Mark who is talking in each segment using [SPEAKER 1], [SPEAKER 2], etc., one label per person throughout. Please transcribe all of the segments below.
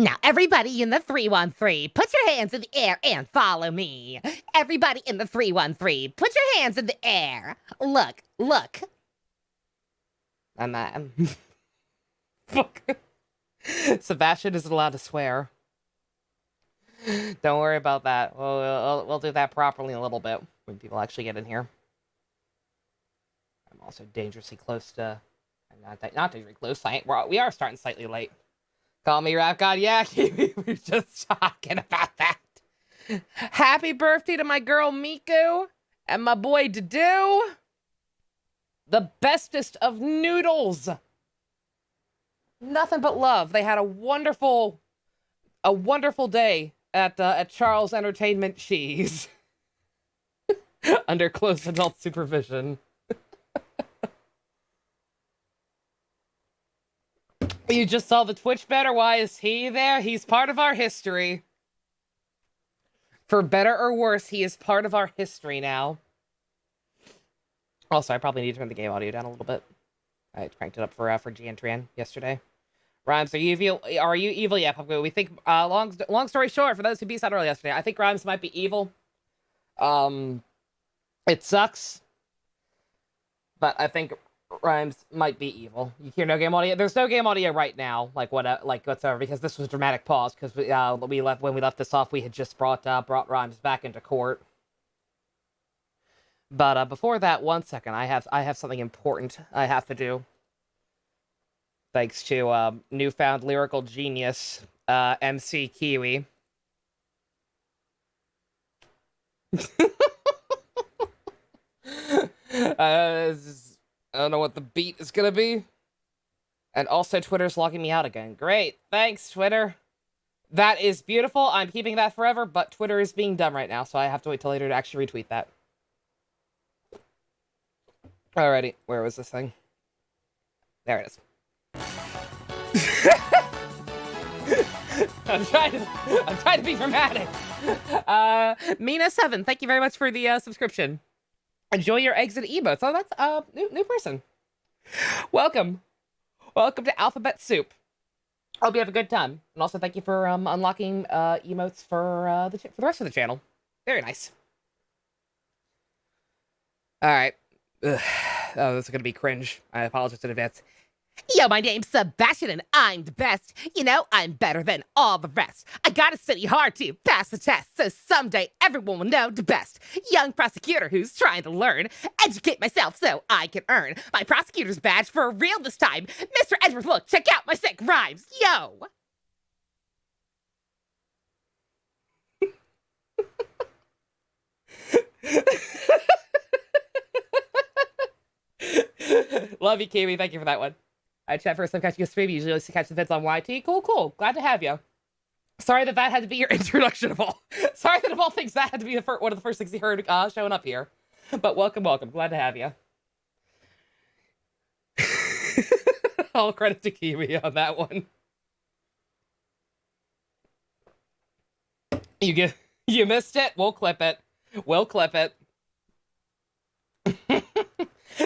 [SPEAKER 1] Now, everybody in the 313, put your hands in the air and follow me. Everybody in the 313, put your hands in the air. Look, look. I'm fuck. Sebastian isn't allowed to swear. Don't worry about that. We'll do that properly in a little bit when people actually get in here. I'm also dangerously close to... Not dangerously close. We are starting slightly late. Call me Rap God. Yeah, we were just talking about that. Happy birthday to my girl Miku and my boy Dudu. The bestest of noodles. Nothing but love. They had a wonderful day at Charles Entertainment Cheese under close adult supervision. You just saw the Twitch banner. Why is he there? He's part of our history. For better or worse, he is part of our history now. Also, I probably need to turn the game audio down a little bit. I cranked it up for Giantran yesterday. Rhymes, are you evil? Are you evil? Yeah, we think. Long story short, for those who beat out early yesterday, I think Rhymes might be evil. It sucks, but I think Rhymes might be evil. You hear no game audio? There's no game audio right now, like whatsoever, because this was a dramatic pause. Because when we left this off, we had just brought Rhymes back into court. But before that, 1 second, I have something important I have to do. Thanks to newfound lyrical genius, MC Kiwi. I don't know what the beat is gonna be. And also Twitter's logging me out again. Great, thanks Twitter. That is beautiful. I'm keeping that forever, but Twitter is being dumb right now, so I have to wait till later to actually retweet that. Alrighty, where was this thing? There it is. I'm trying to be dramatic. Mina7, thank you very much for the subscription. Enjoy your eggs and emotes. Oh, that's new person. Welcome to Alphabet Soup. Hope you have a good time, and also thank you for unlocking emotes for the rest of the channel. Very nice. All right. Ugh. Oh, this is gonna be cringe. I apologize in advance. Yo, my name's Sebastian and I'm the best. You know, I'm better than all the rest. I gotta study hard to pass the test, so someday everyone will know the best. Young prosecutor who's trying to learn, educate myself so I can earn my prosecutor's badge for real this time. Mr. Edward, look, check out my sick rhymes, yo! Love you, Kiwi. Thank you for that one. I chat first time catching a stream. Usually catch the vids on YT. Cool. Glad to have you. Sorry that had to be your introduction of all. Sorry that of all things that had to be one of the first things you heard showing up here. But welcome. Glad to have you. All credit to Kiwi on that one. You missed it. We'll clip it.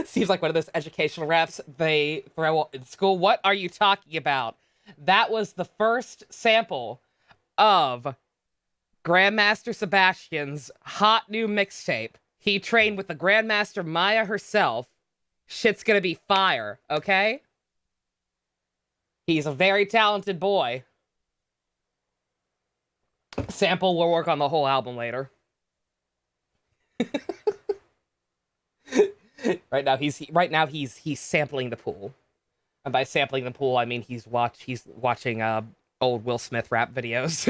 [SPEAKER 1] Seems like one of those educational raps they throw in school. What are you talking about? That was the first sample of Grandmaster Sebastian's hot new mixtape. He trained with the Grandmaster Maya herself. Shit's gonna be fire, okay? He's a very talented boy. Sample, we'll work on the whole album later. Right now he's sampling the pool. And by sampling the pool, I mean he's watching old Will Smith rap videos.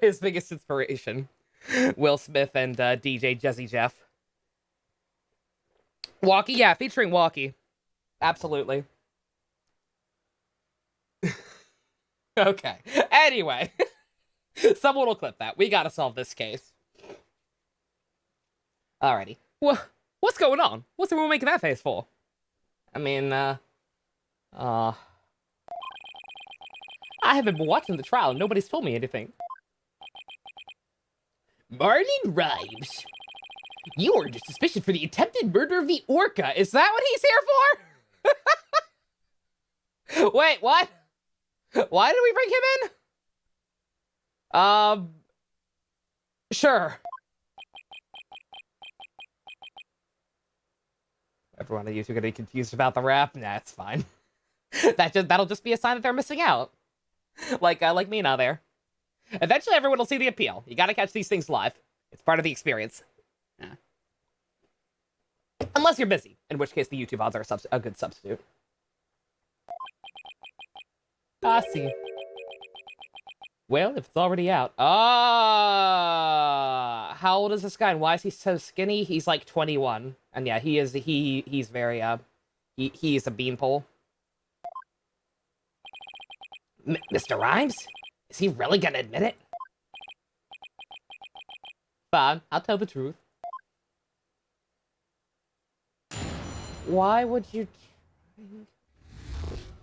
[SPEAKER 1] His biggest inspiration. Will Smith and DJ Jazzy Jeff. Walkie, yeah, featuring Walkie. Absolutely. Okay. Anyway. Someone will clip that. We gotta solve this case. Alrighty. What's going on? What's everyone making that face for? I mean, I haven't been watching the trial and nobody's told me anything. Marlon Rhymes. You are under suspicion for the attempted murder of the orca. Is that what he's here for? Wait, what? Why did we bring him in? Sure. Everyone of you two are gonna be confused about the rap? Nah, it's fine. That'll just be a sign that they're missing out. Like me now there. Eventually everyone will see the appeal. You gotta catch these things live. It's part of the experience. Yeah. Unless you're busy, in which case the YouTube odds are a good substitute. Ah, see. Well, if it's already out. Ah, how old is this guy and why is he so skinny? He's like 21. And yeah, he's very, he's a beanpole. Mr. Rhymes? Is he really gonna admit it? Fine, I'll tell the truth. Why would you...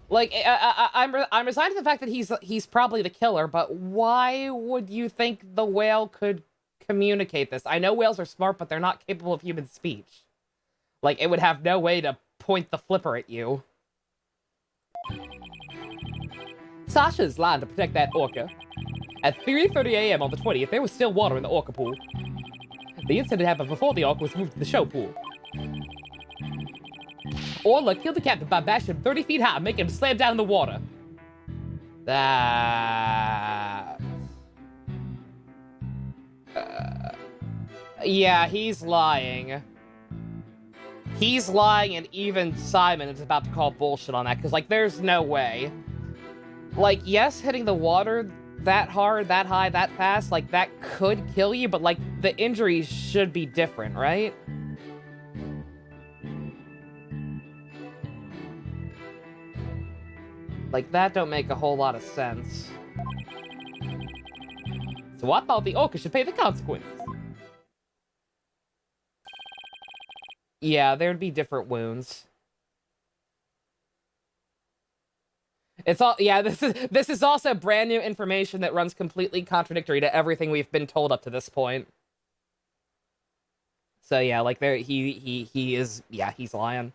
[SPEAKER 1] Like, I'm resigned to the fact that he's probably the killer, but why would you think the whale could communicate this? I know whales are smart, but they're not capable of human speech. Like, it would have no way to point the flipper at you. Sasha's lying to protect that orca. At 3:30 a.m. on the 20th, there was still water in the orca pool. The incident happened before the orca was moved to the show pool. Orla killed the captain by bashing him 30 feet high, making him slam down in the water. Yeah, he's lying. He's lying, and even Simon is about to call bullshit on that, because, like, there's no way. Like, yes, hitting the water that hard, that high, that fast, like, that could kill you, but, like, the injuries should be different, right? Like, that don't make a whole lot of sense. So I thought the orca should pay the consequences. Yeah, there'd be different wounds. It's all, yeah, this is also brand new information that runs completely contradictory to everything we've been told up to this point. So yeah, like he is, yeah, he's lying.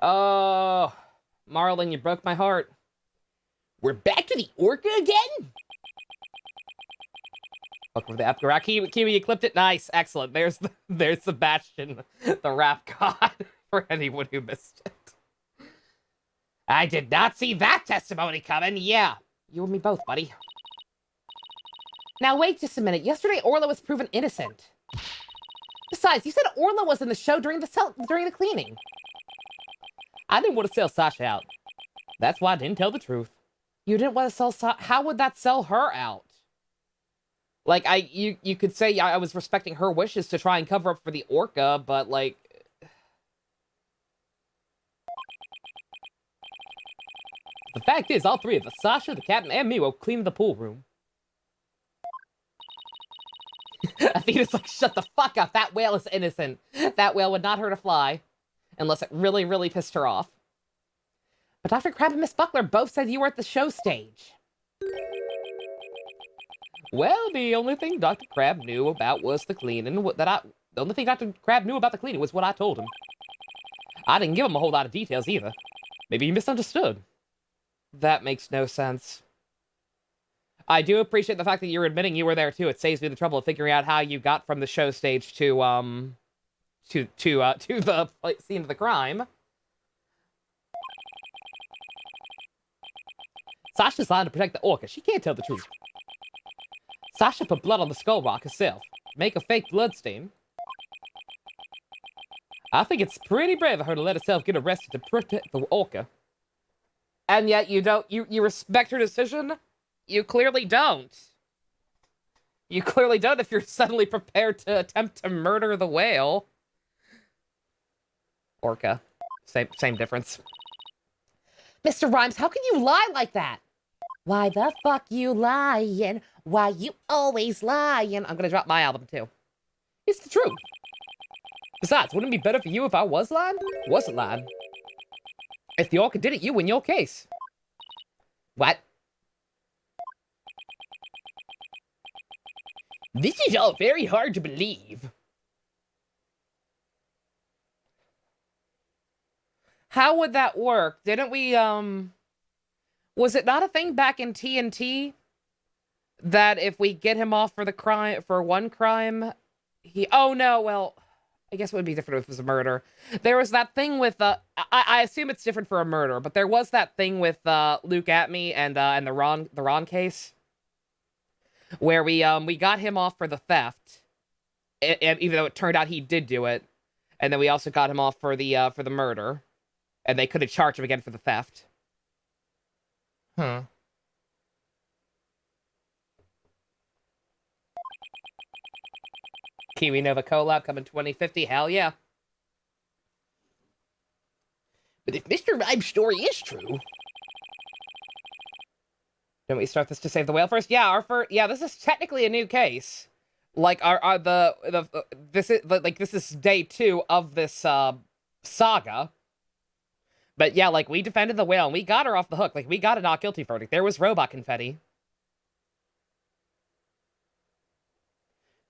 [SPEAKER 1] Oh, Marlon, you broke my heart. We're back to the orca again? Welcome to the Epic Rap. Kiwi, you clipped it. Nice, excellent. There's Sebastian, the rap god, for anyone who missed it. I did not see that testimony coming. Yeah, you and me both, buddy. Now wait just a minute. Yesterday, Orla was proven innocent. Besides, you said Orla was in the show during the cleaning. I didn't want to sell Sasha out. That's why I didn't tell the truth. You didn't want to sell Sasha? How would that sell her out? Like, you could say I was respecting her wishes to try and cover up for the orca, but, like... The fact is, all three of us, Sasha, the captain, and me, will clean the pool room. Athena's like, shut the fuck up, that whale is innocent. That whale would not hurt a fly. Unless it really, really pissed her off. But Dr. Crab and Miss Buckler both said you were at the show stage. Well, the only thing Dr. Crab knew about was the cleaning. The only thing Dr. Crab knew about the cleaning was what I told him. I didn't give him a whole lot of details either. Maybe he misunderstood. That makes no sense. I do appreciate the fact that you're admitting you were there too. It saves me the trouble of figuring out how you got from the show stage to the scene of the crime. Sasha's lying to protect the orca. She can't tell the truth. Sasha put blood on the skull rock herself. Make a fake blood stain. I think it's pretty brave of her to let herself get arrested to protect the orca. And yet you don't, you respect her decision? You clearly don't. You clearly don't if you're suddenly prepared to attempt to murder the whale. Orca. Same difference. Mr. Rhymes, how can you lie like that? Why the fuck you lying? Why you always lying? I'm gonna drop my album too. It's the truth. Besides, wouldn't it be better for you if I was lying? Wasn't lying. If the orca did it, you win your case. What? This is all very hard to believe. How would that work? Didn't we, Was it not a thing back in TNT that if we get him off for the crime, for one crime, oh no, well, I guess it would be different if it was a murder. There was that thing with, I assume it's different for a murder, but there was that thing with, Luke Atme and the Ron case, where we got him off for the theft, even though it turned out he did do it, and then we also got him off for the murder, and they could have charged him again for the theft. Huh. Kiwi Nova collab coming 2050, hell yeah. But if Mr. Vibe's story is true... Don't we start this to save the whale first? Yeah, this is technically a new case. Like, this is day 2 of this, saga. But yeah, like, we defended the whale, and we got her off the hook. Like, we got a not guilty verdict. There was robot confetti.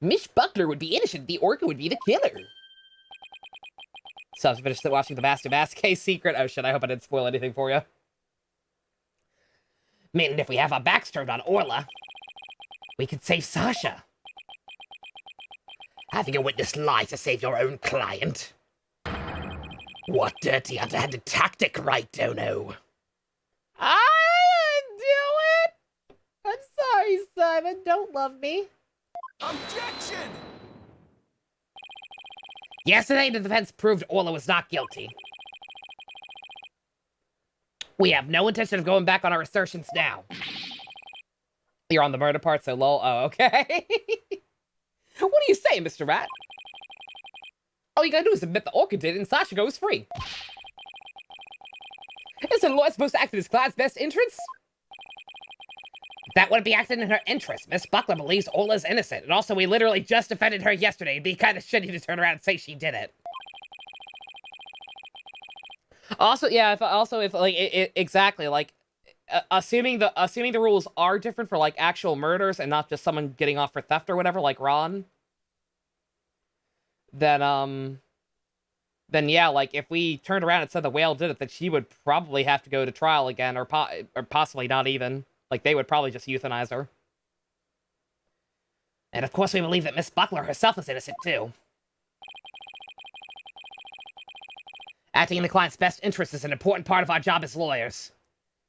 [SPEAKER 1] Miss Buckler would be innocent. The orca would be the killer. So I finished watching the Master Mask case secret. Oh shit, I hope I didn't spoil anything for you. Man, if we have our backs turned on Orla, we could save Sasha. Having a witness lie to save your own client. What dirty, underhanded tactic, Wright, don't know. I didn't do it! I'm sorry, Simon. Don't love me.
[SPEAKER 2] Objection!
[SPEAKER 1] Yesterday, the defense proved Orla was not guilty. We have no intention of going back on our assertions now. You're on the murder part, so lol. Oh, okay. What do you say, Mr. Rat? All you gotta do is admit the orca did it and Sasha goes free. Isn't a lawyer supposed to act in his client's best interests? That wouldn't be acting in her interest. Miss Buckler believes Orla's innocent, and also we literally just defended her yesterday. It'd be kind of shitty to turn around and say she did it. Also, yeah, if like, exactly, like, assuming the rules are different for, like, actual murders and not just someone getting off for theft or whatever, like Ron, then yeah, like, if we turned around and said the whale did it, then she would probably have to go to trial again, or possibly not even. Like, they would probably just euthanize her. And of course we believe that Miss Buckler herself is innocent, too. Acting in the client's best interest is an important part of our job as lawyers.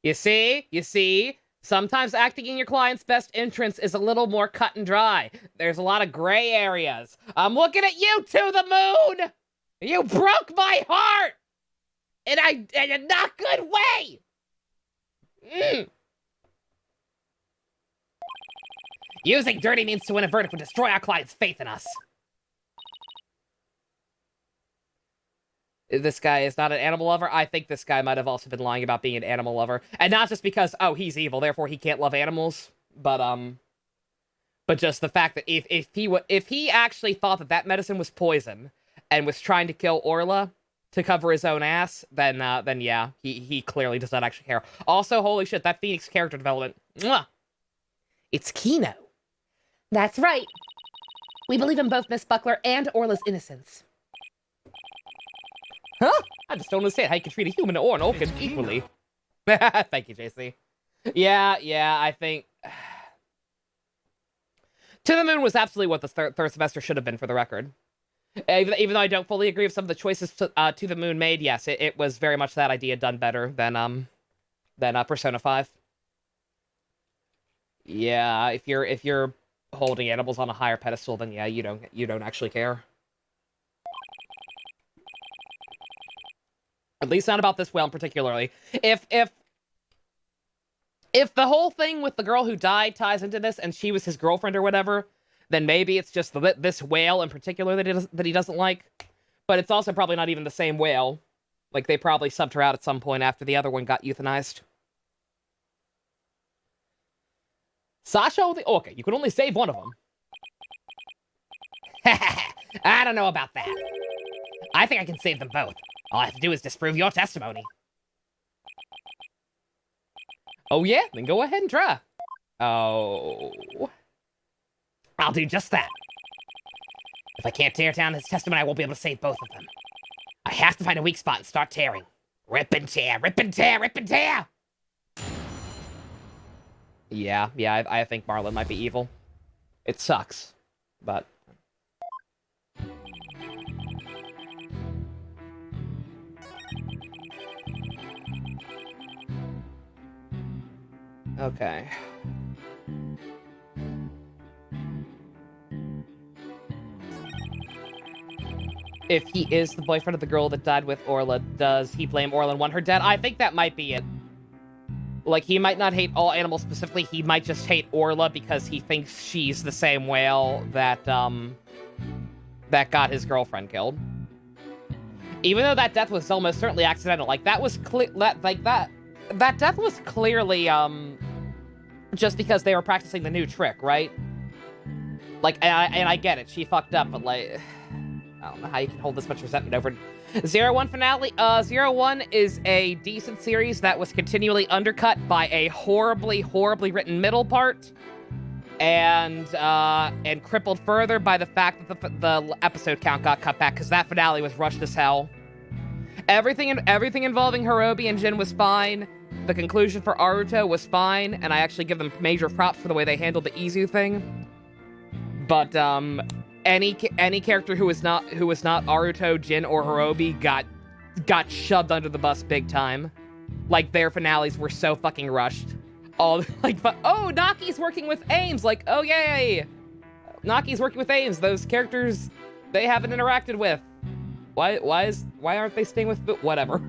[SPEAKER 1] You see? Sometimes acting in your client's best interest is a little more cut and dry. There's a lot of gray areas. I'm looking at you, to the moon! You broke my heart! In a not good way! Using dirty means to win a verdict would destroy our client's faith in us. This guy is not an animal lover. I think this guy might have also been lying about being an animal lover. And not just because, oh, he's evil, therefore he can't love animals. But just the fact that if he actually thought that medicine was poison and was trying to kill Orla to cover his own ass, then yeah, he clearly does not actually care. Also, holy shit, that Phoenix character development. Mwah! It's Kino. That's right. We believe in both Miss Buckler and Orla's innocence. Huh? I just don't understand how you can treat a human or an orca equally. Thank you, JC. Yeah, I think... To the Moon was absolutely what the third semester should have been, for the record. Even though I don't fully agree with some of the choices To the Moon made, yes, it was very much that idea done better than Persona 5. Yeah, if you're holding animals on a higher pedestal, then yeah, you don't actually care. At least not about this whale particularly. If the whole thing with the girl who died ties into this, and she was his girlfriend or whatever, then maybe it's just this whale in particular that he doesn't like. But it's also probably not even the same whale. Like, they probably subbed her out at some point after the other one got euthanized. Sasha or the orca? You could only save one of them. I don't know about that. I think I can save them both. All I have to do is disprove your testimony. Oh yeah? Then go ahead and try. Oh. I'll do just that. If I can't tear down his testimony, I won't be able to save both of them. I have to find a weak spot and start tearing. Rip and tear, rip and tear, rip and tear! Yeah, I think Marlon might be evil. It sucks, but... Okay. If he is the boyfriend of the girl that died with Orla, does he blame Orla and want her dead? I think that might be it. Like, he might not hate all animals specifically, he might just hate Orla because he thinks she's the same whale that, that got his girlfriend killed. Even though that death was almost certainly accidental, like, that was that death was clearly, just because they were practicing the new trick, right? Like, and I get it, she fucked up, but, like, I don't know how you can hold this much resentment over it. 01 finale. 01 is a decent series that was continually undercut by a horribly, horribly written middle part, and crippled further by the fact that the episode count got cut back because that finale was rushed as hell. Everything involving Hirobi and Jin was fine. The conclusion for Aruto was fine, and I actually give them major props for the way they handled the Izu thing. But any character who was not Aruto, Jin, or Hirobi got shoved under the bus big time. Like, their finales were so fucking rushed. All like, but oh, Naki's working with Ames. Like, oh yay, Naki's working with Ames. Those characters they haven't interacted with. Why aren't they staying with? Whatever.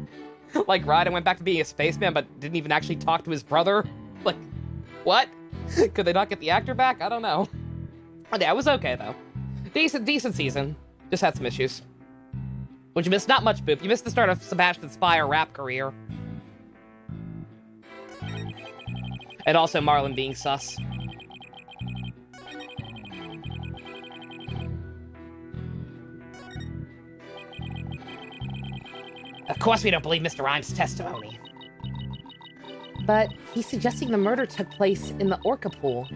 [SPEAKER 1] Like, Raiden went back to being a spaceman, but didn't even actually talk to his brother. Like, what? Could they not get the actor back? I don't know. Yeah, it was okay though. Decent season. Just had some issues. Which you missed not much, Boop. You missed the start of Sebastian's fire rap career. And also Marlon being sus. Of course we don't believe Mr. Rhymes' testimony. But he's suggesting the murder took place in the Orca pool.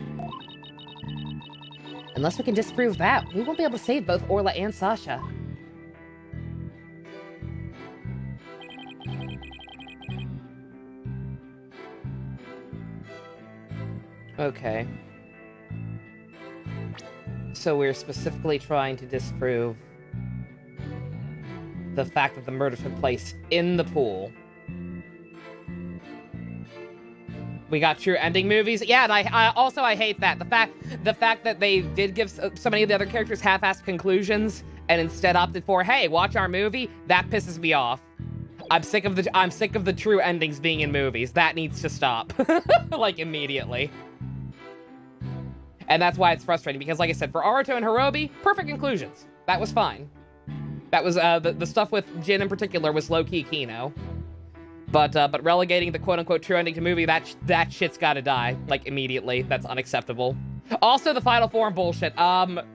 [SPEAKER 1] Unless we can disprove that, we won't be able to save both Orla and Sasha. Okay. So we're specifically trying to disprove the fact that the murder took place in the pool. We got true ending movies. Yeah, and I hate that. The fact that they did give so many of the other characters half-assed conclusions and instead opted for, hey, watch our movie, that pisses me off. I'm sick of the true endings being in movies. That needs to stop. Like, immediately. And that's why it's frustrating, because like I said, for Aruto and Hirobi, perfect conclusions. That was fine. That was, the stuff with Jin in particular was low-key Kino. But relegating the quote-unquote true ending to movie, that shit's gotta die, like, immediately. That's unacceptable. Also, the final form bullshit.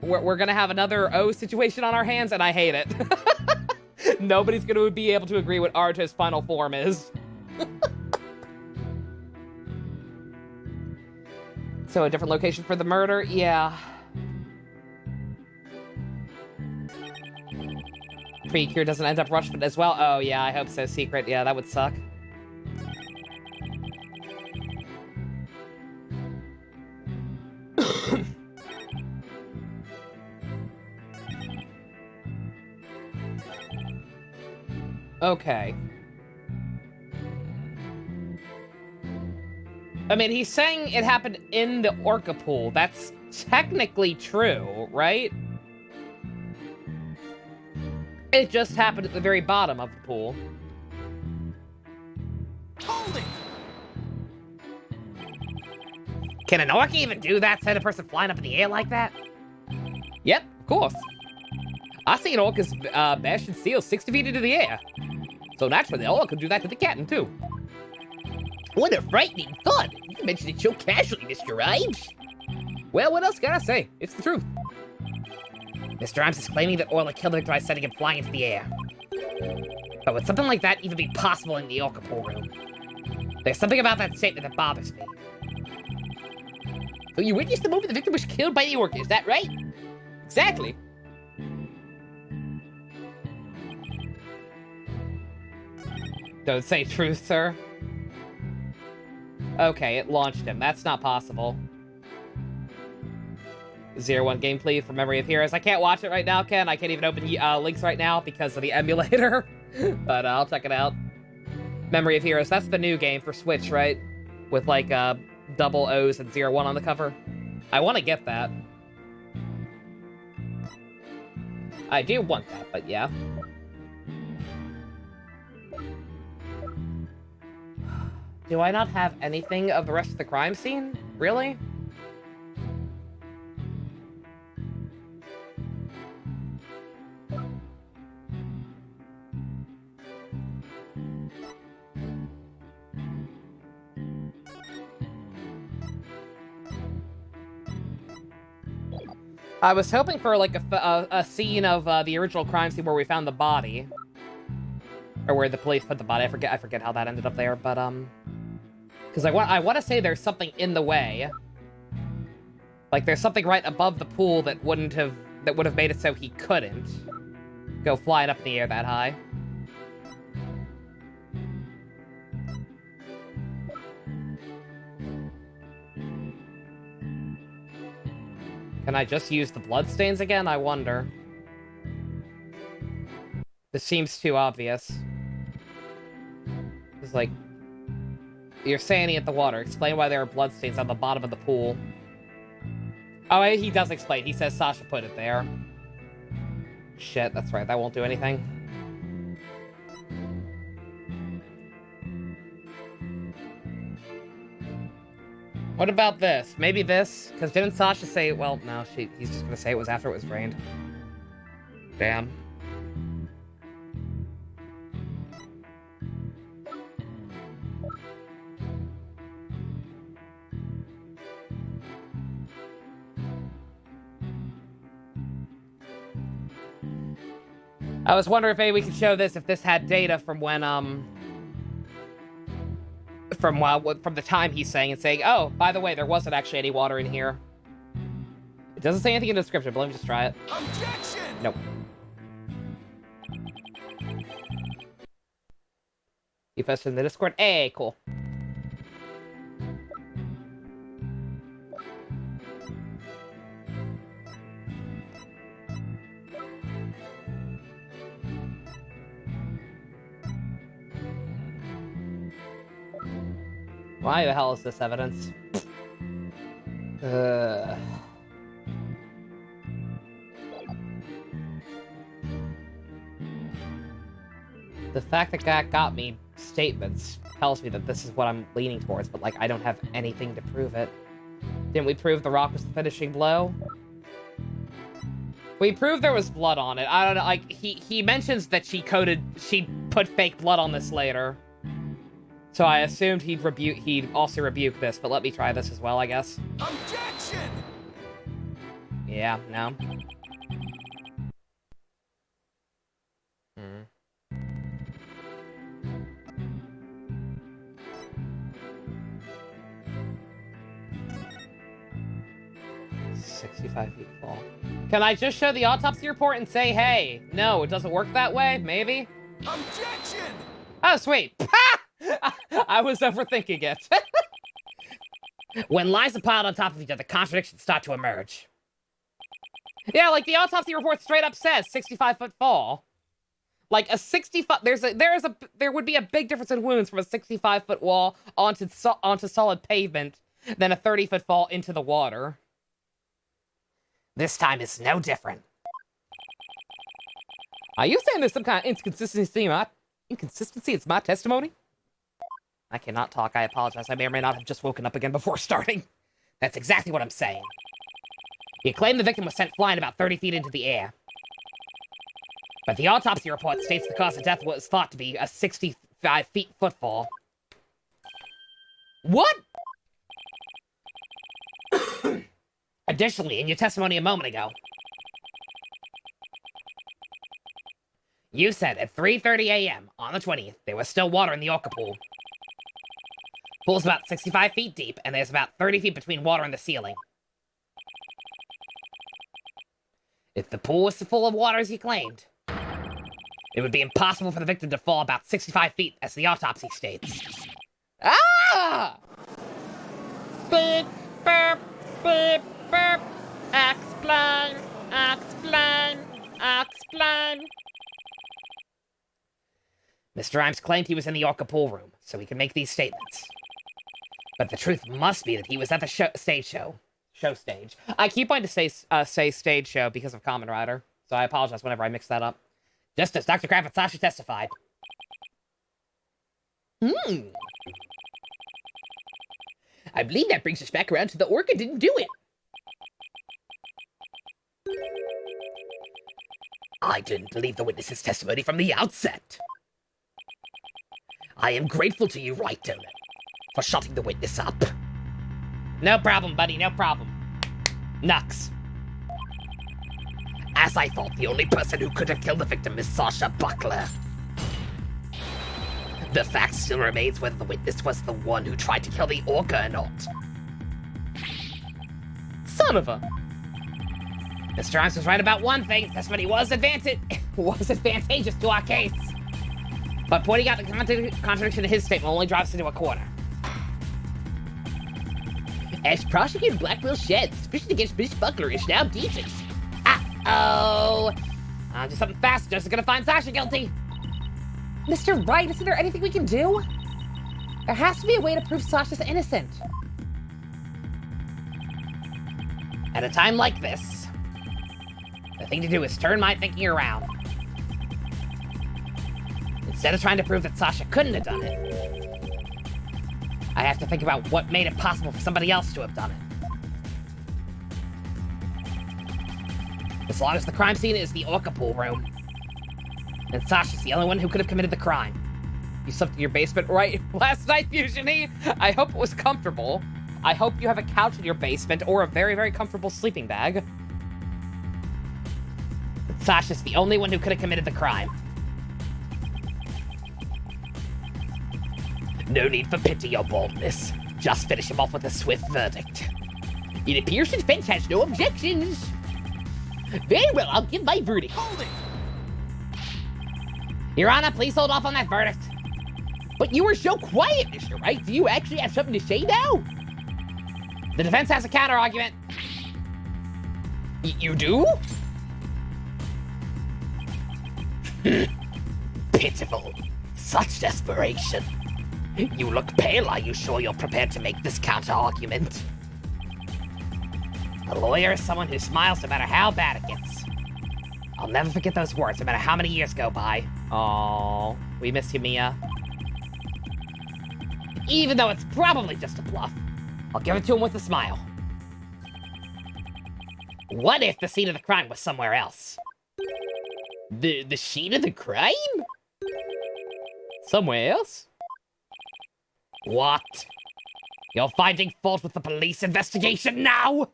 [SPEAKER 1] We're gonna have another O situation on our hands, and I hate it. Nobody's gonna be able to agree what Aruto's final form is. So, a different location for the murder? Yeah. Precure doesn't end up rushed as well. Oh, yeah, I hope so. Secret. Yeah, that would suck. Okay. I mean, he's saying it happened in the Orca pool. That's technically true, right? It just happened at the very bottom of the pool.
[SPEAKER 2] Hold it!
[SPEAKER 1] Can an orca even do that? Send a person flying up in the air like that? Yep, of course. I've seen orcas bash and seal 60 feet into the air. So naturally, the orca could do that to the captain, too. What a frightening thought! You mentioned it so casually, Mr. Rhymes. Well, what else can I say? It's the truth. Mr. Rhymes is claiming that Orla killed him by sending him flying into the air. But would something like that even be possible in the orca pool room? There's something about that statement that bothers me. So you witnessed the moment the victim was killed by the orca, is that right? Exactly. Don't say truth, sir. Okay, it launched him. That's not possible. 01 gameplay for Memory of Heroes. I can't watch it right now, Ken. I can't even open links right now because of the emulator. But I'll check it out. Memory of Heroes. That's the new game for Switch, right? With like double O's and 01 on the cover. I want to get that. I do want that, but yeah. Do I not have anything of the rest of the crime scene? Really? I was hoping for like a scene of the original crime scene where we found the body, or where the police put the body. I forget how that ended up there, but because I want to say there's something in the way, like there's something right above the pool that would have made it so he couldn't go flying up in the air that high. Can I just use the bloodstains again? I wonder. This seems too obvious. It's like, you're standing at the water. Explain why there are bloodstains on the bottom of the pool. Oh, he does explain. He says Sasha put it there. Shit, that's right. That won't do anything. What about this? Maybe this? Because didn't Sasha say... Well, no, he's just going to say it was after it was rained. Damn. I was wondering if maybe we could show this if this had data from when, from the time he's saying and saying, oh, by the way, there wasn't actually any water in here. It doesn't say anything in the description, but let me just try it.
[SPEAKER 2] Objection!
[SPEAKER 1] Nope. You posted in the Discord? Hey, cool. Why the hell is this evidence? The fact that that got me statements tells me that this is what I'm leaning towards, but, like, I don't have anything to prove it. Didn't we prove the rock was the finishing blow? We proved there was blood on it. I don't know, like, he mentions that she put fake blood on this later. So I assumed he'd also rebuke this, but let me try this as well, I guess.
[SPEAKER 2] Objection!
[SPEAKER 1] Yeah, no. Hmm. 65 feet fall. Can I just show the autopsy report and say, hey, no, it doesn't work that way? Maybe?
[SPEAKER 2] Objection!
[SPEAKER 1] Oh, sweet. I was overthinking it. When lies are piled on top of each other, contradictions start to emerge. Yeah, like the autopsy report straight up says 65-foot fall. Like a 65, there would be a big difference in wounds from a 65-foot wall onto solid pavement than a 30-foot fall into the water. This time is no different. Are you saying there's some kind of inconsistency in my testimony? I cannot talk. I apologize. I may or may not have just woken up again before starting. That's exactly what I'm saying. You claim the victim was sent flying about 30 feet into the air. But the autopsy report states the cause of death was thought to be a 65-foot footfall. What? Additionally, in your testimony a moment ago, you said at 3:30 a.m. on the 20th, there was still water in the Orca pool. Pool's about 65 feet deep, and there's about 30 feet between water and the ceiling. If the pool was full of water as you claimed, it would be impossible for the victim to fall about 65 feet, as the autopsy states. Ah! Beep, burp, beep, burp. Explain, explain, explain. Mr. Imes claimed he was in the Orca pool room, so he could make these statements. But the truth must be that he was at the stage show. Show stage. I keep wanting to say stage show because of Kamen Rider, so I apologize whenever I mix that up. Just as Dr. Kraft and Sasha testified. I believe that brings us back around to the Orca didn't do it. I didn't believe the witness's testimony from the outset. I am grateful to you, Wright, for shutting the witness up. No problem, buddy, no problem. Nux. As I thought, the only person who could have killed the victim is Sasha Buckler. The fact still remains whether the witness was the one who tried to kill the Orca or not. Son of a... Mr. Imes was right about one thing. Testimony was advantageous to our case. But pointing out the contradiction in his statement only drives us into a corner. As prosecutor Blackwell said, suspicion against Miss Buckler is now deepened. Uh-oh. Just something fast. Just gonna find Sasha guilty. Mr. Wright, isn't there anything we can do? There has to be a way to prove Sasha's innocent. At a time like this, the thing to do is turn my thinking around. Instead of trying to prove that Sasha couldn't have done it, I have to think about what made it possible for somebody else to have done it. As long as the crime scene is the Orca pool room, and Sasha's the only one who could have committed the crime. You slept in your basement, right? Last night, Fusiony? I hope it was comfortable. I hope you have a couch in your basement or a very, very comfortable sleeping bag. But Sasha's the only one who could have committed the crime. No need for pity or boldness. Just finish him off with a swift verdict. It appears the defense has no objections. Very well, I'll give my verdict.
[SPEAKER 2] Hold it!
[SPEAKER 1] Your Honor, please hold off on that verdict. But you were so quiet, Mr. Wright. Do you actually have something to say now? The defense has a counter-argument. You do? Pitiful. Such desperation. You look pale. Are you sure you're prepared to make this counter-argument? A lawyer is someone who smiles no matter how bad it gets. I'll never forget those words, no matter how many years go by. Aww, we miss you, Mia. Even though it's probably just a bluff, I'll give it to him with a smile. What if the scene of the crime was somewhere else? The scene of the crime? Somewhere else? What? You're finding fault with the police investigation now?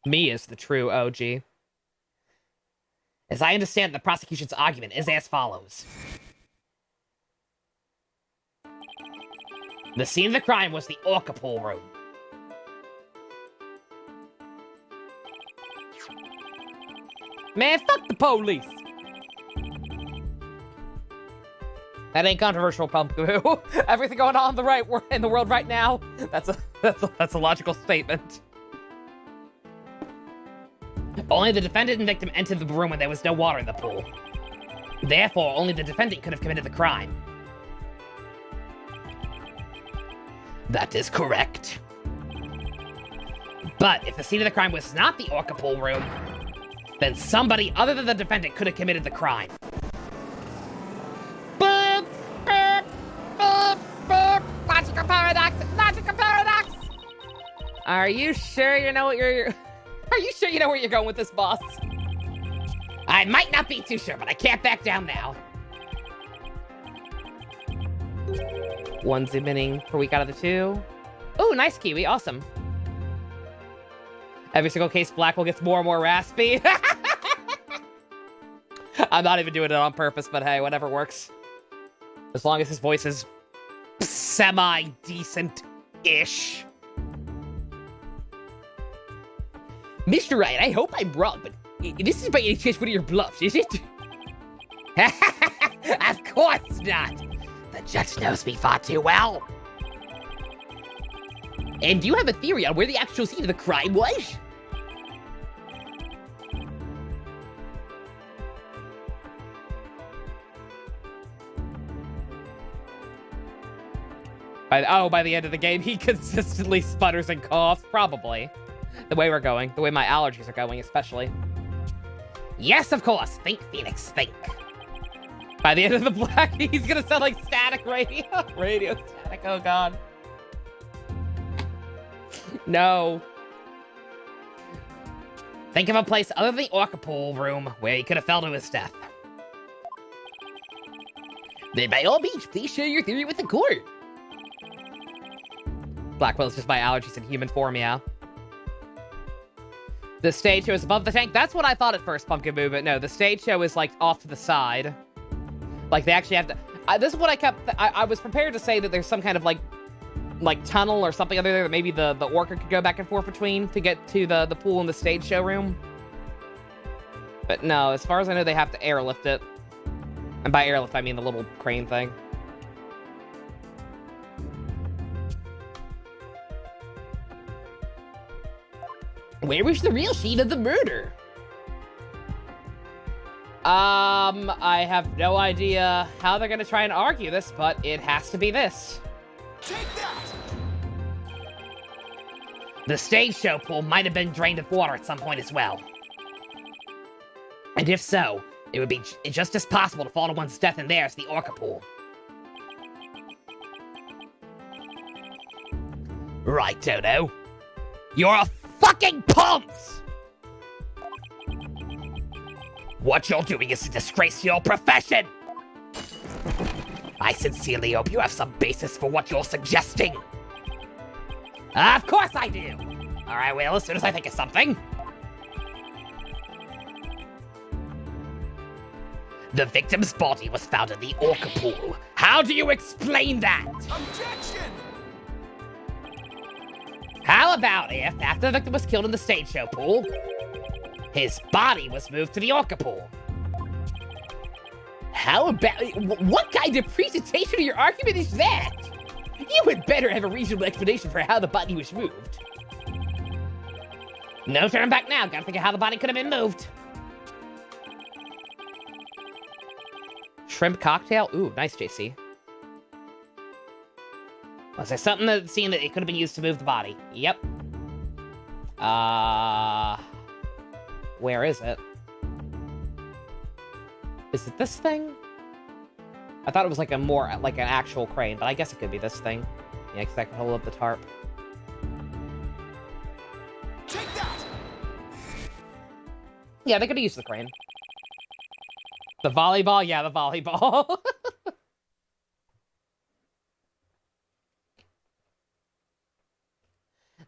[SPEAKER 1] Mia's the true OG. As I understand, the prosecution's argument is as follows. The scene of the crime was the Orca pool room. Man, fuck the police! That ain't controversial, Pumpkaboo. Everything going on in the world right now, that's a logical statement. Only the defendant and victim entered the room when there was no water in the pool. Therefore, only the defendant could have committed the crime. That is correct. But if the scene of the crime was not the Orca pool room, then somebody other than the defendant could have committed the crime. Boop, boop, boop, boop. Logical paradox! Logical paradox! Are you sure you know what you're... Are you sure you know where you're going with this, boss? I might not be too sure, but I can't back down now. One submitting per week out of the 2. Oh, nice, Kiwi. Awesome. Every single case, Blackwell gets more and more raspy. I'm not even doing it on purpose, but hey, whatever works. As long as his voice is semi-decent-ish. Mr. Wright, I hope I'm wrong, but this is by any chance one of your bluffs, is it? Of course not. The judge knows me far too well. And do you have a theory on where the actual scene of the crime was? By the end of the game, he consistently sputters and coughs. Probably. The way we're going. The way my allergies are going, especially. Yes, of course. Think, Phoenix, think. By the end of the black, he's gonna sound like static radio. Radio static, oh god. No. Think of a place other than the orca pool room where he could have fell to his death. Then by all means, please share your theory with the court. Blackwell's just my allergies in human form, yeah. The stage show is above the tank. That's what I thought at first, Pumpkin Boo, but no, the stage show is, like, off to the side. Like, they actually have to... this is what I kept... I was prepared to say that there's some kind of, like tunnel or something other there that maybe the orca could go back and forth between to get to the pool and the stage show room. But no, as far as I know, they have to airlift it. And by airlift, I mean the little crane thing. Where was the real scene of the murder? I have no idea how they're gonna try and argue this, but it has to be this.
[SPEAKER 2] Take that!
[SPEAKER 1] The stage show pool might have been drained of water at some point as well. And if so, it would be just as possible to fall to one's death in there as the orca pool. Right, Dodo. You're a fucking punce! What you're doing is a disgrace to your profession! I sincerely hope you have some basis for what you're suggesting. Of course I do! Alright, well, as soon as I think of something. The victim's body was found in the orca pool. How do you explain that?
[SPEAKER 2] Objection!
[SPEAKER 1] How about if, after the victim was killed in the stage show pool, his body was moved to the orca pool? How about... What kind of presentation of your argument is that? You would better have a reasonable explanation for how the body was moved. No turning back now. Gotta think of how the body could have been moved. Shrimp cocktail? Ooh, nice, JC. Was there something that seemed that it could have been used to move the body? Yep. Where is it? Is it this thing? I thought it was like a more, like an actual crane, but I guess it could be this thing. Yeah, because I can hold up the tarp.
[SPEAKER 2] Take that!
[SPEAKER 1] Yeah, they could have used the crane. The volleyball? Yeah, the volleyball.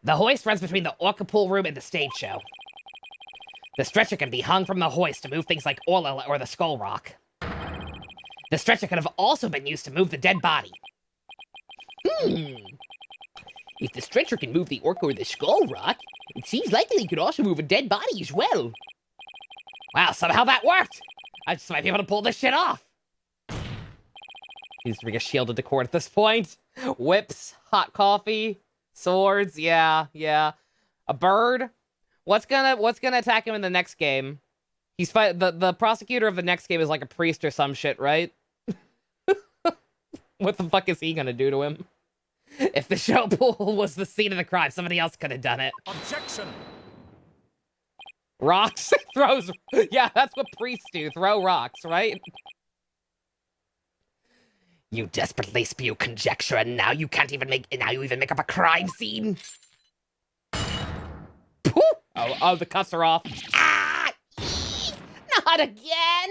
[SPEAKER 1] The hoist runs between the orca pool room and the stage show. The stretcher can be hung from the hoist to move things like oil or the skull rock. The stretcher could have also been used to move the dead body. If the stretcher can move the orca or the skull rock, it seems likely it could also move a dead body as well. Wow, somehow that worked! I just might be able to pull this shit off. Needs to bring a shielded to court at this point. Whips, hot coffee, swords, yeah. A bird? What's gonna attack him in the next game? He's the prosecutor of the next game is like a priest or some shit, right? What the fuck is he gonna do to him? If the show pool was the scene of the crime, somebody else could have done it.
[SPEAKER 2] Objection!
[SPEAKER 1] Rocks? Throws... Yeah, that's what priests do. Throw rocks, right? You desperately spew conjecture, and now you even make up a crime scene? Pooh! Oh, the cuffs are off. Ah! Not again!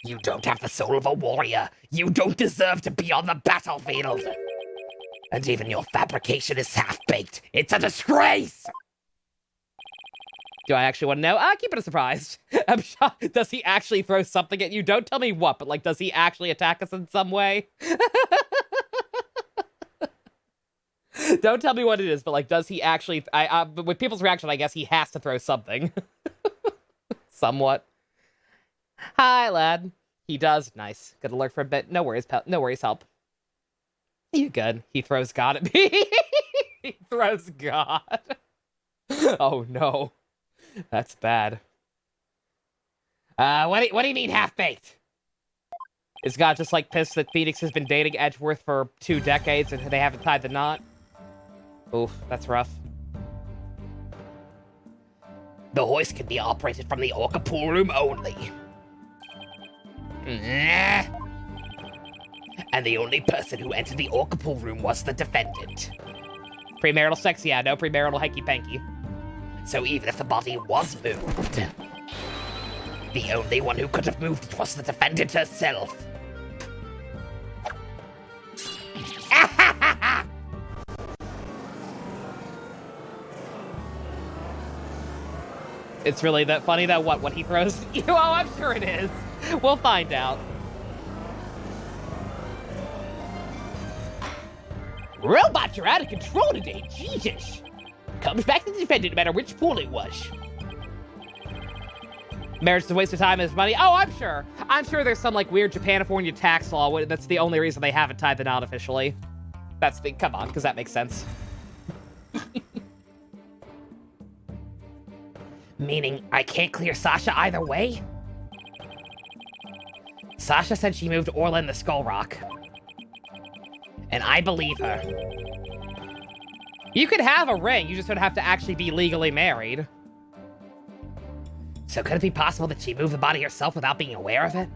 [SPEAKER 1] You don't have the soul of a warrior. You don't deserve to be on the battlefield. And even your fabrication is half-baked. It's a disgrace! Do I actually want to know? Keep it a surprise. I'm shocked. Does he actually throw something at you? Don't tell me what, but, like, does he actually attack us in some way? Don't tell me what it is, but, like, does he actually... But with people's reaction, I guess he has to throw something. Somewhat. Hi, lad. He does. Nice. Gotta lurk for a bit. No worries, pal. No worries, help. You good. He throws God at me. He throws God. Oh no. That's bad. What do you mean half-baked? Is God just like pissed that Phoenix has been dating Edgeworth for 2 decades and they haven't tied the knot? Oof, that's rough. The hoist can be operated from the Orca pool room only. And the only person who entered the Orca pool room was the defendant. Premarital sex, yeah, no premarital hanky-panky. So even if the body was moved, the only one who could have moved it was the defendant herself. It's really that funny that what he throws? Oh, I'm sure it is. We'll find out. Robots are out of control today, Jesus. Comes back to the defendant no matter which pool it was. Marriage is a waste of time and his money. Oh, I'm sure. I'm sure there's some like weird Japanifornia tax law. That's the only reason they haven't tied the knot officially. Come on, because that makes sense. Meaning I can't clear Sasha either way? Sasha said she moved Orla in the Skull Rock. And I believe her. You could have a ring, you just would have to actually be legally married. So could it be possible that she moved the body herself without being aware of it?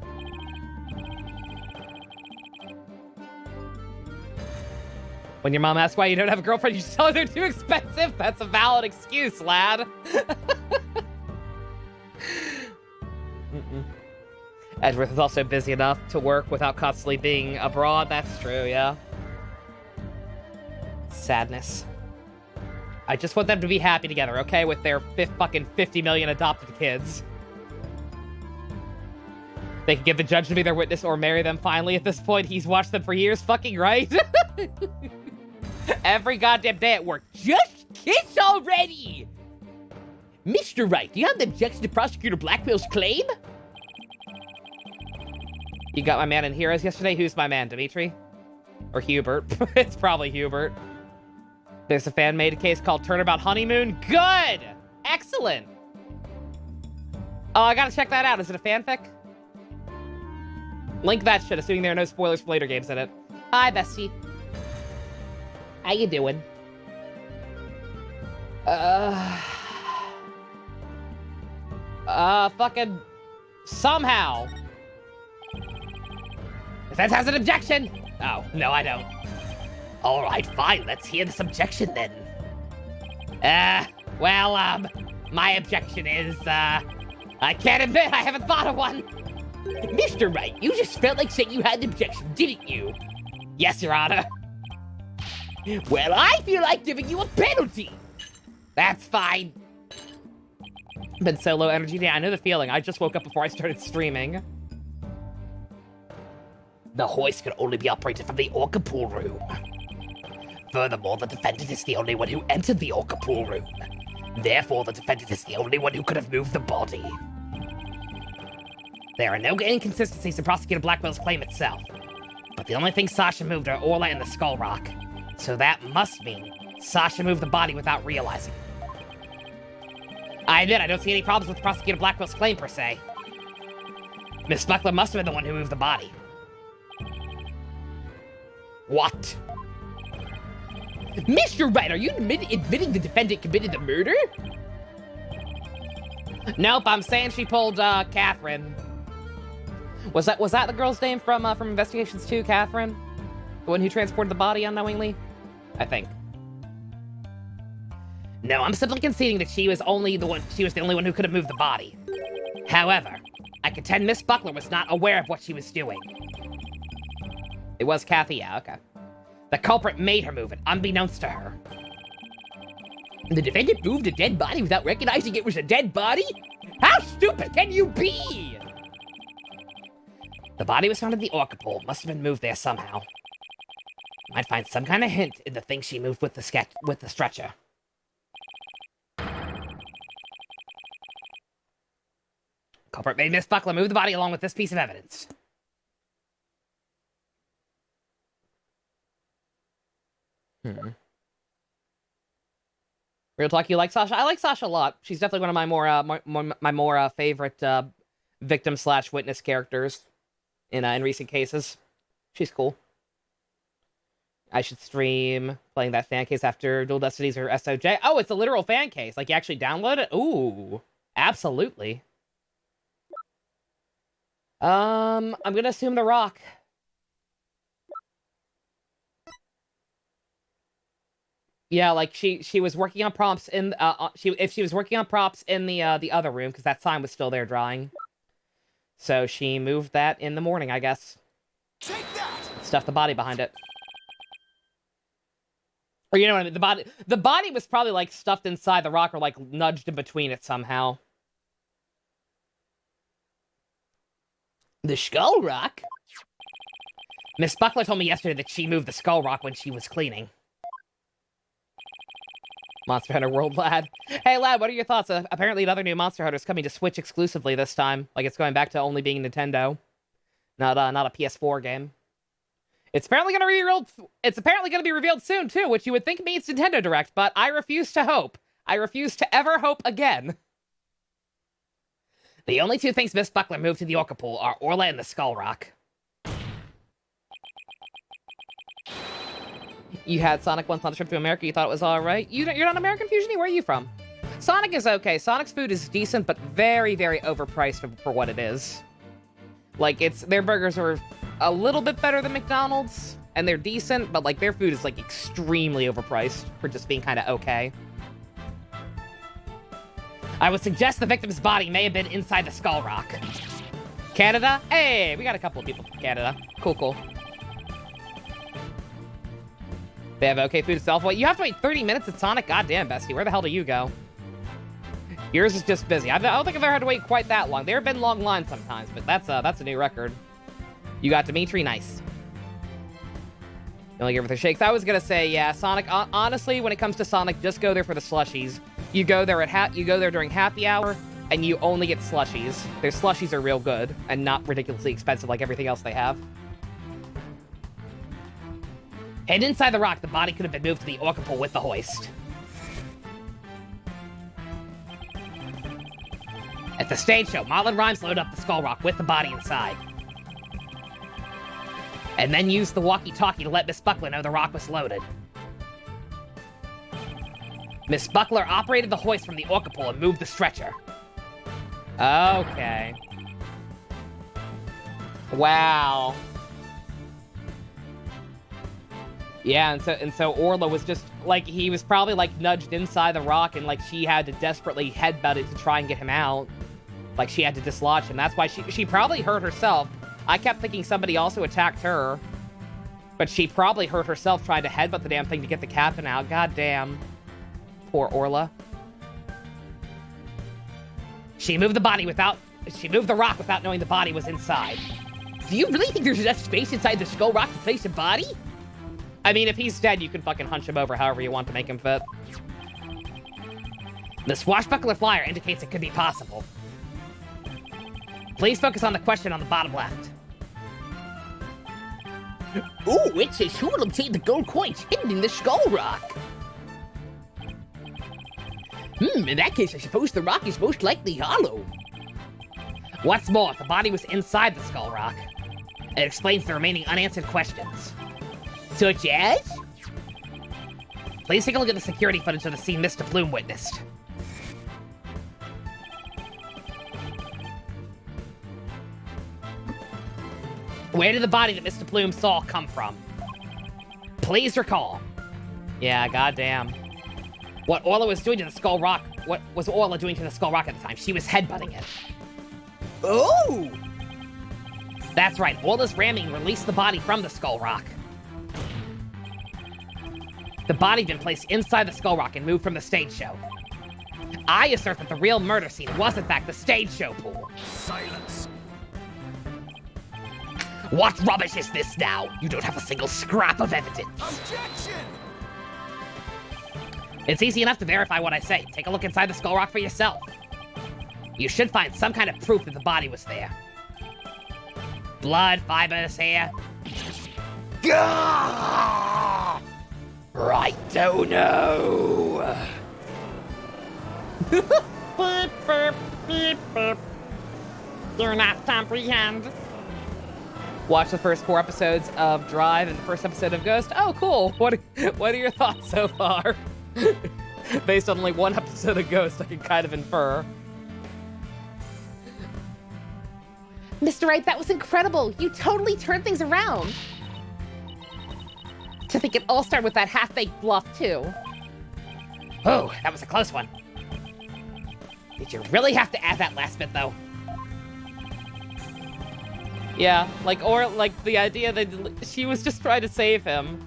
[SPEAKER 1] When your mom asks why you don't have a girlfriend, you just tell her they're too expensive? That's a valid excuse, lad. Edgeworth is also busy enough to work without constantly being abroad. That's true, yeah. Sadness. I just want them to be happy together, okay? With their fucking 50 million adopted kids. They can give the judge to be their witness or marry them finally at this point. He's watched them for years, fucking right? Every goddamn day at work. Just kiss already! Mr. Wright, do you have an objection to Prosecutor Blackwell's claim? You got my man in Heroes yesterday? Who's my man, Dimitri? Or Hubert? It's probably Hubert. There's a fan-made case called Turnabout Honeymoon. Good! Excellent! Oh, I gotta check that out. Is it a fanfic? Link that shit, assuming there are no spoilers for later games in it. Hi, bestie. How you doing? Fucking... Somehow. Defense has an objection! Oh, no, I don't. Alright, fine, let's hear this objection then. My objection is, I can't admit I haven't thought of one. Mr. Wright, you just felt like saying you had an objection, didn't you? Yes, Your Honor. Well, I feel like giving you a penalty. That's fine. Been so low energy today, I know the feeling. I just woke up before I started streaming. The hoist can only be operated from the Orca pool room. Furthermore, the defendant is the only one who entered the Orca pool room. Therefore, the defendant is the only one who could have moved the body. There are no inconsistencies in Prosecutor Blackwell's claim itself. But the only thing Sasha moved are Orla and the Skull Rock. So that must mean Sasha moved the body without realizing it. I admit I don't see any problems with Prosecutor Blackwell's claim per se. Miss Buckler must have been the one who moved the body. What? Mr. Wright, are you admitting the defendant committed the murder? Nope, I'm saying she pulled, Catherine. Was that the girl's name from Investigations 2, Catherine? The one who transported the body unknowingly? I think. No, I'm simply conceding that she was the only one who could have moved the body. However, I contend Miss Buckler was not aware of what she was doing. It was Kathy, yeah, okay. The culprit made her move it, unbeknownst to her. The defendant moved a dead body without recognizing it was a dead body? How stupid can you be? The body was found in the Orca pool. Must have been moved there somehow. Might find some kind of hint in the thing she moved with the stretcher. Culprit made Miss Buckler move the body along with this piece of evidence. Real talk, you like Sasha? I like Sasha a lot. She's definitely one of my more favorite victim slash witness characters in recent cases. She's cool. I should stream playing that fan case after Dual Destinies or SOJ. Oh, it's a literal fan case. Like, you actually download it? Ooh, absolutely. I'm gonna assume The Rock. Yeah, like she was working on prompts in if she was working on props in the other room because that sign was still there drying. So she moved that in the morning, I guess.
[SPEAKER 2] Take that!
[SPEAKER 1] Stuffed the body behind it. Or you know what I mean? The body was probably like stuffed inside the rock or like nudged in between it somehow. The skull rock? Miss Buckler told me yesterday that she moved the skull rock when she was cleaning. Monster Hunter World Lad. Hey Lad, what are your thoughts? Apparently another new Monster Hunter is coming to Switch exclusively this time. Like it's going back to only being Nintendo. Not a PS4 game. It's apparently going to be revealed soon too, which you would think means Nintendo Direct, but I refuse to hope. I refuse to ever hope again. The only two things Miss Buckler moved to the Orca Pool are Orla and the Skull Rock. You had Sonic once on a trip to America, you thought it was alright? You're not American Fusion-y? Where are you from? Sonic is okay. Sonic's food is decent, but very, very overpriced for what it is. Like, their burgers are a little bit better than McDonald's, and they're decent, but, like, their food is, like, extremely overpriced for just being kind of okay. I would suggest the victim's body may have been inside the Skull Rock. Canada? Hey, we got a couple of people from Canada. Cool. They have okay food itself. Wait, you have to wait 30 minutes at Sonic? Goddamn, bestie. Where the hell do you go? Yours is just busy. I don't think I've ever had to wait quite that long. There have been long lines sometimes, but that's a new record. You got Dimitri? Nice. You only give her the shakes. I was gonna say, yeah, Sonic. Honestly, when it comes to Sonic, just go there for the slushies. You go there during happy hour, and you only get slushies. Their slushies are real good and not ridiculously expensive like everything else they have. And inside the rock, the body could have been moved to the Orca Pool with the hoist. At the stage show, Marlon Rhymes loaded up the Skull Rock with the body inside. And then used the walkie-talkie to let Miss Buckler know the rock was loaded. Miss Buckler operated the hoist from the Orca Pool and moved the stretcher. Okay. Wow. Yeah, and so Orla was just, like, he was probably, like, nudged inside the rock, and, like, she had to desperately headbutt it to try and get him out. Like, she had to dislodge him. That's why she probably hurt herself. I kept thinking somebody also attacked her. But she probably hurt herself trying to headbutt the damn thing to get the captain out. God damn. Poor Orla. She moved the rock without knowing the body was inside. Do you really think there's enough space inside the Skull Rock to place a body? I mean, if he's dead, you can fucking hunch him over however you want to make him fit. The swashbuckler flyer indicates it could be possible. Please focus on the question on the bottom left. Ooh, it says who will obtain the gold coins hidden in the Skull Rock? In that case, I suppose the rock is most likely hollow. What's more, the body was inside the Skull Rock. It explains the remaining unanswered questions. Such as? Please take a look at the security footage of the scene Mr. Plume witnessed. Where did the body that Mr. Plume saw come from? Please recall. Yeah, goddamn. What Orla was doing to the Skull Rock, what was Orla doing to the Skull Rock at the time? She was headbutting it. Oh! That's right, Orla's ramming released the body from the Skull Rock. The body had been placed inside the Skull Rock and moved from the stage show. I assert that the real murder scene was in fact the stage show pool.
[SPEAKER 2] Silence.
[SPEAKER 1] What rubbish is this now? You don't have a single scrap of evidence.
[SPEAKER 2] Objection!
[SPEAKER 1] It's easy enough to verify what I say. Take a look inside the Skull Rock for yourself. You should find some kind of proof that the body was there. Blood, fibers, hair. Gah! Right, don't know. Beep, beep, beep, beep. Do not comprehend. Watch the first 4 episodes of Drive and the first episode of Ghost. Oh, cool. What are your thoughts so far? Based on only 1 episode of Ghost, I can kind of infer. Mr. Wright, that was incredible. You totally turned things around. To think it all started with that half-baked bluff, too. Oh, that was a close one. Did you really have to add that last bit, though? Yeah, like the idea that she was just trying to save him.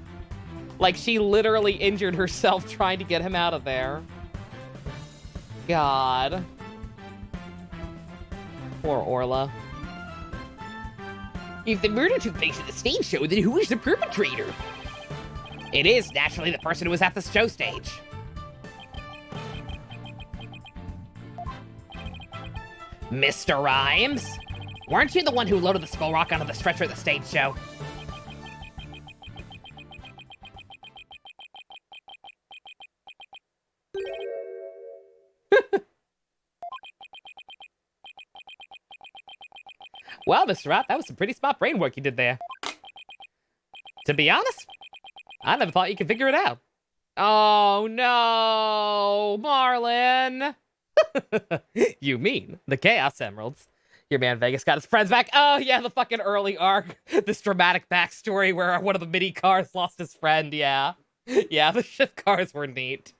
[SPEAKER 1] Like, she literally injured herself trying to get him out of there. God. Poor Orla. If the murder took place at the stage show, then who is the perpetrator? It is naturally the person who was at the show stage. Mr. Rhymes? Weren't you the one who loaded the skull rock onto the stretcher at the stage show? Well, Mr. Wright, that was some pretty smart brain work you did there. To be honest, I never thought you could figure it out. Oh, no, Marlin. You mean the Chaos Emeralds? Your man Vegas got his friends back. Oh, yeah, the fucking early arc. This dramatic backstory where one of the mini cars lost his friend, yeah. Yeah, the shift cars were neat.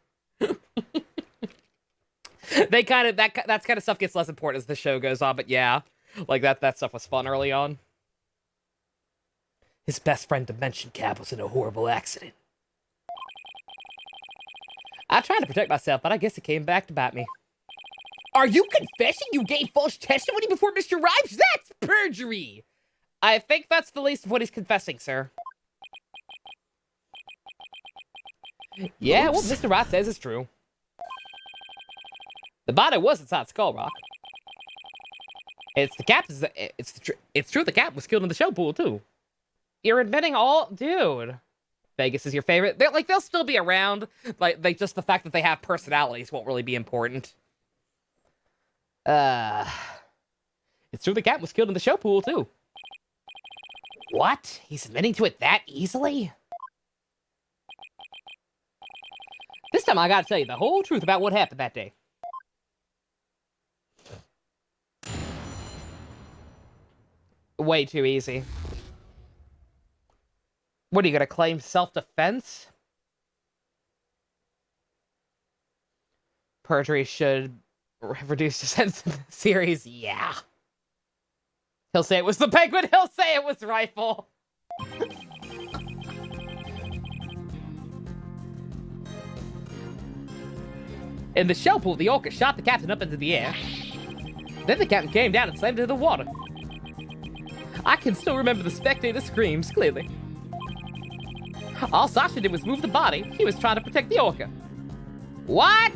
[SPEAKER 1] They kind of, that kind of stuff gets less important as the show goes on, but yeah. Like, that stuff was fun early on. His best friend Dimension Cab was in a horrible accident. I tried to protect myself, but I guess it came back to bite me. Are you confessing you gave false testimony before Mr. Rhymes? That's perjury! I think that's the least of what he's confessing, sir. Yeah, what Mr. Wright says is true. The body was inside Skull Rock. It's true the Cap was killed in the show pool, too. You're admitting all... Dude. Vegas is your favorite. They'll still be around. Like, just the fact that they have personalities won't really be important. It's true the Cap was killed in the show pool, too. What? He's admitting to it that easily? This time I gotta tell you the whole truth about what happened that day. Way too easy. What, are you gonna claim self-defense? Perjury should reduce the sentence in the series, yeah. He'll say it was the penguin, he'll say it was rifle. In the shell pool, the orca shot the captain up into the air. Then the captain came down and slammed into the water. I can still remember the spectator screams clearly. All Sasha did was move the body. He was trying to protect the orca. What?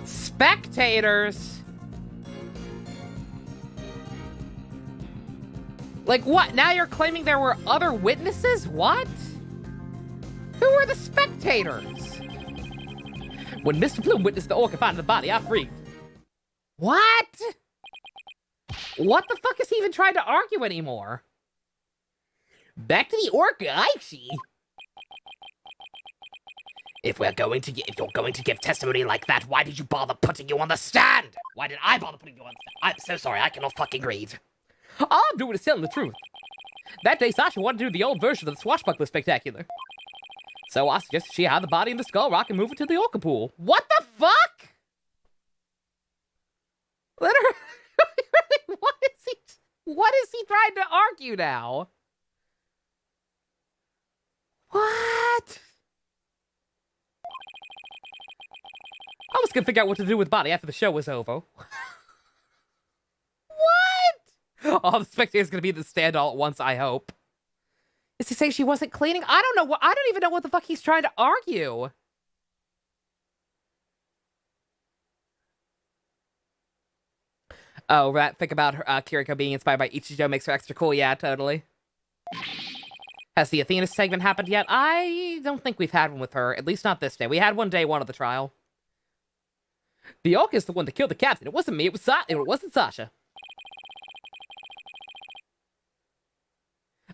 [SPEAKER 1] Spectators? Like what? Now you're claiming there were other witnesses? What? Who are the spectators? When Mr. Plume witnessed the orca finding the body, I freaked. What? What the fuck is he even trying to argue anymore? Back to the orca, I see. If you're going to give testimony like that, why did you bother putting you on the stand? Why did I bother putting you on the stand? I'm so sorry, I cannot fucking read. All I'm doing is telling the truth. That day, Sasha wanted to do the old version of the Swashbuckler Spectacular. So I suggested she hide the body in the Skull Rock and move it to the orca pool. What the fuck? Literally, what is he trying to argue now? What? I was gonna figure out what to do with the body after the show was over. What? All the spectators gonna be in the stand all at once, I hope. Is he saying she wasn't cleaning? I don't know. I don't even know what the fuck he's trying to argue. Oh, right. Think about her, Kiriko being inspired by Ichijo makes her extra cool. Yeah, totally. Has the Athena segment happened yet? I don't think we've had one with her. At least not this day. We had one day one of the trial. The Oak is the one that killed the captain. It wasn't me. It wasn't Sasha.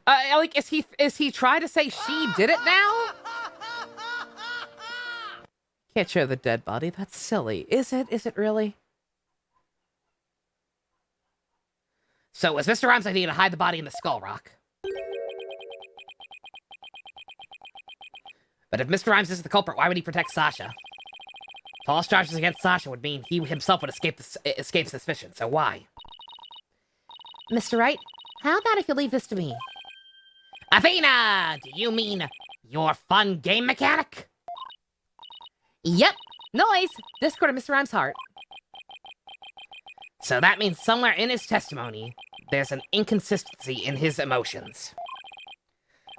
[SPEAKER 1] Like, is he trying to say she did it now? Can't show the dead body. That's silly. Is it? Is it really? So it was Mr. Rhymes' idea to hide the body in the Skull Rock. But if Mr. Rhymes isn't the culprit, why would he protect Sasha? False charges against Sasha would mean he himself would escape suspicion, so why? Mr. Wright, how about if you leave this to me? Athena! Do you mean your fun game mechanic? Yep. Noise! Discord of Mr. Rhymes' heart. So that means somewhere in his testimony, there's an inconsistency in his emotions.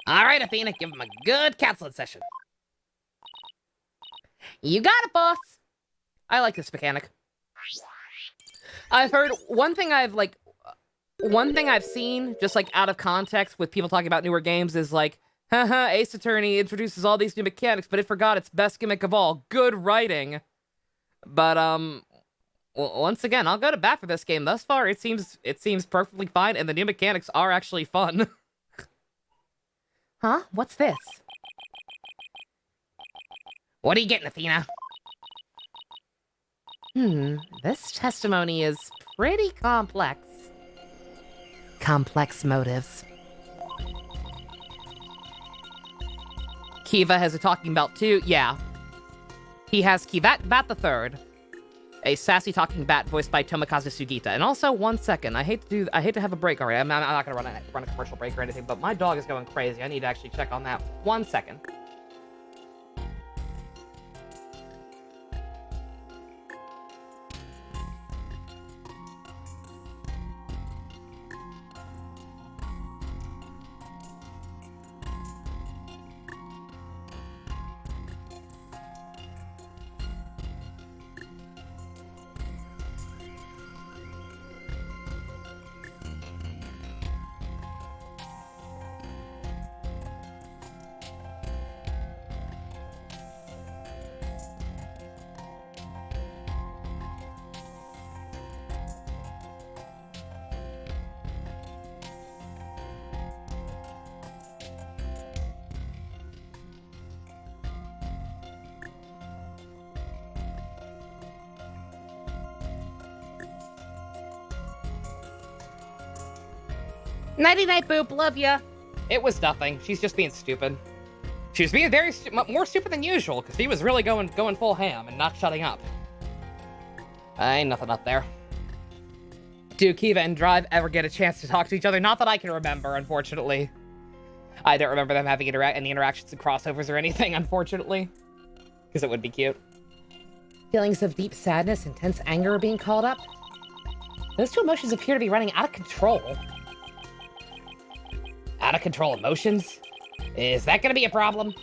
[SPEAKER 1] Alright, Athena, give him a good counseling session. You got it, boss! I like this mechanic. I've heard one thing I've seen, just like out of context with people talking about newer games is like, haha, Ace Attorney introduces all these new mechanics, but it forgot its best gimmick of all, good writing. But, well, once again, I'll go to bat for this game. Thus far, it seems perfectly fine, and the new mechanics are actually fun. Huh? What's this? What are you getting, Athena? This testimony is pretty complex. Complex motives. Kiva has a talking belt too. Yeah. He has Kivat Bat the Third, a sassy talking bat voiced by Tomokazu Sugita. And also, 1 second, I hate to have a break already. I'm not gonna run a commercial break or anything, but my dog is going crazy. I need to actually check on that. 1 second. Nighty-night, Boop. Love ya. It was nothing. She's just being stupid. She was being very more stupid than usual, because he was really going full ham and not shutting up. Ain't nothing up there. Do Kiva and Drive ever get a chance to talk to each other? Not that I can remember, unfortunately. I don't remember them having any interactions and crossovers or anything, unfortunately. Because it would be cute. Feelings of deep sadness, intense anger are being called up. Those two emotions appear to be running out of control. Out of control emotions? Is that gonna be a problem?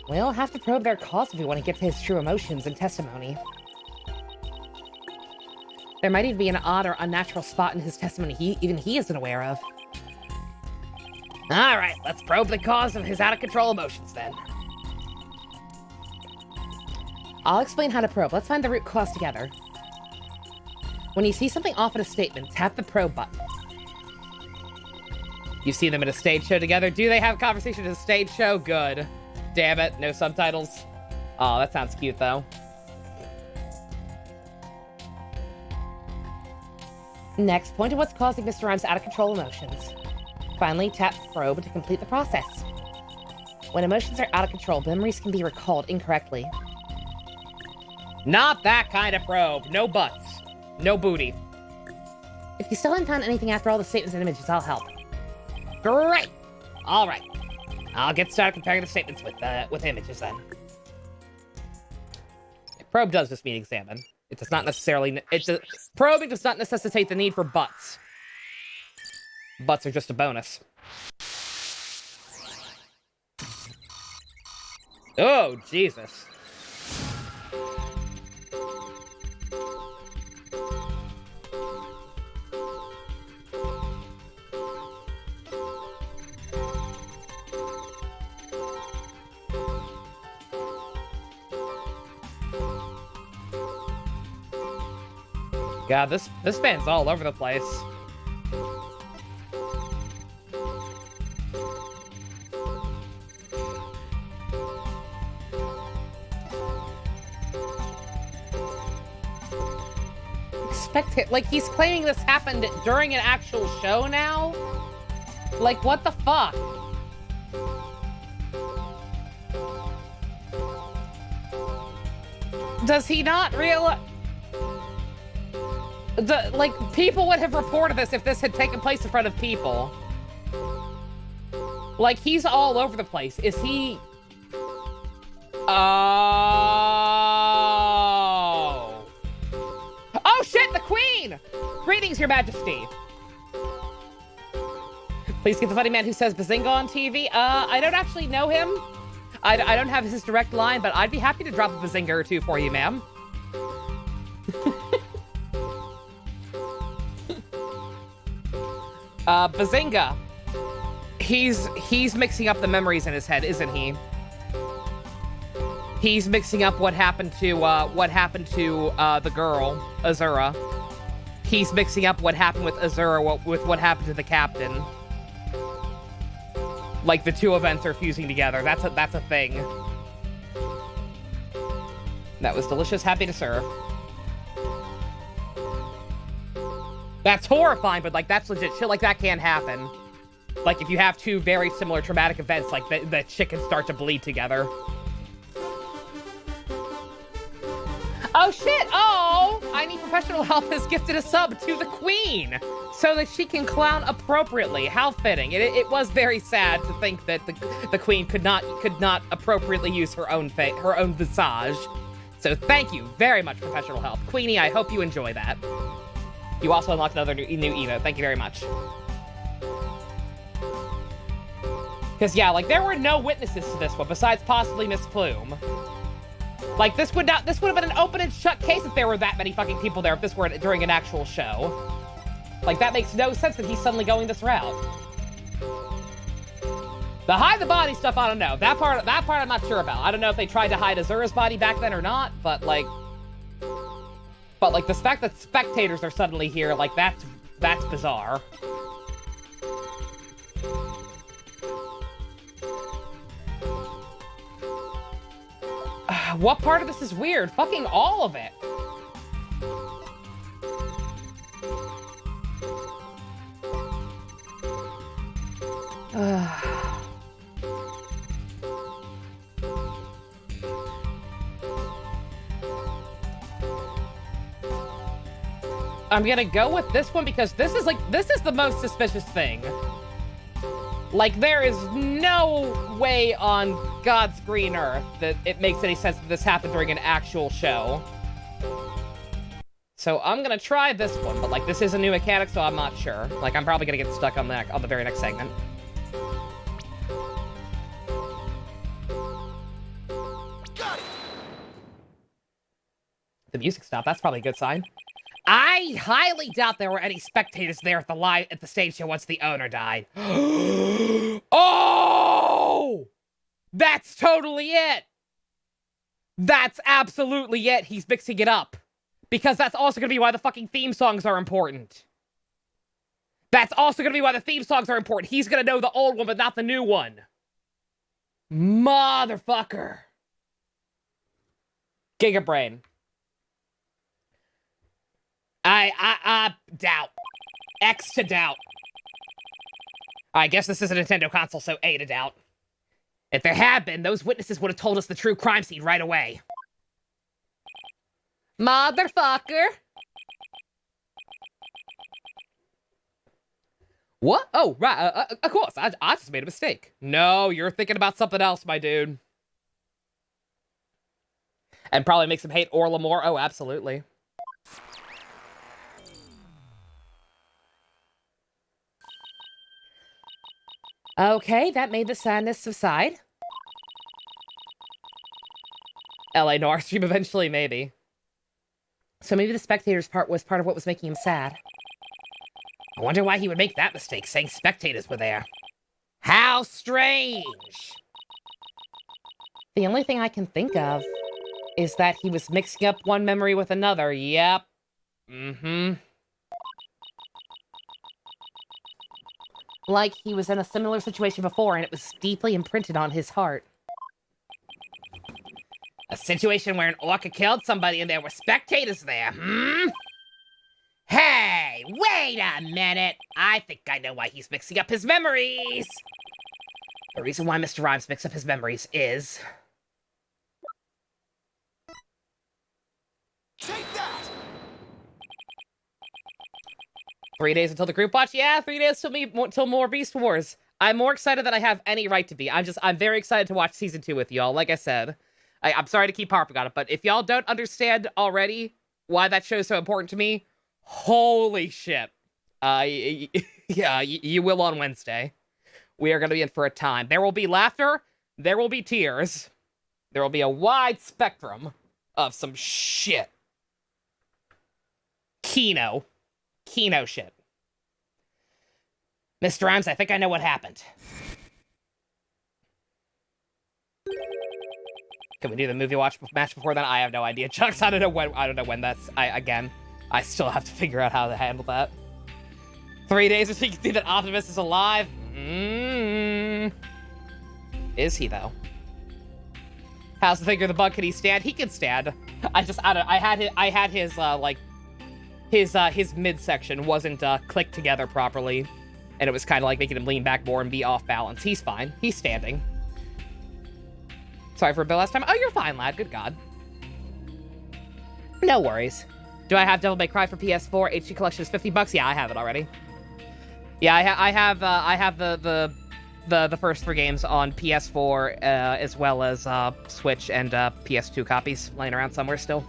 [SPEAKER 1] We'll have to probe their cause if we want to get to his true emotions and testimony. There might even be an odd or unnatural spot in his testimony even he isn't aware of. Alright, let's probe the cause of his out-of-control emotions, then. I'll explain how to probe. Let's find the root cause together. When you see something off in a statement, tap the probe button. You see them in a stage show together. Do they have a conversation at a stage show? Good. Damn it, no subtitles. Oh, that sounds cute, though. Next, point to what's causing Mr. Rhymes' out-of-control emotions. Finally, tap probe to complete the process. When emotions are out of control, memories can be recalled incorrectly. Not that kind of probe. No butts. No booty. If you still haven't found anything after all the statements and images, I'll help. Great! Alright. I'll get started comparing the statements with images, then. Probe does just mean examine. It does not necessarily... probing does not necessitate the need for butts. Butts are just a bonus. Oh, Jesus. God, this band's all over the place. Like, he's claiming this happened during an actual show now? Like, what the fuck? Does he not realize... Like, people would have reported this if this had taken place in front of people. Like, he's all over the place. Is he... Oh... Oh shit, the Queen! Greetings, Your Majesty. Please get the funny man who says Bazinga on TV. I don't actually know him. I don't have his direct line, but I'd be happy to drop a Bazinga or two for you, ma'am. Bazinga. He's mixing up the memories in his head, isn't he? He's mixing up what happened to the girl, Azura. He's mixing up what happened with Azura with what happened to the captain. Like, the two events are fusing together. That's a thing. That was delicious. Happy to serve. That's horrifying, but, like, that's legit. Shit like that can happen. Like, if you have two very similar traumatic events, like, the shit can start to bleed together. Oh, shit! Oh! I Need Professional Help has gifted a sub to the Queen so that she can clown appropriately. How fitting. It was very sad to think that the Queen could not appropriately use her own visage. So thank you very much, Professional Help. Queenie, I hope you enjoy that. You also unlocked another new emote. Thank you very much. Because, yeah, like, there were no witnesses to this one besides possibly Miss Plume. Like, this would have been an open and shut case if there were that many fucking people there, if this were during an actual show. Like, that makes no sense that he's suddenly going this route. The hide the body stuff, I don't know. That part I'm not sure about. I don't know if they tried to hide Azura's body back then or not, but like the fact that spectators are suddenly here, like, that's bizarre. What part of this is weird? Fucking all of it. I'm gonna go with this one because this is the most suspicious thing. Like, there is no way on God's green earth that it makes any sense that this happened during an actual show. So I'm gonna try this one, but, like, this is a new mechanic, so I'm not sure. Like, I'm probably gonna get stuck on the very next segment.
[SPEAKER 2] Got it.
[SPEAKER 1] The music stopped. That's probably a good sign. I highly doubt there were any spectators there at the stage show once the owner died. Oh! That's totally it! That's absolutely it. He's mixing it up. Because that's also gonna be why the fucking theme songs are important. That's also gonna be why the theme songs are important. He's gonna know the old one, but not the new one. Motherfucker. Gigabrain. I doubt. X to doubt. I guess this is a Nintendo console, so A to doubt. If there had been, those witnesses would have told us the true crime scene right away. Motherfucker. What? Oh, right, of course, I just made a mistake. No, you're thinking about something else, my dude. And probably makes him hate Orla more. Oh, absolutely. Okay, that made the sadness subside. LA Noir stream eventually, maybe. So maybe the spectators part was part of what was making him sad. I wonder why he would make that mistake, saying spectators were there. How strange! The only thing I can think of is that he was mixing up one memory with another. Yep. Mm-hmm. Like he was in a similar situation before and it was deeply imprinted on his heart. A situation where an orca killed somebody and there were spectators there, hmm? Hey, wait a minute! I think I know why he's mixing up his memories! The reason why Mr. Rhymes mixed up his memories is...
[SPEAKER 2] Take that!
[SPEAKER 1] 3 days until the group watch? Yeah, 3 days till more Beast Wars. I'm more excited than I have any right to be. I'm very excited to watch Season 2 with y'all, like I said. I'm sorry to keep harping on it, but if y'all don't understand already why that show's so important to me, holy shit. Yeah, you will on Wednesday. We are going to be in for a time. There will be laughter. There will be tears. There will be a wide spectrum of some shit. Kino shit. Mr. Rhymes, I think I know what happened. Can we do the movie match before then? I have no idea. Chucks, I don't know when that's... I still have to figure out how to handle that. 3 days until you can see that Optimus is alive. Is he, though? How's the figure of the bug? Can he stand? He can stand. I had his midsection wasn't clicked together properly. And it was kind of like making him lean back more and be off balance. He's fine. He's standing. Sorry for a bit last time. Oh, you're fine, lad. Good God. No worries. Do I have Devil May Cry for PS4? HD collection is $50. Yeah, I have it already. Yeah, I have the first 3 games on PS4 as well as Switch and PS2 copies laying around somewhere still.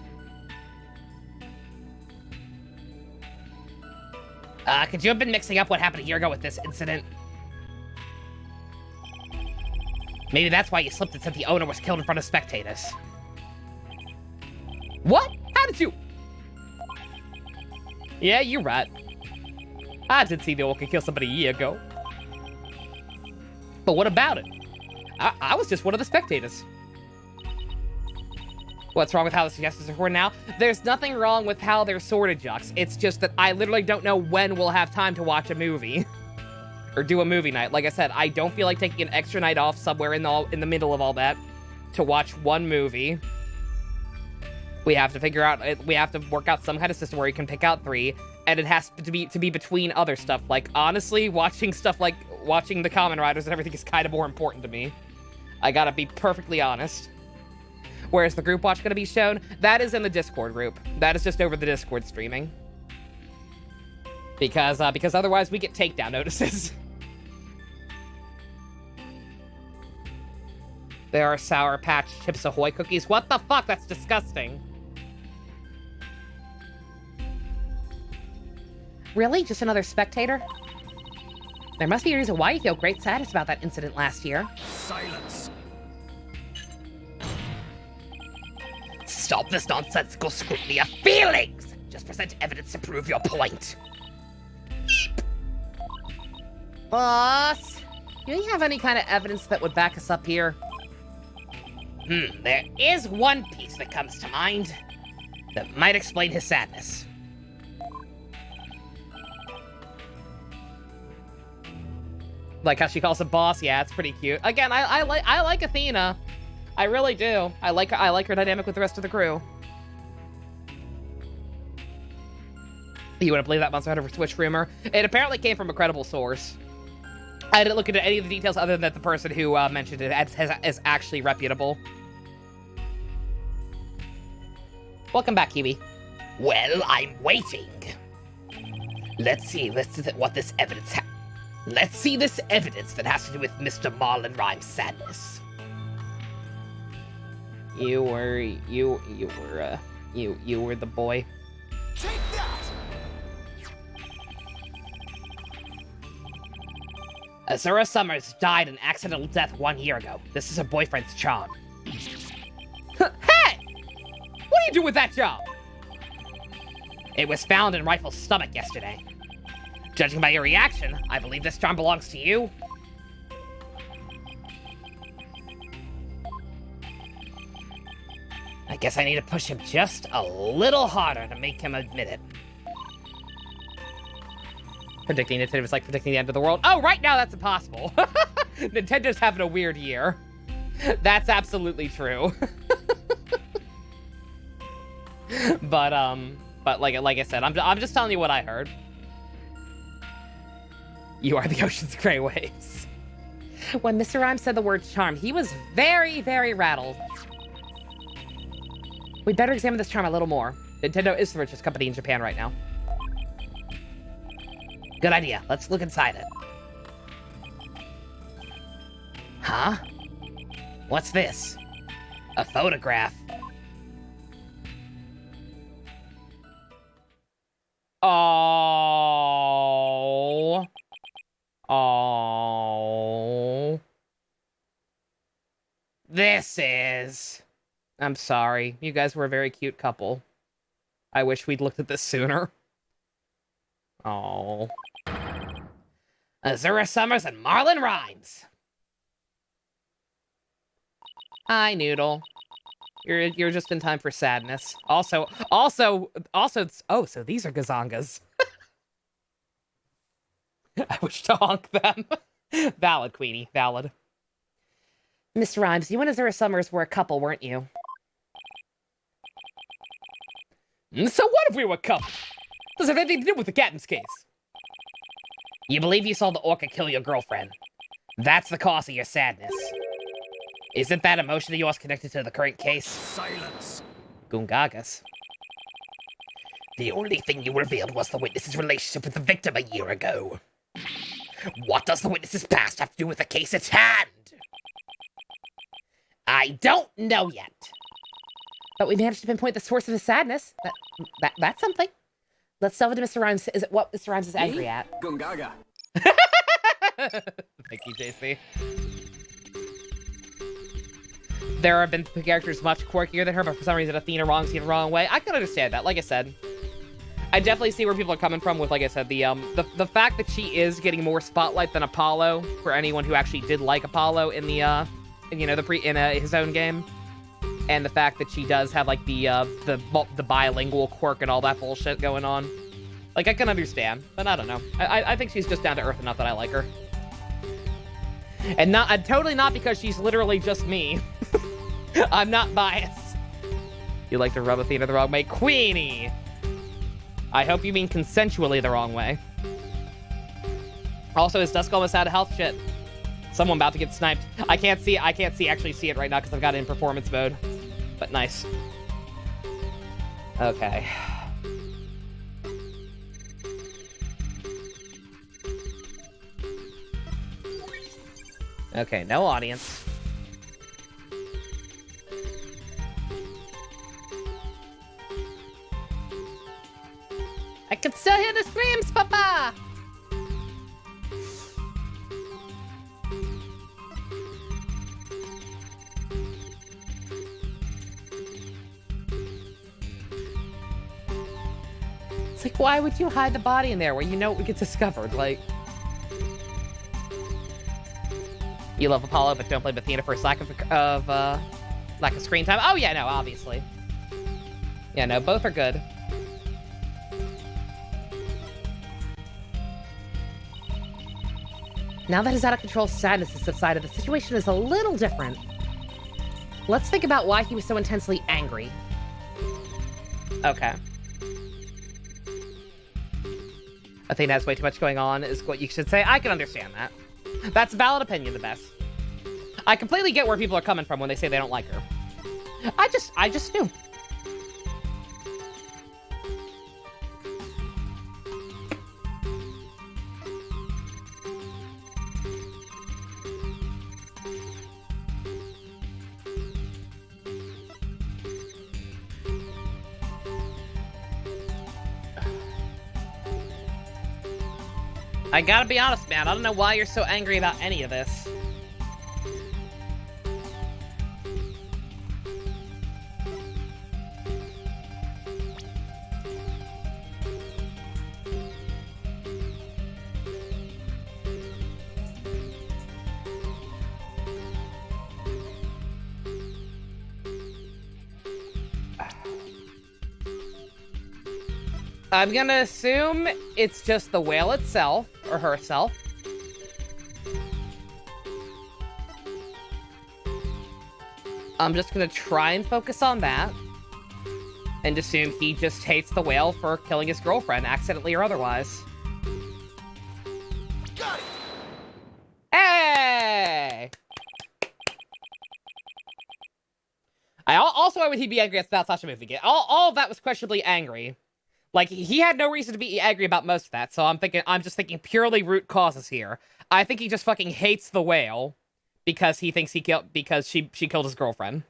[SPEAKER 1] Could you have been mixing up what happened a year ago with this incident? Maybe that's why you slipped and said the owner was killed in front of spectators. What? How did you... Yeah, you're right. I did see the orca kill somebody a year ago. But what about it? I was just one of the spectators. What's wrong with how the suggestions are recorded now? There's nothing wrong with how they're sorted, Jux. It's just that I literally don't know when we'll have time to watch a movie. Or do a movie night. Like I said, I don't feel like taking an extra night off somewhere in the middle of all that to watch one movie. We have to figure out, we have to work out some kind of system where you can pick out 3, and it has to be between other stuff. Like, honestly, watching stuff like watching the Kamen Riders and everything is kind of more important to me. I gotta be perfectly honest. Where's the group watch gonna be shown? That is in the Discord group. That is just over the Discord streaming. Because otherwise we get takedown notices. There are Sour Patch Chips Ahoy cookies. What the fuck? That's disgusting. Really? Just another spectator? There must be a reason why you feel great sadness about that incident last year.
[SPEAKER 2] Silence.
[SPEAKER 1] Stop this nonsensical scrutiny of feelings! Just present evidence to prove your point. Boss, do you have any kind of evidence that would back us up here? There is one piece that comes to mind that might explain his sadness. Like how she calls him boss. Yeah, it's pretty cute. Again, I like Athena. I really do. I like her dynamic with the rest of the crew. You wouldn't believe that Monster Hunter for Switch rumor? It apparently came from a credible source. I didn't look into any of the details other than that the person who mentioned it is actually reputable. Welcome back, Kiwi. Well, I'm waiting. Let's see what this evidence Let's see this evidence that has to do with Mr. Marlon Rhyme's sadness. You were the boy.
[SPEAKER 2] Take that!
[SPEAKER 1] Azura Summers died an accidental death 1 year ago. This is her boyfriend's charm. Hey! What do you do with that charm? It was found in Rifle's stomach yesterday. Judging by your reaction, I believe this charm belongs to you. I guess I need to push him just a little harder to make him admit it. Predicting Nintendo was like predicting the end of the world. Oh, right now that's impossible. Nintendo's having a weird year. That's absolutely true. but like I said, I'm just telling you what I heard. You are the ocean's gray waves. When Mr. Rhymes said the word charm, he was very, very rattled. We'd better examine this charm a little more. Nintendo is the richest company in Japan right now. Good idea. Let's look inside it. Huh? What's this? A photograph. Oh. Oh. This is... I'm sorry. You guys were a very cute couple. I wish we'd looked at this sooner. Oh. Azura Summers and Marlon Rhymes. Hi, Noodle. You're just in time for sadness. Also, oh, so these are Gazongas. I wish to honk them. Valid, Queenie, valid. Mr. Rhymes, you and Azura Summers were a couple, weren't you? So what if we were a couple? Does it have anything to do with the Captain's case? You believe you saw the orca kill your girlfriend. That's the cause of your sadness. Isn't that emotion of yours connected to the current case?
[SPEAKER 2] Silence.
[SPEAKER 1] Gungagas. The only thing you revealed was the witness's relationship with the victim a year ago. What does the witness's past have to do with the case at hand? I don't know yet. But we managed to pinpoint the source of his sadness. That's something. Let's delve into Mr. Rhymes. Is it what Mr. Rhymes is angry at?
[SPEAKER 2] Gungaga.
[SPEAKER 1] Thank you, JC. There have been characters much quirkier than her, but for some reason Athena wrongs you the wrong way. I can understand that. Like I said, I definitely see where people are coming from with, like I said, the fact that she is getting more spotlight than Apollo, for anyone who actually did like Apollo in the his own game, and the fact that she does have like the bilingual quirk and all that bullshit going on. Like, I can understand, but I don't know. I think she's just down to earth enough that I like her, and totally not because she's literally just me. I'm not biased. You like to rub Athena the wrong way, Queenie. I hope you mean consensually the wrong way. Also, is Dusk almost out of health? Shit. Someone about to get sniped. I can't actually see it right now because I've got it in performance mode. But nice. Okay. Okay, no audience. I can still hear the screams, Papa! It's like, why would you hide the body in there where you know it would get discovered? Like, you love Apollo, but don't blame Athena for his lack of screen time. Oh yeah, no, obviously. Yeah, no, both are good. Now that his out-of-control sadness has subsided, the situation is a little different. Let's think about why he was so intensely angry. Okay. Athena has way too much going on, is what you should say. I can understand that. That's a valid opinion, the best. I completely get where people are coming from when they say they don't like her. I just knew. I gotta be honest, man. I don't know why you're so angry about any of this. I'm gonna assume it's just the whale itself, or herself. I'm just gonna try and focus on that. And assume he just hates the whale for killing his girlfriend, accidentally or otherwise.
[SPEAKER 2] Got it!
[SPEAKER 1] Hey! Also, why would he be angry about such a movie? All of that was questionably angry. Like, he had no reason to be angry about most of that, so I'm just thinking purely root causes here. I think he just fucking hates the whale because he thinks because she killed his girlfriend.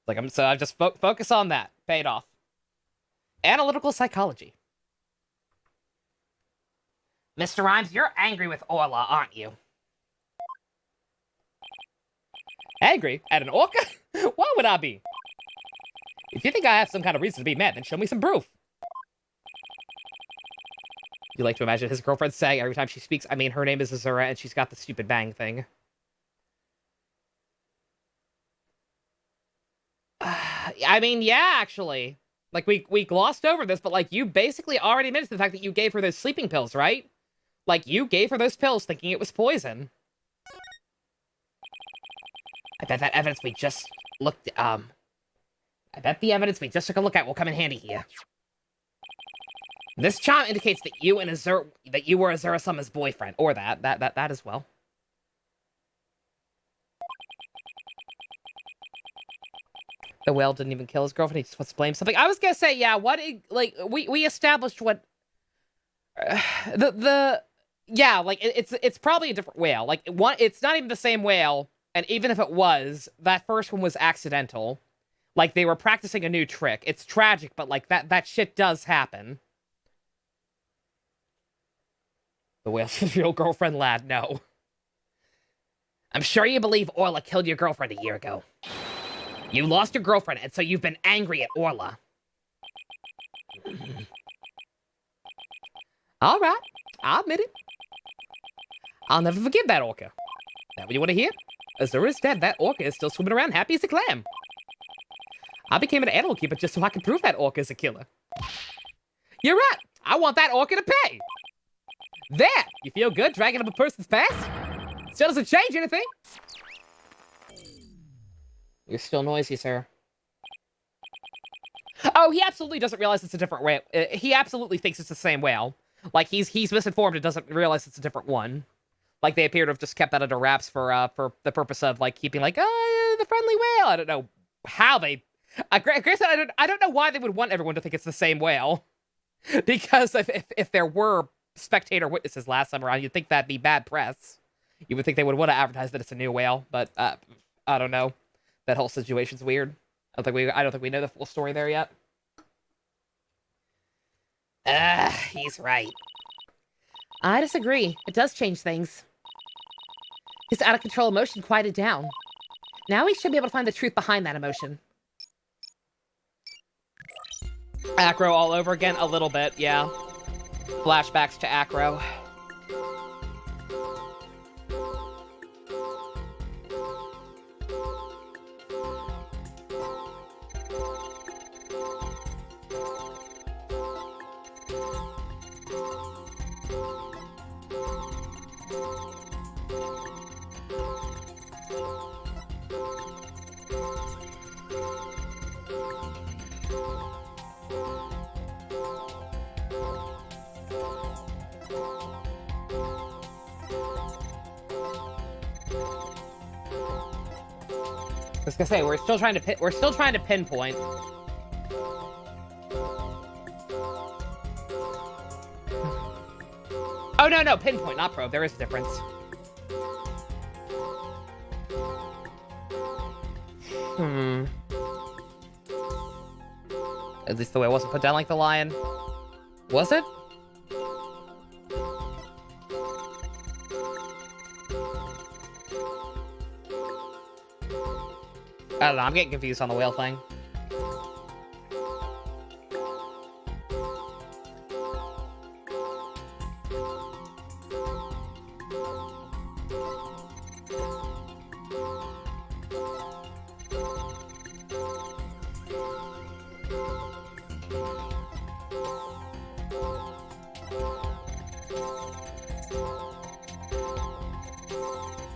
[SPEAKER 1] Like, I just focus on that. Paid off. Analytical psychology. Mr. Rhymes, you're angry with Orla, aren't you? Angry? At an orca? Why would I be? If you think I have some kind of reason to be mad, then show me some proof. You like to imagine his girlfriend saying every time she speaks, I mean, her name is Azura, and she's got the stupid bang thing. I mean, yeah, actually. Like, we glossed over this, but, like, you basically already admitted to the fact that you gave her those sleeping pills, right? Like, you gave her those pills thinking it was poison. I bet that evidence we just looked, I bet the evidence we just took a look at will come in handy here. This charm indicates that you and Azura, that you were Azura-sama's boyfriend, or that as well. The whale didn't even kill his girlfriend, he just wants to blame something. I was gonna say, yeah, we established what... yeah, like, it's probably a different whale. Like, it's not even the same whale, and even if it was, that first one was accidental. Like, they were practicing a new trick. It's tragic, but, like, that shit does happen. The whale's his real girlfriend, lad, no. I'm sure you believe Orla killed your girlfriend a year ago. You lost your girlfriend, and so you've been angry at Orla. Alright, I'll admit it. I'll never forgive that orca. That what you want to hear? Azura's dead, that orca is still swimming around happy as a clam. I became an animal keeper just so I could prove that orca is a killer. You're right, I want that orca to pay. There, you feel good dragging up a person's past? Still doesn't change anything. You're still noisy, sir. Oh, he absolutely doesn't realize it's a different whale. He absolutely thinks it's the same whale. Like, he's misinformed and doesn't realize it's a different one. Like, they appear to have just kept that under wraps for the purpose of, like, keeping, like, the friendly whale. I don't know how they... Granted, I don't know why they would want everyone to think it's the same whale. Because if there were spectator witnesses last time around, you'd think that'd be bad press. You would think they would want to advertise that it's a new whale, but, I don't know. That whole situation's weird. I don't think we know the full story there yet. He's right. I disagree. It does change things. His out-of-control emotion quieted down. Now we should be able to find the truth behind that emotion. Acro all over again? A little bit, yeah. Flashbacks to Acro. I was gonna say, we're still trying to pinpoint. Oh, no, pinpoint, not probe. There is a difference. At least the way it wasn't put down like the lion. Was it? I don't know, I'm getting confused on the whale thing.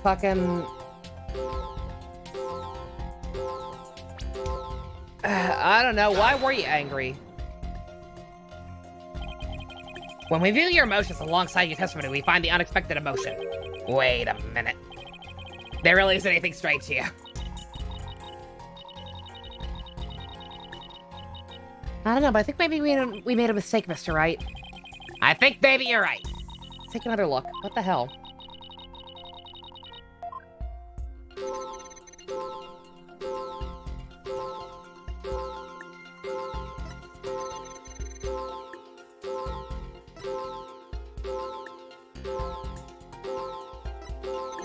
[SPEAKER 1] fucking... I don't know. Why were you angry? When we view your emotions alongside your testimony, we find the unexpected emotion. Wait a minute. There really isn't anything strange here. I don't know, but I think maybe we made a mistake, Mr. Wright. I think maybe you're right. Let's take another look. What the hell?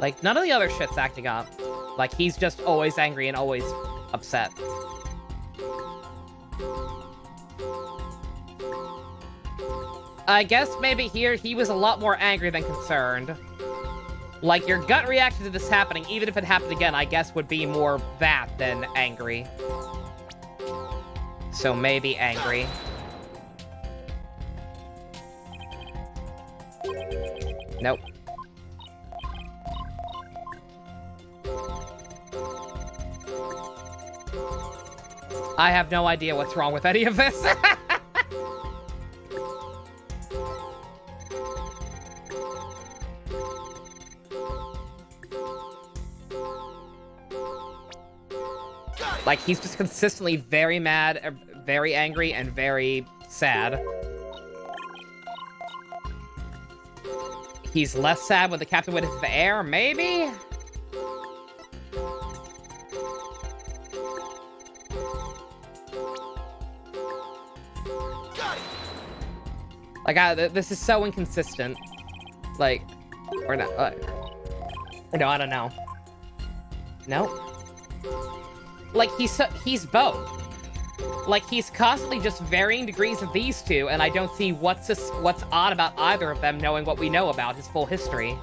[SPEAKER 1] Like, none of the other shit's acting up. Like, he's just always angry and always upset. I guess maybe here he was a lot more angry than concerned. Like, your gut reaction to this happening, even if it happened again, I guess would be more that than angry. So maybe angry. Nope. I have no idea what's wrong with any of this. Like, he's just consistently very mad, very angry, and very sad. He's less sad when the captain went into the air, maybe? Like, this is so inconsistent. Like, or not. No, I don't know. No? Like, he's both. Like, he's constantly just varying degrees of these two, and I don't see what's odd about either of them knowing what we know about his full history.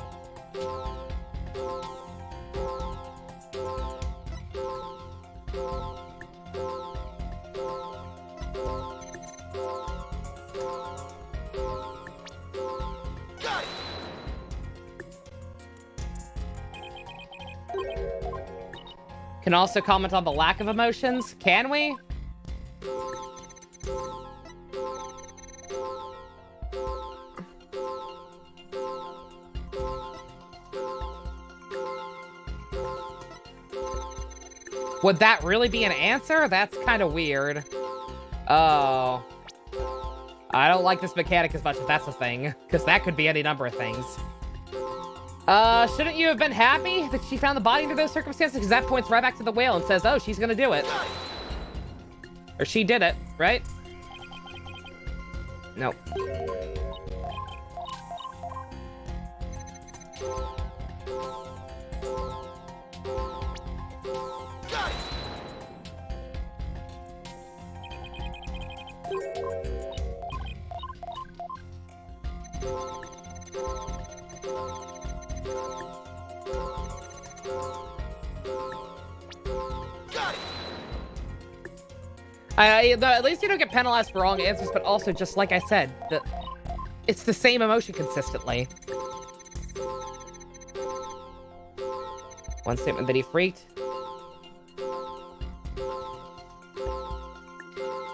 [SPEAKER 1] Can also comment on the lack of emotions. Can we? Would that really be an answer? That's kind of weird. Oh. I don't like this mechanic as much if that's a thing, because that could be any number of things. Shouldn't you have been happy that she found the body under those circumstances? Because that points right back to the whale and says, oh, she's gonna do it. Or she did it, right? Nope. At least you don't get penalized for wrong answers, but also, just like I said, it's the same emotion consistently. One statement that he freaked.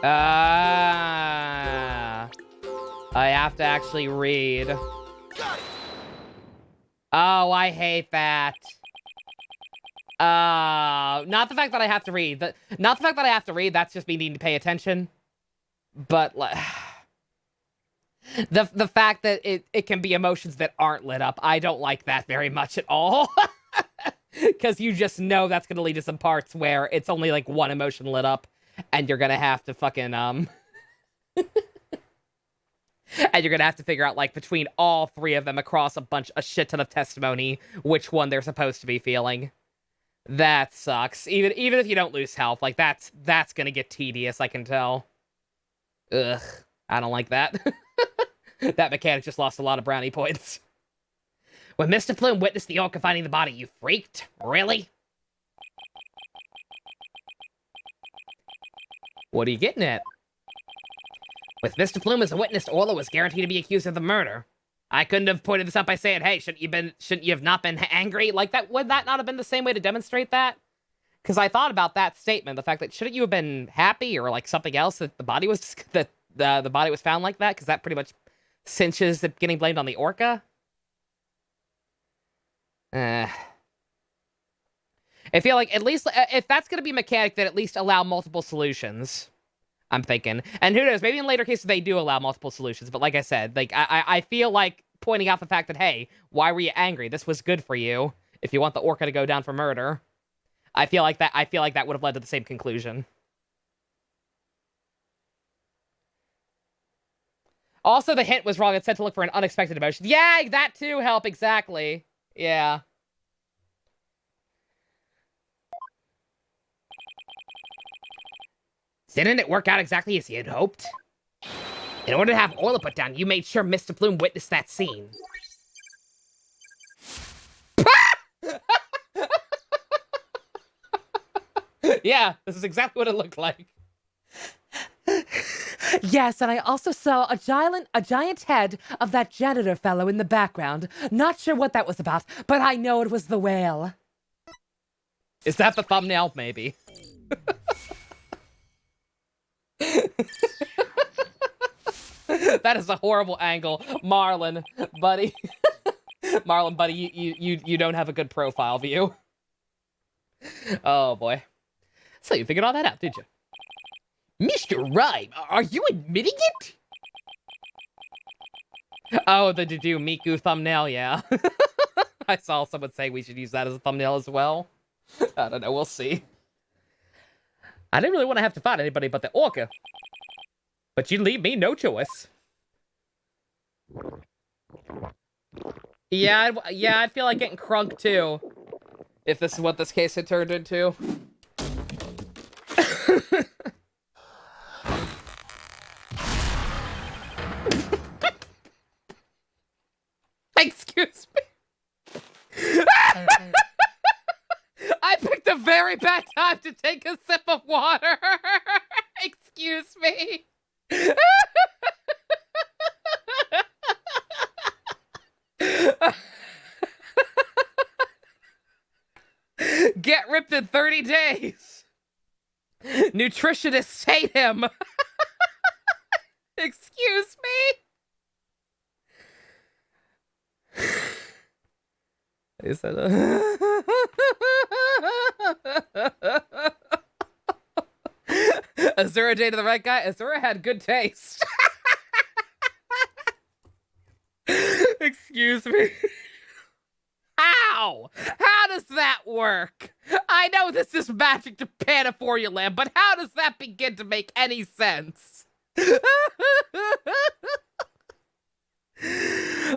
[SPEAKER 1] I have to actually read. Oh, I hate that. Not the fact that I have to read. Not the fact that I have to read, that's just me needing to pay attention. But, the fact that it can be emotions that aren't lit up, I don't like that very much at all. Because you just know that's going to lead to some parts where it's only, like, one emotion lit up, and you're going to have to fucking, and you're going to have to figure out, like, between all three of them across a shit ton of testimony, which one they're supposed to be feeling. That sucks. Even if you don't lose health, like, that's gonna get tedious, I can tell. Ugh. I don't like that. That mechanic just lost a lot of brownie points. When Mr. Plume witnessed the orca finding the body, you freaked? Really? What are you getting at? With Mr. Plume as a witness, Orla was guaranteed to be accused of the murder. I couldn't have pointed this out by saying, hey, shouldn't you have not been angry? Like, that would that not have been the same way to demonstrate that? Because I thought about that statement, the fact that shouldn't you have been happy or like something else that the body was the body was found like that? Because that pretty much cinches it getting blamed on the orca. I feel like at least if that's going to be a mechanic, then at least allow multiple solutions. I'm thinking, and who knows? Maybe in later cases they do allow multiple solutions. But like I said, like I feel like pointing out the fact that, hey, why were you angry? This was good for you. If you want the orca to go down for murder, I feel like that would have led to the same conclusion. Also, the hint was wrong. It said to look for an unexpected emotion. Yeah, that too help exactly. Yeah. Didn't it work out exactly as you had hoped? In order to have Orla put down, you made sure Mr. Bloom witnessed that scene. Yeah, this is exactly what it looked like. Yes, and I also saw a giant head of that janitor fellow in the background. Not sure what that was about, but I know it was the whale. Is that the thumbnail? Maybe. That is a horrible angle. Marlon, buddy. Marlon, buddy, you don't have a good profile view. Oh, boy. So you figured all that out, did you? Mr. Wright, are you admitting it? Oh, the to-do Miku thumbnail, yeah. I saw someone say we should use that as a thumbnail as well. I don't know, we'll see. I didn't really want to have to fight anybody but the orca. But you leave me no choice. Yeah, I'd feel like getting crunk too. If this is what this case had turned into. Excuse me. I picked a very bad time to take a sip of water. Excuse me. Get ripped in 30 days. Nutritionists hate him. Excuse me. Is that Azura dated the right guy? Azura had good taste. Excuse me. How? How does that work? I know this is Magic Japan for Land, but how does that begin to make any sense?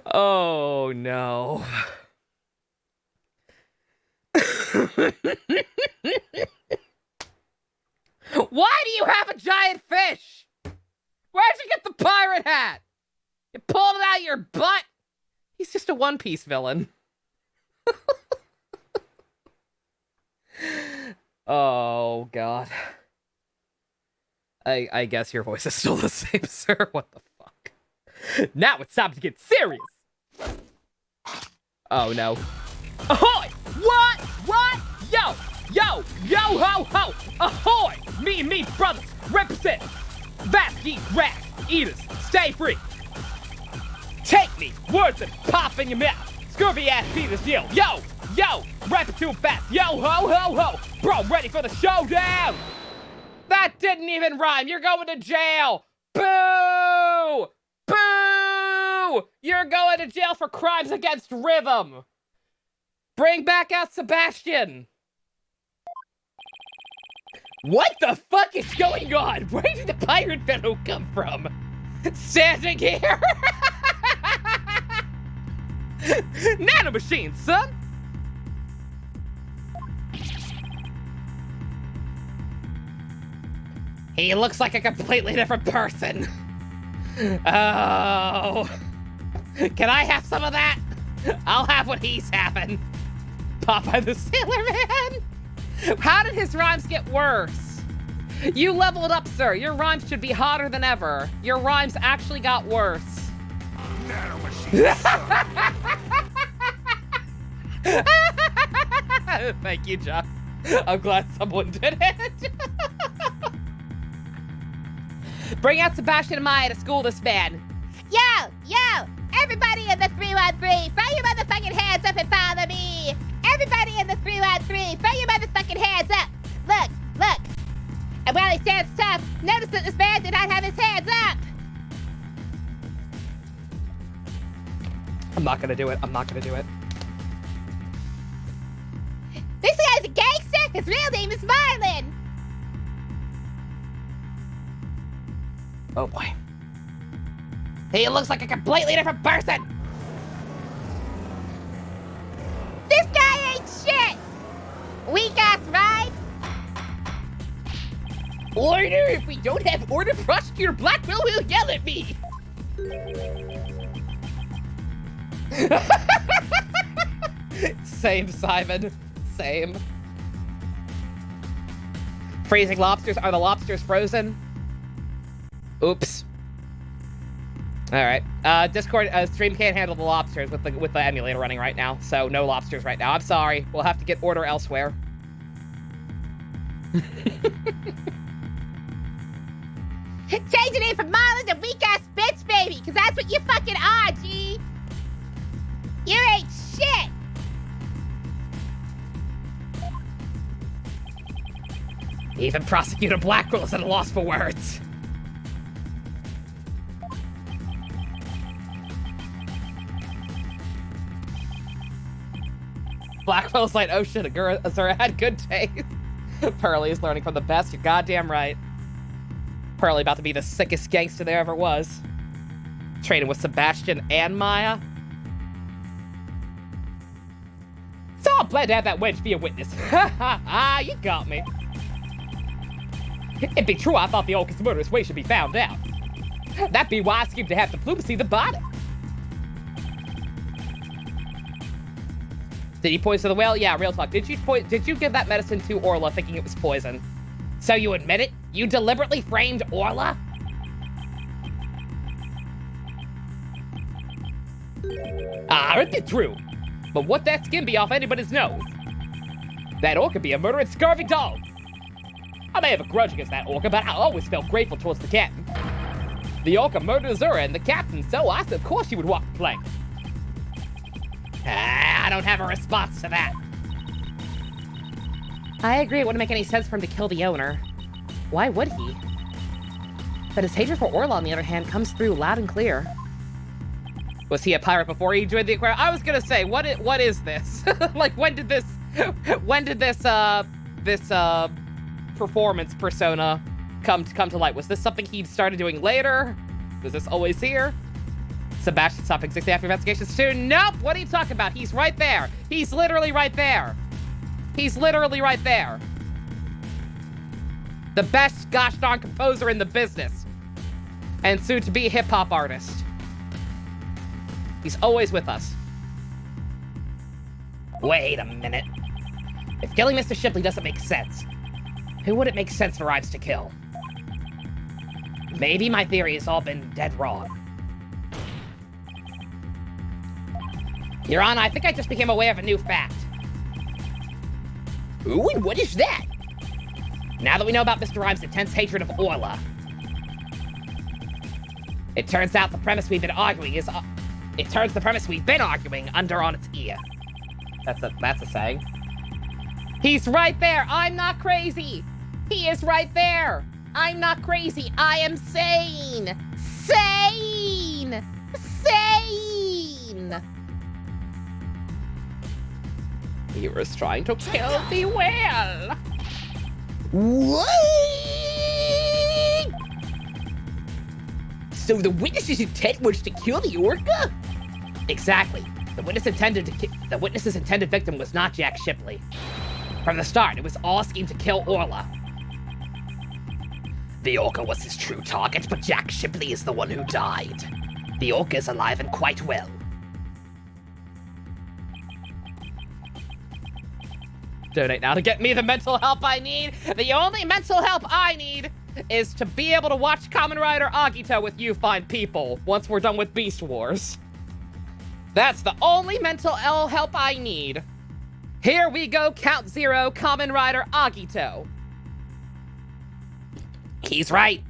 [SPEAKER 1] Oh, no. Why do you have a giant fish? Where'd you get the pirate hat? You pulled it out of your butt? He's just a One Piece villain. Oh, God. I guess your voice is still the same, sir. What the fuck? Now it's time to get serious. Oh, no. Ahoy! What? What? Yo! Yo! Yo ho ho! Ahoy! Me and me brothers represent. Vast geek rats, eaters, stay free. Take me, words and pop in your mouth. Scurvy ass Peters yell. Yo! Yo! Rap it too fast. Yo ho ho ho! Bro, ready for the showdown! That didn't even rhyme. You're going to jail. Boo! Boo! You're going to jail for crimes against rhythm. Bring back out Sebastian. What the fuck is going on? Where did the pirate fellow come from? Standing here? Nanomachine, son! He looks like a completely different person. Oh. Can I have some of that? I'll have what he's having. Popeye the Sailor Man? How did his rhymes get worse? You leveled up, sir. Your rhymes should be hotter than ever. Your rhymes actually got worse.
[SPEAKER 2] Nanomachine.
[SPEAKER 1] Thank you, Josh. I'm glad someone did it. Bring out Sebastian and Maya to school this man. Yo, everybody in the 313, throw your motherfucking hands up and follow me. Everybody in the 313, throw your motherfucking hands up. Look. And while he stands tough, notice that this man did not have his hands up. I'm not gonna do it. This guy's a gangster. His real name is Marlon. Oh boy. He looks like a completely different person. This guy ain't shit. Weak ass rights. Order. If we don't have order, prosecutor Blackwell will yell at me. Same, Simon. Same. Freezing lobsters. Are the lobsters frozen? Oops. All right. Discord stream can't handle the lobsters with the emulator running right now, so no lobsters right now. I'm sorry. We'll have to get order elsewhere. Change your name from Marlon to weak ass bitch baby, because that's what you fucking are, G. You ain't shit. Even Prosecutor Blackwell is at a loss for words. Blackwell's like, oh shit, Azura had good taste. Pearly is learning from the best, you're goddamn right. Pearly about to be the sickest gangster there ever was. Trading with Sebastian and Maya. So I'm glad to have that wench be a witness. Ha, you got me. It'd be true I thought the Orca's murderous way should be found out. That'd be why I schemed to have diplomacy the body. Did he poison the whale? Yeah, real talk. Did you give that medicine to Orla thinking it was poison? So you admit it? You deliberately framed Orla? It'd be true. But what that skin be off anybody's nose? That orca be a murdering scurvy dog. I may have a grudge against that orca, but I always felt grateful towards the captain. The orca murdered Azura and the captain, so I said of course she would walk the plank. I don't have a response to that. I agree, it wouldn't make any sense for him to kill the owner. Why would he? But his hatred for Orla, on the other hand, comes through loud and clear. Was he a pirate before he joined the aquarium? I was gonna say, what is this? Like, when did this performance persona come to light? Was this something he started doing later? Was this always here? Sebastian stopping 60 after investigations too? Nope! What are you talking about? He's right there. He's literally right there. He's literally right there. The best gosh darn composer in the business. And soon to be hip-hop artist. He's always with us. Wait a minute. If killing Mr. Shipley doesn't make sense, who would it make sense for Ives to kill? Maybe my theory has all been dead wrong. Your Honor, I think I just became aware of a new fact. Ooh, and what is that? Now that we know about Mr. Ives' intense hatred of Orla, it turns out the premise we've been arguing is... it turns the premise we've been arguing under on its ear. That's a saying. He's right there! I'm not crazy! He is right there! I'm not crazy! I am sane! Sane! Sane! He was trying to kill the whale! What? So the witness's intent was to kill the orca? Exactly. The witness's intended victim was not Jack Shipley. From the start, it was all schemed to kill Orla. The orca was his true target, but Jack Shipley is the one who died. The orca is alive and quite well. Donate now to get me the mental help I need. The only mental help I need is to be able to watch Kamen Rider Agito with you fine people once we're done with Beast Wars. That's the only mental ill help I need. Here we go, Count Zero, Kamen Rider Agito. He's right.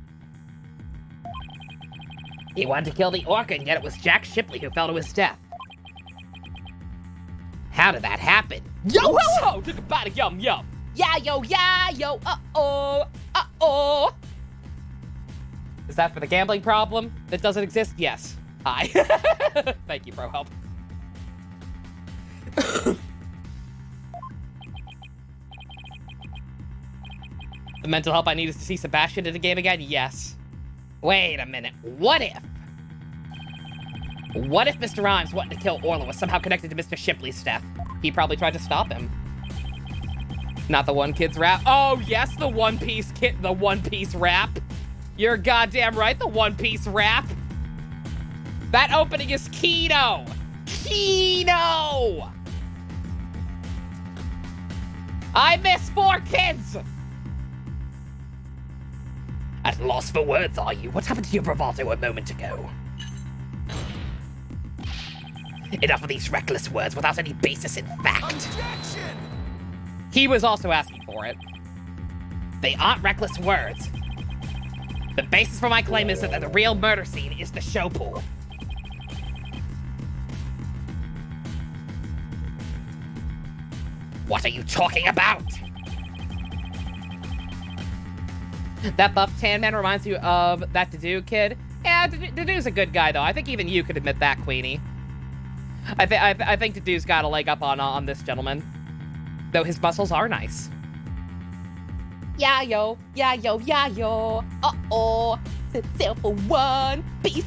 [SPEAKER 1] He wanted to kill the orca, and yet it was Jack Shipley who fell to his death. How did that happen? Yo ho ho! Took a bite of yum yum. Yeah yo, uh-oh, uh-oh. Is that for the gambling problem that doesn't exist? Yes. Hi. Thank you, Pro Help. The mental help I need is to see Sebastian in the game again? Yes. Wait a minute. What if Mr. Rhymes wanting to kill Orla was somehow connected to Mr. Shipley's death? He probably tried to stop him. Not the One Kid's rap. Oh, yes, the One Piece kid, the One Piece rap. You're goddamn right, the One Piece rap. That opening is Kino. Kino! I miss 4 kids! At a loss for words, are you? What happened to your bravado a moment ago? Enough of these reckless words without any basis in fact.
[SPEAKER 2] Objection!
[SPEAKER 1] He was also asking for it. They aren't reckless words. The basis for my claim is that the real murder scene is the show pool. What are you talking about? That buff tan man reminds you of that Dedue kid? Yeah, Dedue's a good guy, though. I think even you could admit that, Queenie. I think Dedue's got a leg up on this gentleman. Though his muscles are nice. Yeah, yo. Uh-oh. Set sail for One Piece.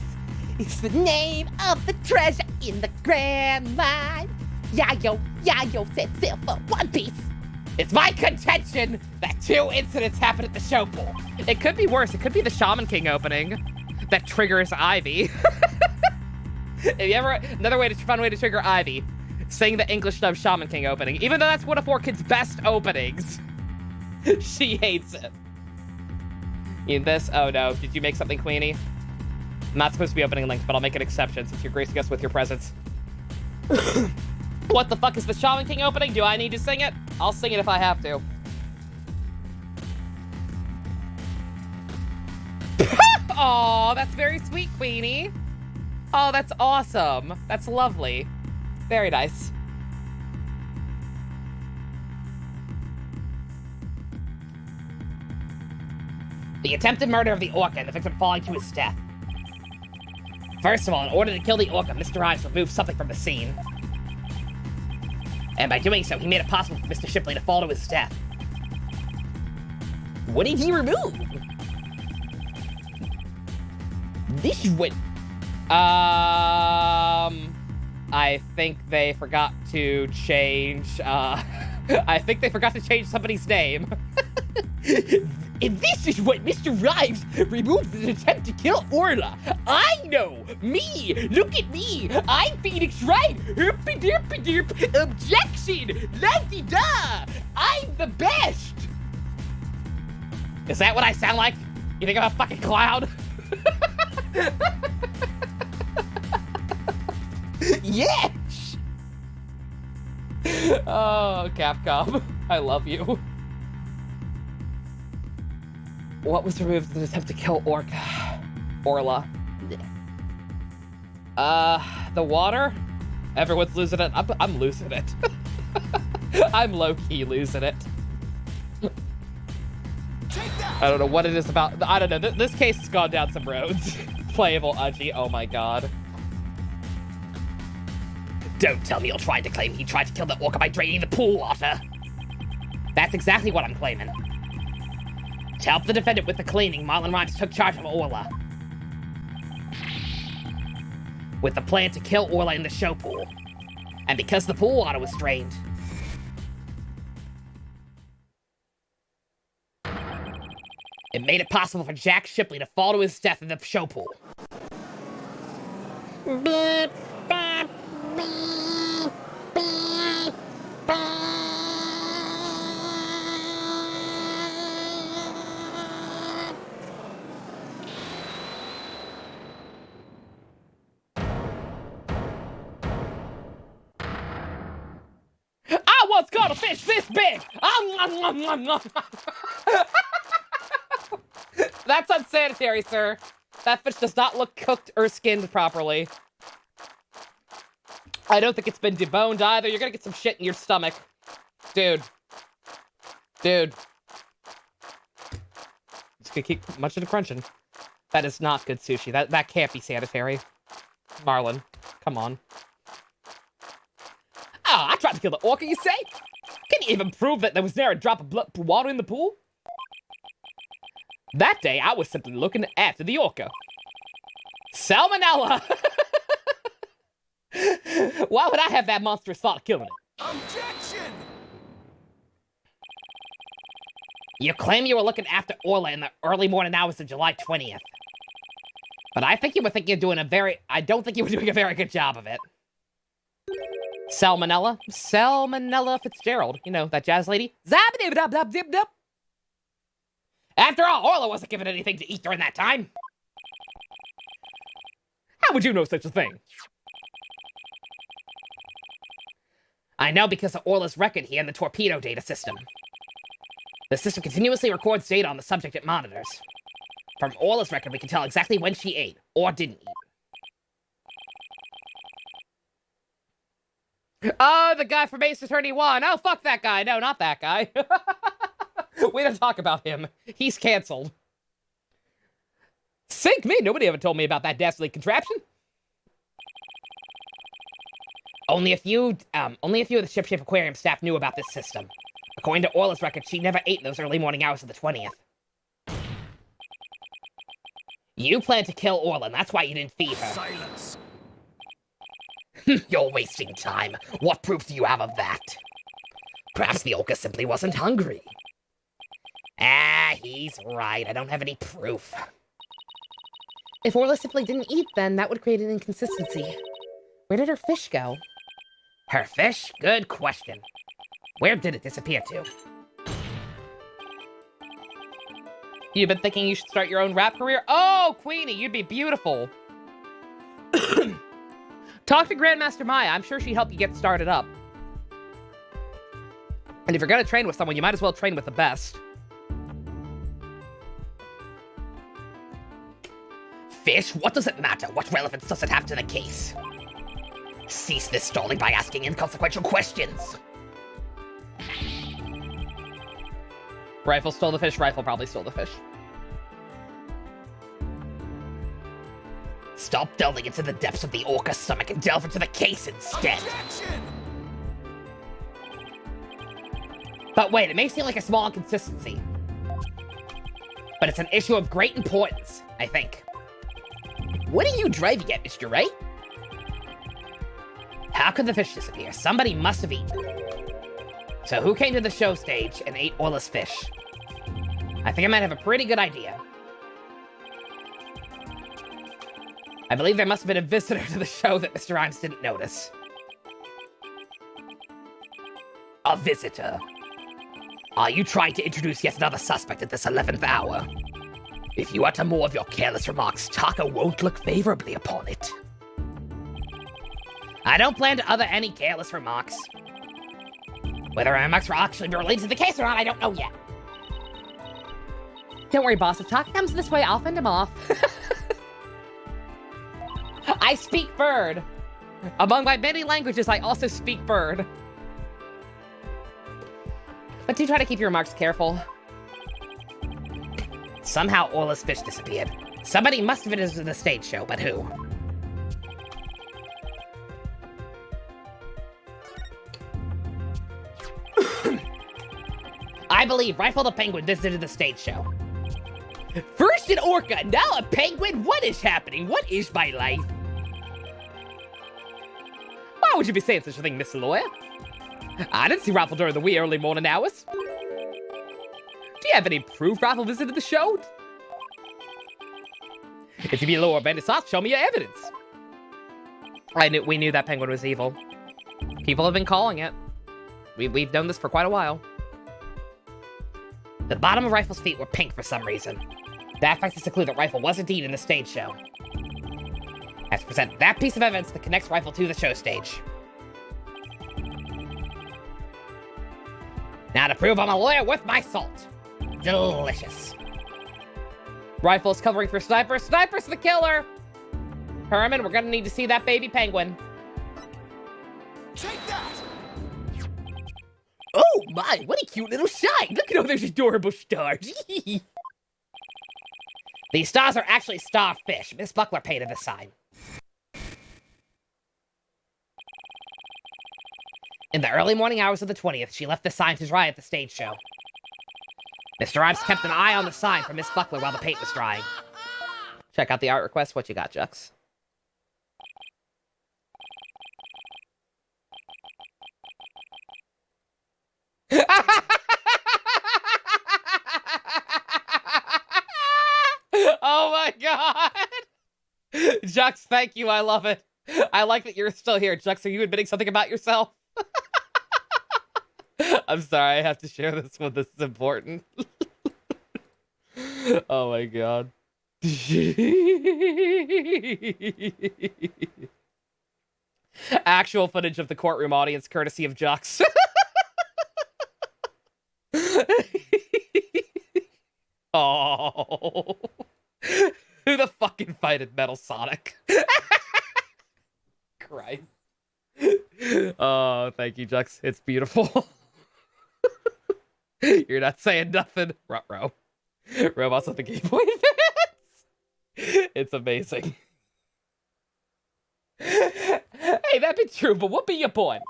[SPEAKER 1] It's the name of the treasure in the Grand Line. Yeah, yo. Set sail for One Piece. It's my contention that 2 incidents happened at the show pool. It could be worse. It could be the Shaman King opening that triggers Ivy. If you ever, another fun way to trigger Ivy, sing the English dub Shaman King opening, even though that's one of 4Kids' best openings. She hates it. In this, oh no, did you make something, Queenie? I'm not supposed to be opening links, but I'll make an exception since you're gracing us with your presence. What the fuck is the Shaman King opening? Do I need to sing it? I'll sing it if I have to. Aw, that's very sweet, Queenie. Oh, that's awesome. That's lovely. Very nice. The attempted murder of the orca and the victim falling to his death. First of all, in order to kill the orca, Mr. Rhymes removed something from the scene. And by doing so, he made it possible for Mr. Shipley to fall to his death. What did he remove? This is what... I think they forgot to change, I think they forgot to change somebody's name. And this is what Mr. Rhymes removed in an attempt to kill Orla. I know! Me! Look at me! I'm Phoenix Wright! Herpy-derpy-derp! Objection! La-di-da! I'm the best! Is that what I sound like? You think I'm a fucking clown? Yes! Oh, Capcom. I love you. What was removed in an attempt to kill Orla? The water? Everyone's losing it. I'm losing it. I'm low-key losing it. I don't know what it is about. I don't know. This case has gone down some roads. Playable Uji. Oh my god. Don't tell me you're trying to claim he tried to kill the orca by draining the pool water. That's exactly what I'm claiming. To help the defendant with the cleaning, Marlon Rhymes took charge of Orla. With the plan to kill Orla in the show pool. And because the pool water was drained, it made it possible for Jack Shipley to fall to his death in the show pool. Beep, beep, beep, beep, beep. a fish this big! That's unsanitary, sir. That fish does not look cooked or skinned properly. I don't think it's been deboned either. You're gonna get some shit in your stomach. Dude. Dude. Just gonna keep munching and crunching. That is not good sushi. That can't be sanitary. Marlon, come on. Oh, I tried to kill the orca, you say? Can you even prove that there was never a drop of water in the pool? That day, I was simply looking after the orca. Salmonella! Why would I have that monstrous thought of killing it?
[SPEAKER 2] Objection!
[SPEAKER 1] You claim you were looking after Orla in the early morning hours of July 20th. But I think you were thinking of doing I don't think you were doing a very good job of it. Salmonella? Salmonella Fitzgerald. You know, that jazz lady. Zab-dib-dub-dub-dib-dub. After all, Orla wasn't given anything to eat during that time. How would you know such a thing? I know because of Orla's record here in the torpedo data system. The system continuously records data on the subject it monitors. From Orla's record, we can tell exactly when she ate, or didn't eat. Oh, the guy from Ace Attorney 1. Oh, fuck that guy. No, not that guy. We don't talk about him. He's canceled. Sink me! Nobody ever told me about that dastardly contraption. Only a few of the Shipshape Aquarium staff knew about this system. According to Orla's record, she never ate in those early morning hours of the 20th. You planned to kill Orla, and that's why you didn't feed her.
[SPEAKER 2] Silence!
[SPEAKER 1] You're wasting time. What proof do you have of that? Perhaps the orca simply wasn't hungry. Ah, he's right. I don't have any proof. If Orla simply didn't eat, then that would create an inconsistency. Where did her fish go? Her fish? Good question. Where did it disappear to? You've been thinking you should start your own rap career? Oh, Queenie, you'd be beautiful. Talk to Grandmaster Maya. I'm sure she'd help you get started up. And if you're gonna train with someone, you might as well train with the best. Fish? What does it matter? What relevance does it have to the case? Cease this stalling by asking inconsequential questions. Rifle stole the fish. Rifle probably stole the fish. Stop delving into the depths of the orca's stomach and delve into the case instead.
[SPEAKER 2] Objection!
[SPEAKER 1] But wait, it may seem like a small inconsistency. But it's an issue of great importance, I think. What are you driving at, Mr. Wright? How could the fish disappear? Somebody must have eaten it. So who came to the show stage and ate Orla's fish? I think I might have a pretty good idea. I believe there must have been a visitor to the show that Mr. Rhymes didn't notice. A visitor? Are you trying to introduce yet another suspect at this 11th hour? If you utter more of your careless remarks, Taka won't look favorably upon it. I don't plan to utter any careless remarks. Whether my remarks will actually be related to the case or not, I don't know yet. Don't worry, boss. If Taka comes this way, I'll fend him off. I speak bird. Among my many languages, I also speak bird. But do try to keep your remarks careful. Somehow Orla's fish disappeared. Somebody must have visited the stage show, but who? I believe Rifle the Penguin visited the stage show. First an orca, now a penguin? What is happening? What is my life? Why would you be saying such a thing, Mr. Lawyer? I didn't see Raffle during the wee early morning hours. Do you have any proof Raffle visited the show? If you be Lawyer Bendisot, show me your evidence. We knew that penguin was evil. People have been calling it. We've known this for quite a while. The bottom of Rifle's feet were pink for some reason. That fact is a clue that Rifle was indeed in the stage show. I have to present that piece of evidence that connects Rifle to the show stage. Now to prove I'm a lawyer with my salt. Delicious. Rifle's covering for Sniper. Sniper's the killer! Herman, we're gonna need to see that baby penguin.
[SPEAKER 2] Take that!
[SPEAKER 1] Oh my, what a cute little shine! Look at all those adorable stars! These stars are actually starfish. Miss Buckler painted the sign. In the early morning hours of the 20th, she left the sign to dry at the stage show. Mr. Rhymes kept an eye on the sign for Miss Buckler while the paint was drying. Check out the art request. What you got, Jux? Oh my god! Jux, thank you. I love it. I like that you're still here. Jux, are you admitting something about yourself? I'm sorry, I have to share this one. This is important. Oh my god. Actual footage of the courtroom audience, courtesy of Jux. Oh. Who the fuck invited Metal Sonic? Christ. Oh, thank you, Jux. It's beautiful. You're not saying nothing. Ruh-roh. Robots with the Game Boy Advance. It's amazing. Hey, that'd be true, but what be your point?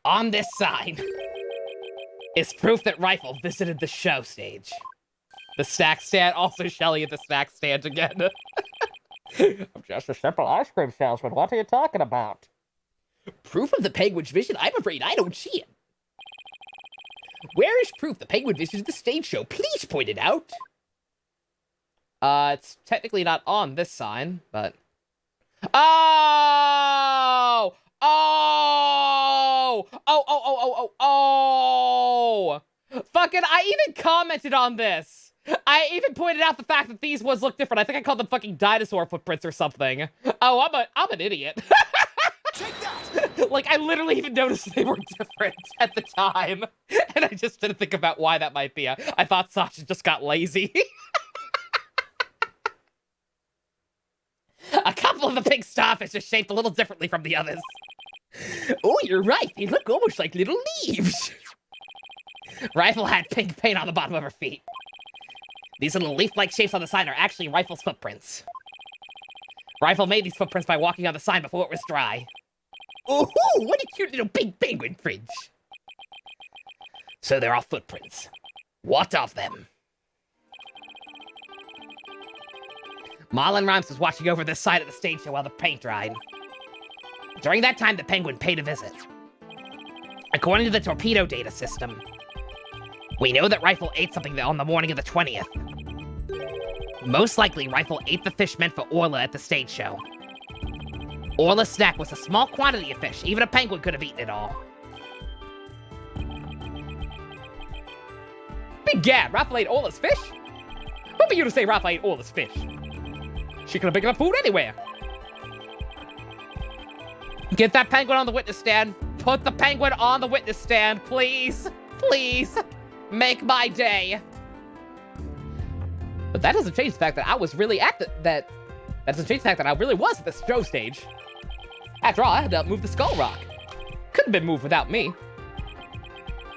[SPEAKER 1] On this sign is proof that Rifle visited the show stage. The snack stand, also Shelly at the snack stand again. I'm just a simple ice cream salesman. What are you talking about? Proof of the penguin's vision? I'm afraid I don't see it. Where is proof the penguin visited the stage show? Please point it out. It's technically not on this sign, but... Oh! Oh! Oh! Fucking, I even commented on this. I even pointed out the fact that these ones look different. I think I called them fucking dinosaur footprints or something. Oh, I'm an idiot.
[SPEAKER 2] Take that!
[SPEAKER 1] Like, I literally even noticed they were different at the time. And I just didn't think about why that might be. I thought Sasha just got lazy. A couple of the pink starfish are shaped a little differently from the others. Oh, you're right. They look almost like little leaves. Rifle had pink paint on the bottom of her feet. These little leaf-like shapes on the sign are actually Rifle's footprints. Rifle made these footprints by walking on the sign before it was dry. Oh, what a cute little pink penguin fringe. So they're all footprints. What of them? Marlon Rhymes was watching over this side of the stage show while the paint dried. During that time, the penguin paid a visit. According to the torpedo data system, we know that Rifle ate something on the morning of the 20th. Most likely, Rifle ate the fish meant for Orla at the stage show. Orla's snack was a small quantity of fish. Even a penguin could have eaten it all. Big gad, Rifle ate Orla's fish? Who be you to say Rifle ate Orla's fish? She could have picked up food anywhere. Get that penguin on the witness stand. Put the penguin on the witness stand, please. Please. Make my day. But that doesn't change the fact that I was really at that doesn't change the fact that I really was at the show stage. After all, I had to move the skull rock. Couldn't have been moved without me.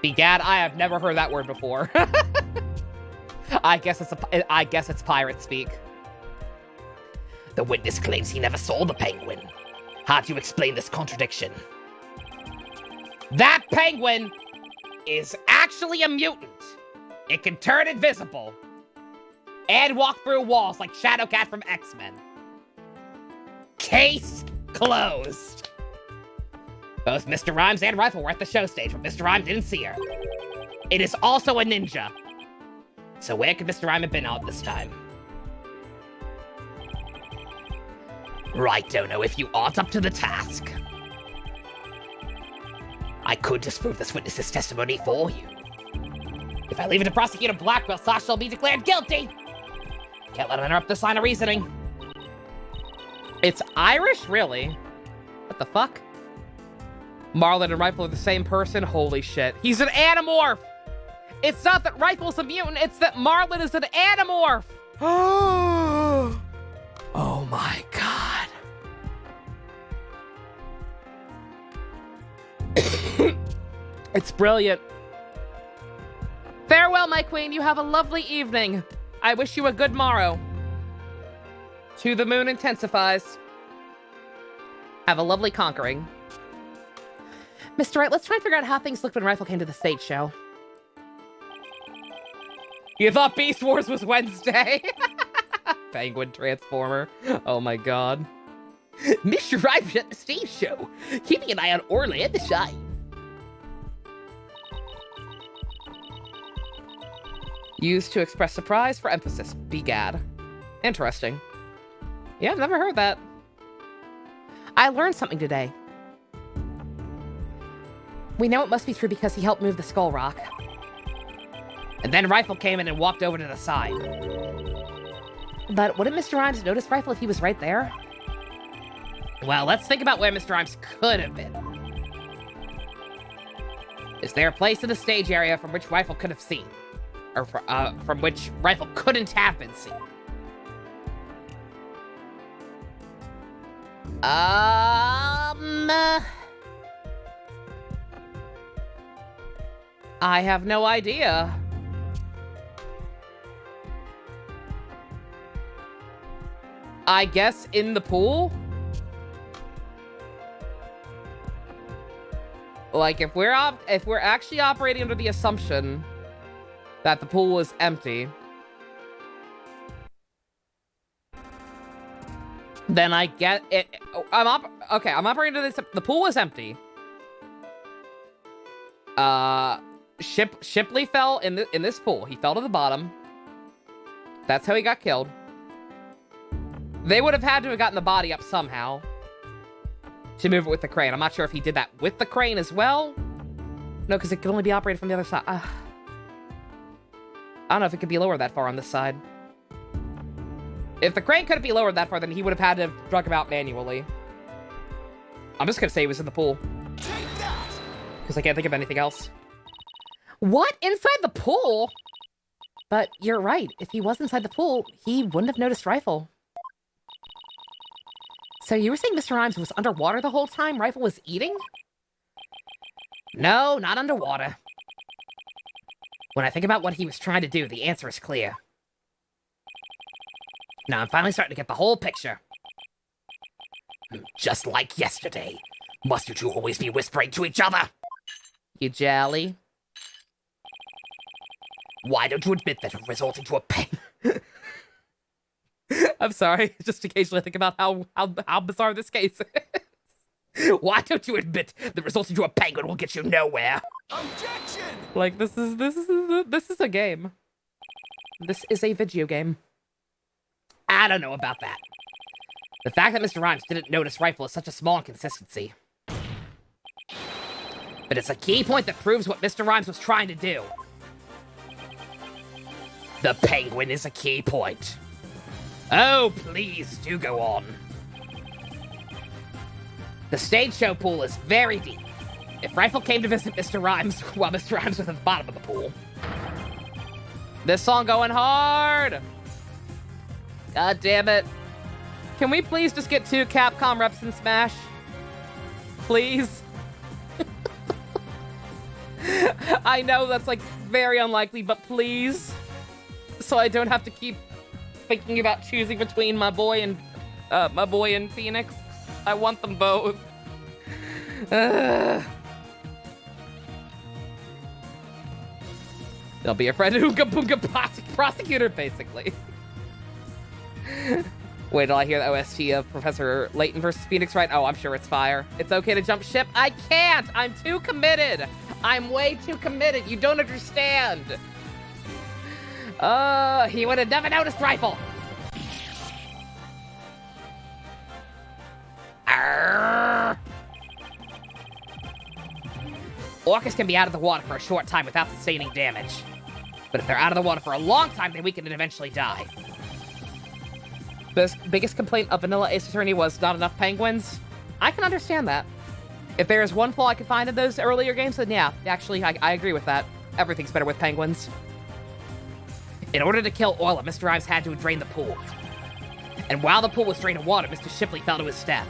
[SPEAKER 1] Begad, I have never heard that word before. I guess it's pirate speak. The witness claims he never saw the penguin. How do you explain this contradiction? That penguin is actually a mutant. It can turn invisible and walk through walls like Shadowcat from X-Men. Case closed. Both Mr. Rhymes and Rifle were at the show stage, but Mr. Rhyme didn't see her. It is also a ninja. So where could Mr. Rhyme have been all this time? Right, don't know if you aren't up to the task. I could disprove this witness's testimony for you. If I leave it to Prosecutor Blackwell, Sasha shall be declared guilty. Can't let him interrupt this line of reasoning. It's Irish, really? What the fuck? Marlin and Rifle are the same person? Holy shit. He's an Animorph! It's not that Rifle's a mutant, it's that Marlin is an Animorph! Oh my god. It's brilliant. Farewell, my queen. You have a lovely evening. I wish you a good morrow. To the moon intensifies. Have a lovely conquering. Mr. Wright, let's try and figure out how things looked when Rifle came to the stage show. You thought Beast Wars was Wednesday? Penguin Transformer. Oh my god. Mr. Wright was at the stage show, keeping an eye on Orly and the Shine. Used to express surprise for emphasis. Begad. Interesting. Yeah, I've never heard that. I learned something today. We know it must be true because he helped move the skull rock. And then Rifle came in and walked over to the side. But wouldn't Mr. Rhymes notice Rifle if he was right there? Well, let's think about where Mr. Rhymes could have been. Is there a place in the stage area from which Rifle could have seen? Or from which Rifle couldn't have been seen? I have no idea. I guess in the pool? Like, if we're actually operating under the assumption that the pool is empty, then I get it. I'm operating under this. The pool is empty. Shipley fell in this pool. He fell to the bottom. That's how he got killed. They would have had to have gotten the body up somehow to move it with the crane. I'm not sure if he did that with the crane as well. No, because it could only be operated from the other side. I don't know if it could be lowered that far on this side. If the crane couldn't be lowered that far, then he would have had to have drug him out manually. I'm just going to say he was in the pool. Because I can't think of anything else. What? Inside the pool? But you're right. If he was inside the pool, he wouldn't have noticed Rifle. So you were saying Mr. Rhymes was underwater the whole time Rifle was eating? No, not underwater. When I think about what he was trying to do, the answer is clear. Now I'm finally starting to get the whole picture. Just like yesterday. Must you two always be whispering to each other? You jolly. Why don't you admit that it resulted to a pain? I'm sorry, just occasionally think about how bizarre this case is. Why don't you admit the results into a penguin will get you nowhere?
[SPEAKER 2] Objection!
[SPEAKER 1] Like, this is a game. This is a video game. I don't know about that. The fact that Mr. Rhymes didn't notice Rifle is such a small inconsistency. But it's a key point that proves what Mr. Rhymes was trying to do. The penguin is a key point. Oh, please do go on. The stage show pool is very deep. If Rifle came to visit Mr. Rhymes while Mr. Rhymes was at the bottom of the pool. This song going hard. God damn it. Can we please just get 2 Capcom reps in Smash? Please? I know that's like very unlikely, but please. So I don't have to keep thinking about choosing between my boy and Phoenix. I want them both. They'll be a friend Oonga Boonga prosecutor, basically. Wait till I hear the OST of Professor Layton versus Phoenix Wright. Oh, I'm sure it's fire. It's okay to jump ship. I can't. I'm too committed. I'm way too committed. You don't understand. He would have never noticed Rifle. Arrgh. Orcas can be out of the water for a short time without sustaining damage. But if they're out of the water for a long time, they weaken and eventually die. The biggest complaint of Vanilla Ace Attorney was not enough penguins. I can understand that. If there's one flaw I could find in those earlier games, then yeah, actually, I agree with that. Everything's better with penguins. In order to kill Orla, Mr. Ives had to drain the pool. And while the pool was drained of water, Mr. Shipley fell to his death.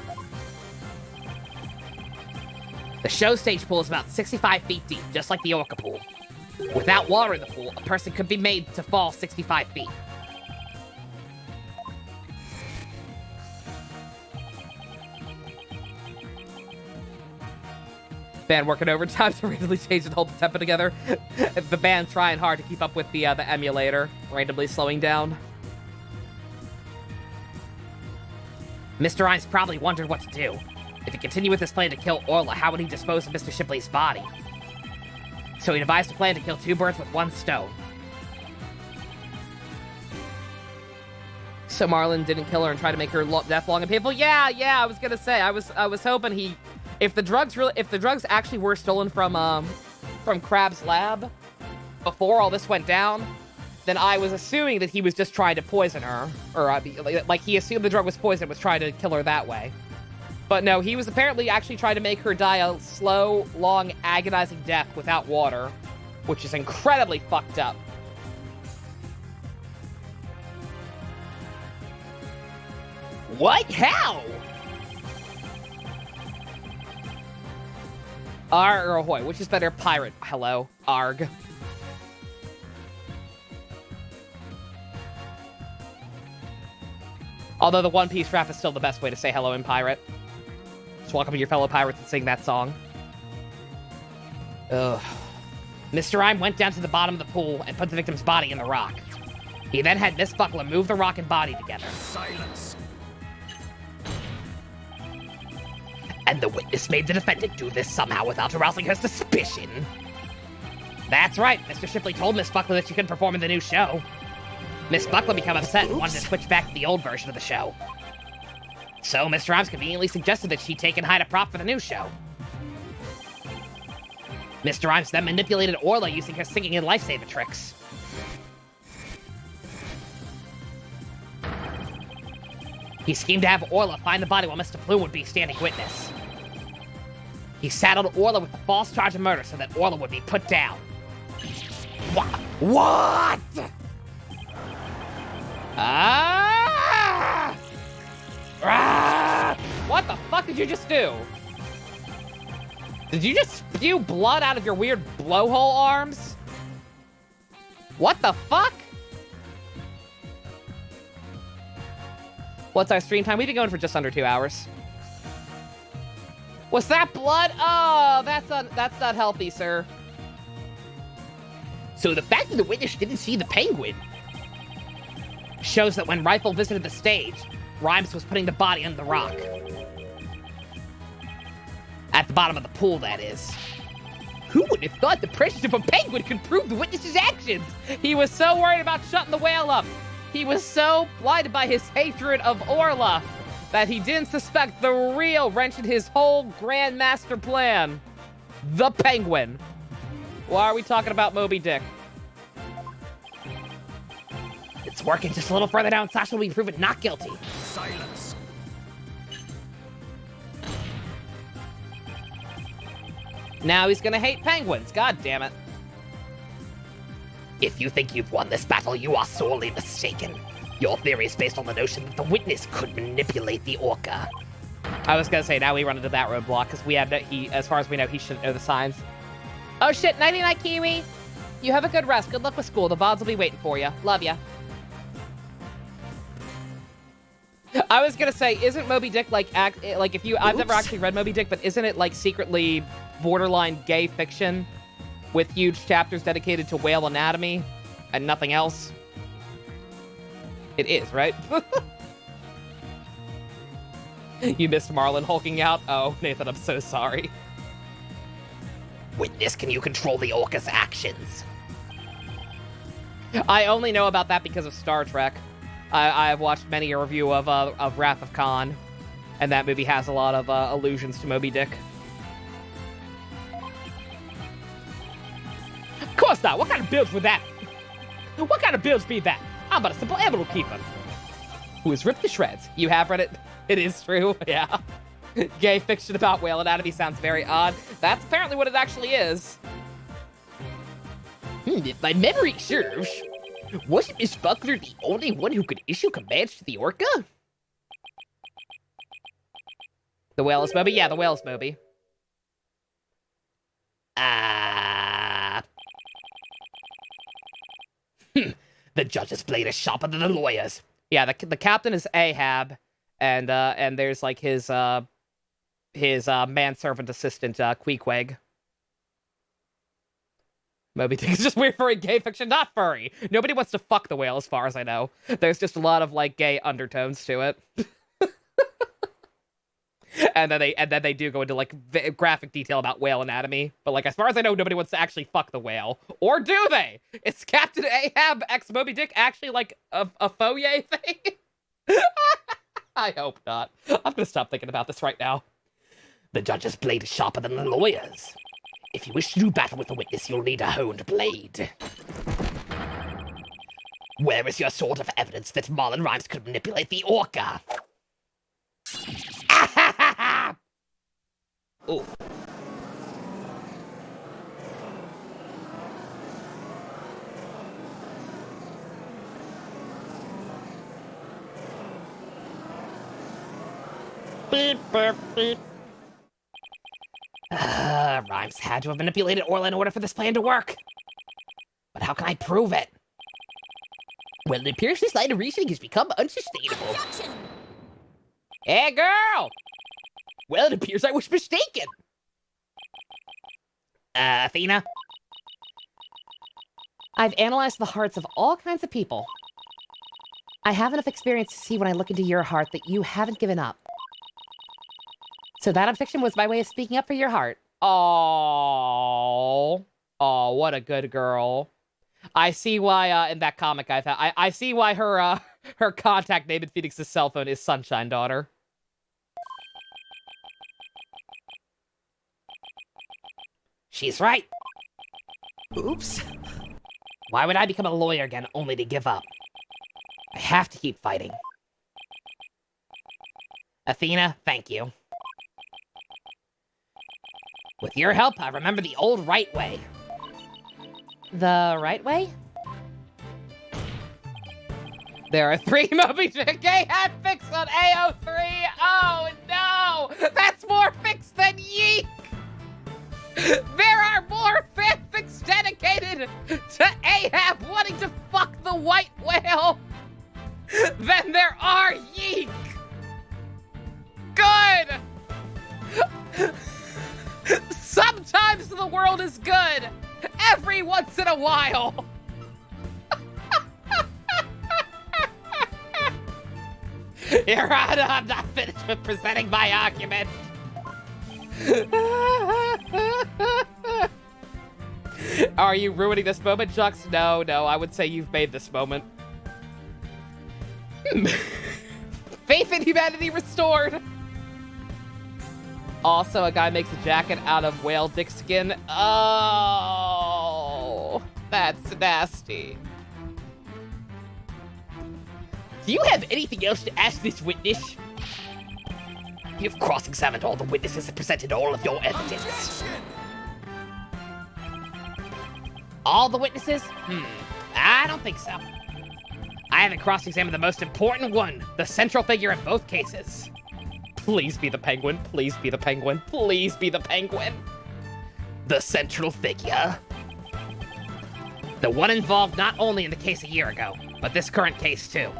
[SPEAKER 1] The show stage pool is about 65 feet deep, just like the orca pool. Without water in the pool, a person could be made to fall 65 feet. Band working overtime to randomly change and hold the tempo together. The band trying hard to keep up with the emulator, randomly slowing down. Mr. Ives probably wondered what to do. If he continued with his plan to kill Orla, how would he dispose of Mr. Shipley's body? So he devised a plan to kill two birds with one stone. So Marlon didn't kill her and try to make her death long and painful. Yeah, I was gonna say, I was hoping he, if the drugs actually were stolen from Crab's lab before all this went down, then I was assuming that he was just trying to poison her, or like he assumed the drug was poison, was trying to kill her that way. But no, he was apparently actually trying to make her die a slow, long, agonizing death without water, which is incredibly fucked up. What? How? Arg or ahoy? Which is better? Pirate. Hello. Arg. Although the One Piece rap is still the best way to say hello in pirate. Just walk up to your fellow pirates and sing that song. Ugh. Mr. Rhyme went down to the bottom of the pool and put the victim's body in the rock. He then had Miss Buckler move the rock and body together.
[SPEAKER 2] Silence.
[SPEAKER 1] And the witness made the defendant do this somehow without arousing her suspicion. That's right, Mr. Shipley told Miss Buckler that she couldn't perform in the new show. Miss Buckler became upset and wanted to switch back to the old version of the show. So Mr. Rhymes conveniently suggested that she take and hide a prop for the new show. Mr. Rhymes then manipulated Orla using her singing and lifesaver tricks. He schemed to have Orla find the body while Mr. Plume would be standing witness. He saddled Orla with a false charge of murder so that Orla would be put down. What? Ah! Ah! What the fuck did you just do? Did you just spew blood out of your weird blowhole arms? What the fuck? What's our stream time? We've been going for just under 2 hours. Was that blood? Oh, that's not healthy, sir. So the fact that the witness didn't see the penguin shows that when Rifle visited the stage, Rhymes was putting the body on the rock. At the bottom of the pool, that is. Who would have thought the presence of a penguin could prove the witness's actions? He was so worried about shutting the whale up. He was so blinded by his hatred of Orla that he didn't suspect the real wrench in his whole grand master plan. The penguin. Why are we talking about Moby Dick? It's working just a little further down. Sasha will be proven not guilty.
[SPEAKER 2] Silence.
[SPEAKER 1] Now he's gonna hate penguins. God damn it. If you think you've won this battle, you are sorely mistaken. Your theory is based on the notion that the witness could manipulate the orca. I was gonna say, now we run into that roadblock, because we have as far as we know, he shouldn't know the signs. Oh shit, nighty-night, Kiwi. You have a good rest. Good luck with school. The VODs will be waiting for you. Love ya. I was gonna say, isn't Moby Dick like if you? I've never actually read Moby Dick, but isn't it like secretly borderline gay fiction with huge chapters dedicated to whale anatomy and nothing else? It is, right? You missed Marlon hulking out. Oh, Nathan, I'm so sorry. Witness, can you control the orca's actions? I only know about that because of Star Trek. I have watched many a review of Wrath of Khan, and that movie has a lot of allusions to Moby Dick. Of course not. What kind of builds would that? What kind of builds be that? I'm but a simple animal keeper who is ripped to shreds. You have read it? It is true. Yeah. Gay fiction about whale anatomy sounds very odd. That's apparently what it actually is. If my memory serves, wasn't Miss Buckler the only one who could issue commands to the orca? The whale is Moby? Yeah, the whale is Moby. The judge's blade is sharper than the lawyer's. Yeah, the captain is Ahab, and there's like his manservant assistant, Queequeg. Moby Dick is just weird furry gay fiction, not furry. Nobody wants to fuck the whale, as far as I know. There's just a lot of like gay undertones to it. and then they do go into like graphic detail about whale anatomy. But like as far as I know, nobody wants to actually fuck the whale, or do they? Is Captain Ahab ex Moby Dick actually like a faux yay thing? I hope not. I'm gonna stop thinking about this right now. The judge's blade is sharper than the lawyer's. If you wish to do battle with a witness, you'll need a honed blade. Where is your sort of evidence that Marlon Rhymes could manipulate the orca? Oh. Beep, beep, beep. Rhymes had to have manipulated Orla in order for this plan to work. But how can I prove it? Well, it appears this line of reasoning has become unsustainable. Objection! Hey, girl! Well, it appears I was mistaken. Athena? I've analyzed the hearts of all kinds of people. I have enough experience to see when I look into your heart that you haven't given up. So that objection was my way of speaking up for your heart. Oh, what a good girl. I see why in that comic I see why her her contact name in Phoenix's cell phone is Sunshine Daughter. She's right. Oops. Why would I become a lawyer again only to give up? I have to keep fighting. Athena, thank you. With your help, I remember the old right way. The right way? There are 3 Moby Dick gay hat fics on AO3. Oh no! That's more fics than Yeek! There are more fanfics dedicated to Ahab wanting to fuck the white whale than there are Yeek! Good! Sometimes the world is good! Every once in a while! Your Honor, I'm not finished with presenting my argument. Are you ruining this moment, Jux? No, I would say you've made this moment. Faith in humanity restored! Also, a guy makes a jacket out of whale dick skin. Oh, that's nasty. Do you have anything else to ask this witness? You've cross-examined all the witnesses and presented all of your evidence. Objection! All the witnesses? I don't think so. I haven't cross-examined the most important one, the central figure in both cases. Please be the penguin. Please be the penguin. Please be the penguin. The central figure. The one involved not only in the case a year ago, but this current case too.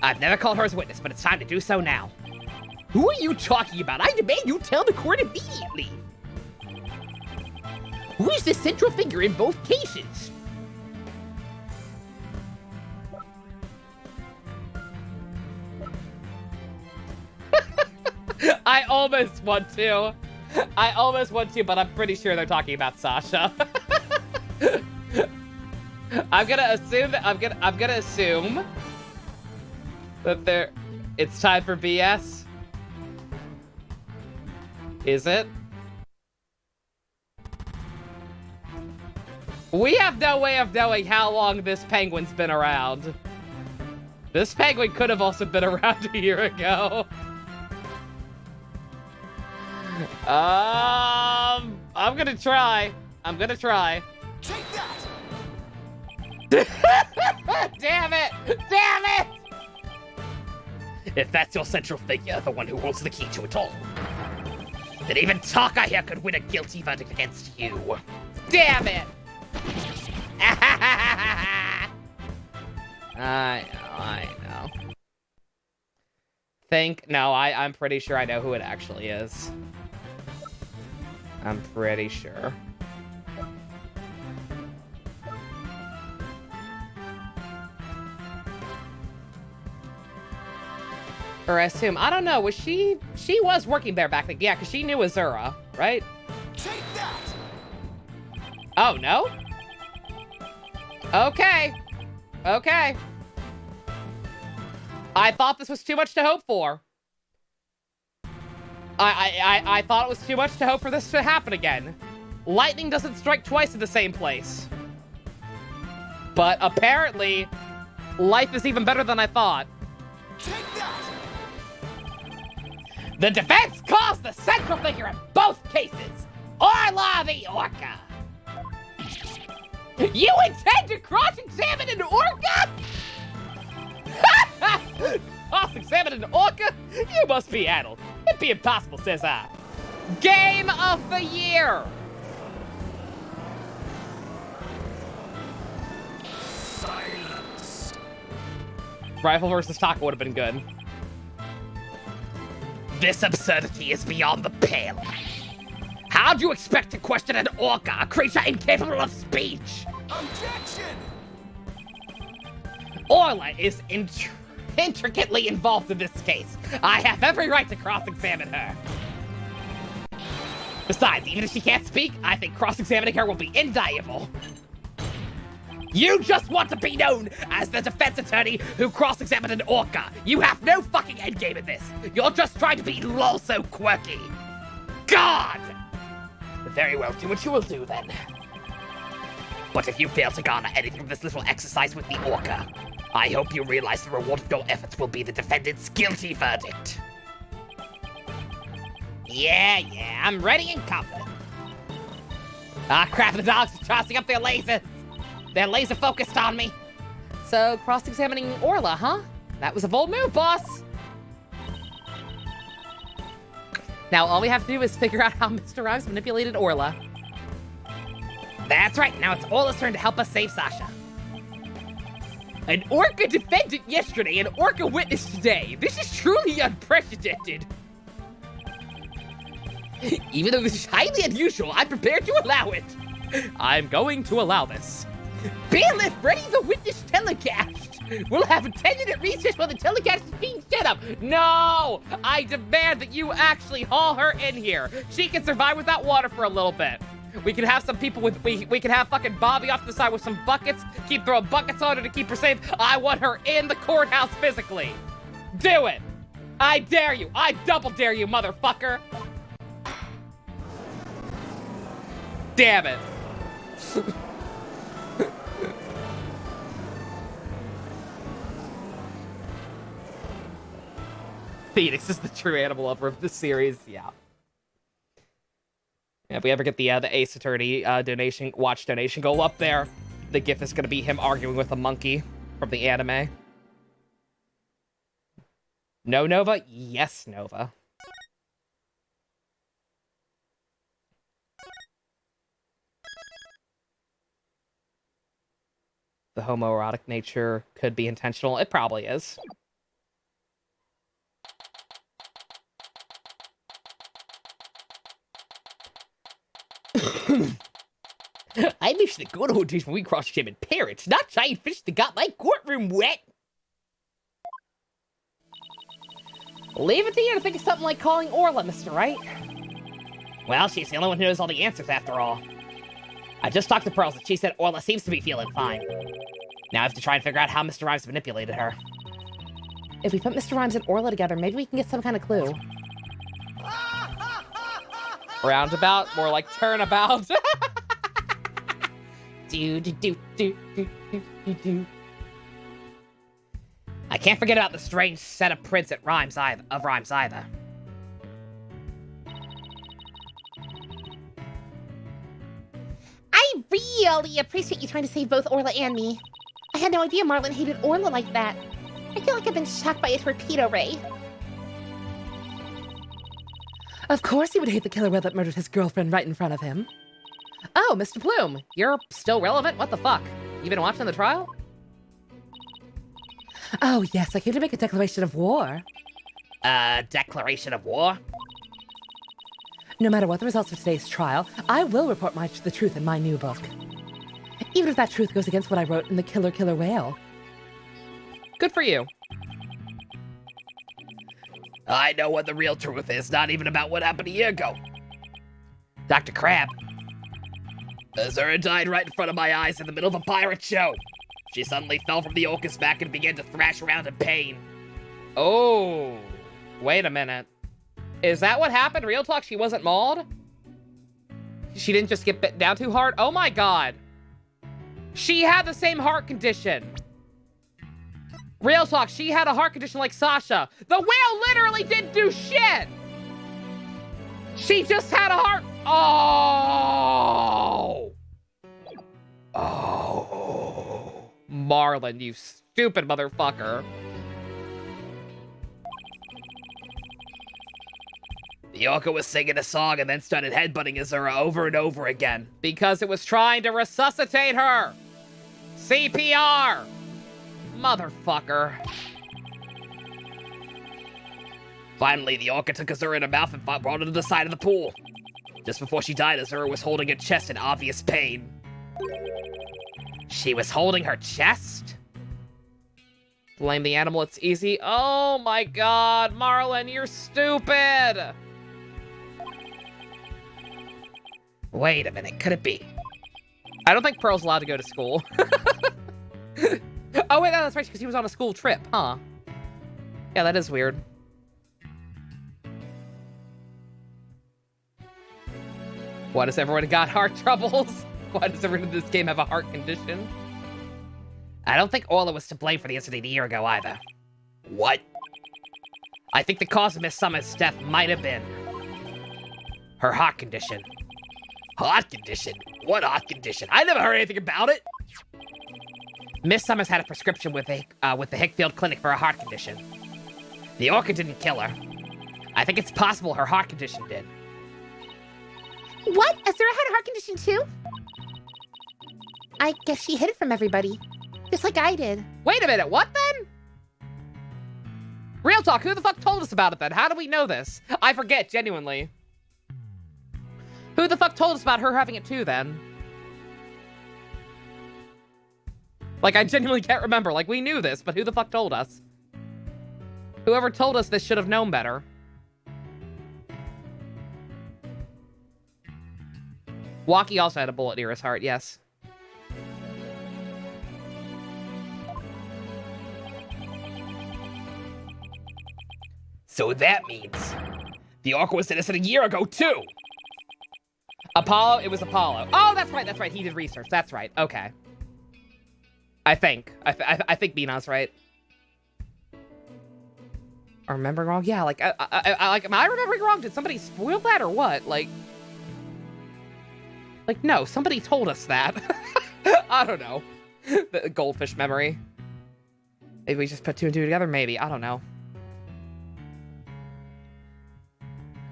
[SPEAKER 1] I've never called her as a witness, but it's time to do so now. Who are you talking about? I demand you tell the court immediately. Who is the central figure in both cases? I almost want to, but I'm pretty sure they're talking about Sasha. I'm gonna assume that it's time for BS. Is it? We have no way of knowing how long this penguin's been around. This penguin could have also been around a year ago. I'm gonna try. I'm gonna try.
[SPEAKER 2] Take that!
[SPEAKER 1] Damn it! Damn it! If that's your central figure, the one who holds the key to it all, then even Taka here could win a guilty verdict against you. Damn it! I know. I'm pretty sure I know who it actually is. I'm pretty sure. Or I assume, I don't know, was she was working there back then. Yeah, because she knew Azura, right?
[SPEAKER 2] Take that!
[SPEAKER 1] Oh, no? Okay. Okay. I thought this was too much to hope for. I thought it was too much to hope for this to happen again. Lightning doesn't strike twice in the same place. But apparently, life is even better than I thought.
[SPEAKER 2] Take that!
[SPEAKER 1] The defense calls the central figure in both cases, Orla the Orca. You intend to cross-examine an orca? Cross-examine an orca? You must be addled. It'd be impossible, says I. Game of the year!
[SPEAKER 2] Silence!
[SPEAKER 1] Rifle versus Taka would have been good. This absurdity is beyond the pale. How'd you expect to question an orca, a creature incapable of speech?
[SPEAKER 2] Objection!
[SPEAKER 1] Orla is intricately involved in this case. I have every right to cross-examine her. Besides, even if she can't speak, I think cross-examining her will be invaluable. You just want to be known as the defense attorney who cross-examined an orca. You have no fucking endgame in this. You're just trying to be lol so quirky. God! Very well, do what you will do then. But if you fail to garner anything from this little exercise with the orca, I hope you realize the reward of your efforts will be the defendant's guilty verdict. Yeah, I'm ready and confident. Ah, crap, the dogs are tossing up their lasers. They're laser focused on me. So, cross-examining Orla, huh? That was a bold move, boss. Now, all we have to do is figure out how Mr. Rhymes manipulated Orla. That's right, now it's Orla's turn to help us save Sasha. An orca defendant yesterday, an orca witness today. This is truly unprecedented. Even though this is highly unusual, I'm prepared to allow it. I'm going to allow this. Bailiff, ready the witness telecast. We'll have a 10-minute recess while the telecast is being set up. No! I demand that you actually haul her in here. She can survive without water for a little bit. We can have some people with, we can have fucking Bobby off the side with some buckets, keep throwing buckets on her to keep her safe. I want her in the courthouse physically. Do it. I dare you. I double dare you, motherfucker. Damn it. Phoenix is the true animal lover of this series, yeah. If we ever get the Ace Attorney watch donation goal up there, the GIF is going to be him arguing with a monkey from the anime. No, Nova? Yes, Nova. The homoerotic nature could be intentional. It probably is. I miss the good old days when we cross-examined parents, not giant fish that got my courtroom wet. Leave it to you to think of something like calling Orla, Mr. Wright. Well, she's the only one who knows all the answers after all. I just talked to Pearls and she said Orla seems to be feeling fine. Now I have to try and figure out how Mr. Rhymes manipulated her. If we put Mr. Rhymes and Orla together, maybe we can get some kind of clue. Roundabout, more like turnabout. do. I can't forget about the strange set of prints at Rhymes either. Golly, appreciate you trying to save both Orla and me. I had no idea Marlon hated Orla like that. I feel like I've been shocked by a torpedo ray. Of course he would hate the killer whale that murdered his girlfriend right in front of him. Oh, Mr. Plume, you're still relevant? What the fuck? You been watching the trial? Oh, yes, I came to make a declaration of war. Declaration of war? No matter what the results of today's trial, I will report the truth in my new book. Even if that truth goes against what I wrote in The Killer Whale. Good for you.
[SPEAKER 3] I know what the real truth is, not even about what happened a year ago. Dr. Crab. Azura died right in front of my eyes in the middle of a pirate show. She suddenly fell from the orca's back and began to thrash around in pain.
[SPEAKER 1] Oh, wait a minute. Is that what happened? Real talk, she wasn't mauled? She didn't just get bit down too hard? Oh my god. She had the same heart condition. Real talk, she had a heart condition like Sasha. The whale literally didn't do shit. She just had a heart. Oh. Oh. Marlon, you stupid motherfucker.
[SPEAKER 3] The orca was singing a song and then started headbutting Azura over and over again.
[SPEAKER 1] Because it was trying to resuscitate her. CPR. Motherfucker.
[SPEAKER 3] Finally, the orca took Azura in her mouth and brought her to the side of the pool. Just before she died, Azura was holding her chest in obvious pain.
[SPEAKER 1] She was holding her chest? Blame the animal, it's easy. Oh my god, Marlon, you're stupid!
[SPEAKER 3] Wait a minute, could it be?
[SPEAKER 1] I don't think Pearl's allowed to go to school. Oh wait, no, that's right, because he was on a school trip, huh? Yeah, that is weird. Why does everyone got heart troubles? Why does everyone in this game have a heart condition?
[SPEAKER 3] I don't think Orla was to blame for the incident a year ago either. What? I think the cause of Miss Summers' death might have been her heart condition. Heart condition? What heart condition? I never heard anything about it.
[SPEAKER 1] Miss Summers had a prescription with the Hickfield Clinic for a heart condition.
[SPEAKER 3] The orca didn't kill her. I think it's possible her heart condition did.
[SPEAKER 4] What? Azura had a heart condition too? I guess she hid it from everybody. Just like I did.
[SPEAKER 1] Wait a minute, what then? Real talk, who the fuck told us about it then? How do we know this? I forget, genuinely. Who the fuck told us about her having it too then? Like, I genuinely can't remember. Like, we knew this, but who the fuck told us? Whoever told us this should have known better. Walkie also had a bullet near his heart, yes.
[SPEAKER 3] So that means the orca was innocent a year ago, too!
[SPEAKER 1] Apollo? It was Apollo. Oh, that's right, he did research. That's right, okay. I think Bina's right. Or remembering wrong? Yeah, like, am I remembering wrong? Did somebody spoil that or what? Like, no, somebody told us that. I don't know. The goldfish memory. Maybe we just put two and two together? Maybe. I don't know.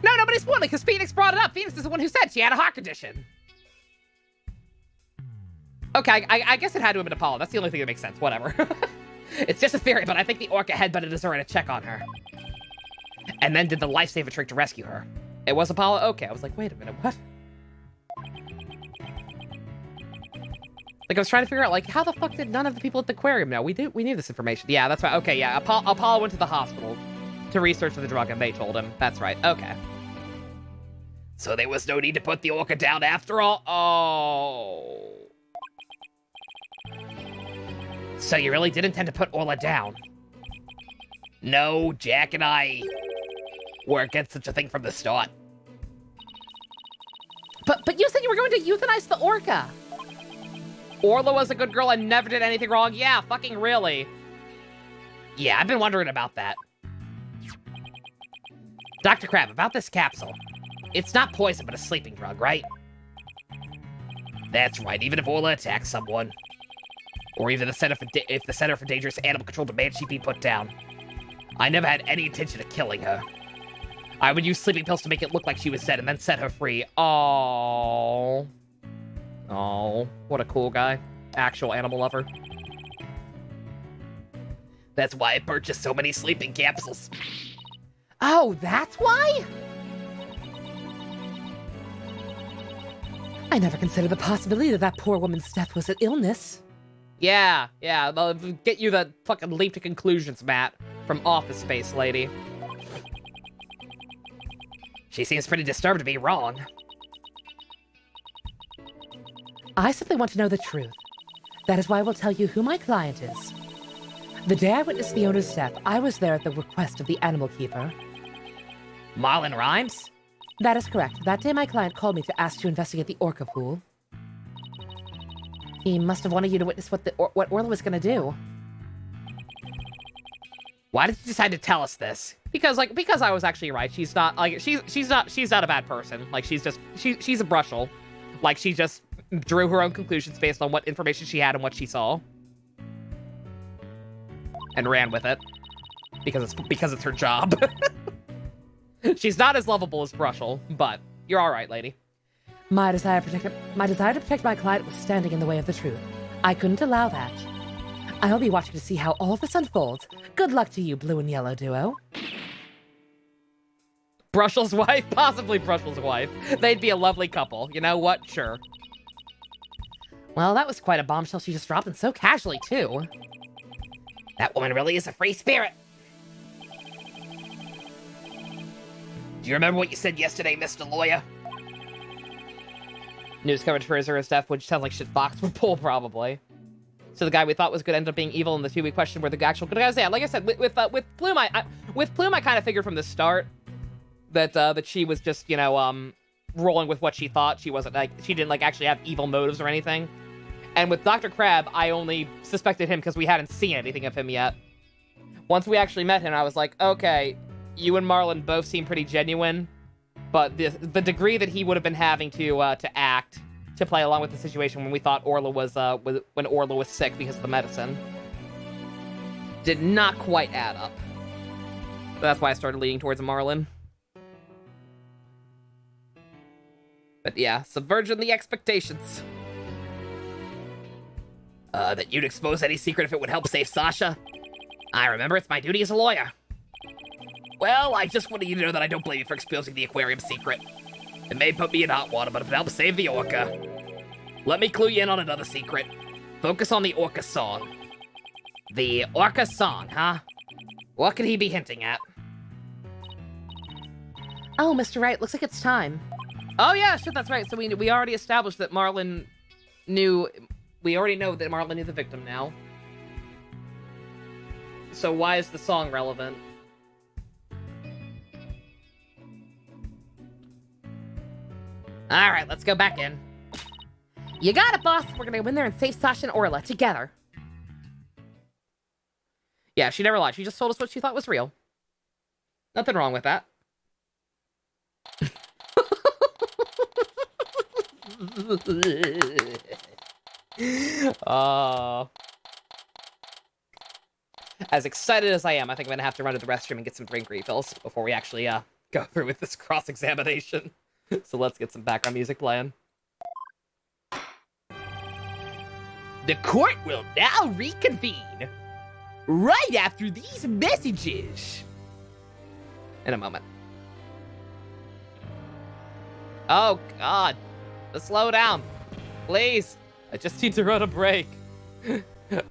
[SPEAKER 1] No, nobody spoiled it because Phoenix brought it up. Phoenix is the one who said she had a heart condition. Okay, I guess it had to have been Apollo. That's the only thing that makes sense. Whatever. It's just a theory, but I think the orca headbutted Azura to check on her. And then did the lifesaver trick to rescue her. It was Apollo? Okay, I was like, wait a minute, what? Like, I was trying to figure out, like, how the fuck did none of the people at the aquarium know? We knew this information. Yeah, that's right. Okay, yeah, Apollo went to the hospital to research the drug, and they told him. That's right. Okay.
[SPEAKER 3] So there was no need to put the orca down after all?
[SPEAKER 1] Oh.
[SPEAKER 3] So you really did intend to put Orla down? No, Jack and I were against such a thing from the start.
[SPEAKER 1] But you said you were going to euthanize the orca. Orla was a good girl and never did anything wrong. Yeah, fucking really.
[SPEAKER 3] Yeah, I've been wondering about that. Dr. Crab, about this capsule. It's not poison, but a sleeping drug, right? That's right, even if Orla attacks someone, or even if the Center for Dangerous Animal Control demands she be put down, I never had any intention of killing her. I would use sleeping pills to make it look like she was dead and then set her free. Oh, what a cool guy. Actual animal lover. That's why I purchased so many sleeping capsules.
[SPEAKER 1] Oh, that's why?
[SPEAKER 4] I never considered the possibility that poor woman's death was an illness.
[SPEAKER 3] Yeah, they'll get you the fucking leap to conclusions, Matt, from Office Space Lady. She seems pretty disturbed to be wrong.
[SPEAKER 4] I simply want to know the truth. That is why I will tell you who my client is. The day I witnessed the owner's death, I was there at the request of the animal keeper.
[SPEAKER 3] Marlon Rhymes?
[SPEAKER 4] That is correct. That day my client called me to ask to investigate the orca pool. He must have wanted you to witness what Orla was going to do.
[SPEAKER 3] Why did you decide to tell us this?
[SPEAKER 1] Because I was actually right. She's not a bad person. Like, she's a brushel. Like, she just drew her own conclusions based on what information she had and what she saw. And ran with it. Because it's her job. She's not as lovable as Brushel, but you're alright, lady.
[SPEAKER 4] My desire to protect my client was standing in the way of the truth. I couldn't allow that. I'll be watching to see how all of this unfolds. Good luck to you, blue and yellow duo.
[SPEAKER 1] Brushel's wife? Possibly Brushel's wife. They'd be a lovely couple. You know what? Sure. Well, that was quite a bombshell she just dropped, and so casually, too.
[SPEAKER 3] That woman really is a free spirit. Do you remember what you said yesterday, Mr. Lawyer?
[SPEAKER 1] News coverage for Azura's death, which sounds like shit Fox would pull, probably. So the guy we thought was good ended up being evil, and the two we questioned were the actual good guys. Yeah, like I said, with Plume, I kind of figured from the start that she was just, rolling with what she thought. She didn't actually have evil motives or anything. And with Dr. Crab, I only suspected him because we hadn't seen anything of him yet. Once we actually met him, I was like, okay, you and Marlon both seem pretty genuine, but the degree that he would have been having to act to play along with the situation when we thought Orla was when Orla was sick because of the medicine did not quite add up. That's why I started leaning towards Marlon. But yeah, subverting the expectations.
[SPEAKER 3] That you'd expose any secret if it would help save Sasha? I remember, it's my duty as a lawyer. Well, I just wanted you to know that I don't blame you for exposing the aquarium secret. It may put me in hot water, but if it helps save the orca. Let me clue you in on another secret. Focus on the orca song. The orca song, huh? What could he be hinting at?
[SPEAKER 4] Oh, Mr. Wright, looks like it's time.
[SPEAKER 1] Oh yeah, shit, that's right. So we already established that Marlon knew. We already know that Marlon knew the victim now. So why is the song relevant?
[SPEAKER 3] Alright, let's go back in.
[SPEAKER 4] You got it, boss. We're gonna go in there and save Sasha and Orla together.
[SPEAKER 1] Yeah, she never lied. She just told us what she thought was real. Nothing wrong with that. As excited as I am, I think I'm gonna have to run to the restroom and get some drink refills before we actually go through with this cross-examination. So let's get some background music playing.
[SPEAKER 3] The court will now reconvene. Right after these messages.
[SPEAKER 1] In a moment. Oh, God. Let's slow down. Please. I just need to run a break.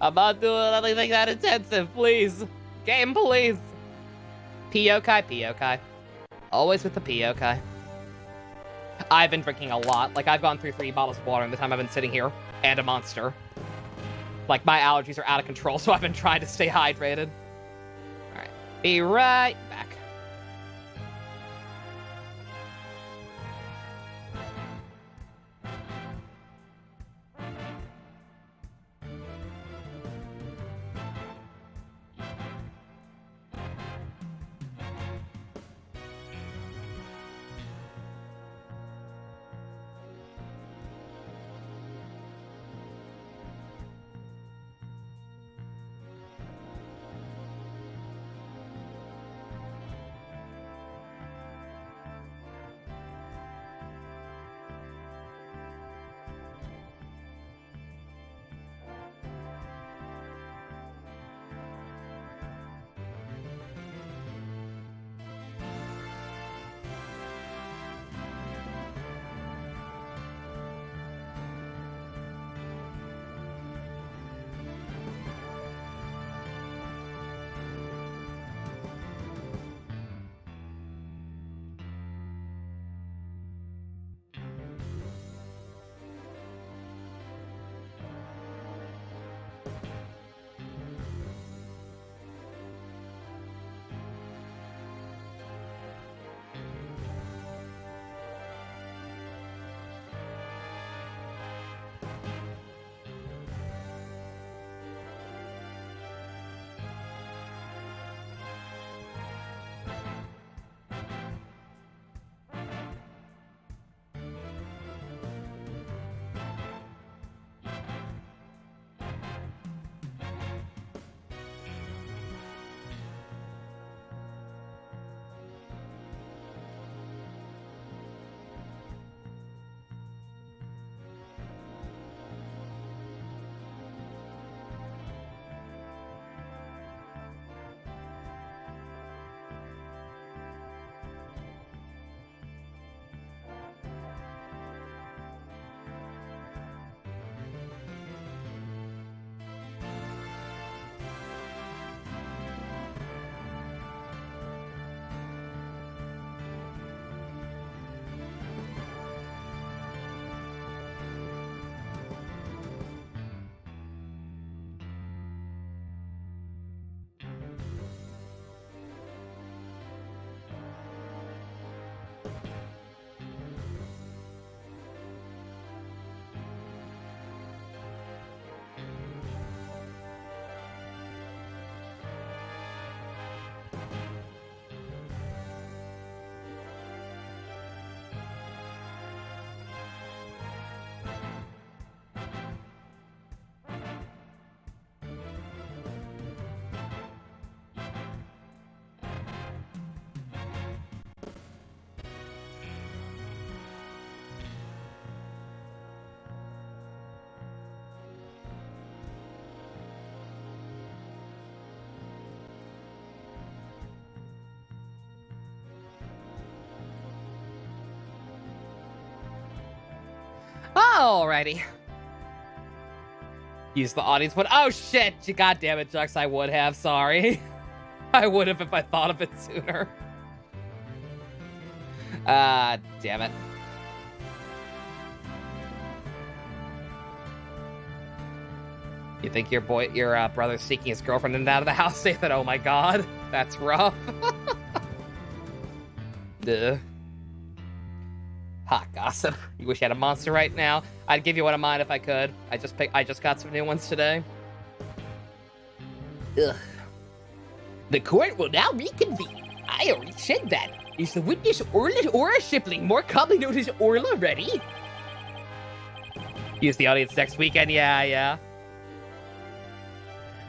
[SPEAKER 1] I'm not doing anything that intensive. Please. Game, please. P-yokai, P-yokai. Always with the P-yokai. I've been drinking a lot. Like, I've gone through 3 bottles of water in the time I've been sitting here. And a Monster. Like, my allergies are out of control, so I've been trying to stay hydrated. Alright. Be right back.
[SPEAKER 3] Alrighty. Use the audience one. Oh shit! God damn it, Jux, I would have. Sorry. I would have if I thought of it sooner. Damn it. You think your brother's seeking his girlfriend in and out of the house? Say that. Oh my god, that's rough. Duh. Hot gossip. You wish you had a monster right now? I'd give you one of mine if I could. I just got some new ones today.
[SPEAKER 5] Ugh. The court will now reconvene. I already said that. Is the witness Aura Shipley, more commonly known as Orla, ready?
[SPEAKER 3] Use the audience next weekend. Yeah.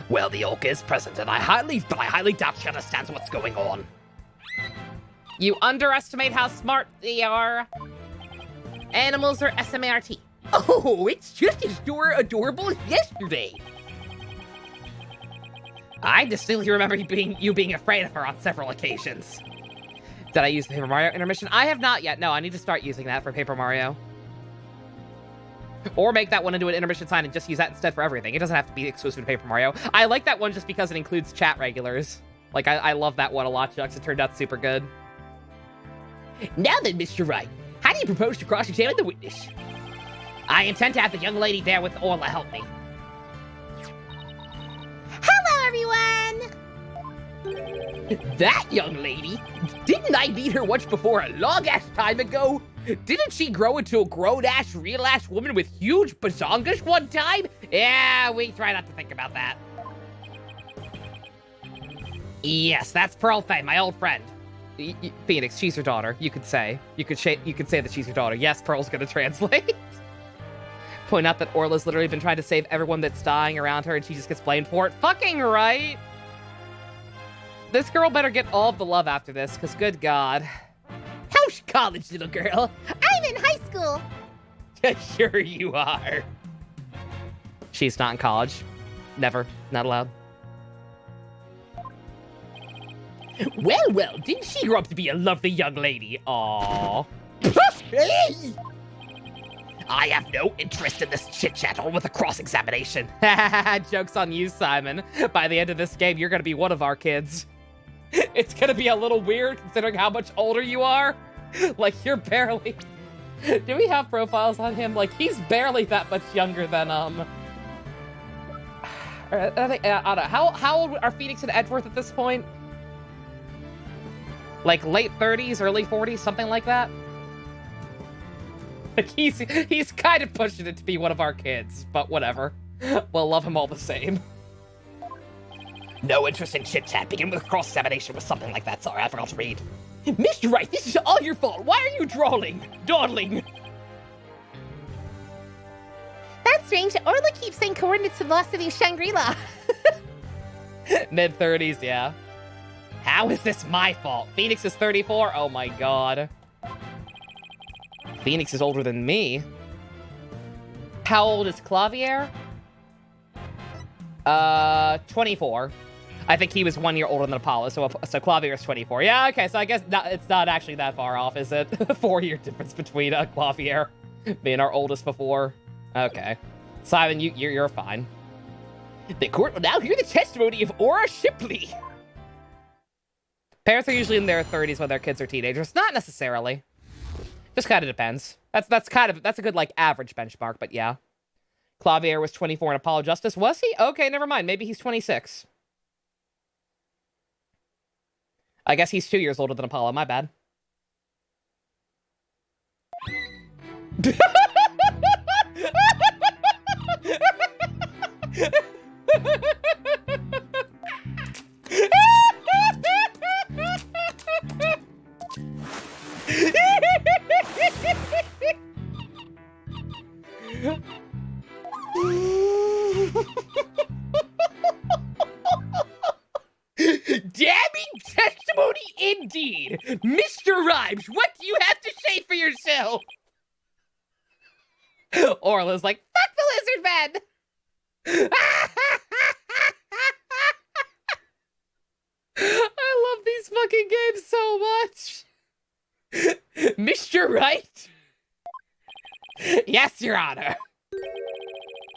[SPEAKER 5] Well, the Orca is present, and I highly doubt she understands what's going on.
[SPEAKER 1] You underestimate how smart they are. Animals are SMART.
[SPEAKER 5] Oh, it's just as adorable as yesterday.
[SPEAKER 3] I distinctly remember you being afraid of her on several occasions. Did I use the Paper Mario intermission? I have not yet. No, I need to start using that for Paper Mario. Or make that one into an intermission sign and just use that instead for everything. It doesn't have to be exclusive to Paper Mario. I like that one just because it includes chat regulars. Like, I love that one a lot, Jux. It turned out super good.
[SPEAKER 5] Now then, Mr. Wright, how do you propose to cross-examine the witness?
[SPEAKER 3] I intend to have the young lady there with Orla help me.
[SPEAKER 1] Hello, everyone!
[SPEAKER 5] That young lady? Didn't I meet her once before a long-ass time ago? Didn't she grow into a grown-ass, real-ass woman with huge bazongas one time?
[SPEAKER 3] Yeah, we try not to think about that. Yes, that's Pearl Fay, my old friend. Phoenix, she's your daughter. You could say that she's your daughter. Yes, Pearl's gonna translate. Point out that Orla's literally been trying to save everyone that's dying around her, and she just gets blamed for it. Fucking right. This girl better get all of the love after this, because good God.
[SPEAKER 5] How's college, little girl?
[SPEAKER 1] I'm in high school.
[SPEAKER 5] Sure you are.
[SPEAKER 3] She's not in college. Never. Not allowed.
[SPEAKER 5] Well, didn't she grow up to be a lovely young lady?
[SPEAKER 3] Aww.
[SPEAKER 5] Hey! I have no interest in this chit-chat or with a cross-examination.
[SPEAKER 3] Joke's on you, Simon. By the end of this game, you're gonna be one of our kids. It's gonna be a little weird considering how much older you are. Like, you're barely... Do we have profiles on him? Like, he's barely that much younger than, I don't know. How old are Phoenix and Edgeworth at this point? Like, late 30s, early 40s, something like that? Like, he's kind of pushing it to be one of our kids, but whatever. We'll love him all the same.
[SPEAKER 5] No interest in chit-chat. Begin with cross-examination with something like that. Sorry, I forgot to read. Mr. Wright, this is all your fault. Why are you dawdling?
[SPEAKER 1] That's strange. Orla keeps saying coordinates to the lost city of Shangri-La.
[SPEAKER 3] Mid-30s, yeah. How is this my fault? Phoenix is 34? Oh my god. Phoenix is older than me. How old is Clavier? 24. I think he was 1 year older than Apollo, so Clavier is 24. Yeah, okay, so I guess it's not actually that far off, is it? 4-year difference between Clavier being our oldest before. Okay. Simon, you're fine.
[SPEAKER 5] The court will now hear the testimony of Aura Shipley.
[SPEAKER 3] Parents are usually in their 30s when their kids are teenagers. Not necessarily. Just kind of depends. That's a good, like, average benchmark, but yeah. Clavier was 24 in Apollo Justice. Was he? Okay, never mind. Maybe he's 26. I guess he's 2 years older than Apollo. My bad.
[SPEAKER 5] Damning testimony indeed! Mr. Rhymes, what do you have to say for yourself?
[SPEAKER 3] Orla's like, fuck the lizard men! I love these fucking games so much.
[SPEAKER 5] Mr. Wright?
[SPEAKER 3] Yes, Your Honor.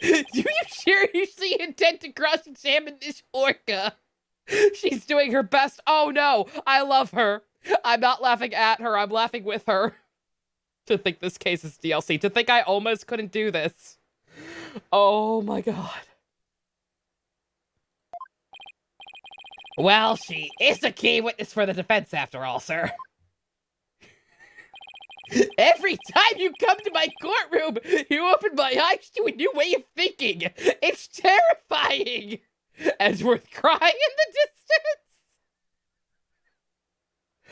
[SPEAKER 3] Do you seriously intend to cross-examine this orca? She's doing her best. Oh no, I love her. I'm not laughing at her, I'm laughing with her. To think this case is DLC. To think I almost couldn't do this. Oh my god. Well, she is a key witness for the defense after all, sir. Every time you come to my courtroom, you open my eyes to a new way of thinking. It's terrifying. Edgeworth crying in the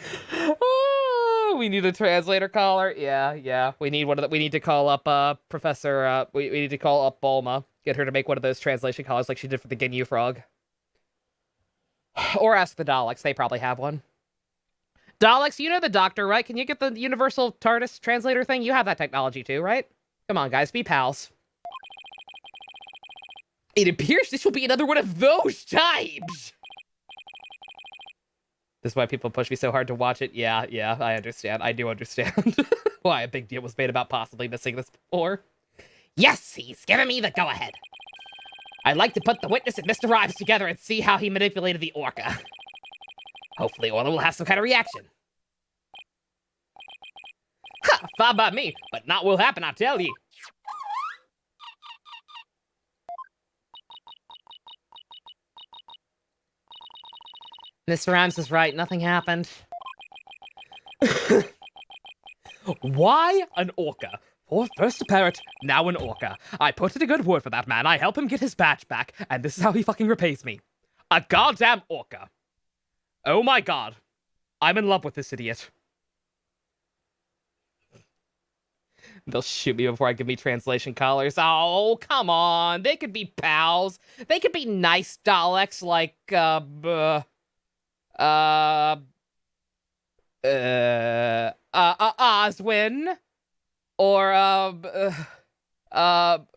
[SPEAKER 3] distance. Oh, we need a translator caller. Yeah. We need we need to call up Professor. We need to call up Bulma. Get her to make one of those translation callers like she did for the Ginyu Frog. Or ask the Daleks. They probably have one. Daleks, you know the doctor, right? Can you get the universal TARDIS translator thing? You have that technology too, right? Come on, guys. Be pals. It appears this will be another one of those times. This is why people push me so hard to watch it. Yeah, I understand. I do understand why a big deal was made about possibly missing this before. Yes, he's giving me the go-ahead. I'd like to put the witness and Mr. Rhymes together and see how he manipulated the orca. Hopefully Orla will have some kind of reaction. Ha! Fine by me, but not will happen, I tell you. Mr. Rhymes is right, nothing happened. Why an orca? First a parrot, now an orca. I put in a good word for that man, I help him get his badge back, and this is how he fucking repays me. A goddamn orca. Oh my god. I'm in love with this idiot. They'll shoot me before I give me translation collars. Oh, come on. They could be pals. They could be nice Daleks like, Oswin. Or, that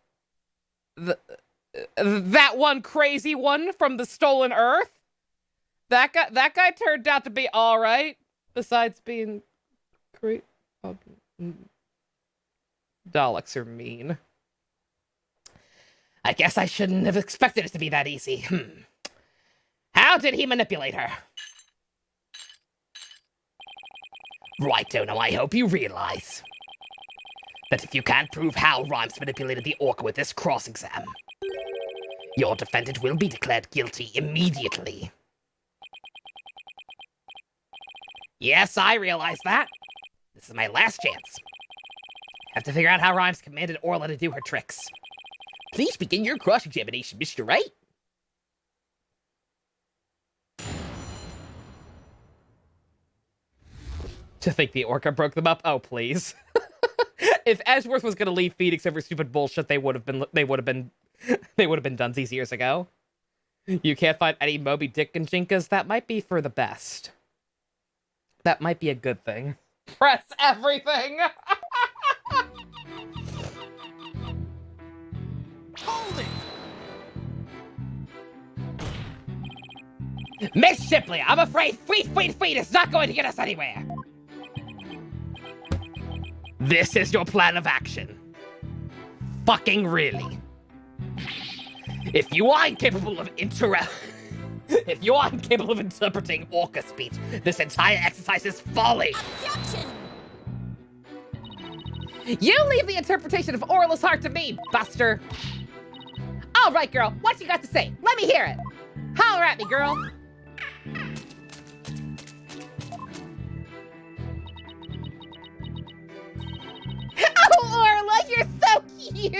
[SPEAKER 3] one crazy one from the Stolen Earth. That guy turned out to be all right. Besides being great. Daleks are mean. I guess I shouldn't have expected it to be that easy. How did he manipulate her? Right, I hope you realize that if you can't prove how Rhymes manipulated the orca with this cross-exam, your defendant will be declared guilty immediately. Yes, I realize that. This is my last chance. Have to figure out how Rhymes commanded Orla to do her tricks. Please begin your cross-examination, Mr. Wright. To think the orca broke them up? Oh, please. If Edgeworth was gonna leave Phoenix over stupid bullshit, they would have been dunsies years ago. You can't find any Moby Dick and Jinkas? That might be for the best. That might be a good thing. Press everything!
[SPEAKER 2] Hold it!
[SPEAKER 3] Miss Shipley, I'm afraid Fleet is not going to get us anywhere. This is your plan of action. Fucking really. If you are incapable of interpreting orca speech, this entire exercise is folly.
[SPEAKER 6] Objection!
[SPEAKER 1] You leave the interpretation of Orla's heart to me, Buster. All right, girl, what you got to say? Let me hear it. Holler at me, girl. Oh, Orla, you're so cute.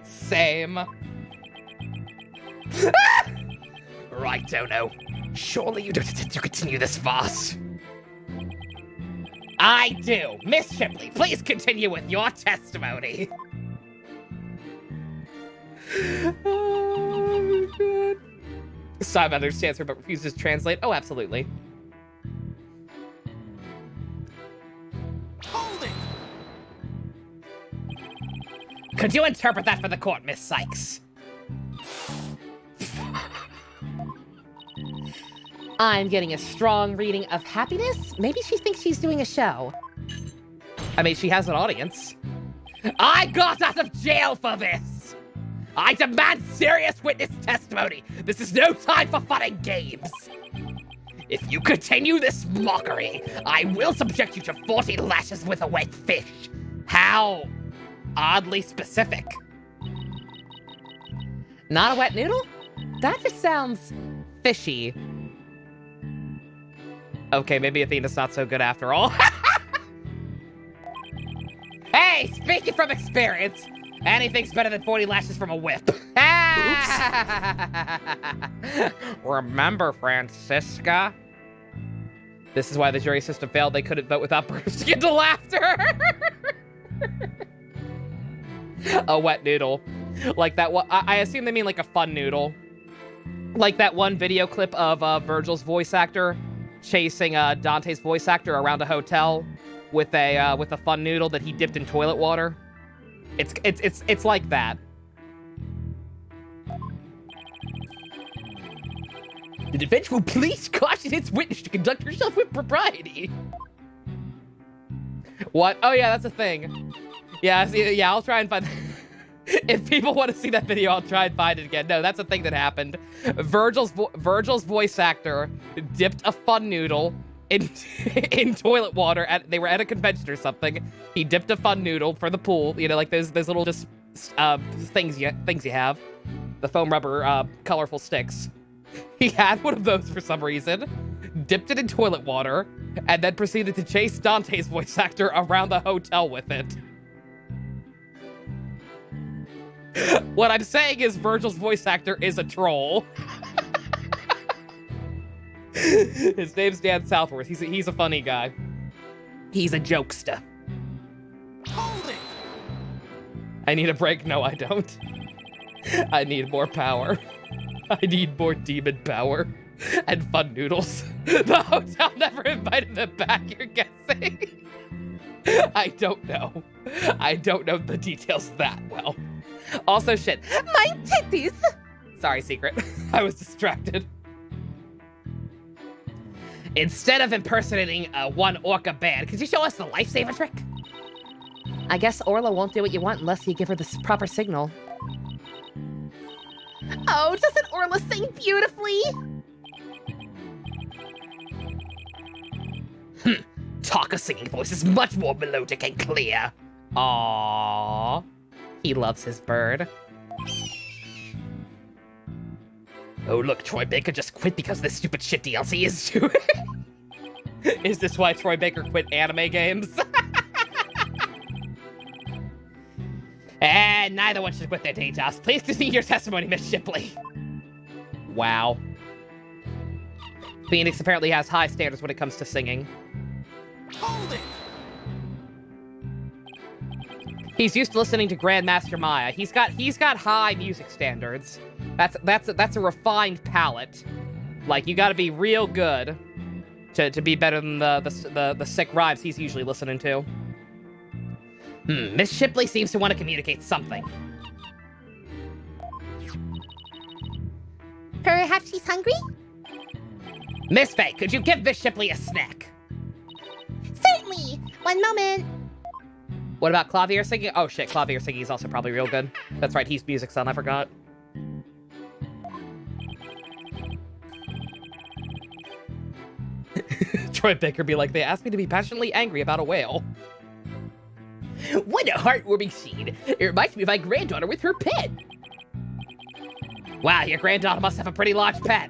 [SPEAKER 3] Same. Right, Dono. Surely you don't intend to continue this farce. I do. Miss Shipley, please continue with your testimony. Oh, God. Simon understands her but refuses to translate. Oh, absolutely.
[SPEAKER 2] Hold it!
[SPEAKER 3] Could you interpret that for the court, Miss Sykes?
[SPEAKER 1] I'm getting a strong reading of happiness. Maybe she thinks she's doing a show.
[SPEAKER 3] I mean, she has an audience. I got out of jail for this! I demand serious witness testimony! This is no time for fun and games! If you continue this mockery, I will subject you to 40 lashes with a wet fish. How oddly specific.
[SPEAKER 1] Not a wet noodle? That just sounds fishy.
[SPEAKER 3] Okay, maybe Athena's not so good after all. Hey, speaking from experience, anything's better than 40 lashes from a whip. Remember, Francisca? This is why the jury system failed. They couldn't vote without bursting into laughter. A wet noodle. Like that one. I assume they mean like a fun noodle. Like that one video clip of Virgil's voice actor chasing Dante's voice actor around a hotel with a fun noodle that he dipped in toilet water. It's like that. The defense will please caution its witness to conduct herself with propriety. What? Oh yeah, that's a thing. Yeah, yeah, I'll try and find. If people want to see that video, I'll try and find it again. No, that's a thing that happened. Virgil's voice actor dipped a fun noodle in toilet water. They were at a convention or something. He dipped a fun noodle for the pool. You know, like those little just things you have, the foam rubber colorful sticks. He had one of those for some reason, dipped it in toilet water, and then proceeded to chase Dante's voice actor around the hotel with it. What I'm saying is Virgil's voice actor is a troll. His name's Dan Southworth. He's a funny guy. He's a jokester.
[SPEAKER 2] Hold it!
[SPEAKER 3] I need a break. No, I don't. I need more power. I need more demon power and fun noodles. The hotel never invited them back, you're guessing? I don't know. I don't know the details that well. Also, shit. My titties! Sorry, Secret. I was distracted. Instead of impersonating one orca band, could you show us the lifesaver trick?
[SPEAKER 1] I guess Orla won't do what you want unless you give her the proper signal. Oh, doesn't Orla sing beautifully?
[SPEAKER 5] Taka singing voice is much more melodic and clear.
[SPEAKER 3] Aww. He loves his bird.
[SPEAKER 5] Oh look, Troy Baker just quit because this stupid shit DLC is doing.
[SPEAKER 3] Is this why Troy Baker quit anime games?
[SPEAKER 5] And neither one should quit their day jobs. Please continue your testimony, Miss Shipley.
[SPEAKER 3] Wow. Phoenix apparently has high standards when it comes to singing.
[SPEAKER 2] Hold it!
[SPEAKER 3] He's used to listening to Grandmaster Maya. He's got high music standards. That's a refined palate. Like, you gotta be real good to be better than the sick rhymes he's usually listening to.
[SPEAKER 5] Miss Shipley seems to want to communicate something.
[SPEAKER 1] Perhaps she's hungry?
[SPEAKER 5] Miss Faye, could you give Miss Shipley a snack?
[SPEAKER 1] Certainly! One moment.
[SPEAKER 3] What about clavier singing? Oh shit, clavier singing is also probably real good. That's right, he's Music Son, I forgot. Troy Baker be like, they asked me to be passionately angry about a whale.
[SPEAKER 5] What a heartwarming scene. It reminds me of my granddaughter with her pet. Wow, your granddaughter must have a pretty large pet.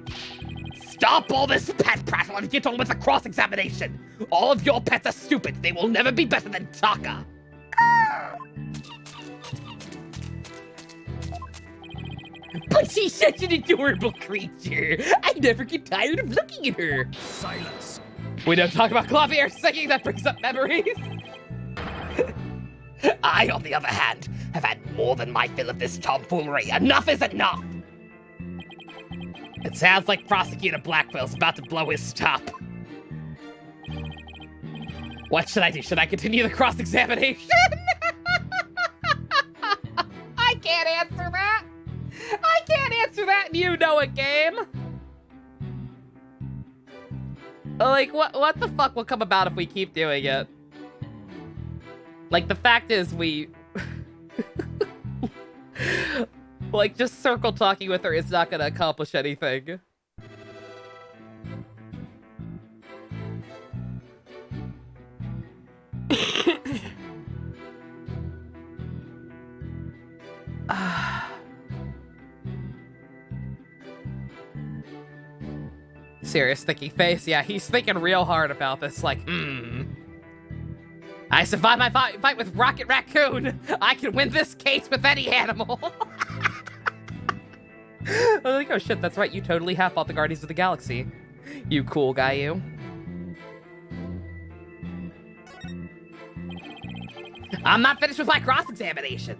[SPEAKER 5] Stop all this pet prattle and get on with the cross-examination. All of your pets are stupid. They will never be better than Taka. But she's such an adorable creature. I never get tired of looking at her.
[SPEAKER 2] Silence.
[SPEAKER 3] We don't talk about clavier singing, that brings up memories.
[SPEAKER 5] I, on the other hand, have had more than my fill of this tomfoolery. Enough is enough!
[SPEAKER 3] It sounds like Prosecutor Blackwell's about to blow his top. What should I do? Should I continue the cross-examination? I can't answer that! I can't answer that, and you know it, game! Like, what the fuck will come about if we keep doing it? Like, the fact is, Like, just circle talking with her is not gonna accomplish anything. Serious thinking face. Yeah, he's thinking real hard about this. Like, I survived my fight with Rocket Raccoon. I can win this case with any animal. I was like, oh shit, that's right. You totally have fought the Guardians of the Galaxy. You cool guy, you. I'm not finished with my cross-examination.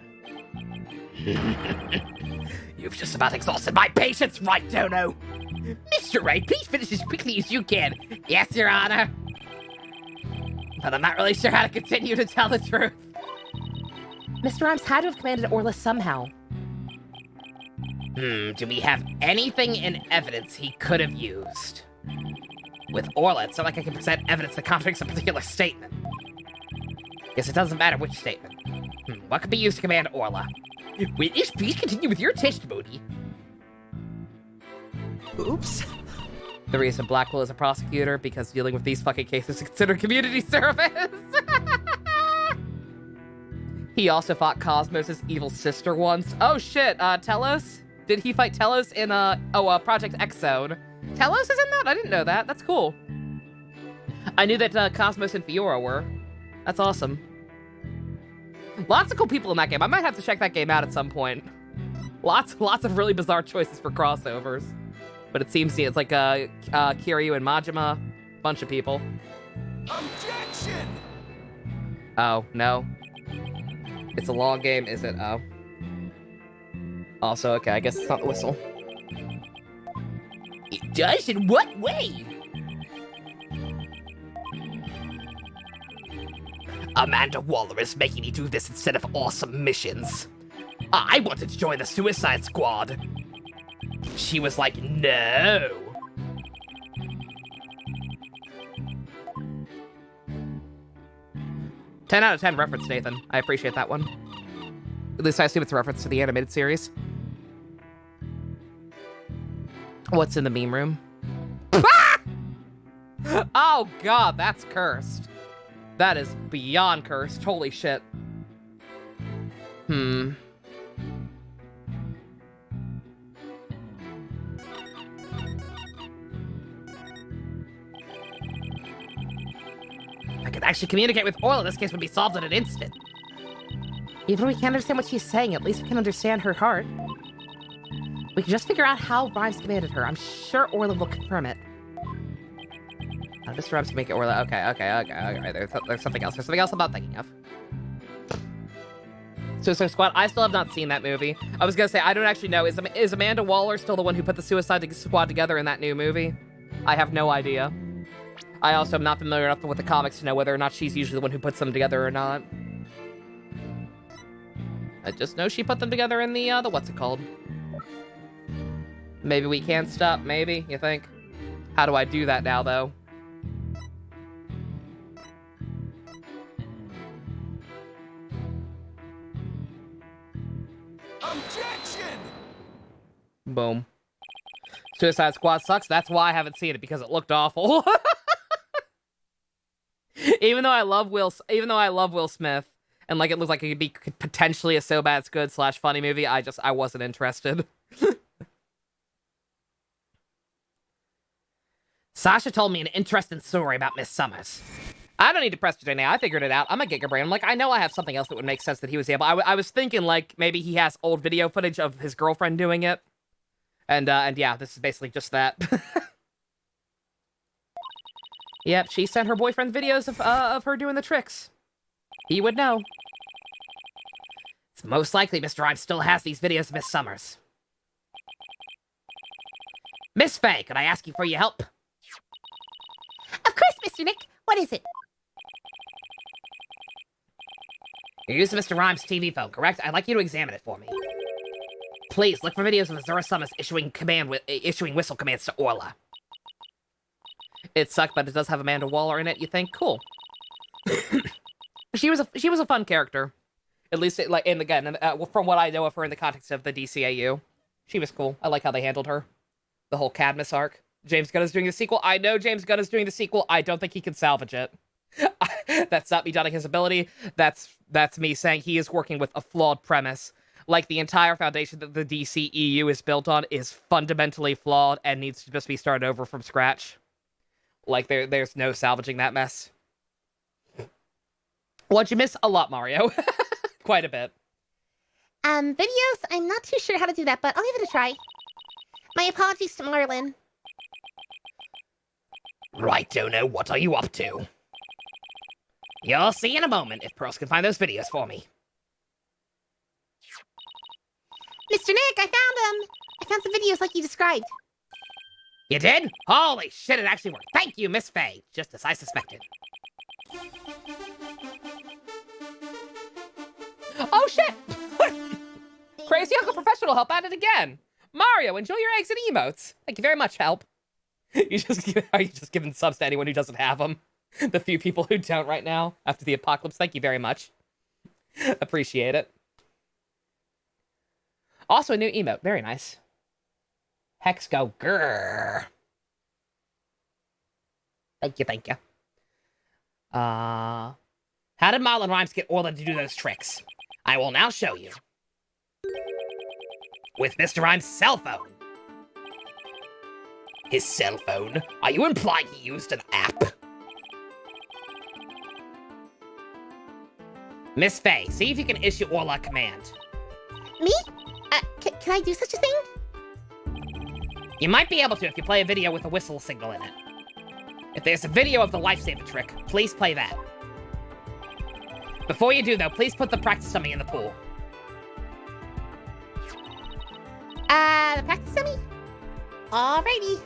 [SPEAKER 3] You've just about exhausted my patience, right, Dono? Mr. Wright, please finish as quickly as you can. Yes, Your Honor. But I'm not really sure how to continue to tell the truth.
[SPEAKER 4] Mr. Rhymes had to have commanded Orla somehow.
[SPEAKER 3] Do we have anything in evidence he could have used? With Orla, it's not like I can present evidence that contradicts a particular statement. Guess it doesn't matter which statement. What could be used to command Orla? Witness, please continue with your testimony. Oops. The reason Blackwell is a prosecutor, because dealing with these fucking cases is considered community service. He also fought Cosmos' evil sister once. Oh shit, Telos? Did he fight Telos in, Project X Zone? Telos is in that? I didn't know that. That's cool. I knew that, Cosmos and Fiora were. That's awesome. Lots of cool people in that game. I might have to check that game out at some point. Lots of really bizarre choices for crossovers. But it seems it's like Kiryu and Majima, bunch of people.
[SPEAKER 2] Objection!
[SPEAKER 3] Oh, no. It's a long game, is it? Oh. Also, okay, I guess it's not the whistle. It does? In what way? Amanda Waller is making me do this instead of awesome missions. I wanted to join the Suicide Squad. She was like, no. "10 out of 10 reference, Nathan. I appreciate that one. At least I assume it's a reference to the animated series. What's in the meme room? Oh god, that's cursed. That is beyond cursed. Holy shit. I could actually communicate with Orla. This case would be solved in an instant.
[SPEAKER 4] Even if we can't understand what she's saying, at least we can understand her heart. We can just figure out how Rhymes commanded her. I'm sure Orla will confirm it.
[SPEAKER 3] Mr. Rhymes can make it Orla. Okay. There's something else. There's something else I'm not thinking of. Suicide Squad. I still have not seen that movie. I was gonna say, I don't actually know. Is Amanda Waller still the one who put the Suicide Squad together in that new movie? I have no idea. I also am not familiar enough with the comics to know whether or not she's usually the one who puts them together or not. I just know she put them together in the what's it called? Maybe we can't stop, maybe, you think? How do I do that now, though?
[SPEAKER 2] Objection!
[SPEAKER 3] Boom. Suicide Squad sucks. That's why I haven't seen it, because it looked awful. Even though I love Will Smith, and like it looks like it could be potentially a so bad it's good / funny movie, I wasn't interested. Sasha told me an interesting story about Miss Summers. I don't need to press today now. I figured it out. I'm a Giga Brain. I'm like, I know I have something else that would make sense that he was able. I was thinking like maybe he has old video footage of his girlfriend doing it, and yeah, this is basically just that. Yep, she sent her boyfriend videos of her doing the tricks. He would know. It's most likely Mr. Rhymes still has these videos of Miss Summers. Miss Faye, could I ask you for your help?
[SPEAKER 1] Of course, Mr. Nick. What is it?
[SPEAKER 3] You're using Mr. Rhymes' TV phone, correct? I'd like you to examine it for me. Please, look for videos of Azura Summers issuing whistle commands to Orla. It sucked, but it does have Amanda Waller in it, you think? Cool. She was a fun character. At least, from what I know of her in the context of the DCAU, she was cool. I like how they handled her. The whole Cadmus arc. James Gunn is doing the sequel. I know James Gunn is doing the sequel. I don't think he can salvage it. That's not me doubting his ability. That's me saying he is working with a flawed premise. Like, the entire foundation that the DCEU is built on is fundamentally flawed and needs to just be started over from scratch. Like, there's no salvaging that mess. What'd you miss? A lot, Mario. Quite a bit.
[SPEAKER 1] Videos? I'm not too sure how to do that, but I'll give it a try. My apologies to Marlin.
[SPEAKER 5] Right, Dono, what are you up to?
[SPEAKER 3] You'll see in a moment if Pearls can find those videos for me.
[SPEAKER 1] Mr. Nick, I found them! I found some videos like you described.
[SPEAKER 3] You did? Holy shit, it actually worked. Thank you, Miss Faye. Just as I suspected. Oh shit! Crazy Uncle Professional help at it again. Mario, enjoy your eggs and emotes. Thank you very much, help. Are you just giving subs to anyone who doesn't have them? The few people who don't right now after the apocalypse. Thank you very much. Appreciate it. Also a new emote. Very nice. Hex go grrr. Thank you, thank you. How did Marlon Rhymes get Orla to do those tricks? I will now show you. With Mr. Rhymes' cell phone.
[SPEAKER 5] His cell phone? Are you implying he used an app?
[SPEAKER 3] Miss Faye, see if you can issue Orla a command.
[SPEAKER 1] Me? Can I do such a thing?
[SPEAKER 3] You might be able to if you play a video with a whistle signal in it. If there's a video of the lifesaver trick, please play that. Before you do, though, please put the practice dummy in the pool.
[SPEAKER 1] The practice dummy? Alrighty.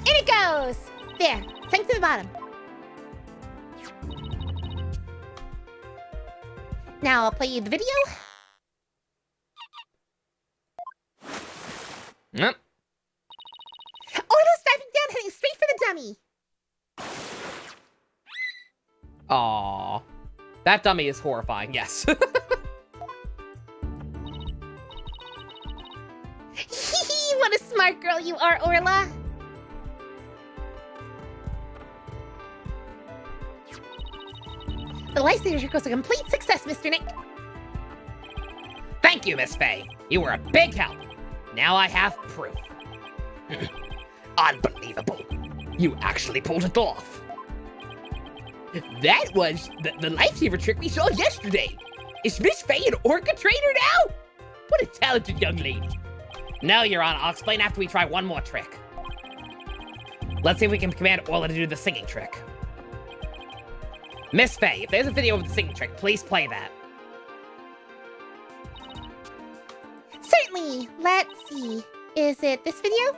[SPEAKER 1] In it goes! There, sink to the bottom. Now I'll play you the video.
[SPEAKER 3] Yep.
[SPEAKER 1] Orla's diving down, heading straight for the dummy.
[SPEAKER 3] Aww. That dummy is horrifying, yes.
[SPEAKER 1] What a smart girl you are, Orla. The lifesaver trick was a complete success, Mr. Nick.
[SPEAKER 3] Thank you, Miss Faye. You were a big help. Now I have proof.
[SPEAKER 5] Unbelievable. You actually pulled it off. That was the lifesaver trick we saw yesterday. Is Miss Faye an Orca trainer now? What a talented young lady.
[SPEAKER 3] No, Your Honor. I'll explain after we try one more trick. Let's see if we can command Orla to do the singing trick. Miss Faye, if there's a video of the singing trick, please play that.
[SPEAKER 1] Certainly. Let's see. Is it this video?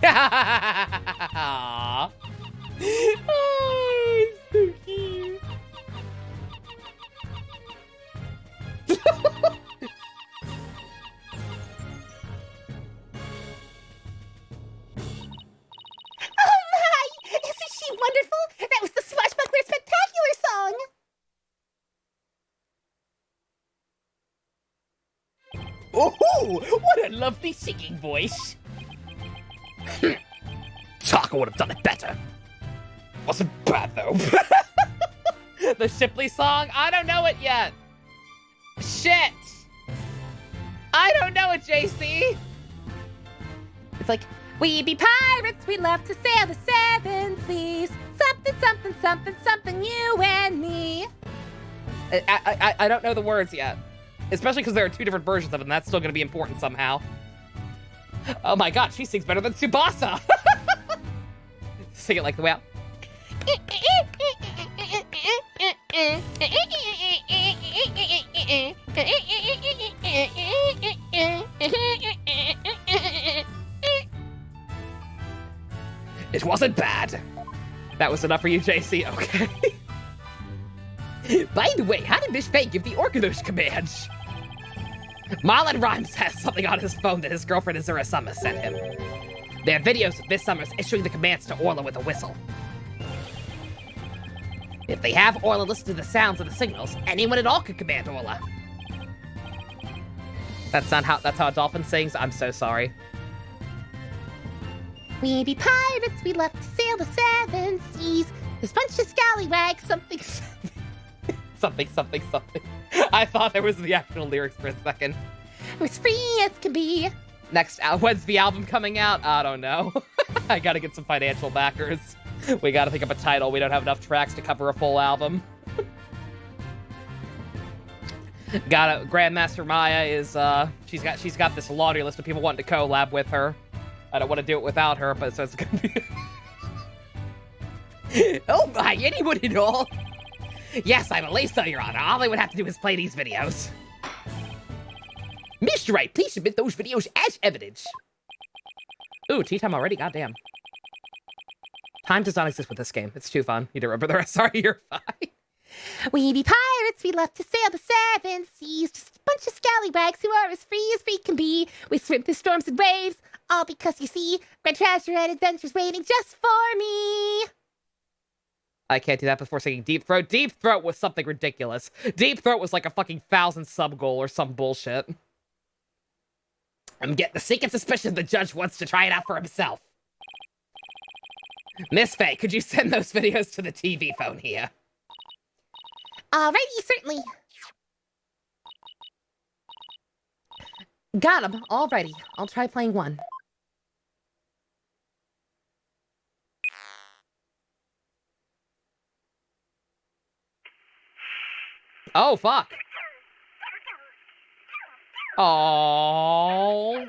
[SPEAKER 3] Aww. Oh, so cute.
[SPEAKER 1] Oh my! Isn't she wonderful? That was the Swashbuckler Spectacular song!
[SPEAKER 5] Oh, what a lovely singing voice. Taka would have done it better. Wasn't bad, though.
[SPEAKER 3] The Shipley song? I don't know it yet. Shit. I don't know it, JC. It's like, we be pirates, we love to sail the seven seas. Something, something, something, something, you and me. I don't know the words yet. Especially because there are two different versions of it, and that's still going to be important somehow. Oh my god, she sings better than Tsubasa! Sing it like the whale.
[SPEAKER 5] It wasn't bad.
[SPEAKER 3] That was enough for you, JC? Okay.
[SPEAKER 5] By the way, how did Miss Faye give the Orca those commands?
[SPEAKER 3] Marlon Rhymes has something on his phone that his girlfriend Azura Sama sent him. They have videos of Miss Summers issuing the commands to Orla with a whistle. If they have Orla listen to the sounds of the signals, anyone at all could command Orla. That's how a dolphin sings. I'm so sorry.
[SPEAKER 1] We be pirates, we love to sail the seven seas. This bunch of scallywags, something.
[SPEAKER 3] Something. I thought there was the actual lyrics for a second.
[SPEAKER 1] We're as free as can be.
[SPEAKER 3] Next, when's the album coming out? I don't know. I gotta get some financial backers. We gotta think of a title. We don't have enough tracks to cover a full album. Grandmaster Maya is, she's got this laundry list of people wanting to collab with her. I don't want to do it without her, but so it's gonna be... Oh my, anyone at all? Yes, I believe so, Your Honor. All they would have to do is play these videos. Mr. Wright, please submit those videos as evidence. Ooh, tea time already? Goddamn. Time does not exist with this game. It's too fun. You don't remember the rest. Sorry, you're fine.
[SPEAKER 1] We be pirates, we love to sail the seven seas. Just a bunch of scallywags who are as free can be. We swim through storms and waves, all because you see, great treasure and adventures waiting just for me.
[SPEAKER 3] I can't do that before singing Deep Throat. Deep Throat was something ridiculous. Deep Throat was like a fucking 1,000 sub goal or some bullshit. I'm getting the sneaking suspicion the judge wants to try it out for himself. Miss Faye, could you send those videos to the TV phone here?
[SPEAKER 1] Alrighty, certainly.
[SPEAKER 4] Got him. Alrighty. I'll try playing one.
[SPEAKER 3] Oh, fuck. Oh.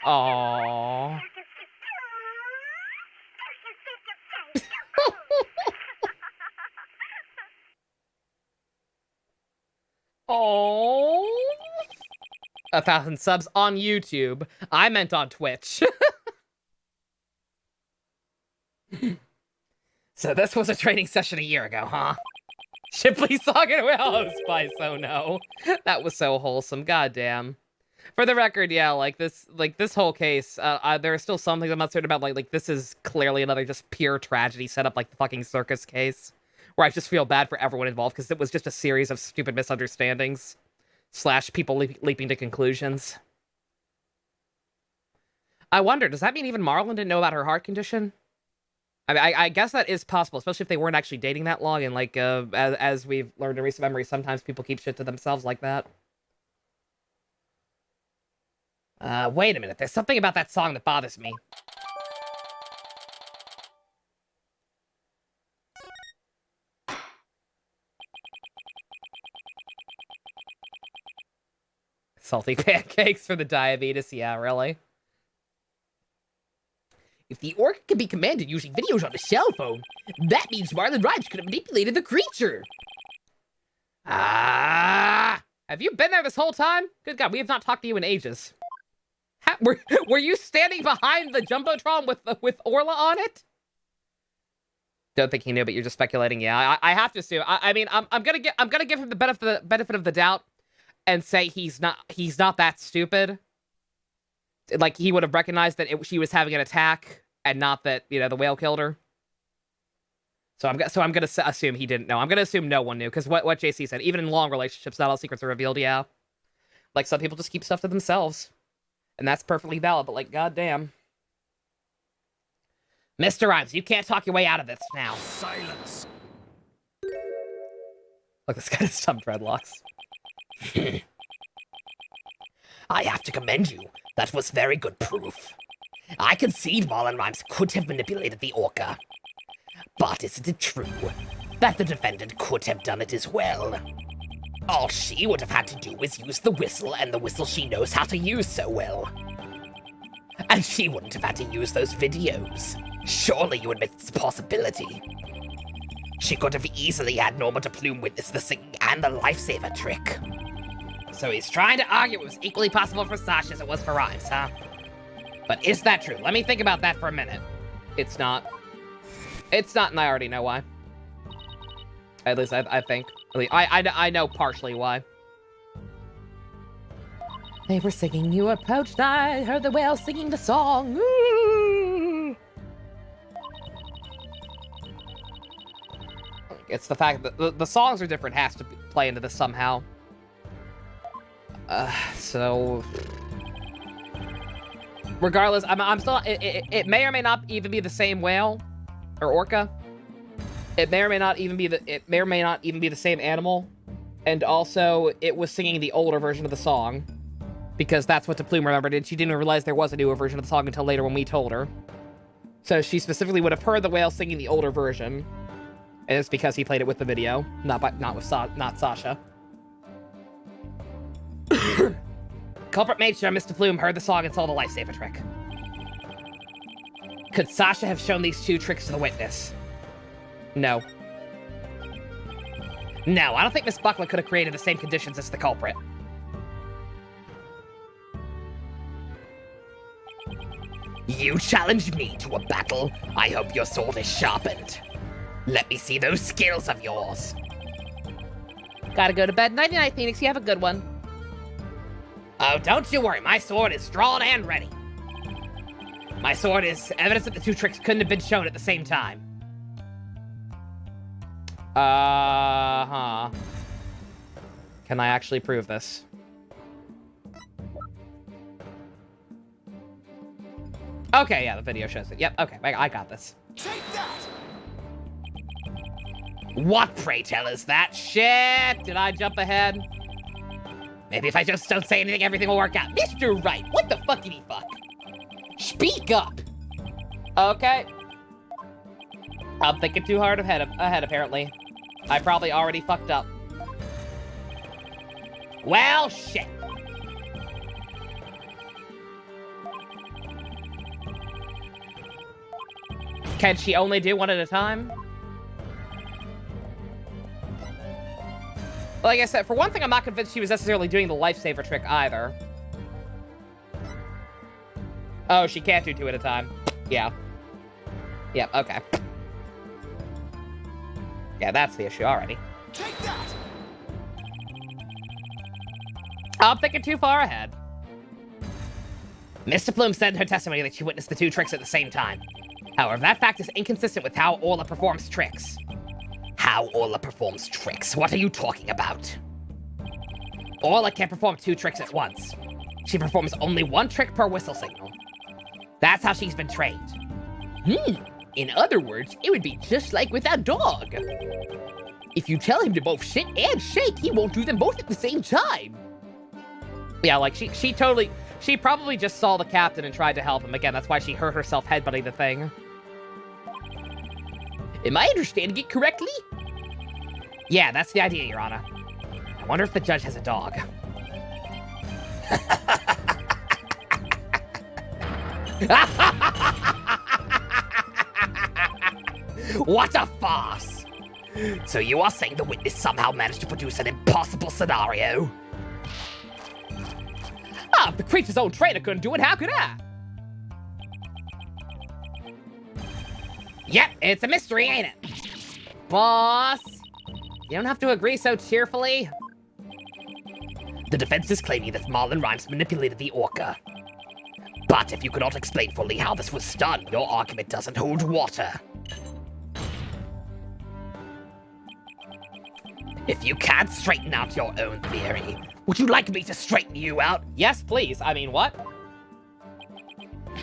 [SPEAKER 3] Oh. Oh. 1,000 subs on YouTube. I meant on Twitch. So this was a training session a year ago, huh? Shipley song and well, Spice, oh no. That was so wholesome, goddamn. For the record, yeah, like this whole case, there are still some things I'm not certain about, like this is clearly another just pure tragedy set up like the fucking circus case, where I just feel bad for everyone involved, because it was just a series of stupid misunderstandings, / people leaping to conclusions. I wonder, does that mean even Marlon didn't know about her heart condition? I mean, I guess that is possible, especially if they weren't actually dating that long, and like, as we've learned in recent memory, sometimes people keep shit to themselves like that. Wait a minute, there's something about that song that bothers me. Salty pancakes for the diabetes, yeah, really?
[SPEAKER 5] If the orca can be commanded using videos on a cell phone, that means Marlon Rhymes could have manipulated the creature.
[SPEAKER 3] Ah! Have you been there this whole time? Good God, we have not talked to you in ages. Were you standing behind the Jumbotron with Orla on it? Don't think he knew, but you're just speculating. Yeah, I have to assume. I mean, I'm gonna give him the benefit of the doubt and say he's not that stupid. Like, he would have recognized that she was having an attack and not that, you know, the whale killed her. So I'm gonna assume he didn't know. I'm gonna assume no one knew, because what JC said, even in long relationships, not all secrets are revealed. Yeah, like some people just keep stuff to themselves, and that's perfectly valid. But like, goddamn, Mr. Rhymes, you can't talk your way out of this now.
[SPEAKER 2] Silence.
[SPEAKER 3] Look, this guy has some dreadlocks.
[SPEAKER 5] I have to commend you. That was very good proof. I concede Marlon Rhymes could have manipulated the orca. But isn't it true that the defendant could have done it as well? All she would have had to do was use the whistle, and the whistle she knows how to use so well. And she wouldn't have had to use those videos. Surely you admit it's a possibility. She could have easily had Norma de Plume witness the singing and the lifesaver trick.
[SPEAKER 3] So he's trying to argue it was equally possible for Sasha as it was for Rhymes, huh? But is that true? Let me think about that for a minute. It's not. It's not, and I already know why. At least I think. I know partially why.
[SPEAKER 4] They were singing, you approached, I heard the whale singing the song. Ooh.
[SPEAKER 3] It's the fact that the songs are different has to play into this somehow. So... Regardless, I'm still... It may or may not even be the same whale. Or orca. It may or may not even be the same animal. And also, it was singing the older version of the song. Because that's what Plume remembered, and she didn't realize there was a newer version of the song until later when we told her. So she specifically would have heard the whale singing the older version. And it's because he played it with the video, not Sasha. Culprit made sure Mr. Plume heard the song and saw the lifesaver trick. Could Sasha have shown these two tricks to the witness? No. No, I don't think Miss Buckler could have created the same conditions as the culprit. You challenged me to a battle. I hope your sword is sharpened. Let me see those skills of yours.
[SPEAKER 1] Gotta go to bed. Nighty-night, Phoenix. You have a good one.
[SPEAKER 3] Oh, don't you worry. My sword is drawn and ready. My sword is evidence that the two tricks couldn't have been shown at the same time. Uh-huh. Can I actually prove this? Okay, yeah, the video shows it. Yep, okay, I got this.
[SPEAKER 2] Take that!
[SPEAKER 3] What, pray tell, is that? Shit! Did I jump ahead? Maybe if I just don't say anything, everything will work out. Mr. Wright, what the fuck did he fuck? Speak up! Okay. I'm thinking too hard ahead, apparently. I probably already fucked up. Well, shit. Can she only do one at a time? Like I said, for one thing, I'm not convinced she was necessarily doing the lifesaver trick either. Oh, she can't do two at a time. Yeah. Yep, okay. Yeah, that's the issue already.
[SPEAKER 2] Take that!
[SPEAKER 3] I'm thinking too far ahead. Mr. Plume said in her testimony that she witnessed the two tricks at the same time. However, that fact is inconsistent with how Orla performs tricks. How Orla performs tricks? What are you talking about? Orla can't perform two tricks at once. She performs only one trick per whistle signal. That's how she's been trained.
[SPEAKER 5] In other words, it would be just like with that dog. If you tell him to both sit and shake, he won't do them both at the same time.
[SPEAKER 3] Yeah, like, she probably just saw the captain and tried to help him. Again, that's why she hurt herself headbutting the thing.
[SPEAKER 5] Am I understanding it correctly?
[SPEAKER 3] Yeah, that's the idea, Your Honor. I wonder if the judge has a dog. What a farce! So you are saying the witness somehow managed to produce an impossible scenario?
[SPEAKER 5] Ah, if the creature's own trainer couldn't do it, how could I?
[SPEAKER 3] Yep, it's a mystery, ain't it? Boss, you don't have to agree so cheerfully. The defense is claiming that Marlon Rhymes manipulated the orca. But if you cannot explain fully how this was done, your argument doesn't hold water. If you can't straighten out your own theory, would you like me to straighten you out? Yes, please. I mean, what?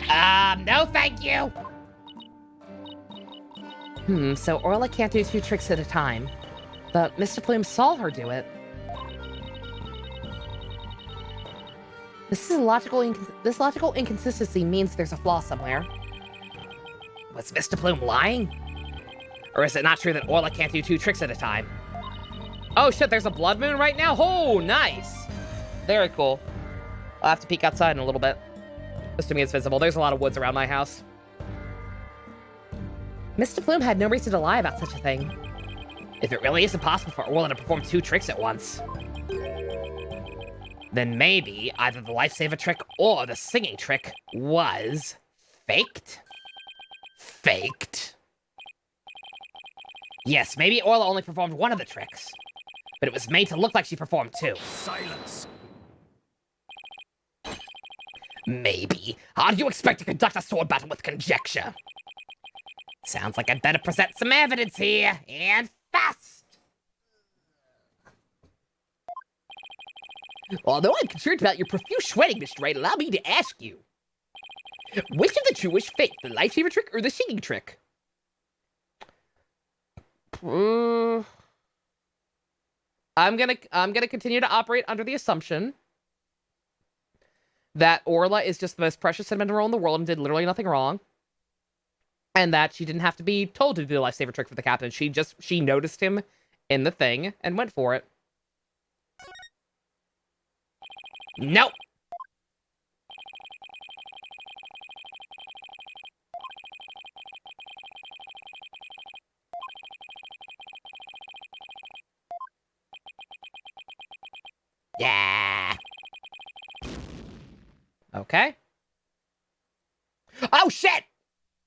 [SPEAKER 3] No thank you.
[SPEAKER 4] So Orla can't do two tricks at a time. But Mr. Plume saw her do it. This logical inconsistency means there's a flaw somewhere.
[SPEAKER 3] Was Mr. Plume lying? Or is it not true that Orla can't do two tricks at a time? Oh shit, there's a blood moon right now? Oh, nice! Very cool. I'll have to peek outside in a little bit. Assuming it's visible. There's a lot of woods around my house.
[SPEAKER 4] Mr. Plume had no reason to lie about such a thing.
[SPEAKER 3] If it really isn't possible for Orla to perform two tricks at once, then maybe either the lifesaver trick or the singing trick was faked? Faked? Yes, maybe Orla only performed one of the tricks, but it was made to look like she performed two.
[SPEAKER 2] Silence!
[SPEAKER 3] Maybe. How do you expect to conduct a sword battle with conjecture? Sounds like I'd better present some evidence here, and fast!
[SPEAKER 5] Although I'm concerned about your profuse sweating, Mr. Wright, allow me to ask you. Which of the two is fake, the lifesaver trick or the singing trick?
[SPEAKER 1] I'm gonna continue to operate under the assumption that Orla is just the most precious cinnamon roll in the world and did literally nothing wrong. And that she didn't have to be told to do the lifesaver trick for the captain. She noticed him in the thing and went for it.
[SPEAKER 3] Nope. Yeah.
[SPEAKER 1] Okay. Oh shit!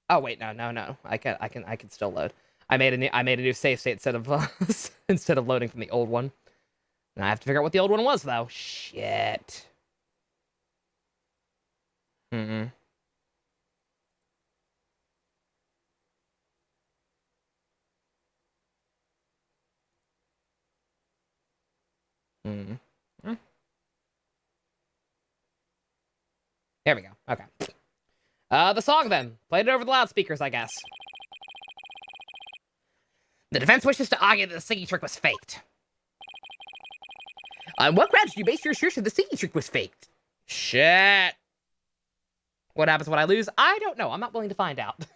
[SPEAKER 1] Oh wait, no. I can still load. I made a new save state instead of instead of loading from the old one. Now I have to figure out what the old one was though. Shit. Hmm. Hmm. Here we go. Okay. The song then. Played it over the loudspeakers, I guess.
[SPEAKER 3] The defense wishes to argue that the singing trick was faked.
[SPEAKER 5] On what grounds do you base your assertion the singing trick was faked?
[SPEAKER 1] Shit. What happens when I lose? I don't know. I'm not willing to find out.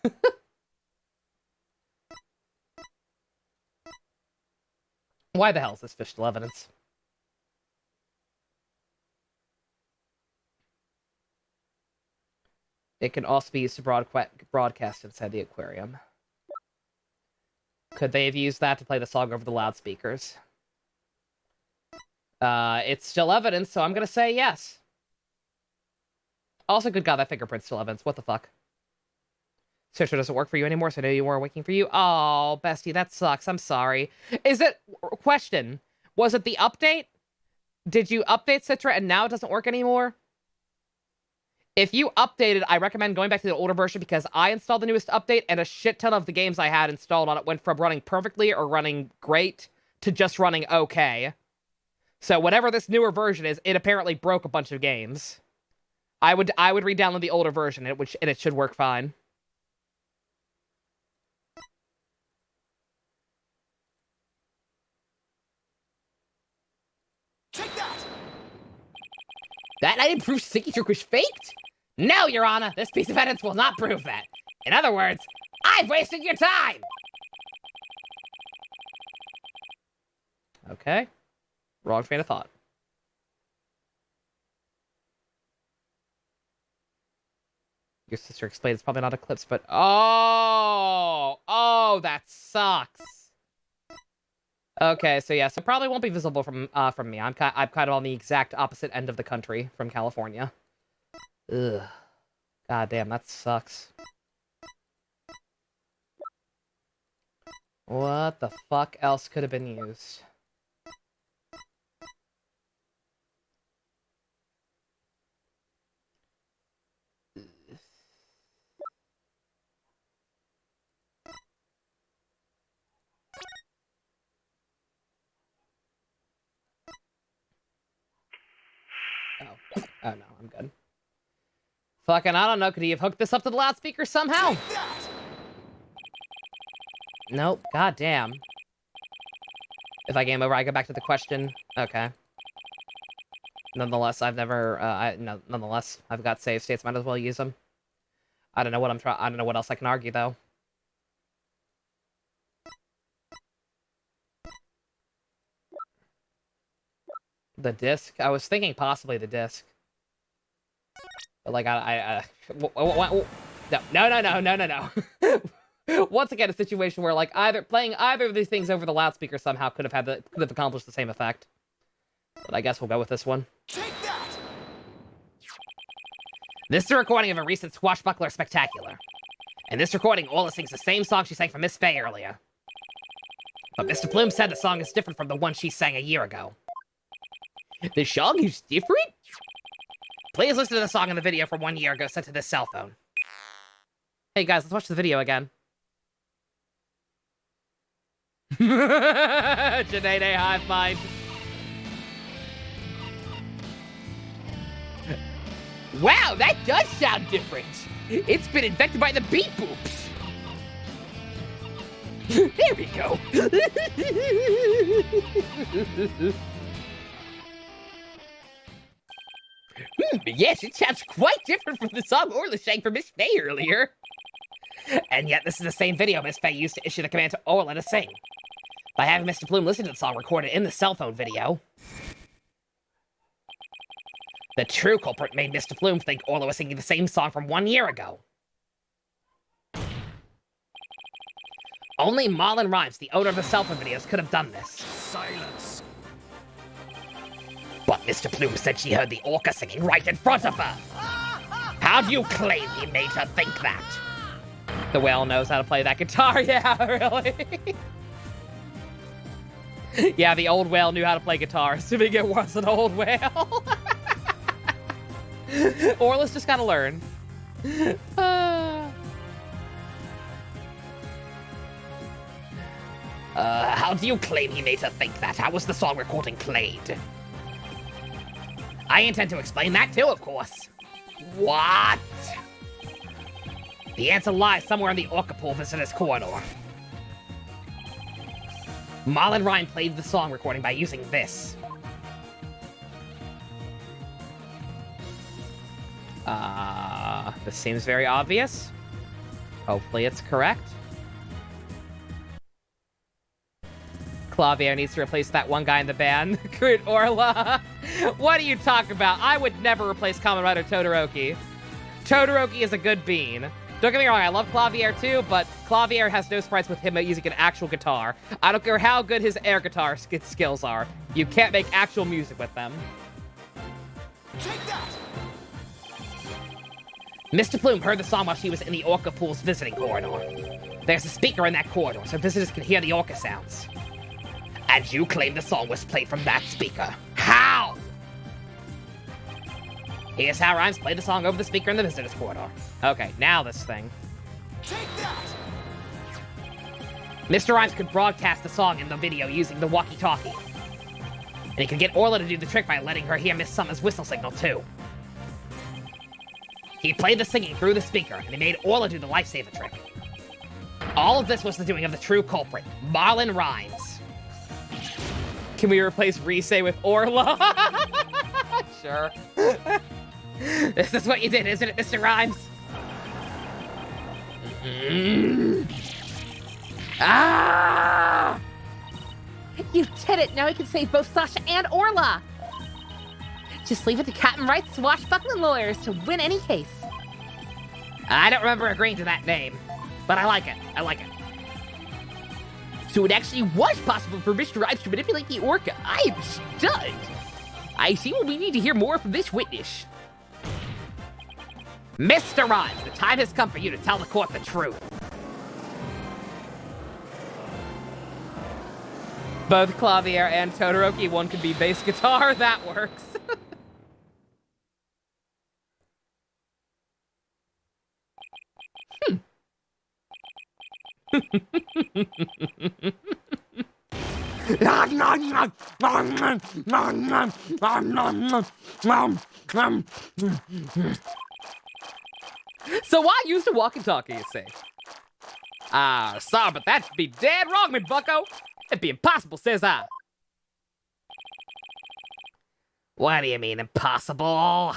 [SPEAKER 1] Why the hell is this fish still evidence? It can also be used to broadcast inside the aquarium. Could they have used that to play the song over the loudspeakers? It's still evidence, so I'm gonna say yes. Also, good God, that fingerprint's still evidence. What the fuck? Searcher doesn't work for you anymore, so I know you weren't waiting for you. Oh, bestie, that sucks. I'm sorry. Is it... Question. Was it the update? Did you update Citra and now it doesn't work anymore? If you updated, I recommend going back to the older version because I installed the newest update and a shit ton of the games I had installed on it went from running perfectly or running great to just running okay. So whatever this newer version is, it apparently broke a bunch of games. I would re-download the older version, and it should work fine.
[SPEAKER 2] Take that!
[SPEAKER 5] That item proves singing trick was faked?
[SPEAKER 3] No, Your Honor, this piece of evidence will not prove that. In other words, I've wasted your time!
[SPEAKER 1] Okay. Wrong train of thought. Your sister explained it's probably not Eclipse, but... Oh, that sucks. Okay, so yeah, so probably won't be visible from me. I'm kind of on the exact opposite end of the country from California. Ugh. God damn, that sucks. What the fuck else could have been used? Oh no, I'm good. Fucking, I don't know. Could he have hooked this up to the loudspeaker somehow?
[SPEAKER 2] Take that!
[SPEAKER 1] Nope. God damn. If I game over, I go back to the question. Okay. Nonetheless, I've never. Nonetheless, I've got save states. Might as well use them. I don't know what I'm trying. I don't know what else I can argue though. The disc. I was thinking possibly the disc. But like no. Once again, a situation where like playing either of these things over the loudspeaker somehow could have accomplished the same effect. But I guess we'll go with this one.
[SPEAKER 2] Take that!
[SPEAKER 3] This is a recording of a recent Swashbuckler Spectacular. In this recording, Ola sings the same song she sang for Miss Faye earlier. But Mr. Plume said the song is different from the one she sang a year ago.
[SPEAKER 5] The song is different?
[SPEAKER 3] Please listen to the song in the video from 1 year ago sent to this cell phone. Hey guys, let's watch the video again. Janae Hive Mind.
[SPEAKER 5] Wow, that does sound different. It's been infected by the beep boops. There we go. Yes, it sounds quite different from the song Orla sang for Miss Faye earlier.
[SPEAKER 3] And yet this is the same video Miss Faye used to issue the command to Orla to sing. By having Mr. Bloom listen to the song recorded in the cell phone video, the true culprit made Mr. Bloom think Orla was singing the same song from 1 year ago. Only Marlon Rhymes, the owner of the cell phone videos, could have done this.
[SPEAKER 2] Silence.
[SPEAKER 3] But Mr. Bloom said she heard the orca singing right in front of her. How do you claim he made her think that? The whale knows how to play that guitar, yeah, really. Yeah, the old whale knew how to play guitar, assuming it was an old whale. Orla's just gotta learn. How do you claim he made her think that? How was the song recording played? I intend to explain that too, of course. What? The answer lies somewhere in the orca pool visitor's corridor. Marlon Ryan played the song recording by using this. This seems very obvious. Hopefully it's correct. Clavier needs to replace that one guy in the band, Kurt Orla. What are you talking about? I would never replace Kamen Rider Todoroki. Todoroki is a good bean. Don't get me wrong, I love Clavier too, but Clavier has no sprites with him using an actual guitar. I don't care how good his air guitar skills are. You can't make actual music with them.
[SPEAKER 2] Take that!
[SPEAKER 3] Mr. Plume heard the song while she was in the orca pool's visiting corridor. There's a speaker in that corridor, so visitors can hear the orca sounds. And you claim the song was played from that speaker. How? Here's how Rhymes played the song over the speaker in the visitor's corridor. Okay, now this thing.
[SPEAKER 2] Take that!
[SPEAKER 3] Mr. Rhymes could broadcast the song in the video using the walkie-talkie. And he could get Orla to do the trick by letting her hear Miss Summer's whistle signal, too. He played the singing through the speaker, and he made Orla do the lifesaver trick. All of this was the doing of the true culprit, Marlon Rhymes. Can we replace Rise with Orla? Sure. This is what you did, isn't it, Mr. Rhymes? Ah!
[SPEAKER 4] You did it! Now we can save both Sasha and Orla! Just leave it to Captain Wright's swashbuckling lawyers to win any case.
[SPEAKER 3] I don't remember agreeing to that name, but I like it. I like it.
[SPEAKER 5] So it actually was possible for Mr. Rhymes to manipulate the orca. I am stunned. I see what we need to hear more from this witness.
[SPEAKER 3] Mr. Rhymes, the time has come for you to tell the court the truth.
[SPEAKER 1] Both Clavier and Todoroki, one could be bass guitar, that works. So why use the walkie-talkie, you say? Ah, sorry, but that'd be dead wrong, me bucko. It'd be impossible, says I.
[SPEAKER 3] What do you mean, impossible?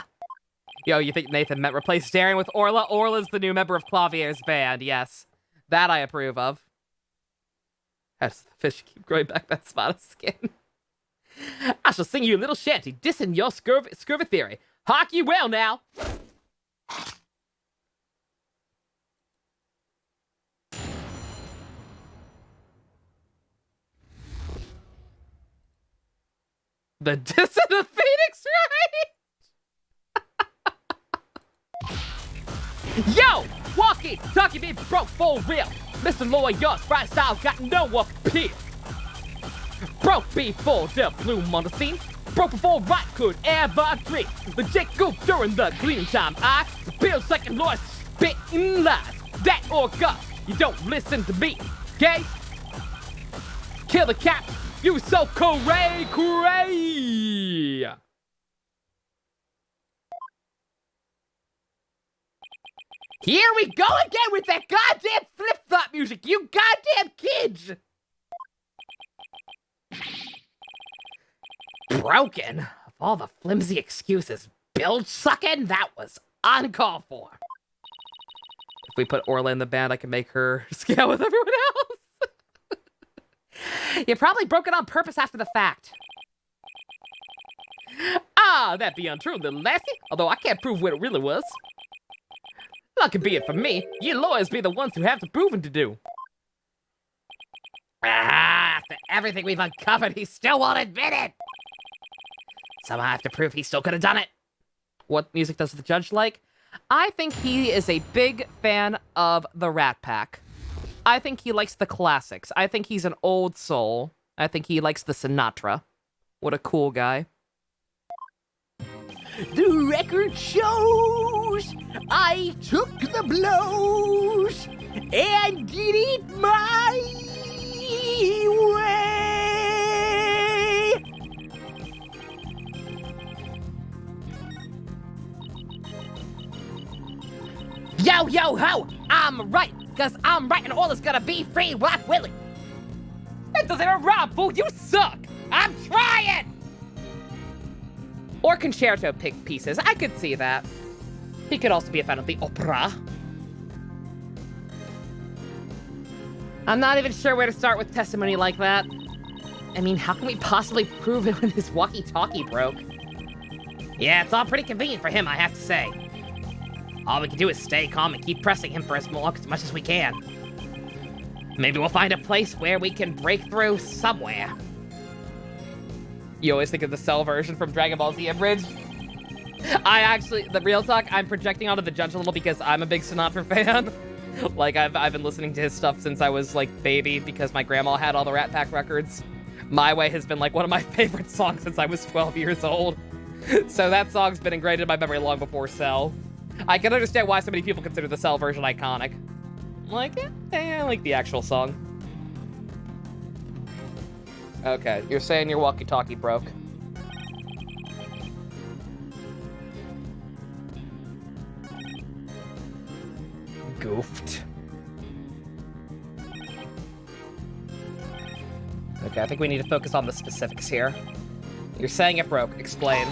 [SPEAKER 1] Yo, you think Nathan meant replace Darren with Orla? Orla's the new member of Clavier's band, yes. That I approve of. As the fish keep growing back that spot of skin. I shall sing you a little shanty, dissing your scurvy theory. Hark ye well now. The diss of the Phoenix, right? Yo! Walkie, talkie been broke for real. Mr. Lawyer's right style got no appeal. Broke before the bloom on the scene.
[SPEAKER 5] Broke before Wright could ever drink. Legit goof during the cleaning time. I feel second Lord spitting lies. That or God, you don't listen to me, okay? Kill the cat, you so cray.
[SPEAKER 3] Here we go again with that goddamn flip-flop music, you goddamn kids! Broken? Of all the flimsy excuses, build sucking? That was uncalled for.
[SPEAKER 1] If we put Orla in the band, I can make her scale with everyone else.
[SPEAKER 3] You probably broke it on purpose after the fact.
[SPEAKER 5] Ah, that be untrue, little lassie. Although I can't prove what it really was. Lucky be it for me, you lawyers be the ones who have the proving to do.
[SPEAKER 3] After everything we've uncovered, he still won't admit it. Somehow I have to prove he still could have done it.
[SPEAKER 1] What music does the judge like? I think he is a big fan of the Rat Pack. I think he likes the classics. I think he's an old soul. I think he likes the Sinatra. What a cool guy.
[SPEAKER 2] The record shows I took the blows and did it my way.
[SPEAKER 3] Yo, yo, ho! I'm right, because I'm right and all is gonna be free, Rock Willie.
[SPEAKER 5] That doesn't even rhyme, fool. You suck.
[SPEAKER 3] I'm trying!
[SPEAKER 1] Or concerto pieces. I could see that. He could also be a fan of the opera.
[SPEAKER 3] I'm not even sure where to start with testimony like that. I mean, how can we possibly prove it when his walkie-talkie broke? Yeah, it's all pretty convenient for him, I have to say. All we can do is stay calm and keep pressing him for as much as we can. Maybe we'll find a place where we can break through somewhere.
[SPEAKER 1] You always think of the Cell version from Dragon Ball Z Abridged. I actually, the real talk, I'm projecting onto the judge a little because I'm a big Sinatra fan. Like, I've been listening to his stuff since I was, like, baby because my grandma had all the Rat Pack records. My Way has been, like, one of my favorite songs since I was 12 years old. So that song's been ingrained in my memory long before Cell. I can understand why so many people consider the Cell version iconic. Like, I like the actual song. Okay, you're saying your walkie-talkie broke.
[SPEAKER 3] Goofed.
[SPEAKER 1] Okay, I think we need to focus on the specifics here. You're saying it broke. Explain.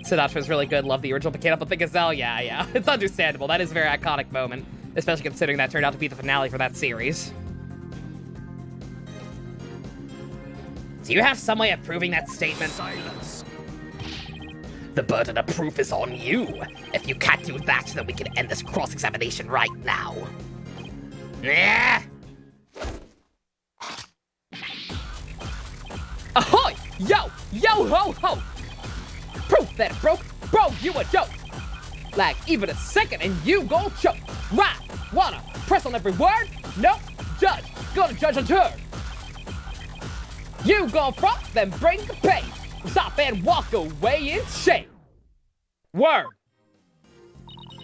[SPEAKER 1] Sinatra's really good. Love the original Picking Up with the Gazelle. Yeah. It's understandable. That is a very iconic moment. Especially considering that turned out to be the finale for that series.
[SPEAKER 3] Do you have some way of proving that statement?
[SPEAKER 2] Silence.
[SPEAKER 3] The burden of proof is on you. If you can't do that, then we can end this cross-examination right now. Yeah.
[SPEAKER 5] Ahoy! Yo! Yo ho ho! Proof that it broke? Bro, you a joke! Like, even a second and you gon' choke! Right! Wanna press on every word? Nope! Judge! Gonna judge on turn! You gon' front, then bring the pain! Stop and walk away in shame! Word!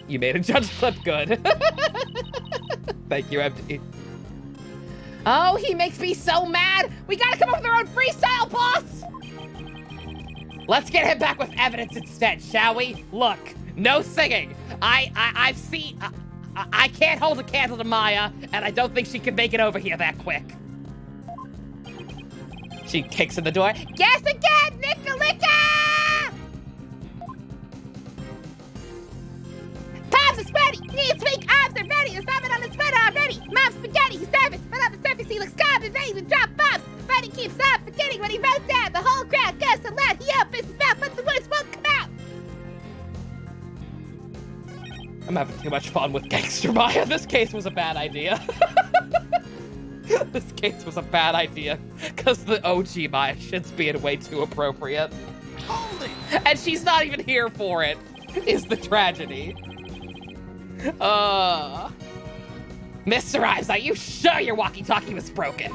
[SPEAKER 1] You made a judge clip good. Thank you, MD.
[SPEAKER 3] Oh, he makes me so mad! We gotta come up with our own freestyle, boss! Let's get him back with evidence instead, shall we? Look, no singing. I've seen... I can't hold a candle to Maya, and I don't think she can make it over here that quick.
[SPEAKER 1] She kicks in the door.
[SPEAKER 3] Guess again, Nicka-licka! Pops is ready! Knees weak, arms are ready! There's nothing on his sweater already! Mom's spaghetti, he's nervous, but on the surface he looks calm and ready to drop bombs! But he keeps on forgetting what he wrote down! The whole crowd goes so loud, he opens his mouth, but the words won't come out!
[SPEAKER 1] I'm having too much fun with Gangster Maya. This case was a bad idea. This case was a bad idea. Because the OG Maya shit's being way too appropriate.
[SPEAKER 2] Hold it!
[SPEAKER 1] And she's not even here for it, is the tragedy.
[SPEAKER 3] Mr. Ives, are you sure your walkie-talkie was broken?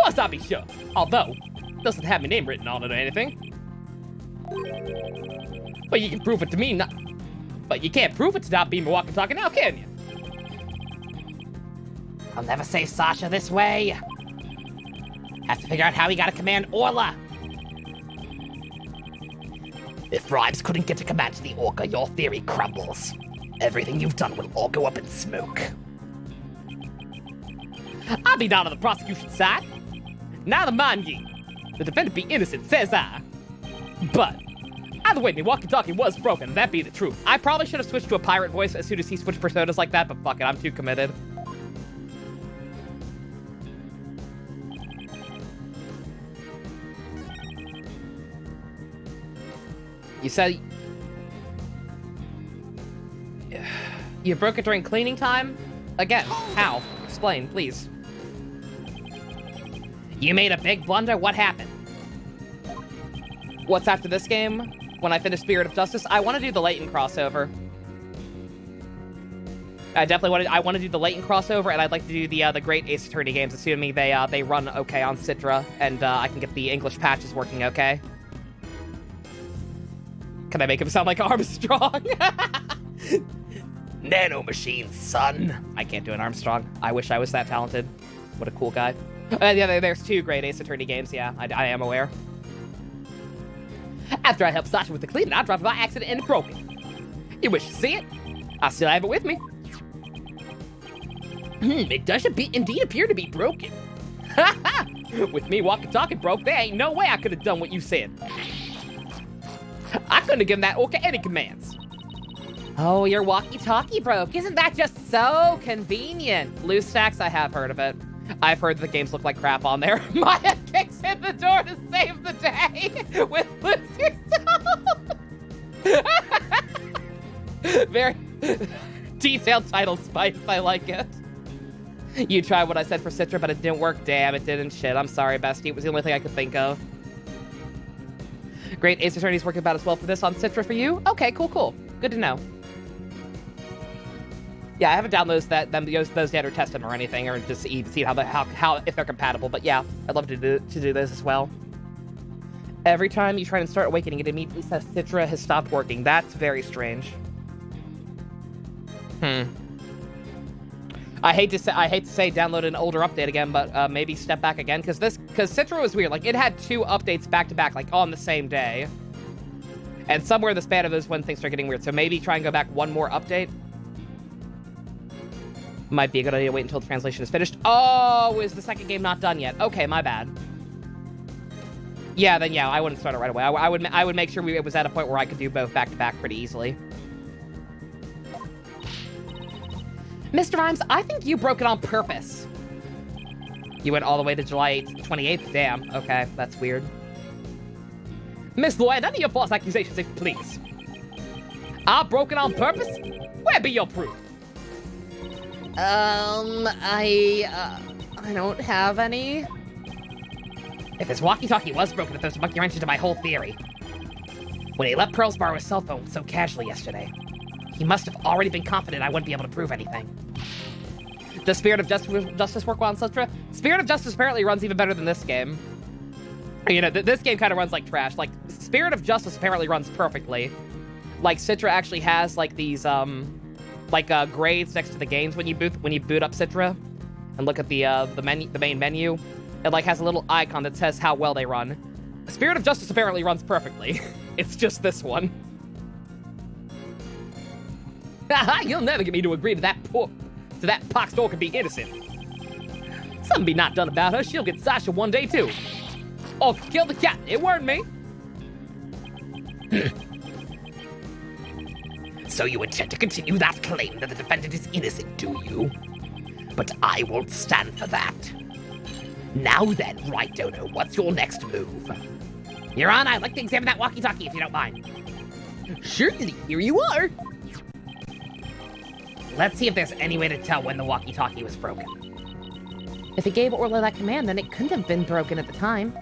[SPEAKER 3] course I'll be sure. Although, it doesn't have my name written on it or anything. But you can prove it to me, not... But you can't prove it to not be my walkie-talkie now, can you?
[SPEAKER 1] I'll never save Sasha this way. Have to figure out how he got to command Orla.
[SPEAKER 5] If Rhymes couldn't get a command to the Orca, your theory crumbles. Everything you've done will all go up in smoke.
[SPEAKER 3] I'll be down on the prosecution side. Neither mind ye. The defendant be innocent, says I. But, either way, the walkie-talkie was broken, that be the truth. I probably should have switched to a pirate voice as soon as he switched personas like that, but fuck it, I'm too committed. You said... You broke it during cleaning time? Again, how? Explain, please.
[SPEAKER 1] You made a big blunder? What happened?
[SPEAKER 3] What's after this game? When I finish Spirit of Justice? I want to do the Layton crossover. I definitely want to do the Layton crossover, and I'd like to do the Great Ace Attorney games, assuming they run okay on Citra, and I can get the English patches working okay. Can I make him sound like Armstrong?
[SPEAKER 5] Nano machines, son.
[SPEAKER 3] I can't do an Armstrong. I wish I was that talented. What a cool guy. Yeah, there's 2 Great Ace Attorney games, yeah, I am aware. After I helped Sasha with the cleaning, I dropped it by accident and it broke it. You wish to see it? I still have it with me.
[SPEAKER 5] It does indeed appear to be broken.
[SPEAKER 3] With me walkie-talkie broke, there ain't no way I could have done what you said. I couldn't have given that Orca any commands.
[SPEAKER 1] Oh, your walkie-talkie broke. Isn't that just so convenient?
[SPEAKER 3] Loose stacks, I have heard of it. I've heard the games look like crap on there. Maya kicks in the door to save the day with loose yourself. Very detailed title, Spice. I like it. You tried what I said for Citra, but it didn't work. Damn, it didn't. Shit, I'm sorry, bestie. It was the only thing I could think of. Great Ace Attorney's working about as well for this on Citra for you? Okay, cool. Good to know. Yeah, I haven't downloaded those yet or tested them or anything, or just see how if they're compatible. But yeah, I'd love to do this as well. Every time you try and start Awakening, it immediately says Citra has stopped working. That's very strange. I hate to say download an older update again, but maybe step back again because Citra was weird. Like it had 2 updates back to back, like on the same day, and somewhere in the span of those when things start getting weird. So maybe try and go back one more update. Might be a good idea to wait until the translation is finished. Oh, is the second game not done yet? Okay, my bad. Yeah, then yeah, I wouldn't start it right away. I would make sure it was at a point where I could do both back to back pretty easily. Mr. Rhymes, I think you broke it on purpose. You went all the way to July 28th? Damn, okay, that's weird. Miss Lloyd, none of your false accusations, if you please. I broke it on purpose? Where be your proof?
[SPEAKER 1] I don't have any.
[SPEAKER 3] If his walkie-talkie was broken, it throws a monkey wrench into my whole theory. When he let Pearls borrow his cell phone so casually yesterday, he must have already been confident I wouldn't be able to prove anything. Does Spirit of Justice work well on Citra? Spirit of Justice apparently runs even better than this game. You know, this game kind of runs like trash. Like, Spirit of Justice apparently runs perfectly. Like, Citra actually has, like, these, grades next to the games when you boot up Citra. And look at the main menu. It, like, has a little icon that says how well they run. Spirit of Justice apparently runs perfectly. It's just this one. Haha, you'll never get me to agree to that pox door could be innocent. Something be not done about her, she'll get Sasha one day too. Or kill the cat, it weren't me.
[SPEAKER 5] So you intend to continue that claim that the defendant is innocent, do you? But I won't stand for that. Now then, Wright Dono, what's your next move?
[SPEAKER 1] Your Honor, I'd like to examine that walkie-talkie if you don't mind.
[SPEAKER 2] Certainly, here you are.
[SPEAKER 1] Let's see if there's any way to tell when the walkie-talkie was broken.
[SPEAKER 4] If he gave Orla that command, then it couldn't have been broken at the time.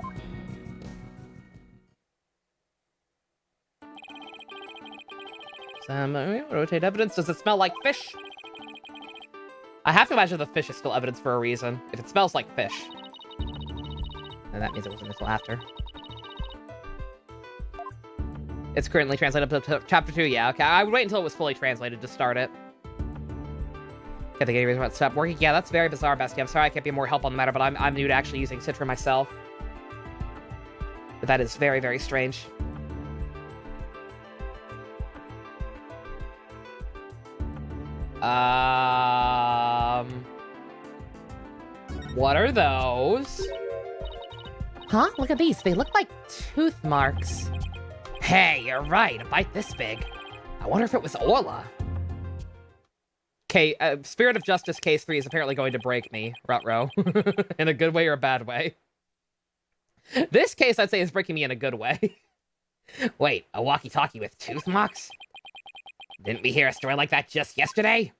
[SPEAKER 3] Rotate evidence. Does it smell like fish? I have to imagine the fish is still evidence for a reason. If it smells like fish. And that means it wasn't until after. It's currently translated up to chapter 2, yeah, okay. I would wait until it was fully translated to start it. Get the game about stop working. Yeah, that's very bizarre, Bestie. I'm sorry I can't be more help on the matter, but I'm new to actually using Citra myself. But that is very, very strange. What are those?
[SPEAKER 4] Huh? Look at these. They look like tooth marks.
[SPEAKER 3] Hey, you're right. A bite this big. I wonder if it was Orla. Okay, Spirit of Justice Case 3 is apparently going to break me, Rutro. In a good way or a bad way. This case, I'd say, is breaking me in a good way. Wait, a walkie-talkie with tooth marks? Didn't we hear a story like that just yesterday?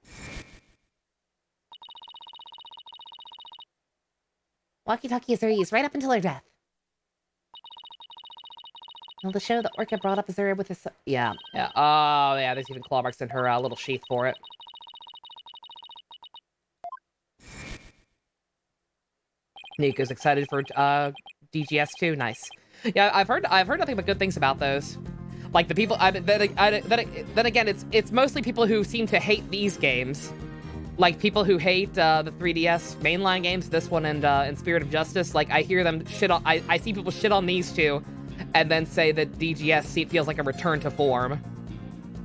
[SPEAKER 4] Walkie-talkies are used right up until her death. Well, the show that Orca brought up is there with this...
[SPEAKER 3] Yeah. Oh, yeah, there's even claw marks in her little sheath for it. Nico's excited for DGS 2. Nice. Yeah, I've heard nothing but good things about those. Like the people. Then again, it's mostly people who seem to hate these games. Like people who hate the 3DS mainline games, this one and Spirit of Justice. Like I hear them shit on. I see people shit on these two, and then say that DGS feels like a return to form.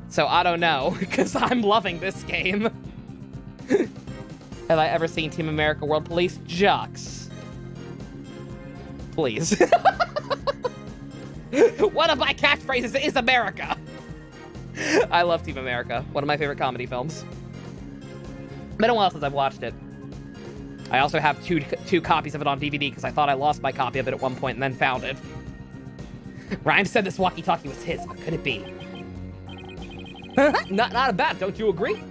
[SPEAKER 3] So I don't know, because I'm loving this game. Have I ever seen Team America World Police? Jux. Please. One of my catchphrases is America. I love Team America. One of my favorite comedy films. Been a while since I've watched it. I also have two copies of it on DVD because I thought I lost my copy of it at one point and then found it. Rhyme said this walkie-talkie was his, but could it be? not a bad, don't you agree?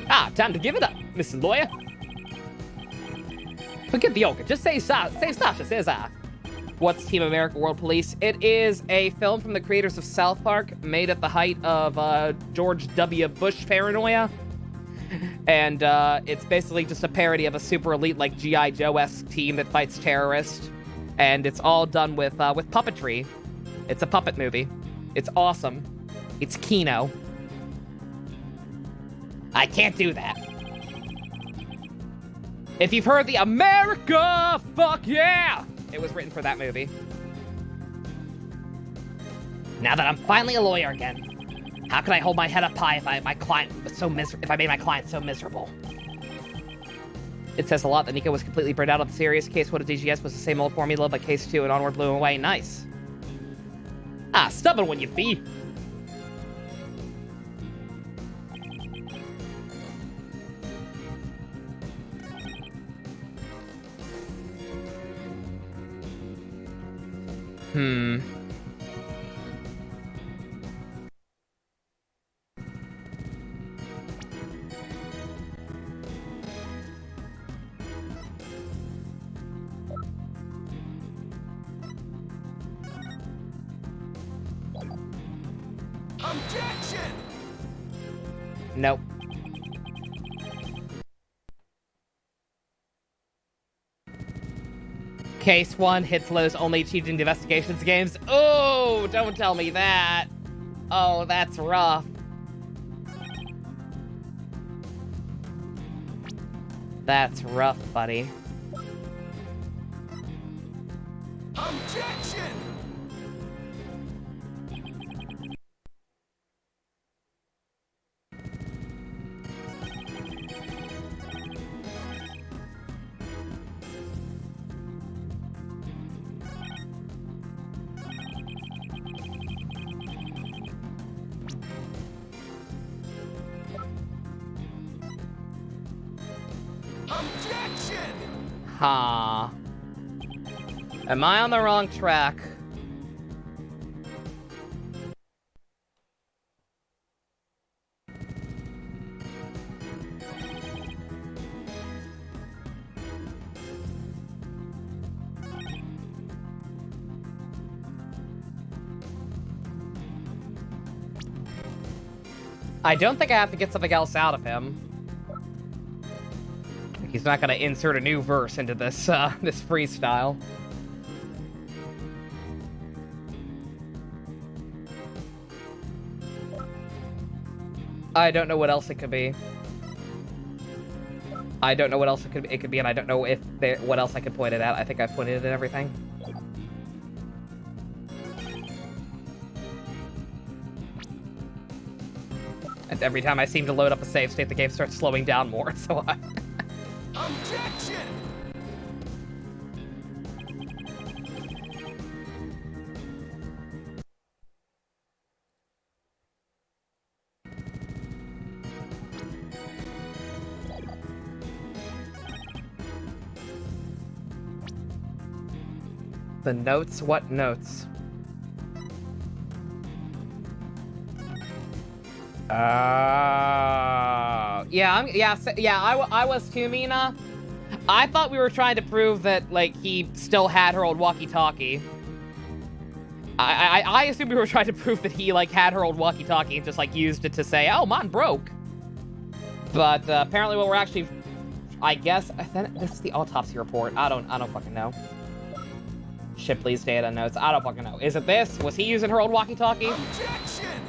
[SPEAKER 3] Ah, time to give it up, Mr. Lawyer. Forget the Oka, just say Sasha says What's Team America World Police? It is a film from the creators of South Park, made at the height of George W. Bush paranoia. And it's basically just a parody of a super elite, like, G.I. Joe-esque team that fights terrorists. And it's all done with puppetry. It's a puppet movie. It's awesome. It's Kino. I can't do that. If you've heard the America, fuck yeah! It was written for that movie. Now that I'm finally a lawyer again, how can I hold my head up high if I made my client so miserable? It says a lot that Nico was completely burned out on the serious case. What if DGS was the same old formula, but case 2 and onward blew him away? Nice. Ah, stubborn when you be.
[SPEAKER 6] Objection!
[SPEAKER 3] Nope. Case 1 hits lows only achieved in the investigations games. Oh, don't tell me that. Oh, that's rough. That's rough, buddy.
[SPEAKER 6] Objection! Objection!
[SPEAKER 3] Huh. Am I on the wrong track? I don't think I have to get something else out of him. He's not gonna insert a new verse into this this freestyle. I don't know what else it could be. I don't know what else it could be, and I don't know if what else I could point it at. I think I've pointed it at everything. And every time I seem to load up a save state, the game starts slowing down more, so I...
[SPEAKER 6] Objection!
[SPEAKER 3] The notes? What notes? I was too, Mina. I thought we were trying to prove that, like, he still had her old walkie-talkie. I assumed we were trying to prove that he, like, had her old walkie-talkie and just, like, used it to say, oh, mine broke. But, apparently what we're actually... I guess... This is the autopsy report. I don't fucking know. Shipley's data notes. I don't fucking know. Is it this? Was he using her old walkie-talkie?
[SPEAKER 6] Objection!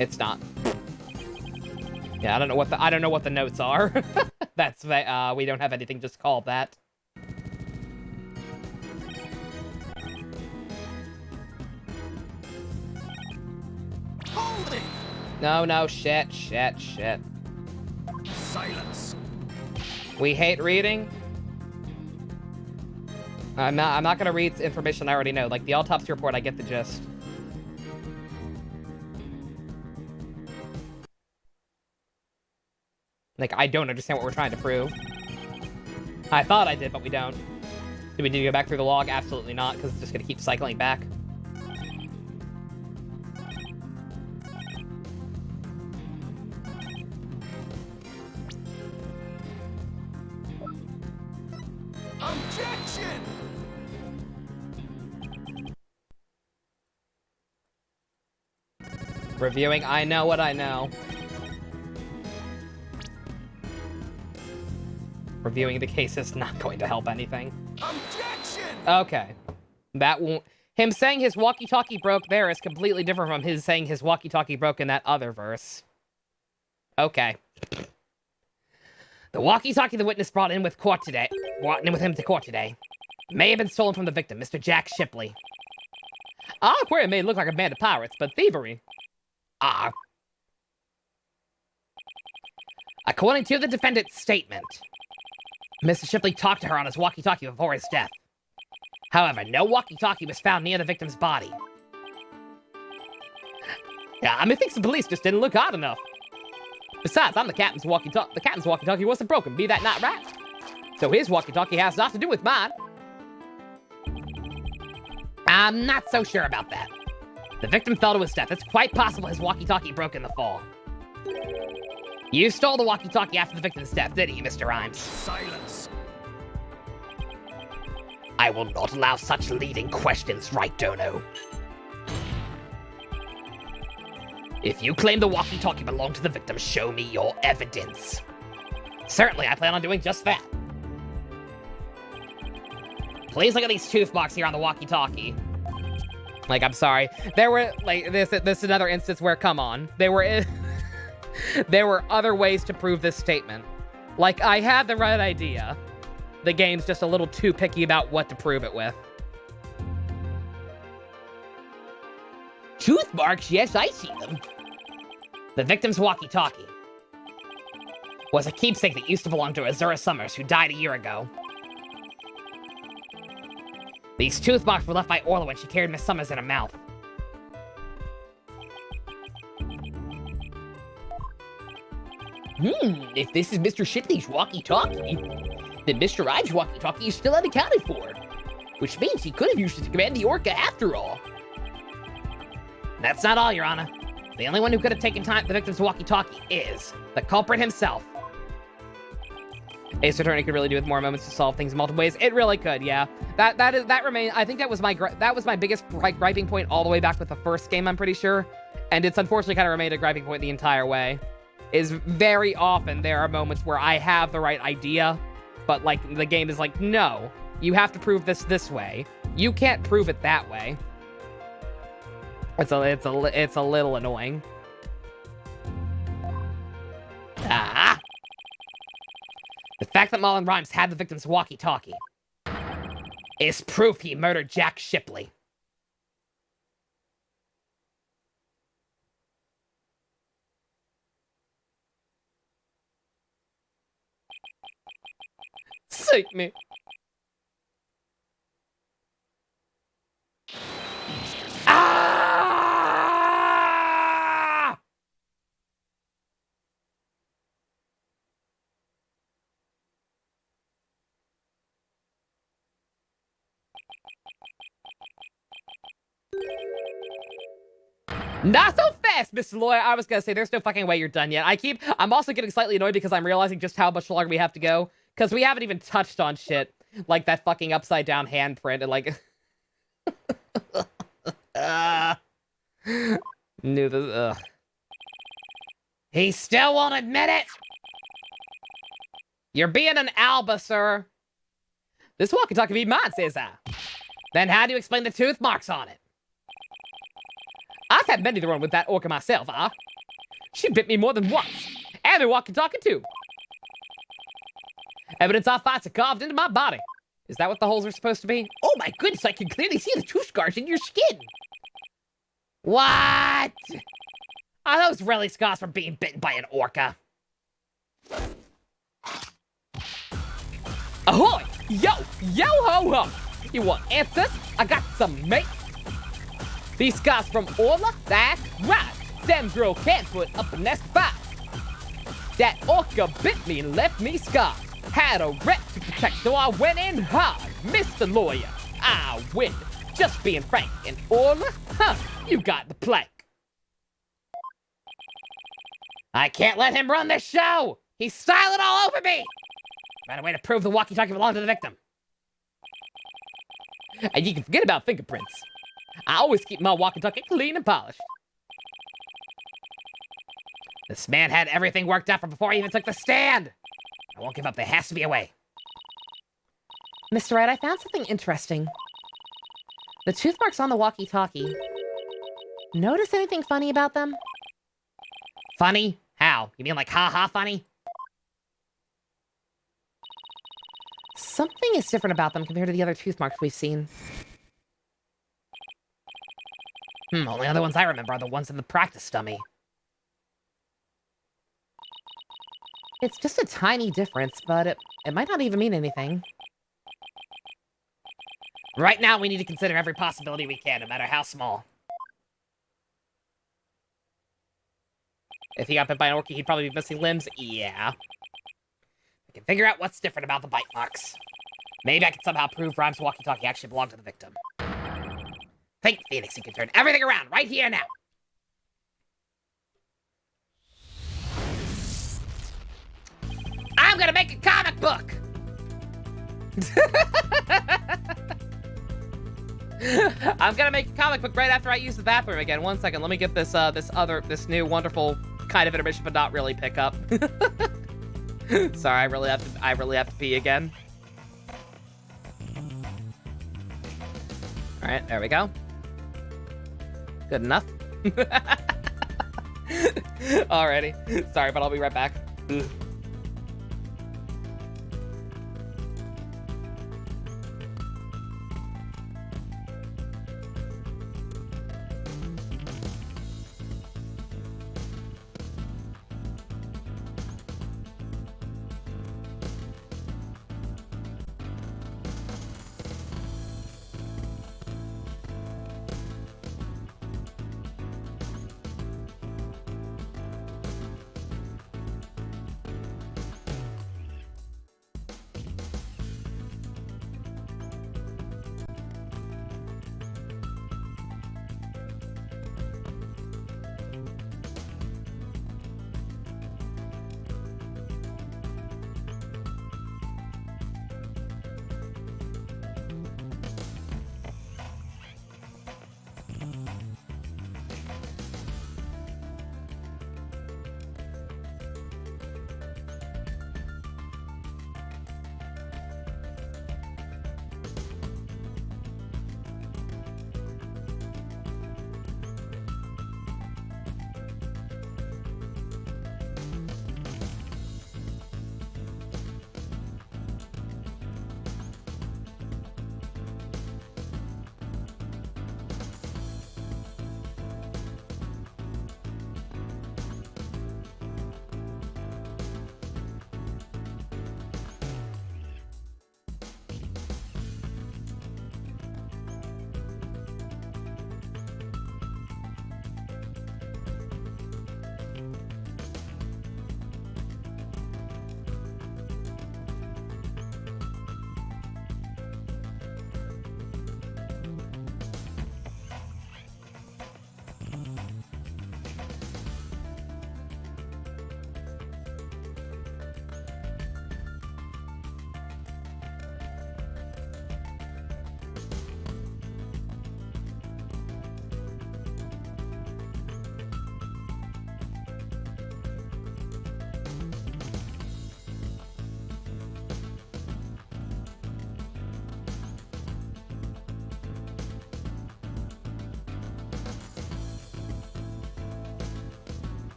[SPEAKER 3] It's not. Yeah, I don't know what the notes are. That's we don't have anything just called that.
[SPEAKER 6] Hold it!
[SPEAKER 3] No, shit.
[SPEAKER 6] Silence!
[SPEAKER 3] We hate reading. I'm not gonna read information I already know. Like the autopsy report, I get the gist. Like, I don't understand what we're trying to prove. I thought I did, but we don't. Do we need to go back through the log? Absolutely not, because it's just gonna keep cycling back.
[SPEAKER 6] Objection!
[SPEAKER 3] Reviewing, I know what I know. Reviewing the case is not going to help anything.
[SPEAKER 6] Objection!
[SPEAKER 3] Okay. That won't... Him saying his walkie-talkie broke there is completely different from his saying his walkie-talkie broke in that other verse. Okay. The walkie-talkie the witness brought in with him to court today may have been stolen from the victim, Mr. Jack Shipley. Our aquarium may look like a band of pirates, but thievery... According to the defendant's statement, Mr. Shipley talked to her on his walkie-talkie before his death. However, no walkie-talkie was found near the victim's body. Yeah, methinks the police just didn't look hard enough. Besides, I'm the captain's walkie-talkie. The captain's walkie-talkie wasn't broken, be that not right? So his walkie-talkie has nothing to do with mine. I'm not so sure about that. The victim fell to his death. It's quite possible his walkie-talkie broke in the fall. You stole the walkie-talkie after the victim's death, didn't you, Mr. Rhymes?
[SPEAKER 6] Silence!
[SPEAKER 5] I will not allow such leading questions, Wright Dono. If you claim the walkie-talkie belonged to the victim, show me your evidence.
[SPEAKER 3] Certainly, I plan on doing just that. Please look at these tooth marks here on the walkie-talkie. Like, I'm sorry. There were, like, this is another instance where, come on. There were other ways to prove this statement. Like, I had the right idea. The game's just a little too picky about what to prove it with.
[SPEAKER 5] Tooth marks? Yes, I see them.
[SPEAKER 3] The victim's walkie-talkie was a keepsake that used to belong to Azura Summers, who died a year ago. These tooth marks were left by Orla when she carried Miss Summers in her mouth.
[SPEAKER 5] If this is Mr. Shipley's walkie-talkie, then Mr. Ives' walkie-talkie is still unaccounted for. Which means he could have used it to command the Orca after all.
[SPEAKER 3] That's not all, Your Honor. The only one who could have taken the victim's walkie-talkie is the culprit himself. Ace Attorney could really do with more moments to solve things in multiple ways. It really could, yeah. That remains. I think that was my biggest griping point all the way back with the first game. I'm pretty sure, and it's unfortunately kind of remained a griping point the entire way. Is very often there are moments where I have the right idea, but like the game is like, no, you have to prove this way. You can't prove it that way. It's a little annoying. The fact that Mullen Rhymes had the victim's walkie-talkie is proof he murdered Jack Shipley.
[SPEAKER 2] Save me.
[SPEAKER 3] Ah!
[SPEAKER 2] Not so fast, Mr. Lawyer. I was gonna say, there's no fucking way you're done yet. I'm also getting slightly annoyed because I'm realizing just how much longer we have to go. Because we haven't even touched on shit like that fucking upside down handprint and like... Knew this, ugh.
[SPEAKER 3] He still won't admit it?
[SPEAKER 2] You're being an Alba, sir. This walkie-talkie be mine, says I.
[SPEAKER 3] Then how do you explain the tooth marks on it?
[SPEAKER 2] I've had many to run with that orca myself, She bit me more than once. And the walkie-talkie, too. Evidence our fights are carved into my body. Is that what the holes are supposed to be?
[SPEAKER 5] Oh my goodness, I can clearly see the tooth scars in your skin.
[SPEAKER 3] What? Are those really scars from being bitten by an orca?
[SPEAKER 2] Ahoy! Yo! Yo ho ho! You want answers? I got some, mate. These scars from Orla? That's right. Them girl can't put up a nest fight. That orca bit me and left me scarred. Had a rep to protect, so I went in hard. Mr. Lawyer, I win. Just being frank. And Orla? Huh, you got the plank.
[SPEAKER 3] I can't let him run this show! He's styling all over me! Found a way to prove the walkie-talkie belonged to the victim.
[SPEAKER 2] And you can forget about fingerprints. I always keep my walkie-talkie clean and polished.
[SPEAKER 3] This man had everything worked out from before he even took the stand! I won't give up. There has to be a way.
[SPEAKER 4] Mr. Wright, I found something interesting. The tooth marks on the walkie-talkie. Notice anything funny about them?
[SPEAKER 3] Funny? How? You mean like ha-ha funny?
[SPEAKER 4] Something is different about them compared to the other tooth marks we've seen.
[SPEAKER 3] Only other ones I remember are the ones in the practice dummy.
[SPEAKER 4] It's just a tiny difference, but it might not even mean anything.
[SPEAKER 3] Right now, we need to consider every possibility we can, no matter how small.
[SPEAKER 2] If he got bit by an orca, he'd probably be missing limbs. Yeah.
[SPEAKER 3] We can figure out what's different about the bite marks. Maybe I can somehow prove Rhymes' walkie-talkie actually belonged to the victim. Think, Phoenix, you can turn everything around right here now. I'm gonna make a comic book!
[SPEAKER 2] I'm gonna make a comic book right after I use the bathroom again. 1 second, let me get this new wonderful kind of intermission, but not really pick up. Sorry, I really have to pee again. All right, there we go. Good enough. Alrighty, sorry, but I'll be right back.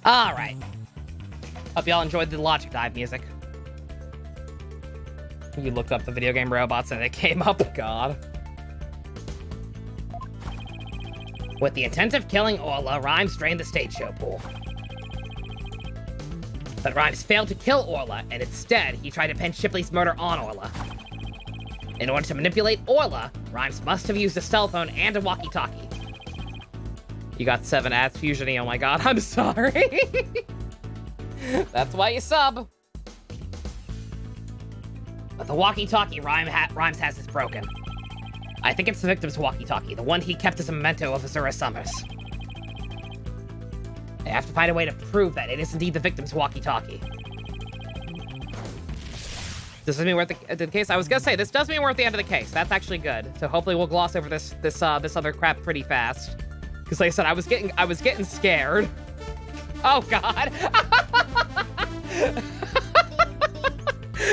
[SPEAKER 3] Alright. Hope y'all enjoyed the Logic Dive music. You looked up the video game robots and it came up. God. With the intent of killing Orla, Rhymes drained the stage show pool. But Rhymes failed to kill Orla, and instead, he tried to pin Shipley's murder on Orla. In order to manipulate Orla, Rhymes must have used a cell phone and a walkie-talkie. You got 7 ads, Fusiony. Oh my god, I'm sorry. That's why you sub. But the walkie-talkie Rhymes has is broken. I think it's the victim's walkie-talkie, the one he kept as a memento of Azura Summers. I have to find a way to prove that it is indeed the victim's walkie-talkie. This doesn't mean we're at the case. I was gonna say, this does mean we're at the end of the case. That's actually good. So hopefully we'll gloss over this other crap pretty fast. Because like I said, I was getting scared. Oh god.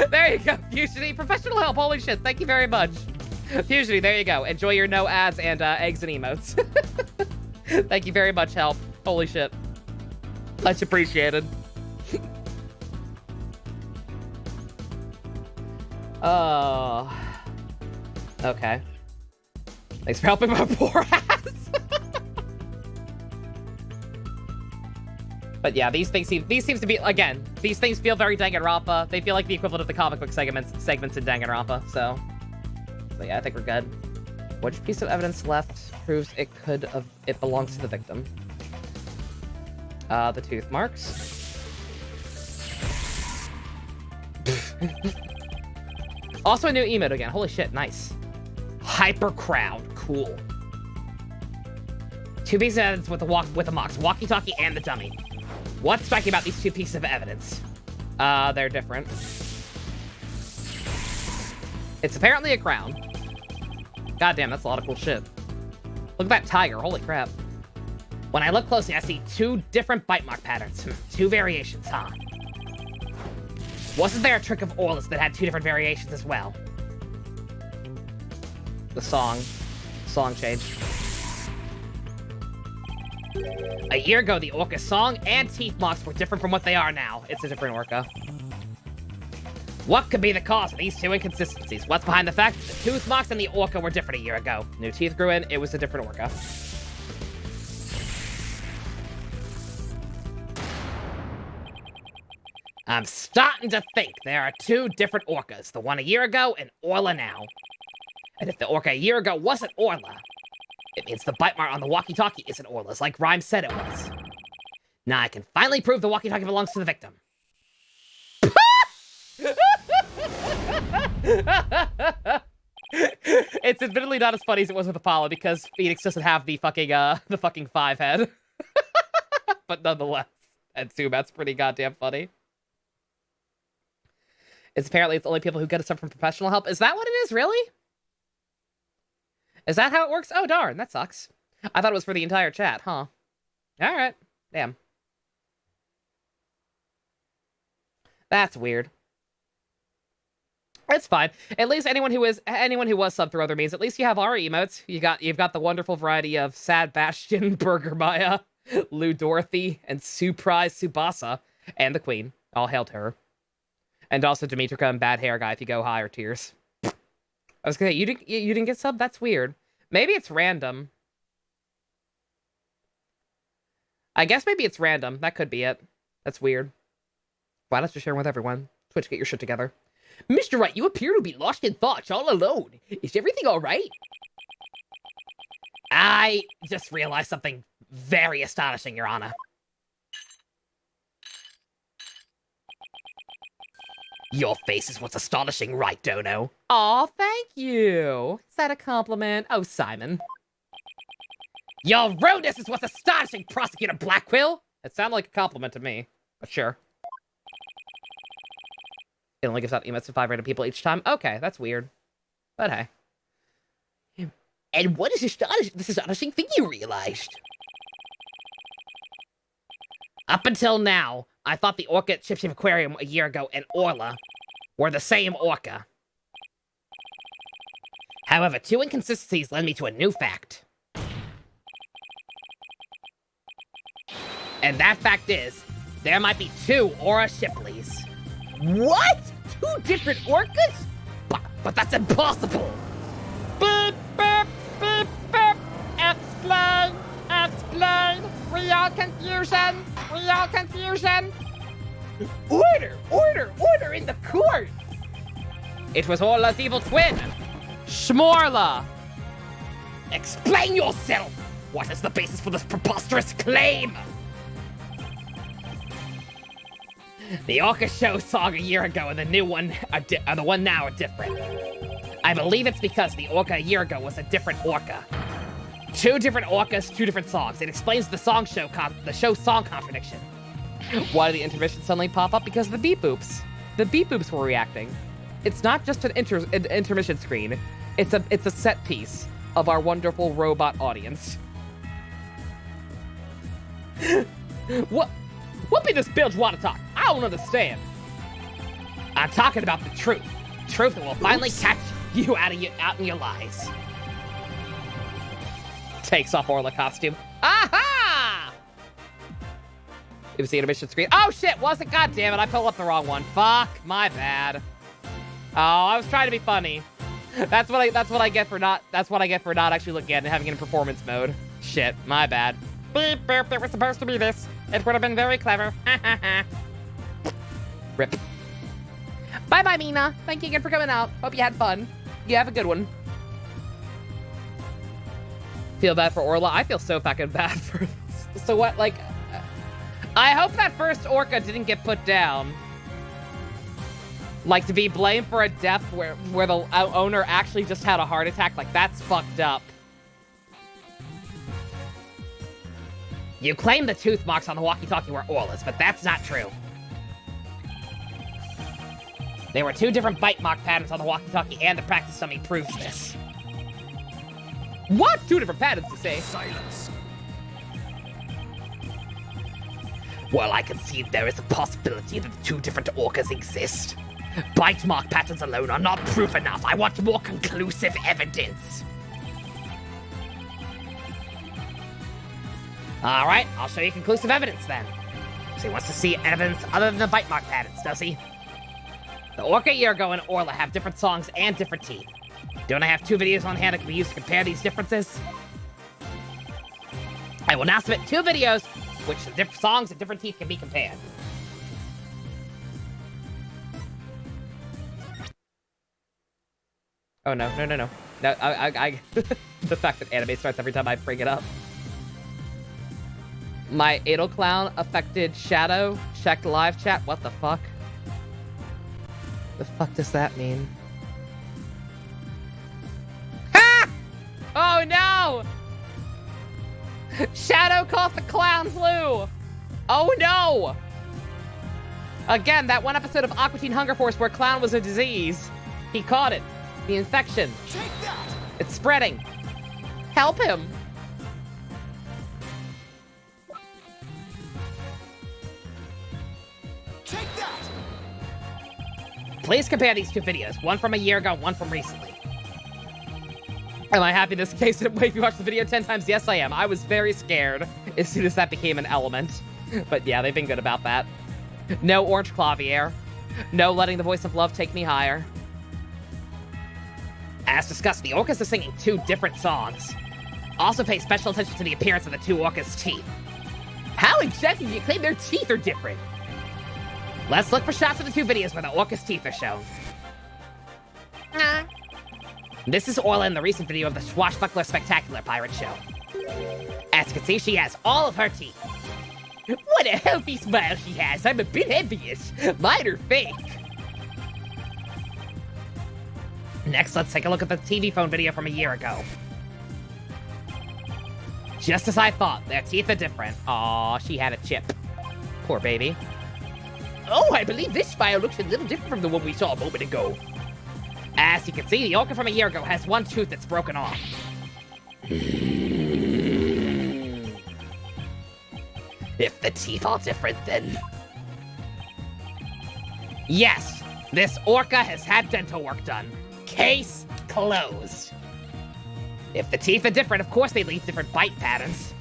[SPEAKER 3] There you go, Fusiony. Professional help, holy shit, thank you very much. Fusiony, there you go. Enjoy your no ads and eggs and emotes. Thank you very much, help. Holy shit. Much appreciated. Oh. Okay. Thanks for helping my poor ass. But yeah, these things to be, again, these things feel very Danganronpa. They feel like the equivalent of the comic book segments in Danganronpa, so yeah, I think we're good. Which piece of evidence left proves it belongs to the victim? The tooth marks. Also a new emote again. Holy shit, nice. Hyper crowd, cool. 2 pieces of evidence with the Mox, walkie-talkie and the dummy. What's striking about these 2 pieces of evidence? They're different. It's apparently a crown. God damn, that's a lot of cool shit. Look at that tiger, holy crap. When I look closely, I see 2 different bite mark patterns. 2 variations, huh? Wasn't there a trick of Orla's that had 2 different variations as well? The song changed. A year ago, the orca song and teeth marks were different from what they are now. It's a different orca. What could be the cause of these 2 inconsistencies? What's behind the fact that the tooth marks and the orca were different a year ago? New teeth grew in, it was a different orca. I'm starting to think there are 2 different orcas, the one a year ago and Orla now. And if the orca a year ago wasn't Orla, it means the bite mark on the walkie-talkie isn't Orla's, like Rhymes said it was. Now I can finally prove the walkie-talkie belongs to the victim. It's admittedly not as funny as it was with Apollo because Phoenix doesn't have the fucking 5 head. But nonetheless, and Zubat's pretty goddamn funny. It's only people who get stuff from professional help. Is that what it is, really? Is that how it works? Oh, darn, that sucks. I thought it was for the entire chat, huh? Alright. Damn. That's weird. It's fine. At least anyone who was subbed through other means, at least you have our emotes. You've got the wonderful variety of Sad Bastion, Burger Maya, Lou Dorothy, and Surprise Subasa, and the Queen. All hail to her. And also Demetrica and Bad Hair Guy if you go higher tiers. I was gonna say, you didn't get subbed? That's weird. Maybe it's random. I guess maybe it's random. That could be it. That's weird. Why don't you share with everyone? Twitch, get your shit together.
[SPEAKER 5] Mr. Wright, you appear to be lost in thoughts all alone. Is everything all right?
[SPEAKER 3] I just realized something very astonishing, Your Honor.
[SPEAKER 5] Your face is what's astonishing, right, Dono?
[SPEAKER 3] Aw, thank you. Is that a compliment? Oh, Simon.
[SPEAKER 5] Your rudeness is what's astonishing, Prosecutor Blackquill!
[SPEAKER 3] It sounded like a compliment to me, but sure. It only gives out emotes to 5 random people each time. Okay, that's weird. But hey.
[SPEAKER 5] And what is this astonishing thing you realized?
[SPEAKER 3] Up until now, I thought the orca at Shipshape Aquarium a year ago and Orla were the same orca.
[SPEAKER 5] However, 2 inconsistencies led me to a new fact.
[SPEAKER 3] And that fact is, there might be 2 Aura Shipleys.
[SPEAKER 5] What? 2 different orcas?
[SPEAKER 3] But that's impossible!
[SPEAKER 2] Beep, beep, beep, beep. Explain, explain. Real confusion, real confusion.
[SPEAKER 5] Order in the court!
[SPEAKER 3] It was Orla's evil twin, Shmorla!
[SPEAKER 5] Explain yourself!
[SPEAKER 3] What is the basis for this preposterous claim? The Orca show song a year ago and the new one, the one now, are different. I believe it's because the Orca a year ago was a different Orca. 2 different Orcas, 2 different songs. It explains the show song contradiction. Why did the intermission suddenly pop up? Because of the beep boops. The beep boops were reacting. It's not just an intermission screen. It's a set piece of our wonderful robot audience. What be this bilge want to talk? I don't understand. I'm talking about the truth. Truth that will finally catch you out in your lies. Takes off Orla costume. Aha! It was the intermission screen. Oh shit, was it? God damn it, I pulled up the wrong one. Fuck, my bad. Oh, I was trying to be funny. That's what I get for not actually looking at it and having it in performance mode. Shit, my bad.
[SPEAKER 2] Beep, beep, it was supposed to be this. It would have been very clever.
[SPEAKER 3] Rip. Bye-bye, Mina. Thank you again for coming out. Hope you had fun. You have a good one. Feel bad for Orla? I feel so fucking bad for this. So what, like... I hope that first Orca didn't get put down. Like, to be blamed for a death where the owner actually just had a heart attack, like, that's fucked up. You claim the tooth marks on the walkie-talkie were Orla's, but that's not true. There were 2 different bite mark patterns on the walkie-talkie, and the practice dummy proves this. What? 2 different patterns, you say?
[SPEAKER 6] Silence.
[SPEAKER 5] Well, I concede there is a possibility that the 2 different orcas exist. Bite mark patterns alone are not proof enough. I want more conclusive evidence.
[SPEAKER 3] Alright, I'll show you conclusive evidence then. So he wants to see evidence other than the bite mark patterns, does he? The Orca Yergo and Orla have different songs and different teeth. Don't I have 2 videos on hand that can be used to compare these differences? I will now submit 2 videos which the different songs and different teeth can be compared. Oh no, no, no, no. No, I the fact that anime starts every time I bring it up. My Adel Clown affected Shadow checked live chat. What the fuck? The fuck does that mean? Ha! Oh no! Shadow caught the clown flu! Oh no! Again, that one episode of Aqua Teen Hunger Force where clown was a disease. He caught it. The infection.
[SPEAKER 6] Take that!
[SPEAKER 3] It's spreading. Help him.
[SPEAKER 6] Take that!
[SPEAKER 3] Please compare these 2 videos. One from a year ago, one from recently. Am I happy this case didn't make me watch the video 10 times? Yes, I am. I was very scared as soon as that became an element. But yeah, they've been good about that. No orange clavier. No letting the voice of love take me higher. As discussed, the orcas are singing 2 different songs. Also pay special attention to the appearance of the 2 orcas' teeth. How exactly do you claim their teeth are different? Let's look for shots of the 2 videos where the orcas' teeth are shown. This is Orla in the recent video of the Swashbuckler Spectacular Pirate Show. As you can see, she has all of her teeth.
[SPEAKER 5] What a healthy smile she has. I'm a bit envious. Mine are fake.
[SPEAKER 3] Next, let's take a look at the TV phone video from a year ago. Just as I thought, their teeth are different. Aw, she had a chip. Poor baby.
[SPEAKER 5] Oh, I believe this smile looks a little different from the one we saw a moment ago.
[SPEAKER 3] As you can see, the orca from a year ago has 1 tooth that's broken off.
[SPEAKER 5] If the teeth are different, then...
[SPEAKER 3] Yes, this orca has had dental work done. Case closed. If the teeth are different, of course they leave different bite patterns.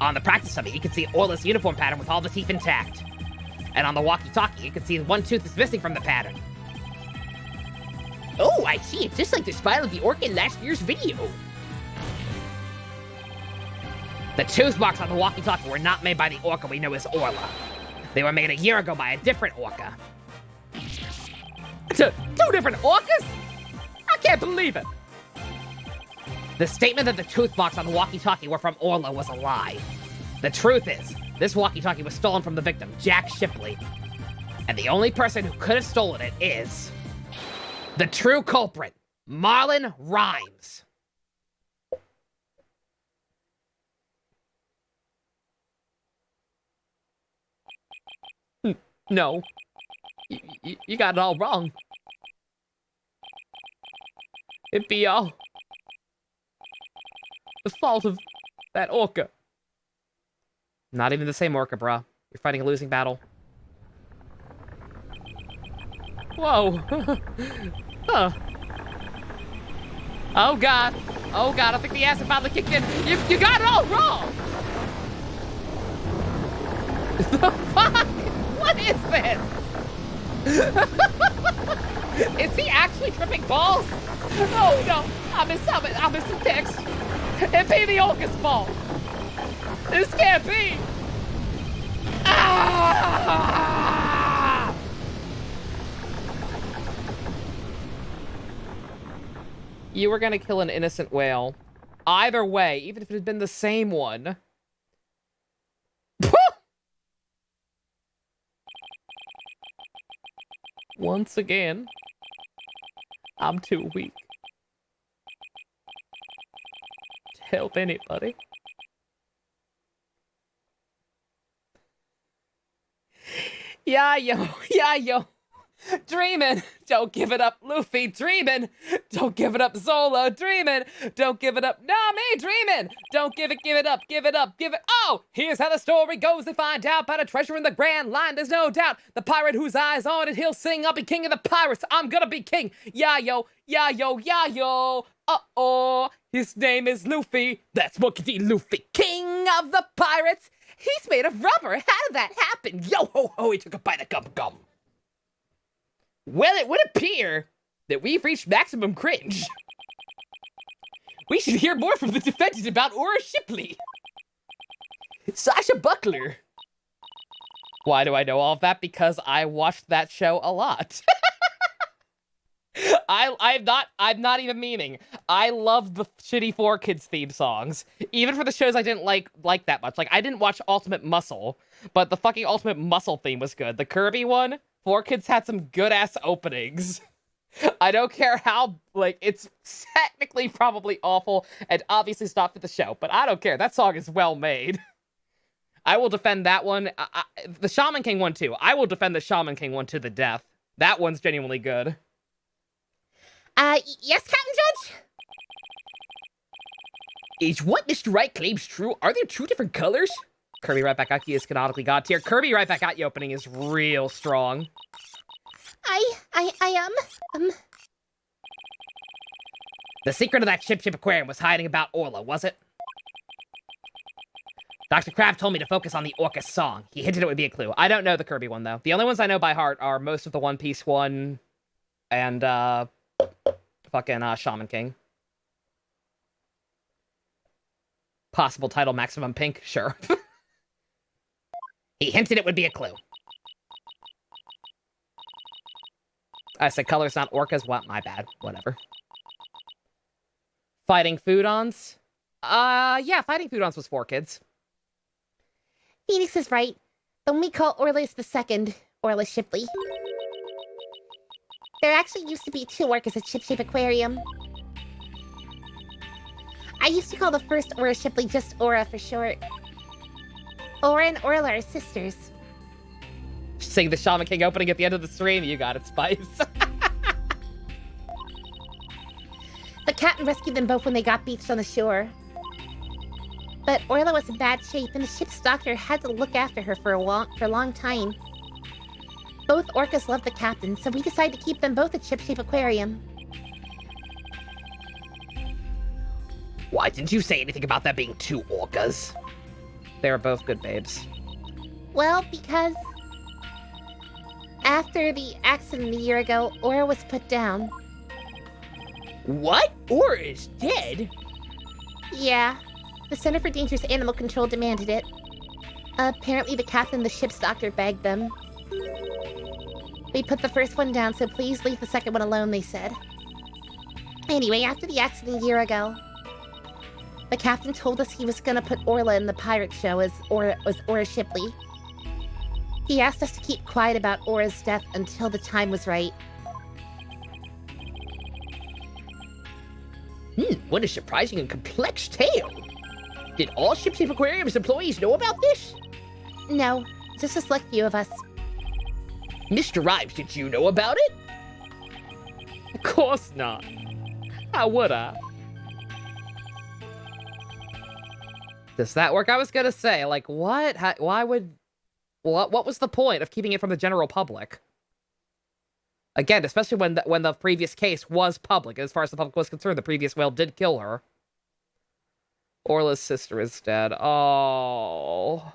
[SPEAKER 3] On the practice dummy, you can see Orla's uniform pattern with all the teeth intact. And on the walkie-talkie, you can see one tooth is missing from the pattern.
[SPEAKER 5] Oh, I see. It's just like the smile of the orca in last year's video.
[SPEAKER 3] The tooth marks on the walkie-talkie were not made by the orca we know as Orla. They were made a year ago by a different orca.
[SPEAKER 2] Two different orcas? I can't believe it.
[SPEAKER 3] The statement that the tooth marks on the walkie-talkie were from Orla was a lie. The truth is, this walkie-talkie was stolen from the victim, Jack Shipley. And the only person who could have stolen it is the true culprit, Marlon Rhymes.
[SPEAKER 2] No. You got it all wrong. It'd be all the fault of that orca.
[SPEAKER 3] Not even the same orca, bruh. You're fighting a losing battle.
[SPEAKER 2] Whoa. Huh. Oh god. Oh god, I think the acid finally kicked in. You got it all wrong!
[SPEAKER 1] The fuck? What is this? Is he actually tripping balls?
[SPEAKER 2] Oh no! I missed the text. It be the orca's fault. This can't be. Ah!
[SPEAKER 1] You were gonna kill an innocent whale. Either way, even if it had been the same one. Once again, I'm too weak to help anybody. Yeah, yo. Dreamin', don't give it up, Luffy. Dreamin', don't give it up, Zolo. Dreamin', don't give it up, Nami. Dreamin', don't give it up. Oh, here's how the story goes. They find out about a treasure in the Grand Line. There's no doubt. The pirate whose eyes on it, he'll sing. I'll be king of the pirates. I'm gonna be king. Yeah, yo. Uh-oh, his name is Luffy. That's Monkey D. Luffy, king of the pirates. He's made of rubber. How did that happen? Yo ho ho, he took a bite of gum. Well, it would appear that we've reached maximum cringe. We should hear more from the defendant about Aura Shipley. Sasha Buckler. Why do I know all of that? Because I watched that show a lot. I'm not even memeing. I love the shitty 4Kids theme songs. Even for the shows I didn't like that much. Like, I didn't watch Ultimate Muscle, but the fucking Ultimate Muscle theme was good. The Kirby one, 4Kids had some good-ass openings. I don't care how, like, it's technically probably awful and obviously stopped at the show, but I don't care. That song is well made. I will defend that one. The Shaman King one, too. I will defend the Shaman King one to the death. That one's genuinely good.
[SPEAKER 5] Yes, Captain Judge? Is what Mr. Wright claims true? Are there two different colors?
[SPEAKER 3] Kirby right back at you is canonically god tier. Kirby right back at you opening is real strong. The secret of that Ship Aquarium was hiding about Orla, was it? Dr. Crab told me to focus on the Orca song. He hinted it would be a clue. I don't know the Kirby one, though. The only ones I know by heart are most of the One Piece one and, fucking, Shaman King. Possible title Maximum Pink? Sure. He hinted it would be a clue. I said colors, not orcas. What? My bad. Whatever. Fighting Foodons? Yeah, Fighting Foodons was 4Kids.
[SPEAKER 5] Phoenix is right. The one we call Orla's the second, Orla Shipley. There actually used to be two orcas at Ship Shape Aquarium. I used to call the first Aura Shipley just Aura for short. Aura and Orla are sisters.
[SPEAKER 3] Sing the Shaman King opening at the end of the stream. You got it, Spice.
[SPEAKER 5] The captain rescued them both when they got beached on the shore. But Orla was in bad shape, and the ship's doctor had to look after her for a long time. Both orcas loved the captain, so we decided to keep them both at Ship Shape Aquarium.
[SPEAKER 3] Why didn't you say anything about that being two orcas? They were both good babes.
[SPEAKER 1] Well, because after the accident a year ago, Aura was put down.
[SPEAKER 5] What? Aura is dead?
[SPEAKER 1] Yeah, the Center for Dangerous Animal Control demanded it. Apparently the captain and the ship's doctor begged them. They put the first one down, so please leave the second one alone, they said. Anyway, after the accident a year ago, the captain told us he was gonna put Orla in the pirate show as Aura Shipley. He asked us to keep quiet about Aura's death until the time was right.
[SPEAKER 5] What a surprising and complex tale. Did all Shipshape Aquarium's employees know about this?
[SPEAKER 1] No, just a select few of us.
[SPEAKER 5] Mr. Rhymes, did you know about it?
[SPEAKER 3] Of course not. How would I? Does that work? I was gonna say, like, what? Why would... What was the point of keeping it from the general public? Again, especially when the previous case was public. As far as the public was concerned, the previous whale did kill her. Orla's sister is dead. Oh.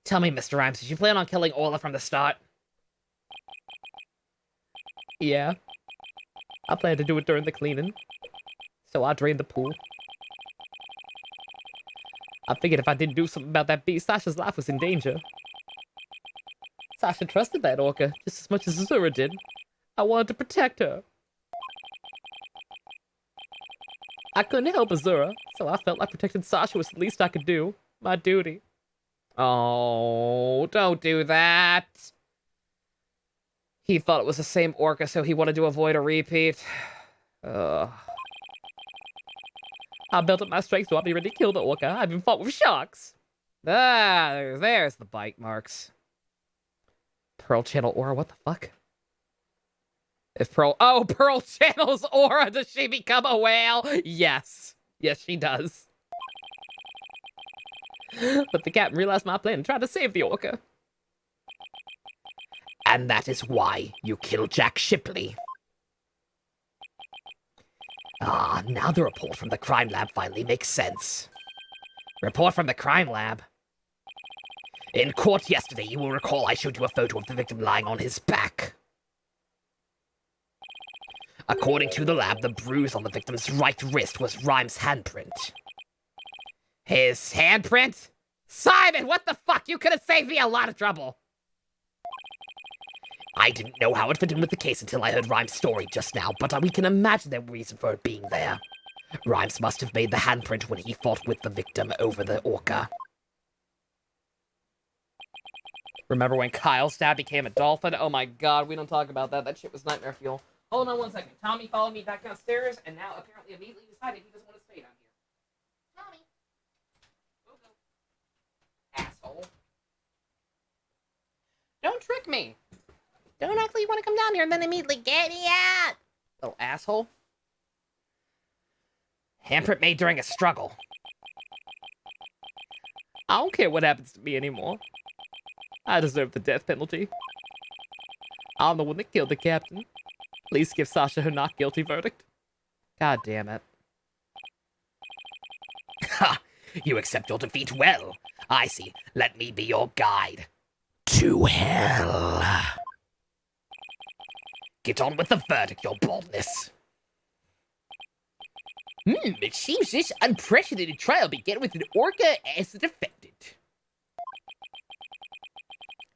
[SPEAKER 5] Tell me, Mr. Rhymes, did you plan on killing Orla from the start?
[SPEAKER 3] Yeah. I planned to do it during the cleaning. So I drained the pool. I figured if I didn't do something about that beast, Sasha's life was in danger. Sasha trusted that orca just as much as Azura did. I wanted to protect her. I couldn't help Azura, so I felt like protecting Sasha was the least I could do. My duty. Oh, don't do that. He thought it was the same orca, so he wanted to avoid a repeat. Ugh. I built up my strength so I'll be ready to kill the orca. I've been fought with sharks. Ah, there's the bite marks. Pearl Channel Aura, what the fuck? If Pearl... Oh, Pearl Channel's Aura, does she become a whale? Yes. Yes, she does. But the captain realized my plan and tried to save the orca.
[SPEAKER 5] And that is why you killed Jack Shipley. Ah, now the report from the crime lab finally makes sense.
[SPEAKER 3] Report from the crime lab?
[SPEAKER 5] In court yesterday, you will recall I showed you a photo of the victim lying on his back. According to the lab, the bruise on the victim's right wrist was Rhymes' handprint.
[SPEAKER 3] His handprint? Simon, what the fuck? You could have saved me a lot of trouble.
[SPEAKER 5] I didn't know how it fit in with the case until I heard Rhymes' story just now, but we can imagine the reason for it being there. Rhymes must have made the handprint when he fought with the victim over the orca.
[SPEAKER 3] Remember when Kyle Stab became a dolphin? Oh my god, we don't talk about that. That shit was nightmare fuel. Hold on one second. Tommy followed me back downstairs, and now apparently immediately decided he doesn't want to stay down here. Tommy! Go. Asshole. Don't trick me!
[SPEAKER 1] Don't act like you want to come down here and then immediately get me out!
[SPEAKER 3] Little asshole.
[SPEAKER 5] Handprint made during a struggle.
[SPEAKER 3] I don't care what happens to me anymore. I deserve the death penalty. I'm the one that killed the captain. Please give Sasha her not guilty verdict. God damn it.
[SPEAKER 5] Ha! You accept your defeat well. I see. Let me be your guide. To hell. Get on with the verdict, your baldness.
[SPEAKER 2] It seems this unprecedented trial began with an orca as the defendant.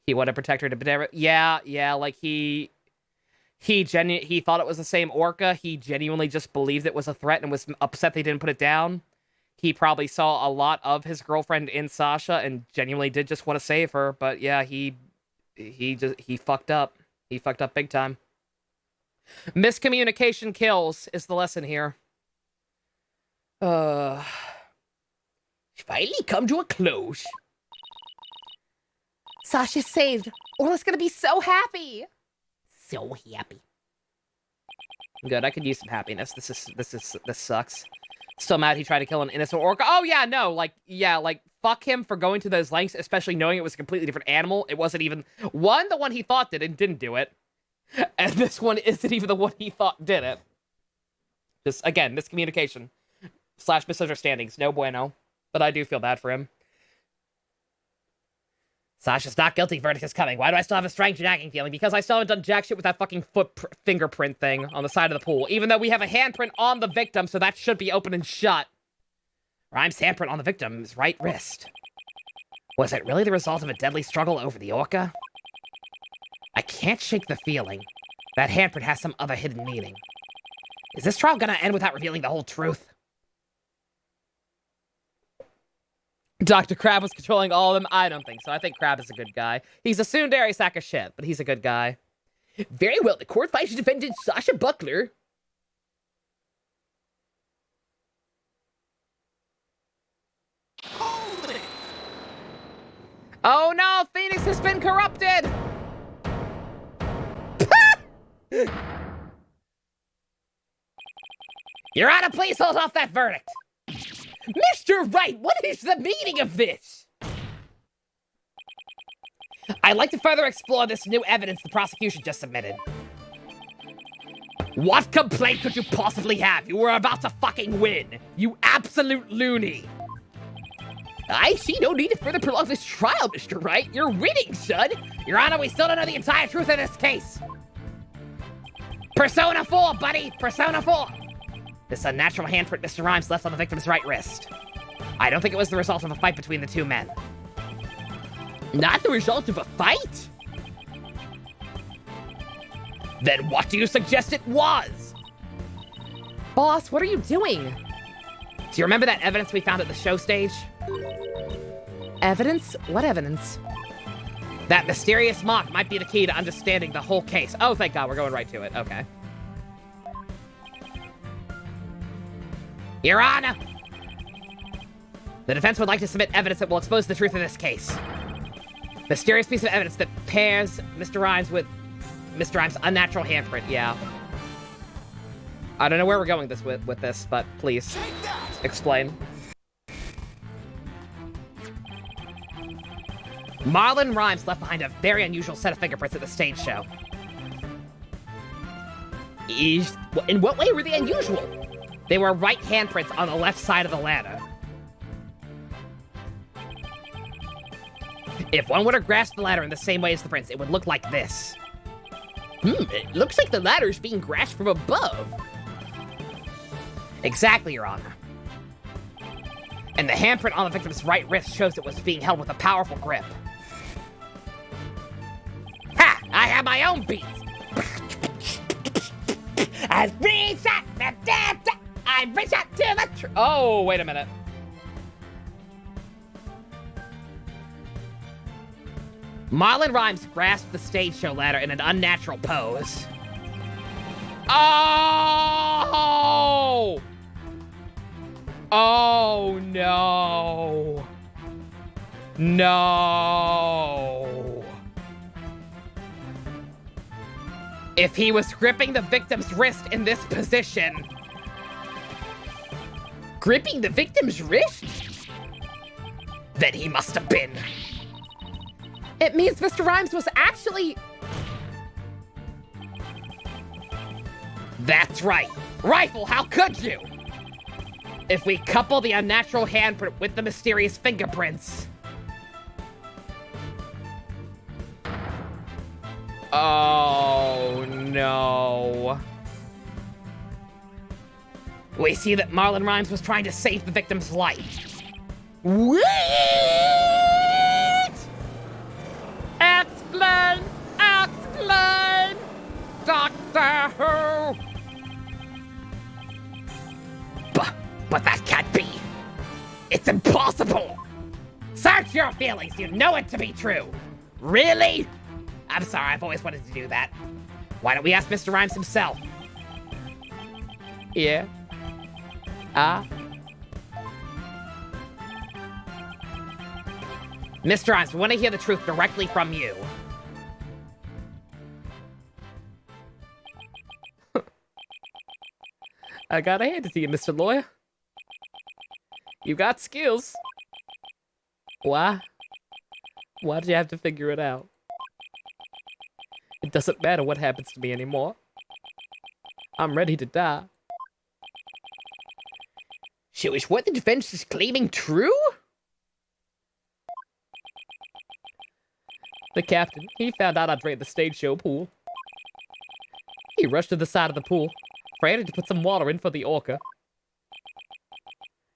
[SPEAKER 3] He wanted to protect her to Benera. Yeah, like he thought it was the same orca. He genuinely just believed it was a threat and was upset they didn't put it down. He probably saw a lot of his girlfriend in Sasha and genuinely did just want to save her. But yeah, he fucked up. He fucked up big time. Miscommunication kills is the lesson here.
[SPEAKER 2] Finally come to a close.
[SPEAKER 1] Sasha's saved. Orla's gonna be so happy.
[SPEAKER 2] So happy.
[SPEAKER 3] Good, I could use some happiness. This sucks. Still mad he tried to kill an innocent orca. Oh yeah, no, like fuck him for going to those lengths, especially knowing it was a completely different animal. It wasn't even the one he thought did and didn't do it. And this one isn't even the one he thought did it. Just again, miscommunication.
[SPEAKER 2] / misunderstandings. No bueno. But I do feel bad for him.
[SPEAKER 3] Sasha's not guilty. Verdict is coming. Why do I still have a strange nagging feeling?
[SPEAKER 2] Because I still haven't done jack shit with that fucking fingerprint thing on the side of the pool. Even though we have a handprint on the victim, so that should be open and shut.
[SPEAKER 3] Rhymes' handprint on the victim's right wrist. Was it really the result of a deadly struggle over the orca? I can't shake the feeling that handprint has some other hidden meaning. Is this trial gonna end without revealing the whole truth?
[SPEAKER 2] Dr. Crab was controlling all of them? I don't think so. I think Crab is a good guy. He's a tsundere sack of shit, but he's a good guy.
[SPEAKER 5] Very well, the court finds defendant Sasha Buckler.
[SPEAKER 6] Hold it!
[SPEAKER 2] Oh no, Phoenix has been corrupted!
[SPEAKER 3] Your Honor, please hold off that verdict!
[SPEAKER 5] Mr. Wright, what is the meaning of this?
[SPEAKER 3] I'd like to further explore this new evidence the prosecution just submitted.
[SPEAKER 5] What complaint could you possibly have? You were about to fucking win. You absolute loony. I see no need to further prolong this trial, Mr. Wright. You're winning, son.
[SPEAKER 3] Your Honor, we still don't know the entire truth of this case. Persona 4, buddy! Persona 4! This unnatural handprint Mr. Rhymes left on the victim's right wrist. I don't think it was the result of a fight between the two men.
[SPEAKER 5] Not the result of a fight? Then what do you suggest it was?
[SPEAKER 2] Boss, what are you doing?
[SPEAKER 3] Do you remember that evidence we found at the show stage?
[SPEAKER 2] Evidence? What evidence?
[SPEAKER 3] That mysterious mark might be the key to understanding the whole case.
[SPEAKER 2] Oh, thank God, we're going right to it. Okay.
[SPEAKER 3] Your Honor! The defense would like to submit evidence that will expose the truth of this case. Mysterious piece of evidence that pairs Mr. Rhymes with Mr. Rhymes' unnatural handprint.
[SPEAKER 2] Yeah. I don't know where we're going with this, but please
[SPEAKER 6] Take that!
[SPEAKER 2] explain.
[SPEAKER 3] Marlon Rhymes left behind a very unusual set of fingerprints at the stage show.
[SPEAKER 5] In what way were they unusual?
[SPEAKER 3] They were right handprints on the left side of the ladder. If one were to grasp the ladder in the same way as the prints, it would look like this.
[SPEAKER 5] It looks like the ladder's being grasped from above.
[SPEAKER 3] Exactly, Your Honor. And the handprint on the victim's right wrist shows it was being held with a powerful grip. Ha! I have my own beats! I've reached out, I've reached out to the truth.
[SPEAKER 2] Oh, wait a minute.
[SPEAKER 3] Marlon Rhymes grasped the stage show ladder in an unnatural pose. Oh!
[SPEAKER 2] Oh, no. No.
[SPEAKER 3] If he was gripping the victim's wrist in this position,
[SPEAKER 5] Gripping the victim's wrist? Then he must have been.
[SPEAKER 2] It means Mr. Rhymes was actually...
[SPEAKER 3] that's right. Rifle, how could you? If we couple the unnatural handprint with the mysterious fingerprints...
[SPEAKER 2] Oh, no.
[SPEAKER 3] we see that Marlon Rhymes was trying to save the victim's life.
[SPEAKER 5] What?
[SPEAKER 2] Explain! Explain! Doctor Who!
[SPEAKER 3] But that can't be. It's impossible. Search your feelings. You know it to be true. Really? I'm sorry. I've always wanted to do that. Why don't we ask Mr. Rhymes himself?
[SPEAKER 2] Yeah.
[SPEAKER 3] Mr. Rhymes, we want to hear the truth directly from you.
[SPEAKER 2] I gotta hand it to you, Mr. Lawyer. You got skills. Why? Why'd you have to figure it out? It doesn't matter what happens to me anymore. I'm ready to die.
[SPEAKER 5] So is what the defense is claiming true?
[SPEAKER 2] The captain, he found out I drained the stage show pool. He rushed to the side of the pool, frantic to put some water in for the orca.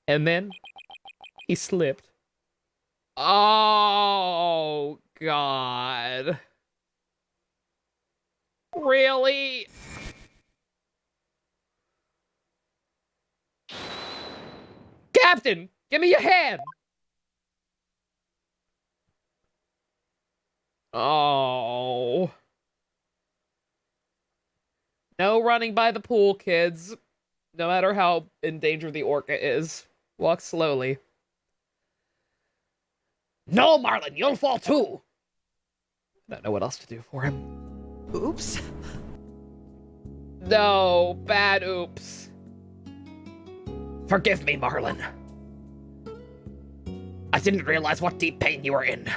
[SPEAKER 2] And then, he slipped.
[SPEAKER 3] Oh, God. Really?
[SPEAKER 2] Captain, give me your hand!
[SPEAKER 3] Oh.
[SPEAKER 2] No running by the pool, kids. No matter how in danger the orca is. Walk slowly.
[SPEAKER 5] No, Marlin, you'll fall too.
[SPEAKER 2] I don't know what else to do for him.
[SPEAKER 1] Oops.
[SPEAKER 2] No, bad oops.
[SPEAKER 5] Forgive me, Marlin. I didn't realize what deep pain you were in.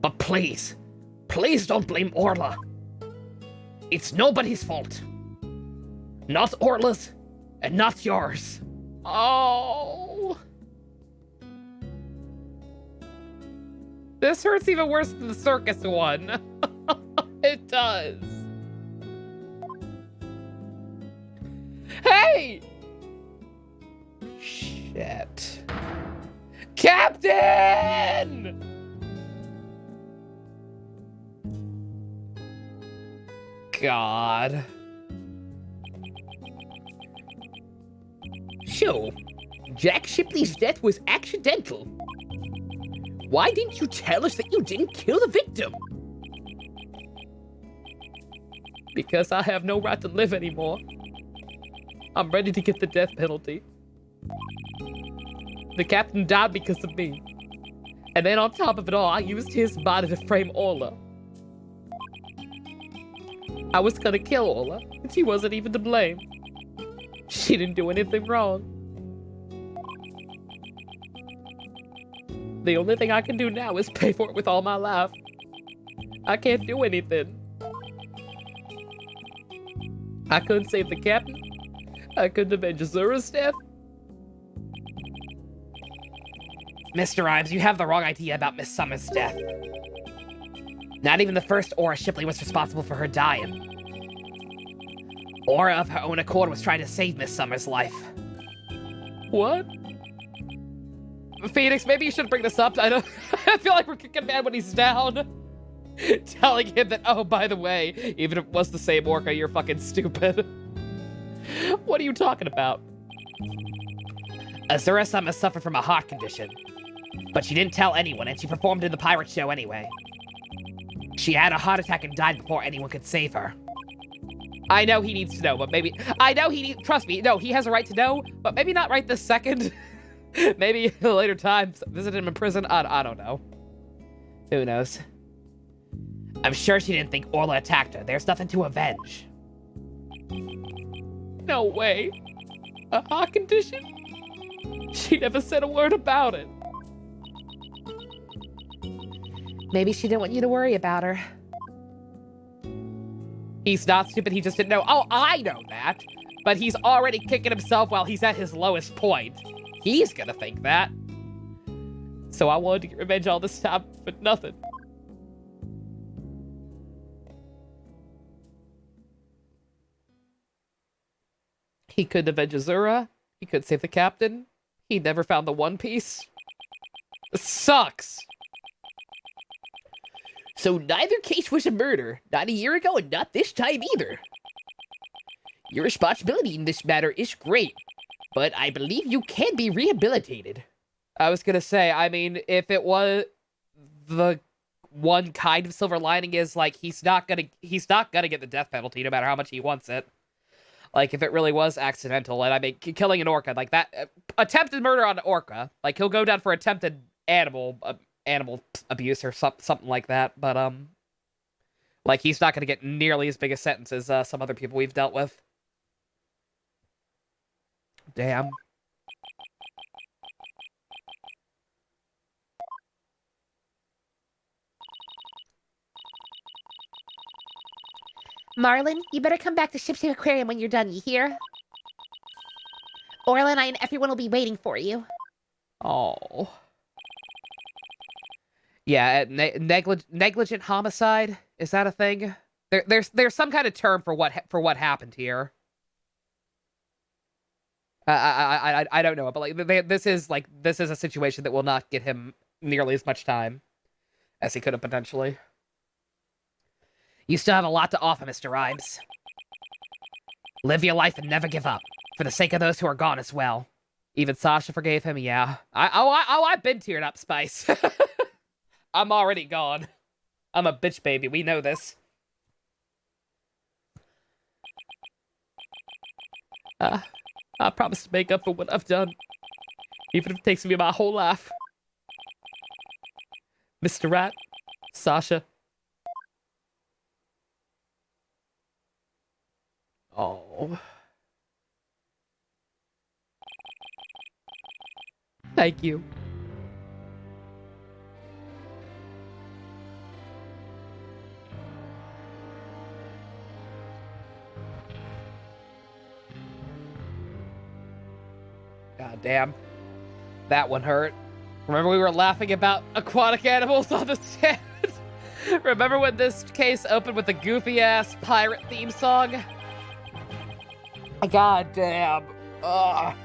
[SPEAKER 5] But please, please don't blame Orla. It's nobody's fault. Not Orla's, and not yours.
[SPEAKER 2] Oh. This hurts even worse than the circus one. It does. Hey! Shit. Captain! God.
[SPEAKER 5] So, Jack Shipley's death was accidental. Why didn't you tell us that you didn't kill the victim?
[SPEAKER 2] Because I have no right to live anymore. I'm ready to get the death penalty. The captain died because of me. And then on top of it all, I used his body to frame Orla. I was gonna kill Orla, and she wasn't even to blame. She didn't do anything wrong. The only thing I can do now is pay for it with all my life. I can't do anything. I couldn't save the captain. I couldn't avenge Azura's death.
[SPEAKER 3] Mr. Ives, you have the wrong idea about Miss Summer's death. Not even the first Aura Shipley was responsible for her dying. Aura of her own accord was trying to save Miss Summer's life.
[SPEAKER 2] What? Phoenix, maybe you should bring this up. I feel like we're kicking mad when he's down. Telling him that, oh, by the way, even if it was the same orca, you're fucking stupid. What are you talking about?
[SPEAKER 3] Azura Summer suffered from a heart condition, but she didn't tell anyone, and she performed in the pirate show anyway. She had a heart attack and died before anyone could save her.
[SPEAKER 2] I know he needs to know, but maybe... I know he needs... Trust me, no, he has a right to know, but maybe not right this second. Maybe at a later time, visit him in prison. I don't know. Who knows?
[SPEAKER 3] I'm sure she didn't think Orla attacked her. There's nothing to avenge.
[SPEAKER 2] No way. A heart condition? She never said a word about it.
[SPEAKER 4] Maybe she didn't want you to worry about her.
[SPEAKER 2] He's not stupid, he just didn't know. Oh, I know that. But he's already kicking himself while he's at his lowest point. He's gonna think that. So I wanted to get revenge all this time for nothing. He could avenge Azura. He could save the captain. He never found the One Piece. This sucks.
[SPEAKER 5] So neither case was a murder, not a year ago and not this time either. Your responsibility in this matter is great, but I believe you can be rehabilitated.
[SPEAKER 2] I was gonna say, I mean, if it was the one kind of silver lining is like he's not gonna get the death penalty no matter how much he wants it. Like if it really was accidental, and I mean killing an orca like that, attempted murder on an orca, like he'll go down for attempted animal abuse or something like that. But like he's not gonna get nearly as big a sentence as some other people we've dealt with. Damn.
[SPEAKER 1] Marlin, you better come back to Ship's Aquarium when you're done, you hear? Orla and I and everyone will be waiting for you.
[SPEAKER 3] Oh. Yeah, negligent homicide, is that a thing? There's some kind of term for what happened here. I don't know, but like this is a situation that will not get him nearly as much time as he could have potentially. You still have a lot to offer, Mr. Rhymes. Live your life and never give up, for the sake of those who are gone as well. Even Sasha forgave him, yeah. I've been teared up, Spice. I'm already gone. I'm a bitch baby, we know this. I promise to make up for what I've done, even if it takes me my whole life. Mr. Wright, Sasha. Oh. Thank you. God damn. That one hurt. Remember we were laughing about aquatic animals on the stand? Remember when this case opened with the goofy-ass pirate theme song? God damn. Ugh.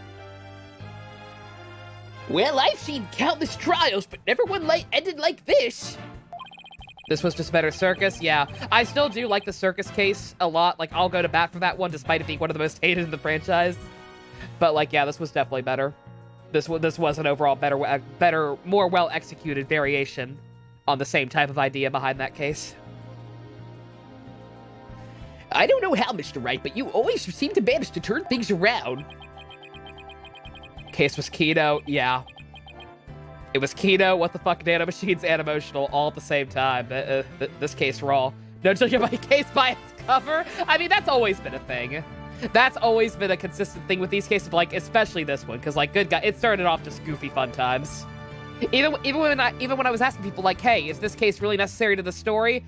[SPEAKER 5] Well, I've seen countless trials, but never one ended like this.
[SPEAKER 3] This was just better circus, yeah. I still do like the circus case a lot. Like, I'll go to bat for that one, despite it being one of the most hated in the franchise. But, like, yeah, this was definitely better. This was an overall better, more well-executed variation on the same type of idea behind that case.
[SPEAKER 5] I don't know how, Mr. Wright, but you always seem to manage to turn things around.
[SPEAKER 3] Case was Kino, yeah. It was Kino, What the Fuck, Nanomachines, and Emotional all at the same time. This case raw. No judging my case by its cover. I mean, that's always been a thing. That's always been a consistent thing with these cases, but like especially this one, because like good guy, it started off just goofy fun times. Even when I was asking people like, hey, is this case really necessary to the story?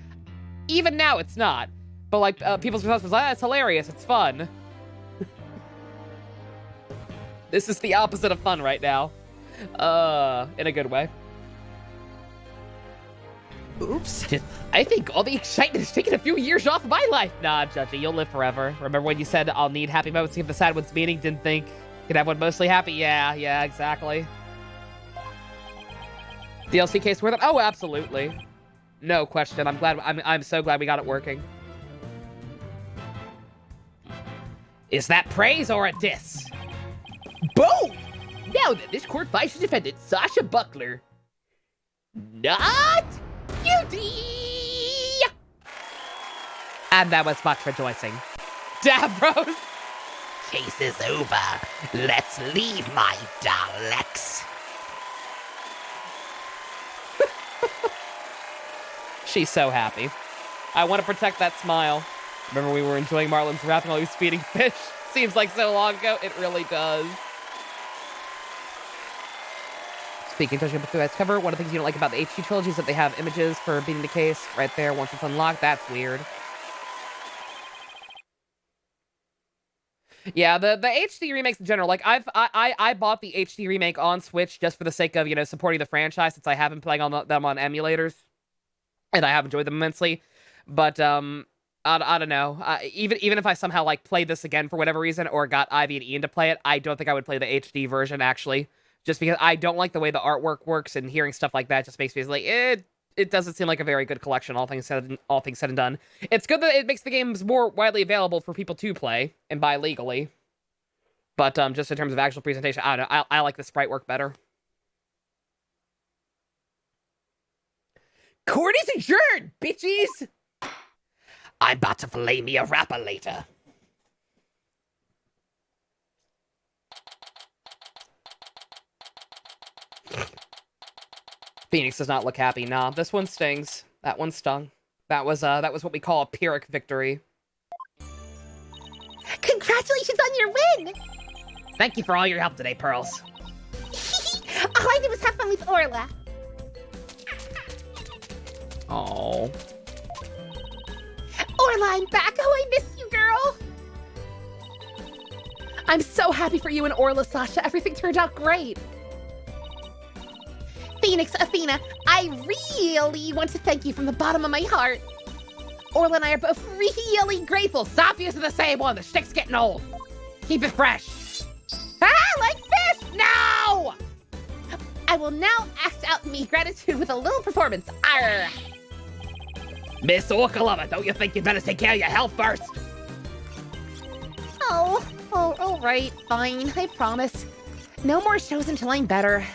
[SPEAKER 3] Even now, it's not. But like people's response was, it's hilarious, it's fun. This is the opposite of fun right now. In a good way.
[SPEAKER 5] Oops. I think all the excitement has taken a few years off of my life.
[SPEAKER 3] Nah, Judgy, you'll live forever. Remember when you said, I'll need happy moments to give the sad ones meaning? Didn't think you'd have one mostly happy? Yeah, exactly. DLC case worth it? Oh, absolutely. No question. I'm so glad we got it working.
[SPEAKER 5] Is that praise or a diss? Boom! Now then, this court finds the defendant, Sasha Buckler, not guilty!
[SPEAKER 3] And that was much rejoicing. Davros!
[SPEAKER 5] Case is over. Let's leave, my Daleks.
[SPEAKER 3] She's so happy. I want to protect that smile. Remember we were enjoying Marlon's rapping while he was feeding fish? Seems like so long ago. It really does. Speaking of touching up through that cover, one of the things you don't like about the HD trilogy is that they have images for beating the case right there once it's unlocked. That's weird. Yeah, the HD remakes in general, like I bought the HD remake on Switch just for the sake of, you know, supporting the franchise since I have been playing on them on emulators. And I have enjoyed them immensely. But I don't know. Even if I somehow like played this again for whatever reason or got Ivy and Ian to play it, I don't think I would play the HD version actually. Just because I don't like the way the artwork works, and hearing stuff like that just makes me like, it doesn't seem like a very good collection, all things said and done. It's good that it makes the games more widely available for people to play and buy legally. But just in terms of actual presentation, I don't know. I like the sprite work better.
[SPEAKER 5] Court is adjourned, bitches! I'm about to fillet me a rapper later.
[SPEAKER 3] Phoenix does not look happy. Nah, this one stings. That one stung. That was what we call a Pyrrhic victory.
[SPEAKER 1] Congratulations on your win!
[SPEAKER 5] Thank you for all your help today, Pearls.
[SPEAKER 1] All I did was have fun with Orla.
[SPEAKER 3] Oh.
[SPEAKER 1] Orla, I'm back. Oh, I miss you, girl.
[SPEAKER 4] I'm so happy for you and Orla, Sasha. Everything turned out great.
[SPEAKER 1] Phoenix, Athena, I really want to thank you from the bottom of my heart. Orla and I are both really grateful.
[SPEAKER 3] Stop using the same one. The shtick's getting old. Keep it fresh.
[SPEAKER 1] Like fish! No! I will now act out me gratitude with a little performance. Arr!
[SPEAKER 3] Miss Orca Lover, don't you think you better take care of your health first?
[SPEAKER 1] Oh, all right, fine, I promise. No more shows until I'm better.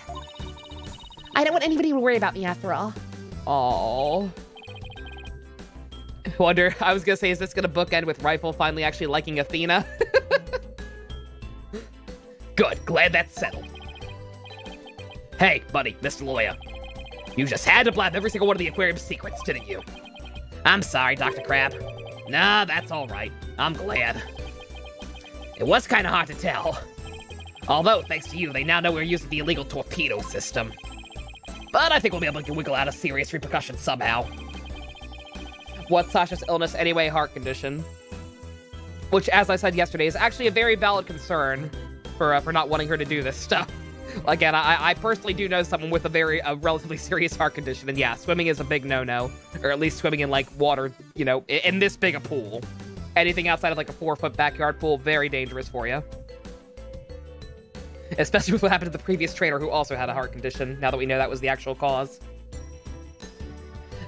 [SPEAKER 1] I don't want anybody to worry about me after all.
[SPEAKER 2] Oh. Wonder, I was gonna say, is this gonna bookend with Rifle finally actually liking Athena?
[SPEAKER 3] Good, glad that's settled. Hey, buddy, Mr. Lawyer. You just had to blab every single one of the aquarium's secrets, didn't you? I'm sorry, Dr. Crab. Nah, that's all right. I'm glad. It was kind of hard to tell. Although, thanks to you, they now know we're using the illegal torpedo system. But I think we'll be able to wiggle out of serious repercussions somehow.
[SPEAKER 2] What's Sasha's illness anyway? Heart condition. Which, as I said yesterday, is actually a very valid concern for not wanting her to do this stuff. Again, I personally do know someone with a relatively serious heart condition, and yeah, swimming is a big no-no. Or at least swimming in, like, water, you know, in this big a pool. Anything outside of, like, a 4-foot backyard pool, very dangerous for you. Especially with what happened to the previous trainer who also had a heart condition, now that we know that was the actual cause.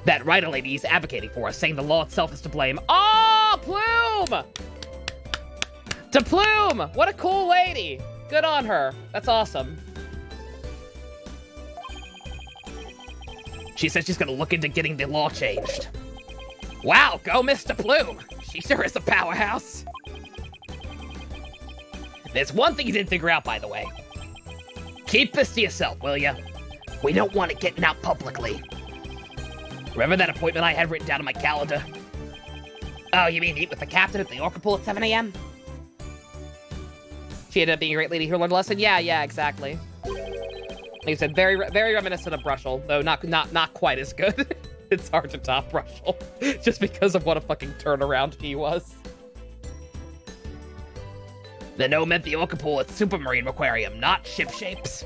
[SPEAKER 3] That writer lady is advocating for us, saying the law itself is to blame.
[SPEAKER 2] Oh, Plume! To Plume! What a cool lady! Good on her. That's awesome.
[SPEAKER 3] She said she's gonna look into getting the law changed. Wow, go Mr. Plume! She sure is a powerhouse. There's one thing you didn't figure out, by the way. Keep this to yourself, will ya? We don't want it getting out publicly. Remember that appointment I had written down in my calendar? Oh, you mean meet with the captain at the Orca Pool at 7 a.m.?
[SPEAKER 2] She ended up being a great lady who learned a lesson? Yeah, exactly. Like I said, very reminiscent of Brushel, though not quite as good. It's hard to top Brushel, just because of what a fucking turnaround he was.
[SPEAKER 3] The gnome meant the Orca Pool at Supermarine Aquarium, not ship shapes.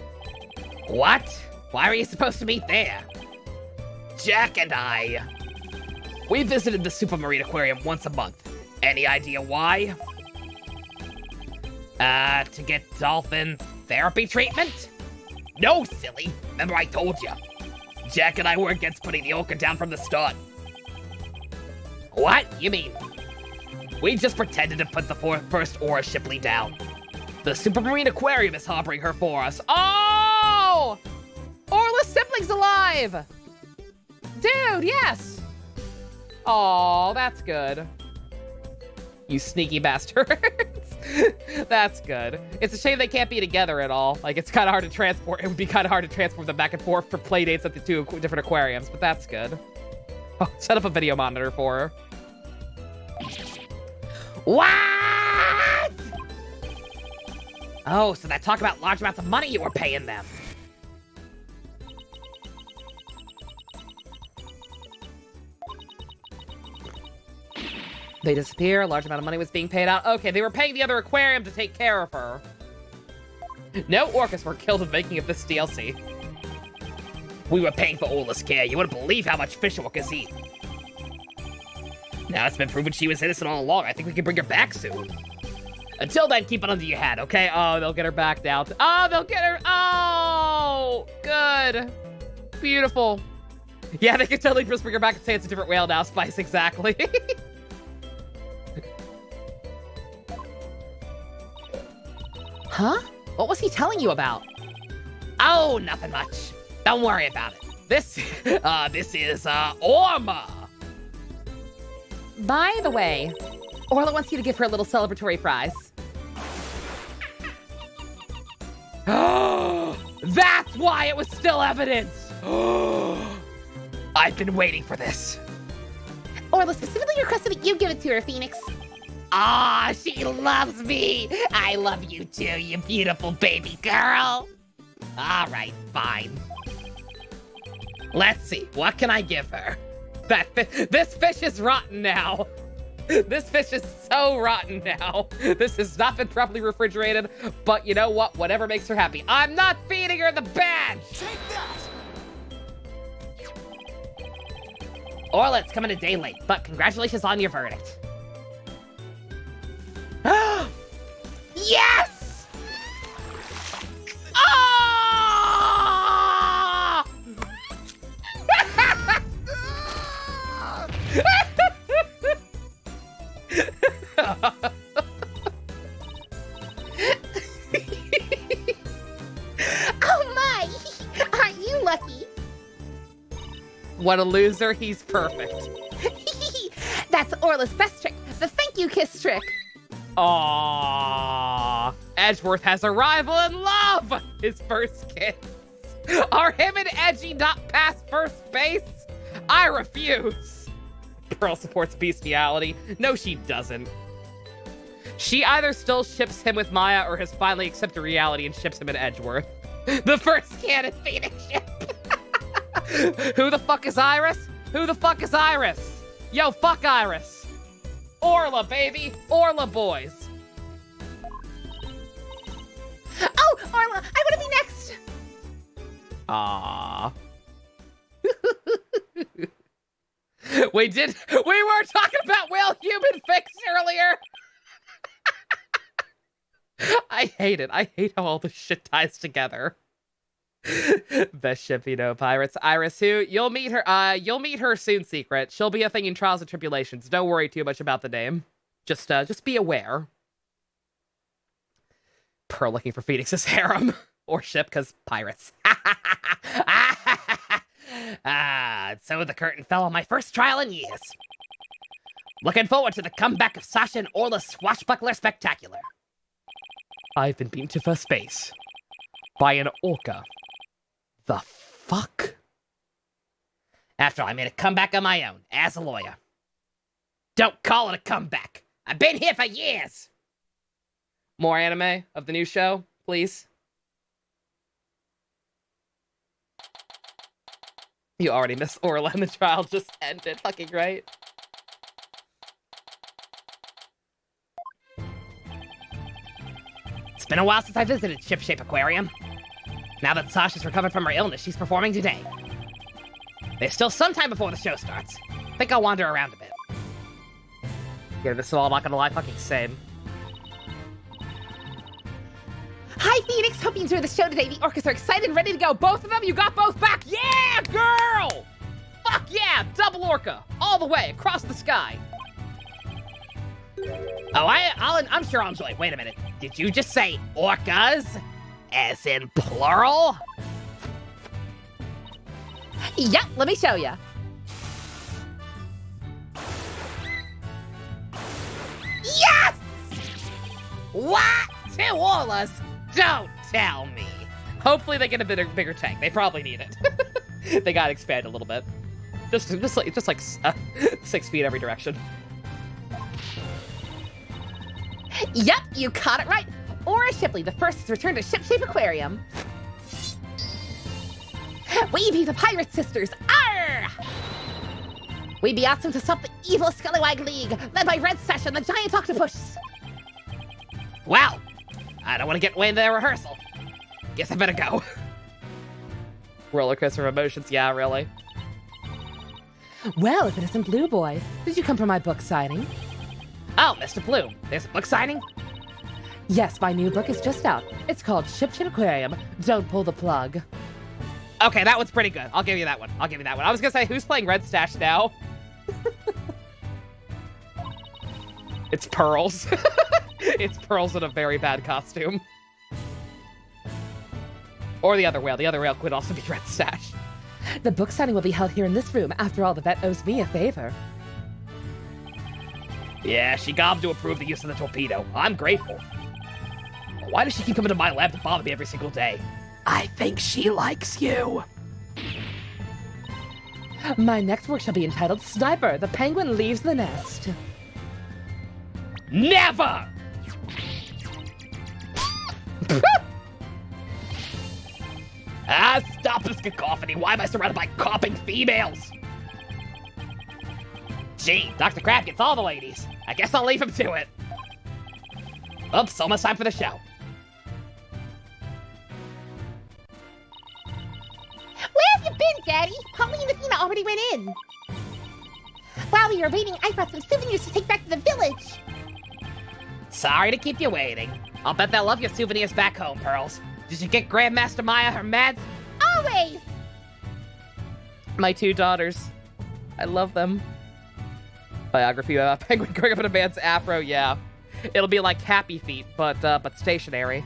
[SPEAKER 3] What? Why are you supposed to meet there? Jack and I. We visited the Supermarine Aquarium once a month. Any idea why? To get dolphin therapy treatment? No, silly. Remember I told you. Jack and I were against putting the orca down from the start. What? You mean? We just pretended to put the first Aura Shipley down. The Supermarine Aquarium is harboring her for us.
[SPEAKER 2] Oh! Orla's sibling's alive! Dude, yes! Oh, that's good. You sneaky bastards. That's good. It's a shame they can't be together at all. Like, it's kind of hard to transport. It would be kind of hard to transport them back and forth for play dates at the two different aquariums, but that's good. Oh, set up a video monitor for her.
[SPEAKER 3] What? Oh, so that talk about large amounts of money you were paying them.
[SPEAKER 2] They disappear. A large amount of money was being paid out. Okay, they were paying the other aquarium to take care of her. No orcas were killed in making of this DLC.
[SPEAKER 3] We were paying for Orla's care. You wouldn't believe how much fish orcas eat. Now it's been proven she was innocent all along. I think we can bring her back soon. Until then, keep it under your hat, okay?
[SPEAKER 2] Oh, they'll get her back down. Oh, they'll get her. Oh, good. Beautiful. Yeah, they can totally just bring her back and say it's a different whale now, Spice. Exactly.
[SPEAKER 1] Huh? What was he telling you about?
[SPEAKER 3] Oh, nothing much. Don't worry about it. This is Orma.
[SPEAKER 1] By the way, Orla wants you to give her a little celebratory prize.
[SPEAKER 3] That's why it was still evidence. I've been waiting for this.
[SPEAKER 1] Orla specifically requested that you give it to her, Phoenix.
[SPEAKER 3] Ah, she loves me. I love you too, you beautiful baby girl. All right, fine. Let's see, what can I give her?
[SPEAKER 2] This fish is rotten now. This fish is so rotten now. This has not been properly refrigerated, but you know what? Whatever makes her happy. I'm not feeding her the badge!
[SPEAKER 6] Take that!
[SPEAKER 3] Orla, it's coming a day late, but congratulations on your verdict.
[SPEAKER 2] Yes! Ah!
[SPEAKER 1] Oh my! Aren't you lucky?
[SPEAKER 2] What a loser, he's perfect.
[SPEAKER 1] That's Orla's best trick, the thank you kiss trick.
[SPEAKER 2] Aww. Edgeworth has a rival in love! His first kiss. Are him and Edgy not past first base? I refuse. Pearl supports bestiality. No, she doesn't. She either still ships him with Maya or has finally accepted reality and ships him in Edgeworth. The first canon Phoenix ship. Who the fuck is Iris? Who the fuck is Iris? Yo, fuck Iris. Orla, baby. Orla boys.
[SPEAKER 1] Oh, Orla, I want to be next.
[SPEAKER 2] Aww. We were talking about whale human fix earlier. I hate it. I hate how all this shit ties together. Best ship, you know, pirates. Iris, who you'll meet her soon, Secret. She'll be a thing in Trials and Tribulations. Don't worry too much about the name. Just be aware. Pearl looking for Phoenix's harem or ship, because pirates.
[SPEAKER 3] So the curtain fell on my first trial in years. Looking forward to the comeback of Sasha and Orla's swashbuckler spectacular.
[SPEAKER 2] I've been beaten to first base by an orca. The fuck?
[SPEAKER 3] After all, I made a comeback on my own, as a lawyer. Don't call it a comeback. I've been here for years.
[SPEAKER 2] More anime of the new show, please. You already missed Orla and the trial just ended. Fucking right.
[SPEAKER 3] It's been a while since I visited Ship Shape Aquarium. Now that Sasha's recovered from her illness, she's performing today. There's still some time before the show starts. Think I'll wander around a bit.
[SPEAKER 2] Yeah, this is all, I'm not gonna lie, fucking same.
[SPEAKER 1] Hi, Phoenix. Hope you enjoyed the show today. The orcas are excited and ready to go. Both of them, you got both back.
[SPEAKER 2] Yeah, girl! Fuck yeah! Double orca! All the way, across the sky.
[SPEAKER 3] Oh, I'm sure I'll enjoy it. Wait a minute. Did you just say orcas? As in plural?
[SPEAKER 1] Yep, let me show you.
[SPEAKER 3] Yes! What? Two Orlas? Don't tell me.
[SPEAKER 2] Hopefully they get a bigger tank. They probably need it. They gotta expand a little bit. Just like 6 feet every direction.
[SPEAKER 1] Yep, you caught it right. Aura Shipley, the first to return to Ship Shape Aquarium. We be the Pirate Sisters. Arr! We be awesome to stop the evil Scallywag League, led by Red Sash and the Giant Octopus.
[SPEAKER 3] Well, I don't want to get in the way of their rehearsal. Guess I better go.
[SPEAKER 2] Roller coaster of emotions, yeah, really.
[SPEAKER 4] Well, if it isn't Blue Boy, did you come for my book signing?
[SPEAKER 3] Oh, Mr. Blue, there's a book signing?
[SPEAKER 4] Yes, my new book is just out. It's called Ship Shape Aquarium. Don't pull the plug.
[SPEAKER 2] Okay, that one's pretty good. I'll give you that one. I was gonna say, who's playing Red Stash now? It's Pearls. It's Pearls in a very bad costume. Or the other whale. The other whale could also be Red Stash.
[SPEAKER 4] The book signing will be held here in this room. After all, the vet owes me a favor.
[SPEAKER 3] Yeah, she gobbed to approve the use of the torpedo. I'm grateful. Why does she keep coming to my lab to bother me every single day? I think she likes you.
[SPEAKER 4] My next work shall be entitled Sniper, the Penguin Leaves the Nest.
[SPEAKER 3] Never! Stop this cacophony. Why am I surrounded by coughing females? Gee, Dr. Crab gets all the ladies. I guess I'll leave him to it. Oops, almost time for the show.
[SPEAKER 1] Where have you been, Daddy? Polly and Athena already went in. While we were waiting, I brought some souvenirs to take back to the village.
[SPEAKER 3] Sorry to keep you waiting. I'll bet they'll love your souvenirs back home, Pearls. Did you get Grandmaster Maya her meds?
[SPEAKER 1] Always.
[SPEAKER 2] My 2 daughters. I love them. Biography about Penguin growing up in a man's afro, yeah. It'll be like Happy Feet, but stationary.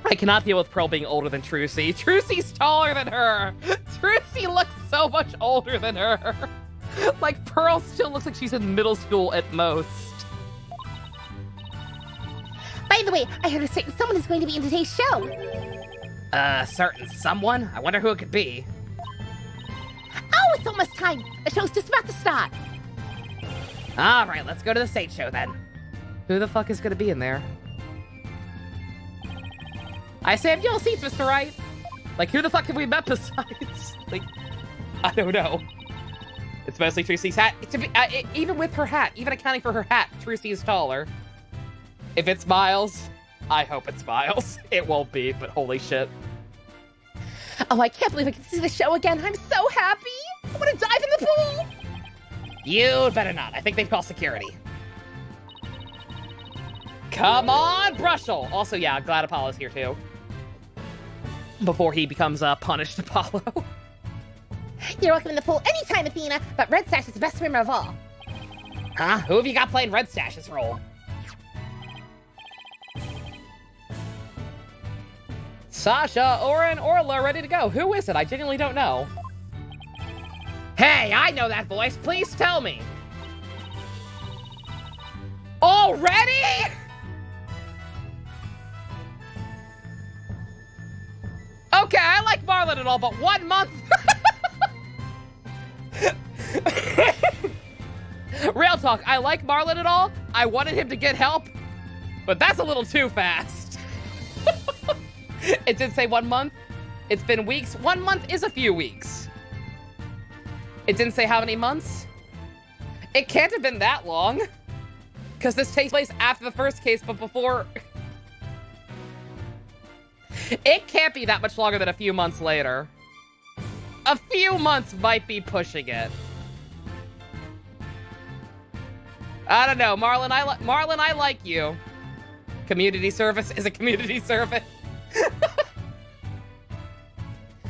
[SPEAKER 2] I cannot deal with Pearl being older than Trucy. Trucy's taller than her! Trucy looks so much older than her! Like, Pearl still looks like she's in middle school at most.
[SPEAKER 1] By the way, I heard a certain someone is going to be in today's show.
[SPEAKER 3] Certain someone? I wonder who it could be.
[SPEAKER 1] Oh, it's almost time. The show's just about to start.
[SPEAKER 3] Alright, let's go to the stage show then.
[SPEAKER 2] Who the fuck is gonna be in there? I saved y'all seats, Mr. Wright. Like, who the fuck have we met besides? Like, I don't know. It's mostly Trucy's hat. Even with her hat, even accounting for her hat, Trucy is taller. If it's Miles, I hope it's Miles. It won't be, but holy shit.
[SPEAKER 1] Oh, I can't believe I can see the show again. I'm so happy. I want to dive in the pool.
[SPEAKER 3] You'd better not. I think they've called security.
[SPEAKER 2] Come on, Brushel! Also, yeah, I'm glad Apollo's here too. Before he becomes punished Apollo.
[SPEAKER 1] You're welcome in the pool anytime, Athena, but Red Sash is the best swimmer of all.
[SPEAKER 3] Huh? Who have you got playing Red Stash's role?
[SPEAKER 2] Sasha, Oren, Orla ready to go. Who is it? I genuinely don't know.
[SPEAKER 3] Hey, I know that voice. Please tell me.
[SPEAKER 2] Already? Okay, I like Marlon and all, but 1 month? Real talk, I like Marlon and all. I wanted him to get help, but that's a little too fast. It did say 1 month. It's been weeks. 1 month is a few weeks. It didn't say how many months. It can't have been that long, because this takes place after the first case, but before. It can't be that much longer than a few months later. A few months might be pushing it. I don't know, Marlon. Marlon, I like you. Community service is a community service.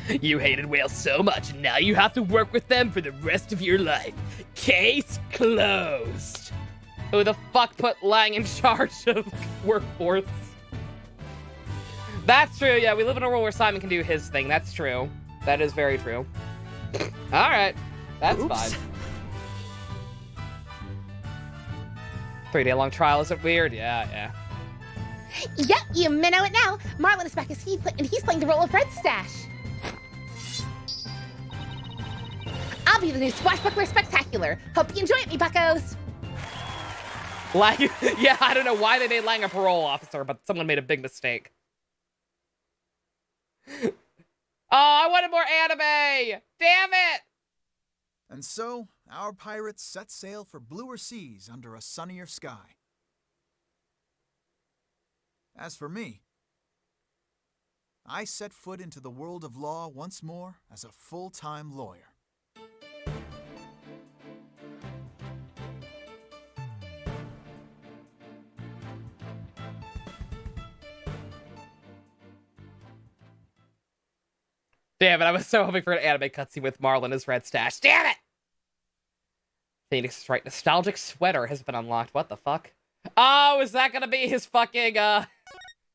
[SPEAKER 3] You hated whales so much, and now you have to work with them for the rest of your life. Case closed.
[SPEAKER 2] Who the fuck put Lang in charge of workforce? That's true, yeah. We live in a world where Simon can do his thing. That's true. That is very true. Alright. That's fine. 3-day long trial, is it weird? Yeah.
[SPEAKER 1] Yep, you may know it now. Marlon is back as and he's playing the role of Red Stash. I'll be the new Swashbuckler Spectacular. Hope you enjoy it, me buckos.
[SPEAKER 2] Lang, yeah, I don't know why they made Lang a parole officer, but someone made a big mistake. Oh, I wanted more anime! Damn it!
[SPEAKER 6] And so, our pirates set sail for bluer seas under a sunnier sky. As for me, I set foot into the world of law once more as a full-time lawyer.
[SPEAKER 2] Damn it, I was so hoping for an anime cutscene with Marlon as Red Stash. Damn it! Phoenix is right. Nostalgic sweater has been unlocked. What the fuck? Oh, is that gonna be his fucking,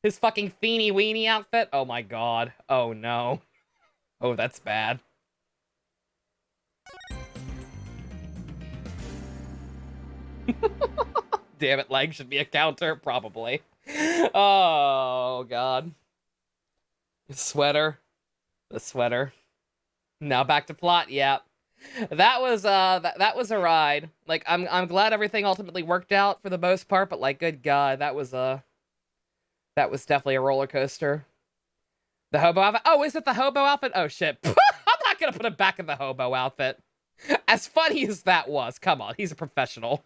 [SPEAKER 2] his fucking Feeny Weenie outfit? Oh my god. Oh no. Oh, that's bad. Damn it, Lang should be a counter. Probably. Oh god. Sweater. The sweater. Now back to plot. Yeah, that was that was a ride. Like I'm glad everything ultimately worked out for the most part, but like good god, that was definitely a roller coaster. The hobo outfit. Oh, is it the hobo outfit? Oh shit. I'm not gonna put him back in the hobo outfit.
[SPEAKER 3] As funny as that was, come on, he's a professional.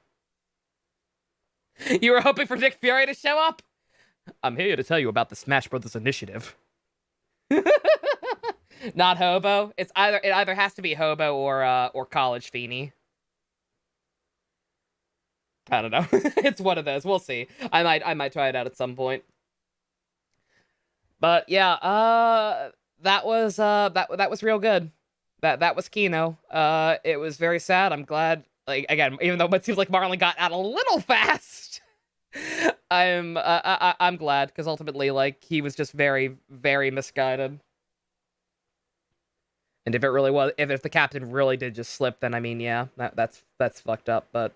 [SPEAKER 3] You were hoping for Nick Fury to show up? I'm here to tell you about the Smash Brothers initiative. Not hobo. It either has to be hobo or college feeny. I don't know. It's one of those. We'll see. I might try it out at some point. But yeah, that was real good. That was Kino. It was very sad. I'm glad. Like again, even though it seems like Marlon got out a little fast, I'm glad because ultimately, like, he was just very, very misguided. And if it really was, if the captain really did just slip, then I mean, yeah, that's fucked up. But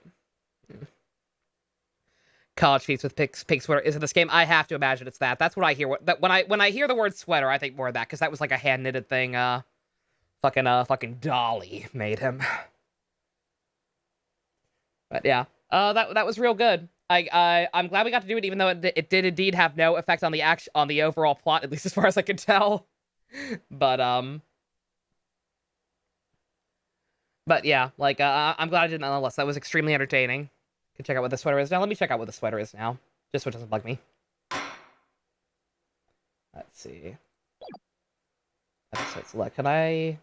[SPEAKER 3] college feats with pink sweater is in this game. I have to imagine it's that. That's what I hear. When I hear the word sweater, I think more of that because that was like a hand knitted thing. Fucking Dolly made him. But yeah, that was real good. I'm glad we got to do it, even though it did indeed have no effect on the overall plot, at least as far as I can tell. But yeah, like I'm glad I did nonetheless. That was extremely entertaining. Can check out what the sweater is now. Let me check out what the sweater is now, just so it doesn't bug me. Let's see. Episode select. Can I?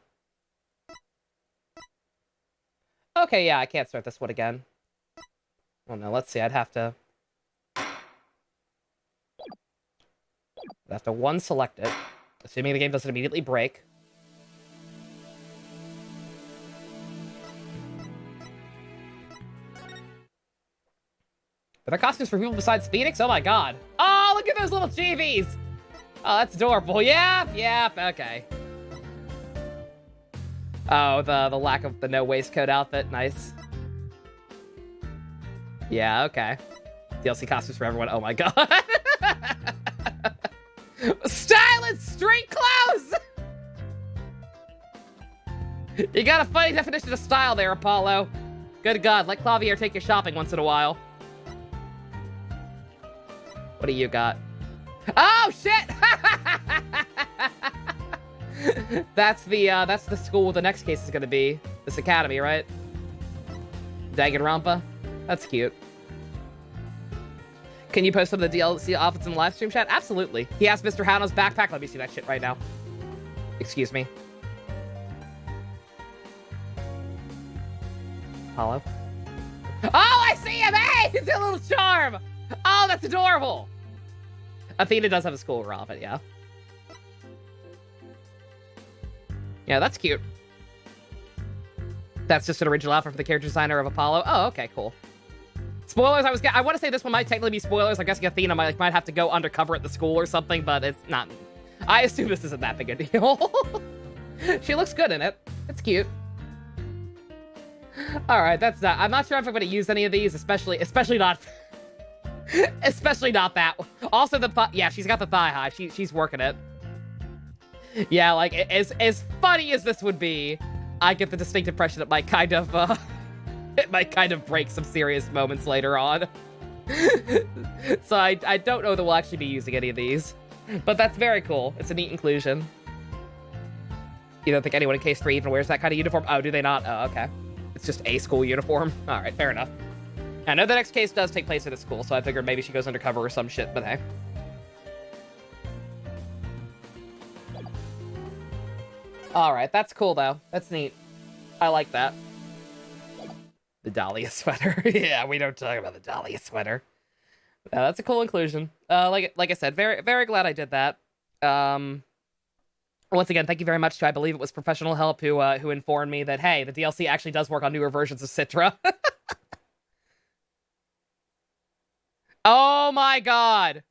[SPEAKER 3] Okay, yeah, I can't start this one again. Oh no, let's see. I'd have to unselect it, assuming the game doesn't immediately break. Are there costumes for people besides Phoenix? Oh my god. Oh, look at those little chibies! Oh, that's adorable. Yeah, okay. Oh, the lack of the no waistcoat outfit. Nice. Yeah, okay. DLC costumes for everyone. Oh my god. Stylish street clothes! You got a funny definition of style there, Apollo. Good god, let Clavier take you shopping once in a while. What do you got? Oh shit! That's the school the next case is gonna be. This academy, right? Danganronpa? That's cute. Can you post some of the DLC outfits in the live stream chat? Absolutely. He has Mr. Hano's backpack. Let me see that shit right now. Excuse me. Apollo? Oh, I see him! Hey! He's a little charm! Oh, that's adorable! Athena does have a school outfit, yeah. Yeah, that's cute. That's just an original outfit for the character designer of Apollo. Oh, okay, cool. Spoilers, I want to say this one might technically be spoilers. I'm guessing Athena might have to go undercover at the school or something, but it's not. I assume this isn't that big a deal. She looks good in it. It's cute. Alright, that's not. I'm not sure if I'm going to use any of these, especially not... especially not that one. Also, yeah, she's got the thigh high. She's working it. Yeah, like, as funny as this would be, I get the distinct impression it might kind of, it might kind of break some serious moments later on. So I don't know that we'll actually be using any of these. But that's very cool. It's a neat inclusion. You don't think anyone in Case 3 even wears that kind of uniform? Oh, do they not? Oh, okay. It's just a school uniform. Alright, fair enough. I know the next case does take place at a school, so I figured maybe she goes undercover or some shit, but hey. Alright, that's cool, though. That's neat. I like that. The Dahlia sweater. Yeah, we don't talk about the Dahlia sweater. That's a cool inclusion. Like I said, very, very glad I did that. Once again, thank you very much to, I believe it was Professional Help who informed me that, hey, the DLC actually does work on newer versions of Citra. Oh my god.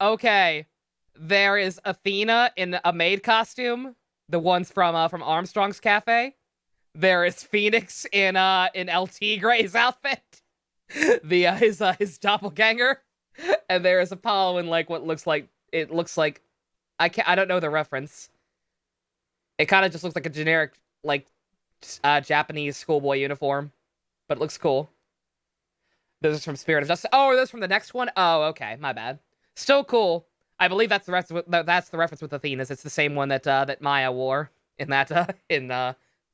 [SPEAKER 3] Okay. There is Athena in a maid costume. The ones from Armstrong's Cafe. There is Phoenix in LT Gray's outfit. His doppelganger. And there is Apollo in like what looks like I don't know the reference. It kind of just looks like a generic like Japanese schoolboy uniform, but it looks cool. Those are from Spirit of Justice. Oh, are those from the next one? Oh, okay, my bad. Still cool. I believe that's the reference with Athena's. It's the same one that Maya wore in that in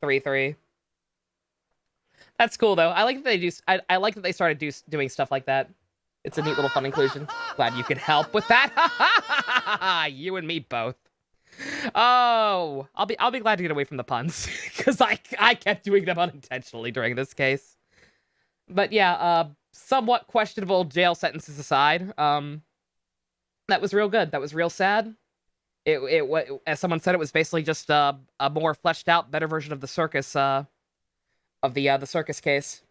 [SPEAKER 3] 3-3.
[SPEAKER 2] That's cool though. I like that they do. I like that they started doing stuff like that. It's a neat little fun inclusion. Glad you could help with that. You and me both. Oh, I'll be glad to get away from the puns because I kept doing them unintentionally during this case. But yeah, somewhat questionable jail sentences aside, that was real good. That was real sad. It as someone said, it was basically just a more fleshed out, better version of the circus the circus case.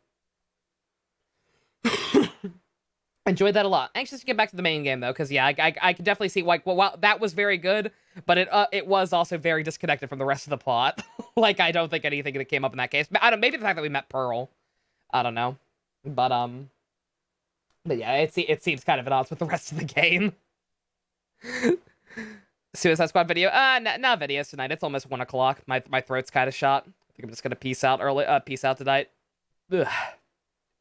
[SPEAKER 2] Enjoyed that a lot. Anxious to get back to the main game though, because yeah, I can definitely see like well that was very good, but it was also very disconnected from the rest of the plot. Like I don't think anything that came up in that case. I don't maybe the fact that we met Pearl. I don't know, but yeah, it seems kind of at odds with the rest of the game. Suicide Squad video? No videos tonight. It's almost 1 o'clock. My throat's kind of shot. I think I'm just gonna peace out early. Peace out tonight. Ugh.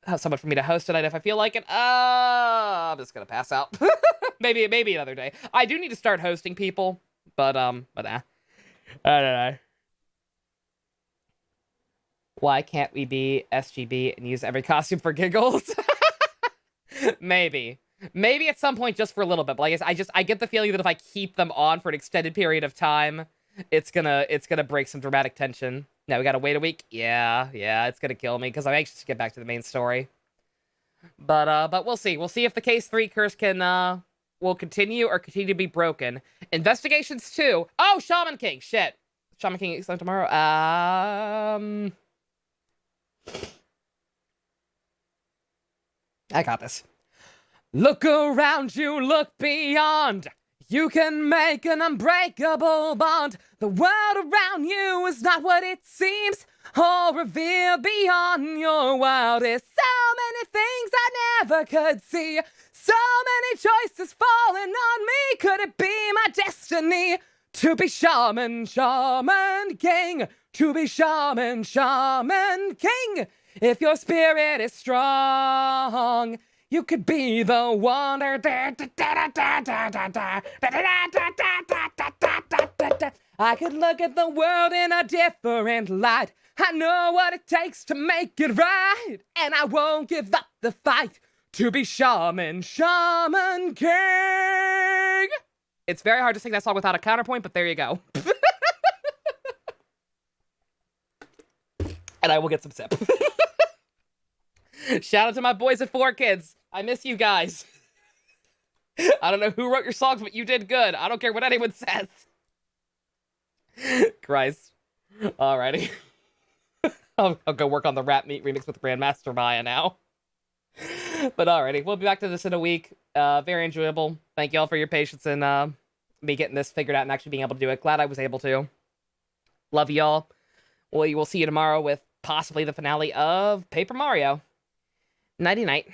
[SPEAKER 2] Have someone for me to host tonight if I feel like it. I'm just gonna pass out. maybe another day. I do need to start hosting people, but I don't know. Why can't we be SGB and use every costume for giggles? Maybe at some point just for a little bit. But like I get the feeling that if I keep them on for an extended period of time, it's gonna break some dramatic tension. Now we gotta wait a week. Yeah, it's gonna kill me because I'm anxious to get back to the main story. But we'll see. We'll see if the case 3 curse can will continue or continue to be broken. Investigations 2. Oh, Shaman King. Shit. Shaman King is tomorrow. I got this. Look around you, look beyond. You can make an unbreakable bond. The world around you is not what it seems, or revealed beyond your wildest. So many things I never could see. So many choices falling on me. Could it be my destiny to be shaman king? To be shaman king. If your spirit is strong, you could be the wonder. I could look at the world in a different light. I know what it takes to make it right, and I won't give up the fight to be shaman king. It's very hard to sing that song without a counterpoint, but there you go. And I will get some sip. Shout out to my boys at 4Kids. I miss you guys. I don't know who wrote your songs, but you did good. I don't care what anyone says. Christ. Alrighty. I'll go work on the Rap Meet remix with Grandmaster Maya now. But alrighty, we'll be back to this in a week. Very enjoyable. Thank y'all for your patience and me getting this figured out and actually being able to do it. Glad I was able to. Love y'all. We will see you tomorrow with possibly the finale of Paper Mario. Nighty-night.